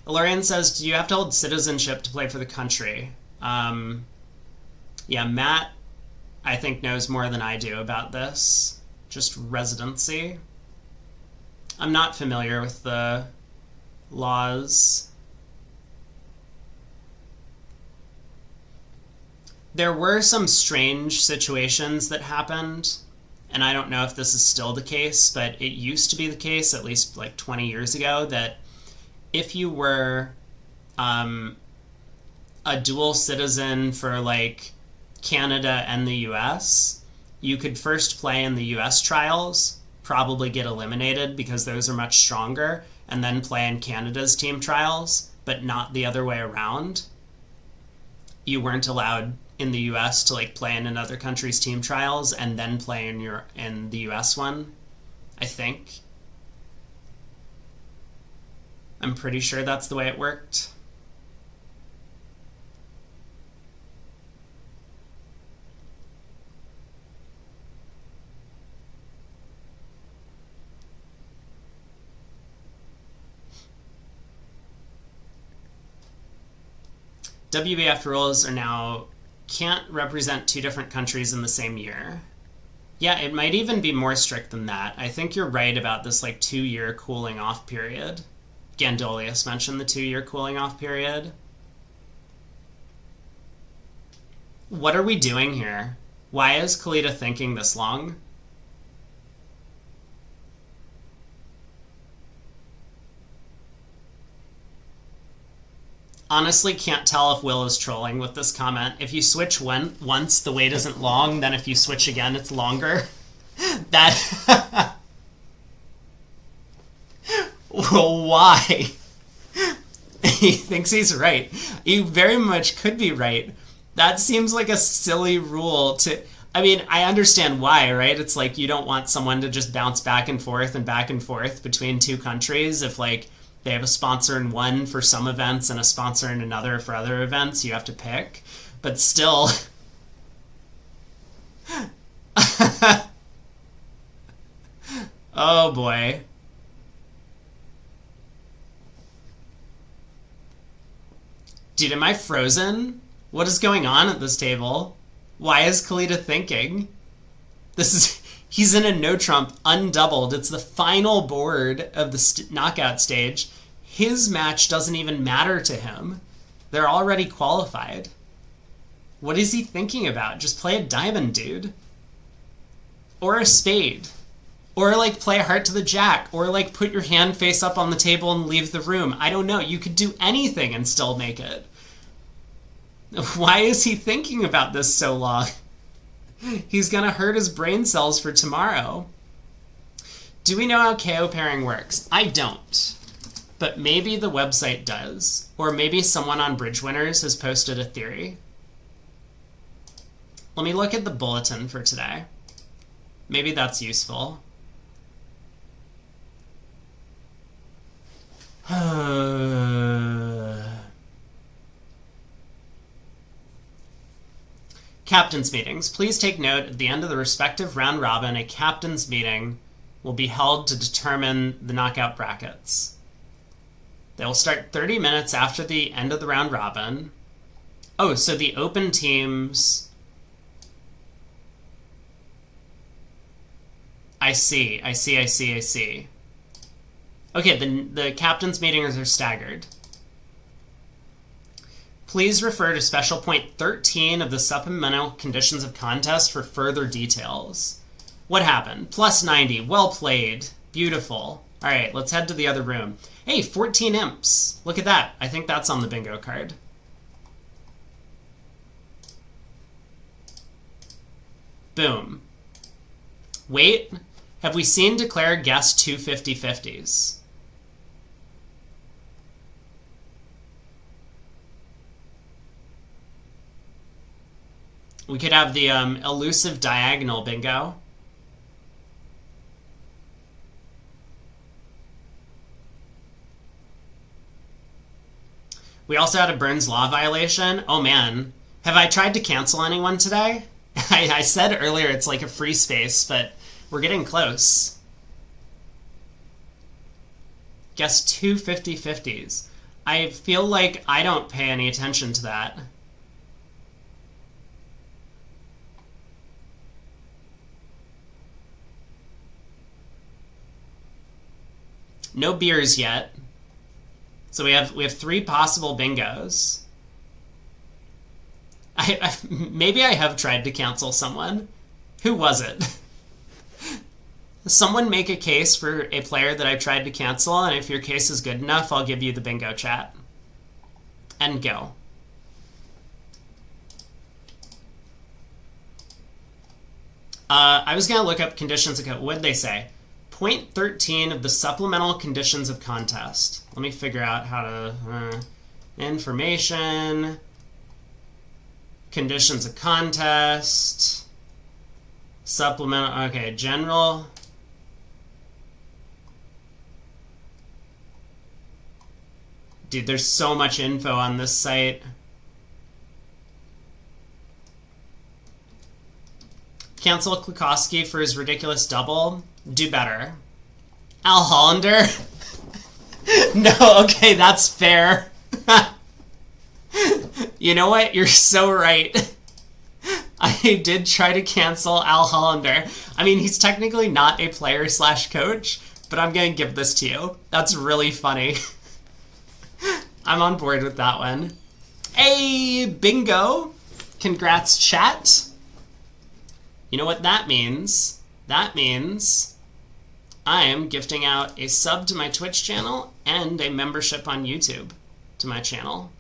Ilarian says, do you have to hold citizenship to play for the country? Yeah, Matt, I think, knows more than I do about this. Just residency. I'm not familiar with the laws. There were some strange situations that happened, and I don't know if this is still the case, but it used to be the case, at least like 20 years ago, that if you were a dual citizen for like Canada and the US, you could first play in the US trials, probably get eliminated because those are much stronger, and then play in Canada's team trials, but not the other way around. You weren't allowed in the US to like play in another country's team trials and then play in the US one, I think. I'm pretty sure that's the way it worked. WBF rules are now can't represent 2 different countries in the same year. Yeah, it might even be more strict than that. I think you're right about this like 2-year cooling off period. Gandolius mentioned the 2-year cooling off period. What are we doing here? Why is Kalita thinking this long? Honestly, can't tell if Will is trolling with this comment. If you switch once, the wait isn't long. Then if you switch again, it's longer. That... Well, why? He thinks he's right. He very much could be right. That seems like a silly rule to... I mean, I understand why, right? It's like you don't want someone to just bounce back and forth between 2 countries. If, like, they have a sponsor in one for some events and a sponsor in another for other events, you have to pick. But still... Oh, boy. Dude, am I frozen? What is going on at this table? Why is Kalita thinking? He's in a no trump, undoubled. It's the final board of the knockout stage. His match doesn't even matter to him. They're already qualified. What is he thinking about? Just play a diamond, dude. Or a spade. Or, like, play a heart to the jack. Or, like, put your hand face up on the table and leave the room. I don't know. You could do anything and still make it. Why is he thinking about this so long? He's gonna hurt his brain cells for tomorrow. Do we know how KO pairing works? I don't. But maybe the website does. Or maybe someone on Bridge Winners has posted a theory. Let me look at the bulletin for today. Maybe that's useful. Captain's meetings. Please take note, at the end of the respective round robin, a captain's meeting will be held to determine the knockout brackets. They will start 30 minutes after the end of the round robin. Oh, so the open teams... I see. Okay, the captain's meetings are staggered. Please refer to special point 13 of the supplemental conditions of contest for further details. What happened? Plus 90. Well played. Beautiful. All right, let's head to the other room. Hey, 14 imps. Look at that. I think that's on the bingo card. Boom. Wait. Have we seen declare guess 2 50/50s? We could have the elusive diagonal bingo. We also had a Burns Law violation. Oh man. Have I tried to cancel anyone today? I said earlier it's like a free space, but we're getting close. Guess 2 50/50s. I feel like I don't pay any attention to that. No beers yet. So we have 3 possible bingos. Maybe I have tried to cancel someone. Who was it? Someone make a case for a player that I tried to cancel, and if your case is good enough, I'll give you the bingo chat. And go. I was going to look up conditions of... What did they say? Point 13 of the supplemental conditions of contest. Let me figure out how to... information... Conditions of contest... Supplemental... Okay, general... Dude, there's so much info on this site. Cancel Klukowski for his ridiculous double. Do better. Al Hollander? No, okay, that's fair. You know what? You're so right. I did try to cancel Al Hollander. I mean, he's technically not a player / coach, but I'm going to give this to you. That's really funny. I'm on board with that one. Hey, bingo. Congrats, chat. You know what that means? That means I am gifting out a sub to my Twitch channel and a membership on YouTube to my channel.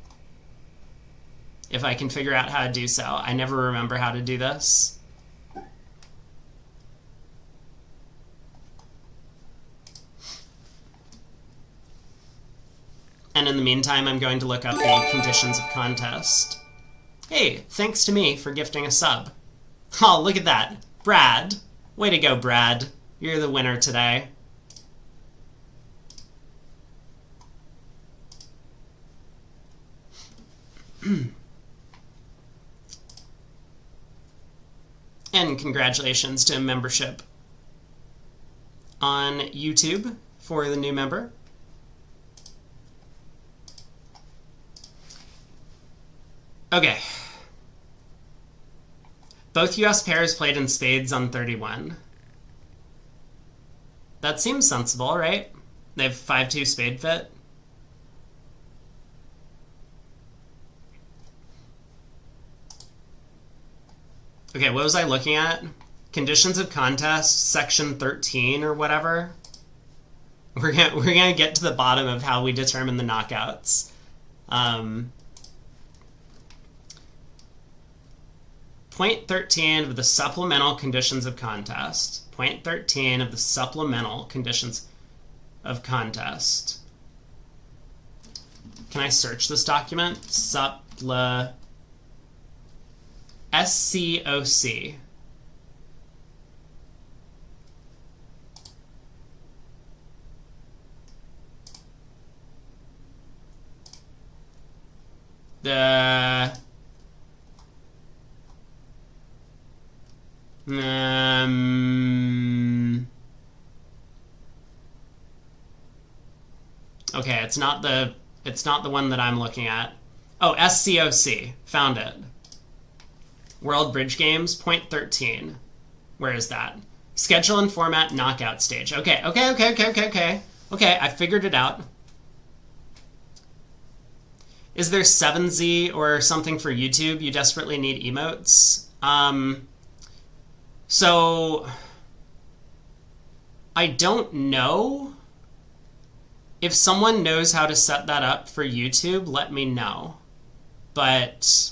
If I can figure out how to do so. I never remember how to do this. And in the meantime, I'm going to look up the conditions of contest. Hey, thanks to me for gifting a sub. Oh, look at that. Brad. Way to go, Brad. You're the winner today. And congratulations to a membership on YouTube for the new member. Okay. Both US pairs played in spades on 31. That seems sensible, right? They have 5-2 spade fit. Okay, what was I looking at? Conditions of contest, section 13 or whatever. We're gonna get to the bottom of how we determine the knockouts. Point 13 of the supplemental conditions of contest. Point 13 of the supplemental conditions of contest. Can I search this document? SCOC. The okay, it's not the one that I'm looking at. Oh, SCOC. Found it. World Bridge Games, point 13. Where is that? Schedule and format knockout stage. Okay. Okay, I figured it out. Is there 7Z or something for YouTube? You desperately need emotes. So I don't know. If someone knows how to set that up for YouTube, let me know. But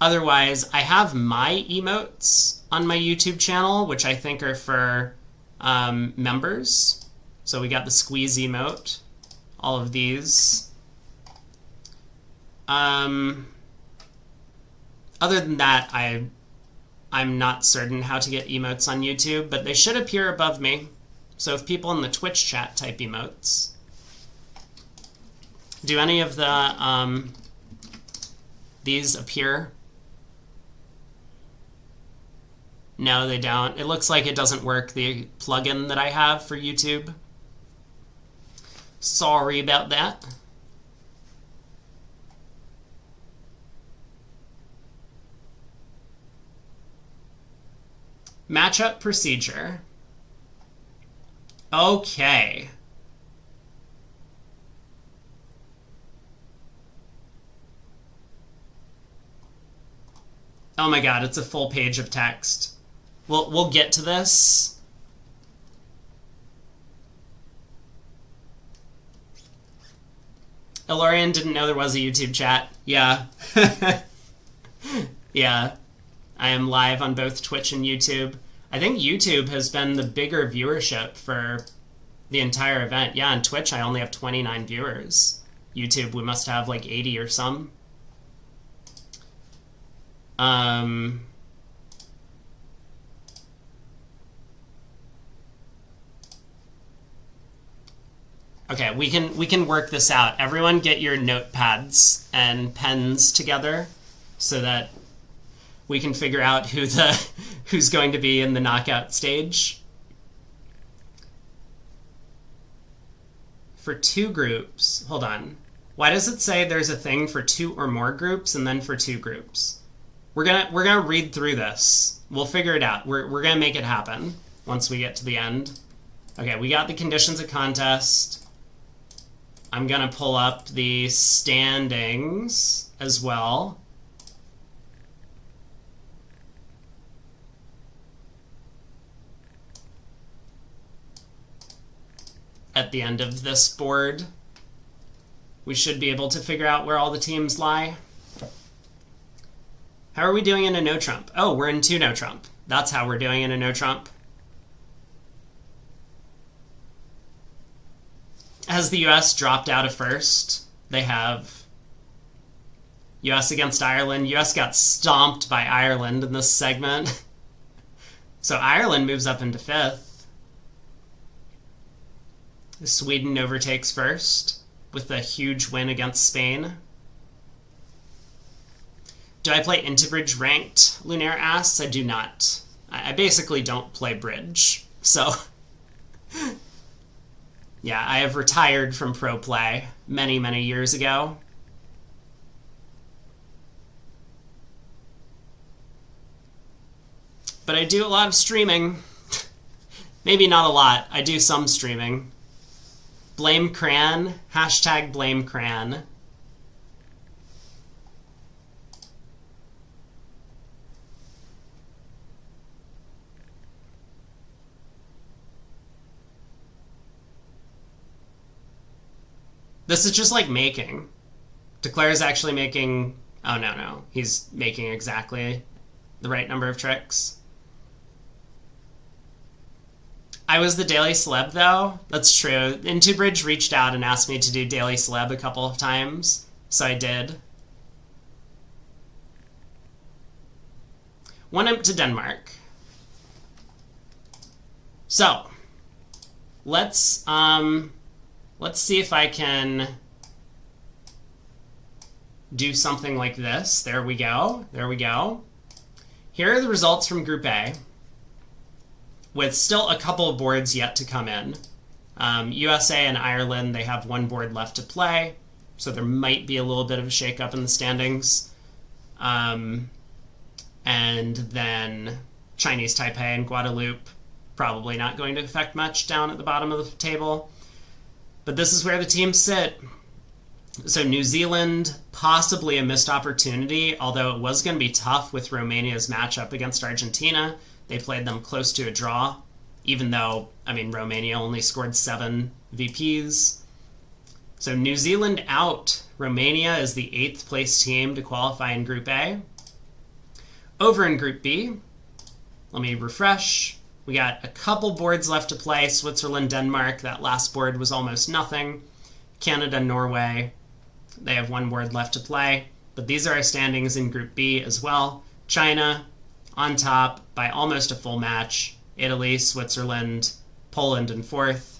otherwise, I have my emotes on my YouTube channel, which I think are for members. So we got the squeeze emote, all of these. Other than that, I'm not certain how to get emotes on YouTube, but they should appear above me. So if people in the Twitch chat type emotes. Do any of the these appear? No, they don't. It looks like it doesn't work, the plugin that I have for YouTube. Sorry about that. Matchup procedure. Okay. Oh my god, it's a full page of text. We'll get to this. Ilorian didn't know there was a YouTube chat. Yeah. Yeah. I am live on both Twitch and YouTube. I think YouTube has been the bigger viewership for the entire event. Yeah, on Twitch I only have 29 viewers. YouTube we must have like 80 or some. Okay, we can work this out. Everyone get your notepads and pens together so that we can figure out who's going to be in the knockout stage. For 2 groups, hold on. Why does it say there's a thing for 2 or more groups and then for 2 groups? We're gonna read through this. We'll figure it out. We're gonna make it happen once we get to the end. Okay, we got the conditions of contest. I'm gonna pull up the standings as well. At the end of this board, we should be able to figure out where all the teams lie. How are we doing in a no trump? Oh, we're in 2 no trump. That's how we're doing in a no trump. Has the US dropped out of first? They have. US against Ireland. US got stomped by Ireland in this segment. So Ireland moves up into 5th. Sweden overtakes first with a huge win against Spain. Do I play Interbridge ranked? Lunaire asks. I do not. I basically don't play bridge. So, yeah, I have retired from pro play many, many years ago. But I do a lot of streaming. Maybe not a lot. I do some streaming. Blame Cran. Hashtag blame Cran. This is just like making. Declare's actually making... Oh, no. He's making exactly the right number of tricks. I was the daily celeb, though. That's true. Intubridge reached out and asked me to do daily celeb a couple of times, so I did. 1 imp to Denmark. So, let's see if I can do something like this. There we go. There we go. Here are the results from Group A, with still a couple of boards yet to come in. USA and Ireland, they have one board left to play, so there might be a little bit of a shakeup in the standings. And then Chinese Taipei and Guadeloupe, probably not going to affect much down at the bottom of the table. But this is where the teams sit. So New Zealand, possibly a missed opportunity, although it was going to be tough with Romania's matchup against Argentina. They played them close to a draw, even though, I mean, Romania only scored 7 VPs. So New Zealand out. Romania is the 8th place team to qualify in Group A. Over in Group B, let me refresh. We got a couple boards left to play. Switzerland, Denmark, that last board was almost nothing. Canada, Norway, they have one board left to play. But these are our standings in Group B as well. China on top by almost a full match. Italy, Switzerland, Poland in 4th.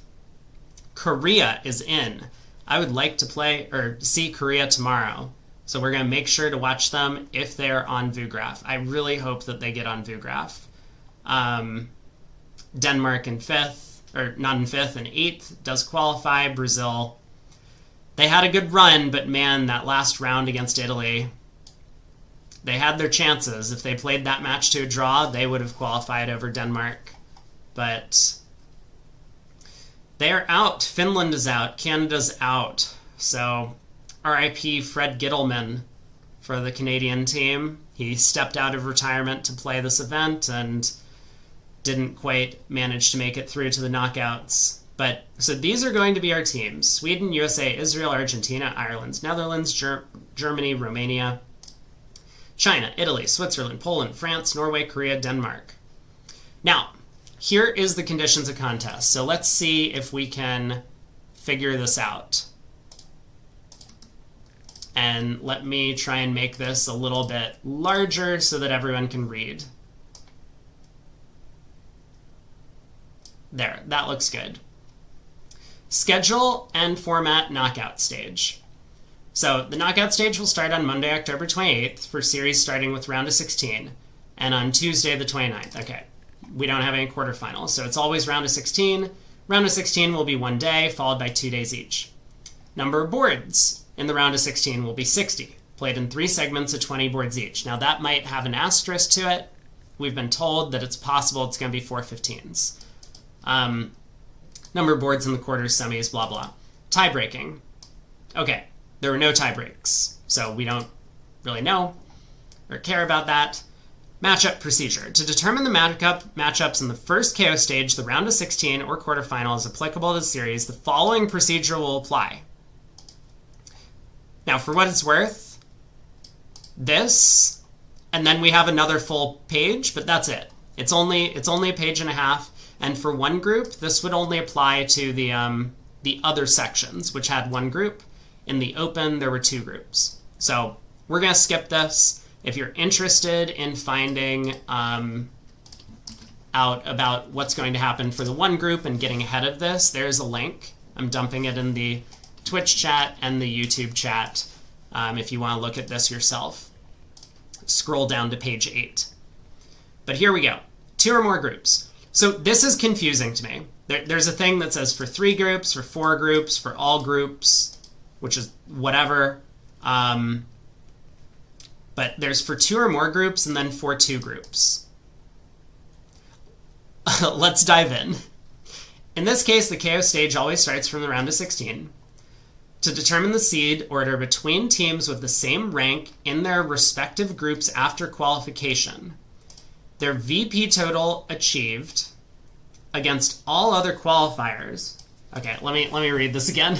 Korea is in. I would like to play or see Korea tomorrow. So we're going to make sure to watch them if they're on VuGraph. I really hope that they get on VuGraph. Denmark in 5th, or not in 5th, in 8th, does qualify. Brazil, they had a good run, but man, that last round against Italy, they had their chances. If they played that match to a draw, they would have qualified over Denmark. But they are out. Finland is out. Canada's out. So RIP Fred Gittleman for the Canadian team. He stepped out of retirement to play this event and didn't quite manage to make it through to the knockouts. But so these are going to be our teams: Sweden, USA, Israel, Argentina, Ireland, Netherlands, Germany, Romania, China, Italy, Switzerland, Poland, France, Norway, Korea, Denmark. Now, here is the conditions of contest. So let's see if we can figure this out. And let me try and make this a little bit larger so that everyone can read. There, that looks good. Schedule and format knockout stage. So the knockout stage will start on Monday, October 28th for series starting with round of 16, and on Tuesday the 29th. Okay, we don't have any quarterfinals, so it's always round of 16. Round of 16 will be 1 day, followed by 2 days each. Number of boards in the round of 16 will be 60, played in 3 segments of 20 boards each. Now that might have an asterisk to it. We've been told that it's possible it's going to be 4 15s. Number of boards in the quarters, semis, blah, blah. Tie breaking. Okay, there were no tie breaks, so we don't really know or care about that. Matchup procedure. To determine the matchups in the first KO stage, the round of 16 or quarterfinal is applicable to the series, the following procedure will apply. Now, for what it's worth, this, and then we have another full page, but that's it. It's only a page and a half. And for one group, this would only apply to the other sections, which had one group. In the open, there were 2 groups. So we're going to skip this. If you're interested in finding out about what's going to happen for the one group and getting ahead of this, there's a link. I'm dumping it in the Twitch chat and the YouTube chat if you want to look at this yourself. Scroll down to page 8. But here we go. 2 or more groups. So this is confusing to me. There's a thing that says for 3 groups, for 4 groups, for all groups, which is whatever. But there's for 2 or more groups and then for 2 groups. Let's dive in. In this case, the KO stage always starts from the round of 16. To determine the seed order between teams with the same rank in their respective groups after qualification, their VP total achieved against all other qualifiers. Okay, let me read this again.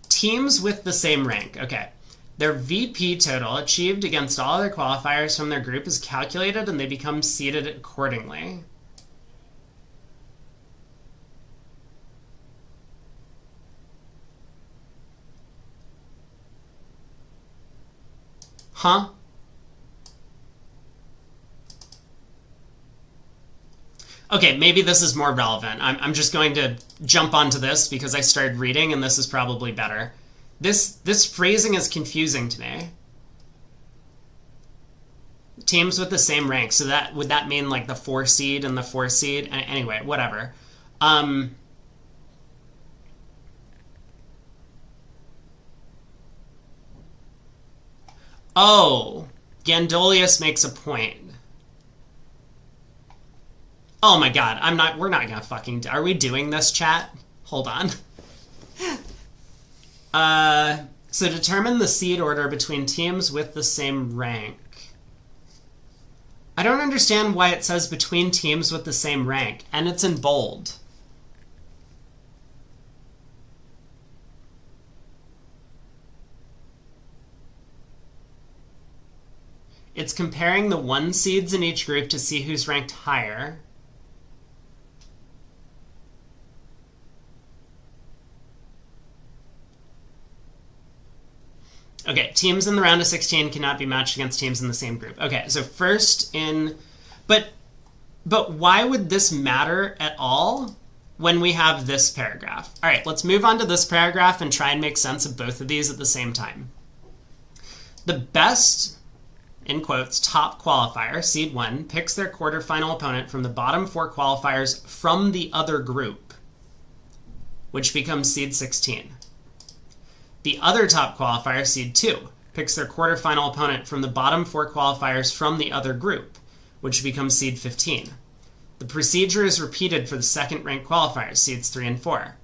Teams with the same rank. Okay. Their VP total achieved against all other qualifiers from their group is calculated and they become seeded accordingly. Huh? Okay, maybe this is more relevant. I'm just going to jump onto this because I started reading and this is probably better. This phrasing is confusing to me. Teams with the same rank. So would that mean like the 4 seed and the 4 seed? Anyway, whatever. Oh, Gandolius makes a point. Oh my god, we're not gonna fucking, are we doing this, chat? Hold on. So determine the seed order between teams with the same rank. I don't understand why it says between teams with the same rank, and it's in bold. It's comparing the 1 seeds in each group to see who's ranked higher. Okay, teams in the round of 16 cannot be matched against teams in the same group. Okay, so first in... But why would this matter at all when we have this paragraph? All right, let's move on to this paragraph and try and make sense of both of these at the same time. The best, in quotes, top qualifier, seed 1, picks their quarterfinal opponent from the bottom 4 qualifiers from the other group, which becomes seed 16. The other top qualifier, seed 2, picks their quarterfinal opponent from the bottom 4 qualifiers from the other group, which becomes seed 15. The procedure is repeated for the second-ranked qualifiers, seeds 3 and 4,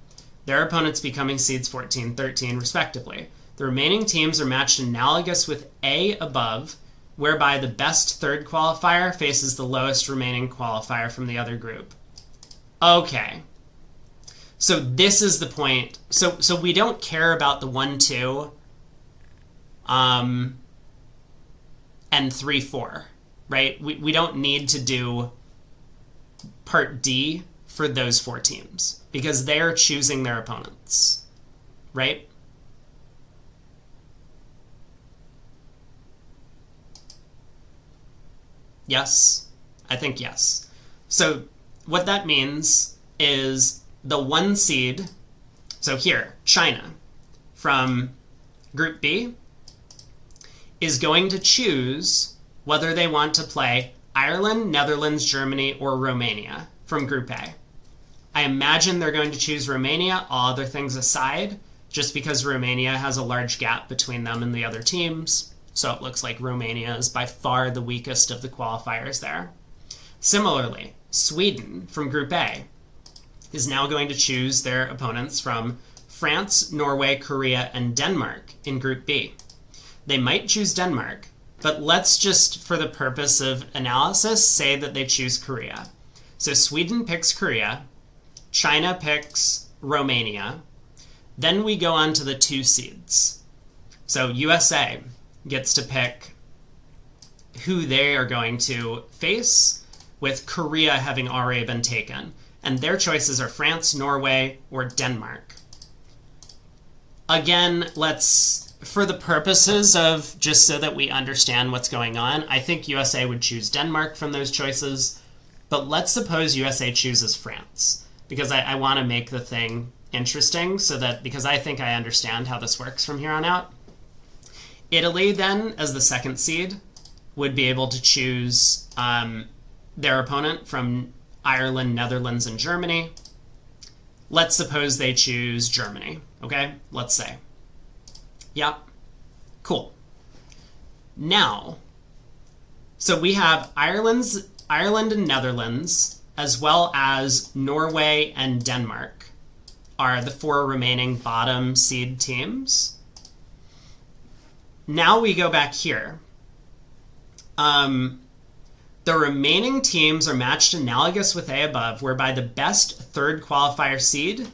their opponents becoming seeds 14, 13, respectively. The remaining teams are matched analogous with A above, whereby the best third qualifier faces the lowest remaining qualifier from the other group. Okay. So this is the point. So we don't care about the 1, 2, and 3, 4, right? We don't need to do part D for those 4 teams because they're choosing their opponents, right? Yes, I think yes. So what that means is the 1 seed, so here, China, from Group B, is going to choose whether they want to play Ireland, Netherlands, Germany, or Romania from Group A. I imagine they're going to choose Romania, all other things aside, just because Romania has a large gap between them and the other teams. So it looks like Romania is by far the weakest of the qualifiers there. Similarly, Sweden from Group A is now going to choose their opponents from France, Norway, Korea, and Denmark in Group B. They might choose Denmark, but let's just, for the purpose of analysis, say that they choose Korea. So Sweden picks Korea, China picks Romania, then we go on to the 2 seeds. So USA gets to pick who they are going to face, with Korea having already been taken. And their choices are France, Norway, or Denmark. Again, let's, for the purposes of just so that we understand what's going on, I think USA would choose Denmark from those choices, but let's suppose USA chooses France, because I want to make the thing interesting so that, because I think I understand how this works from here on out. Italy, then, as the 2nd seed, would be able to choose their opponent from Ireland, Netherlands, and Germany. Let's suppose they choose Germany, okay? Let's say. Yep. Cool. Now, so we have Ireland and Netherlands, as well as Norway and Denmark, are the 4 remaining bottom seed teams. Now we go back here. The remaining teams are matched analogous with A above, whereby the best third qualifier seed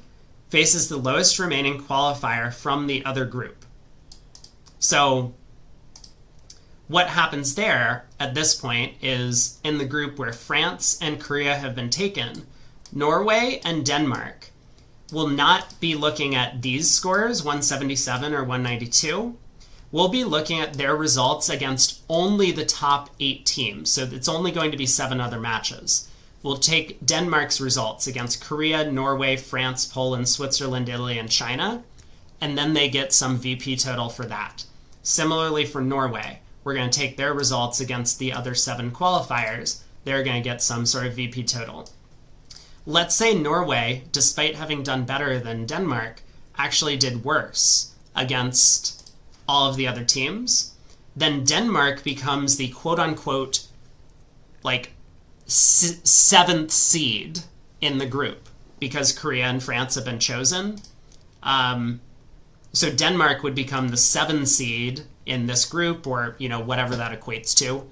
faces the lowest remaining qualifier from the other group. So what happens there at this point is, in the group where France and Korea have been taken, Norway and Denmark will not be looking at these scores, 177 or 192. We'll be looking at their results against only the top 8 teams. So it's only going to be 7 other matches. We'll take Denmark's results against Korea, Norway, France, Poland, Switzerland, Italy, and China, and then they get some VP total for that. Similarly for Norway, we're going to take their results against the other 7 qualifiers. They're going to get some sort of VP total. Let's say Norway, despite having done better than Denmark, actually did worse against all of the other teams. Then Denmark becomes the quote-unquote like 7th seed in the group because Korea and France have been chosen. So Denmark would become the 7th seed in this group, or whatever that equates to.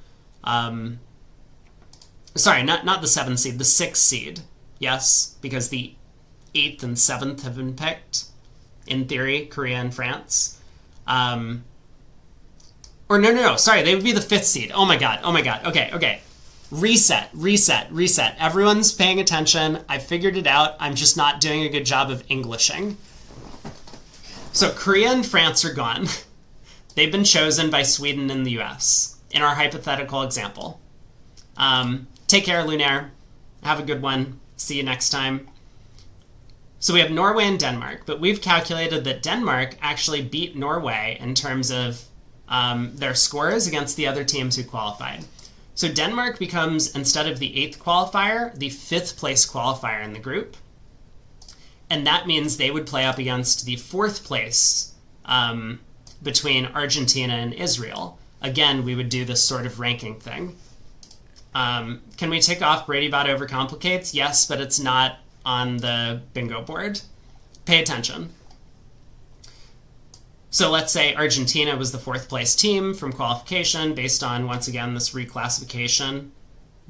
Sorry, not the 7th seed, the 6th seed. Yes, because the 8th and 7th have been picked. In theory, Korea and France. Or no, sorry, they would be the 5th seed. Oh my god, okay. Reset. Everyone's paying attention. I figured it out. I'm just not doing a good job of Englishing. So Korea and France are gone. They've been chosen by Sweden and the US in our hypothetical example. Take care, Lunaire. Have a good one. See you next time. So we have Norway and Denmark, but we've calculated that Denmark actually beat Norway in terms of their scores against the other teams who qualified. So Denmark becomes, instead of the 8th qualifier, the 5th place qualifier in the group. And that means they would play up against the 4th place between Argentina and Israel. Again, we would do this sort of ranking thing. Can we tick off Brady Bot overcomplicates? Yes, but it's not on the bingo board. Pay attention. So let's say Argentina was the 4th place team from qualification based on, once again, this reclassification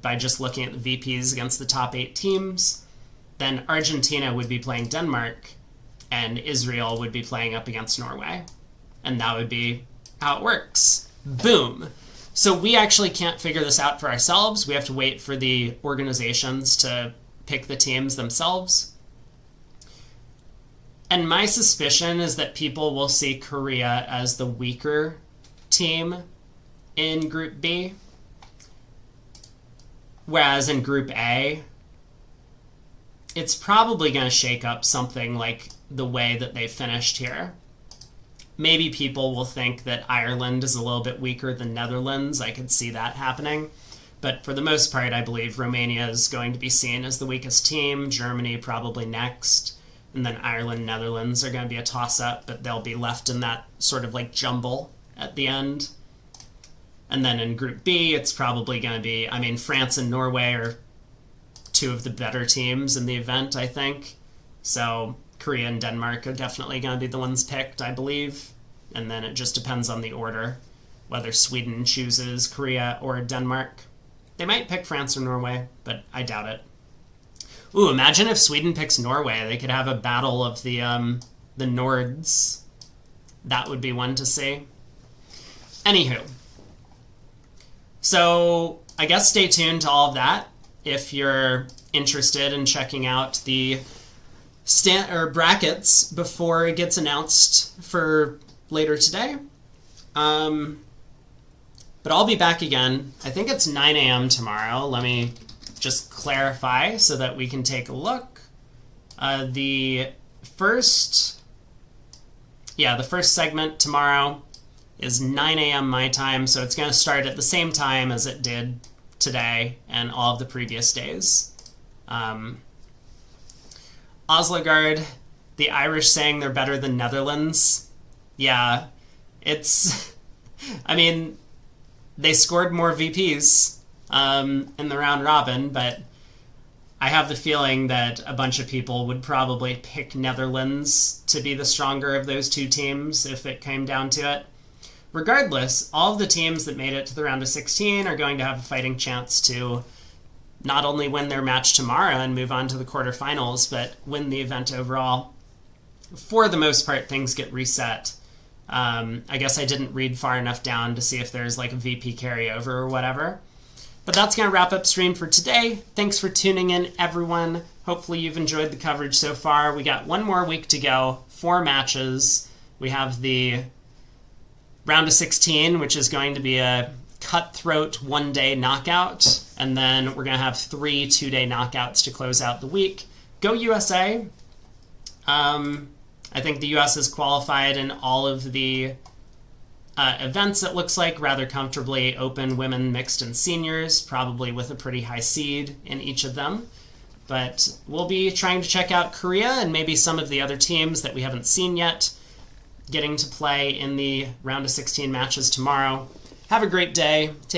by just looking at the VPs against the top 8 teams. Then Argentina would be playing Denmark and Israel would be playing up against Norway. And that would be how it works. Boom. So we actually can't figure this out for ourselves. We have to wait for the organizations to pick the teams themselves. And my suspicion is that people will see Korea as the weaker team in Group B. Whereas in Group A, it's probably going to shake up something like the way that they finished here. Maybe people will think that Ireland is a little bit weaker than Netherlands. I could see that happening. But for the most part, I believe Romania is going to be seen as the weakest team. Germany probably next. And then Ireland, Netherlands are going to be a toss-up, but they'll be left in that sort of like jumble at the end. And then in Group B, it's probably going to be, France and Norway are 2 of the better teams in the event, I think. So Korea and Denmark are definitely going to be the ones picked, I believe. And then it just depends on the order, whether Sweden chooses Korea or Denmark. They might pick France or Norway, but I doubt it. Ooh, imagine if Sweden picks Norway. They could have a battle of the Nords. That would be one to see. Anywho. So I guess stay tuned to all of that if you're interested in checking out the brackets before it gets announced for later today. But I'll be back again. I think it's 9 a.m. tomorrow. Let me just clarify so that we can take a look. The first segment tomorrow is 9 a.m. my time, so it's going to start at the same time as it did today and all of the previous days. Oslogard, the Irish saying they're better than Netherlands. Yeah, it's... they scored more VPs in the round robin, but I have the feeling that a bunch of people would probably pick Netherlands to be the stronger of those 2 teams if it came down to it. Regardless, all of the teams that made it to the round of 16 are going to have a fighting chance to not only win their match tomorrow and move on to the quarterfinals, but win the event overall. For the most part, things get reset. I guess I didn't read far enough down to see if there's like a VP carryover or whatever. But that's going to wrap up stream for today. Thanks for tuning in, everyone. Hopefully you've enjoyed the coverage so far. We got 1 more week to go, 4 matches. We have the round of 16, which is going to be a cutthroat 1-day knockout. And then we're going to have 3 2-day knockouts to close out the week. Go USA. I think the U.S. has qualified in all of the events, it looks like, rather comfortably. Open, women, mixed, and seniors, probably with a pretty high seed in each of them. But we'll be trying to check out Korea and maybe some of the other teams that we haven't seen yet, getting to play in the round of 16 matches tomorrow. Have a great day. Take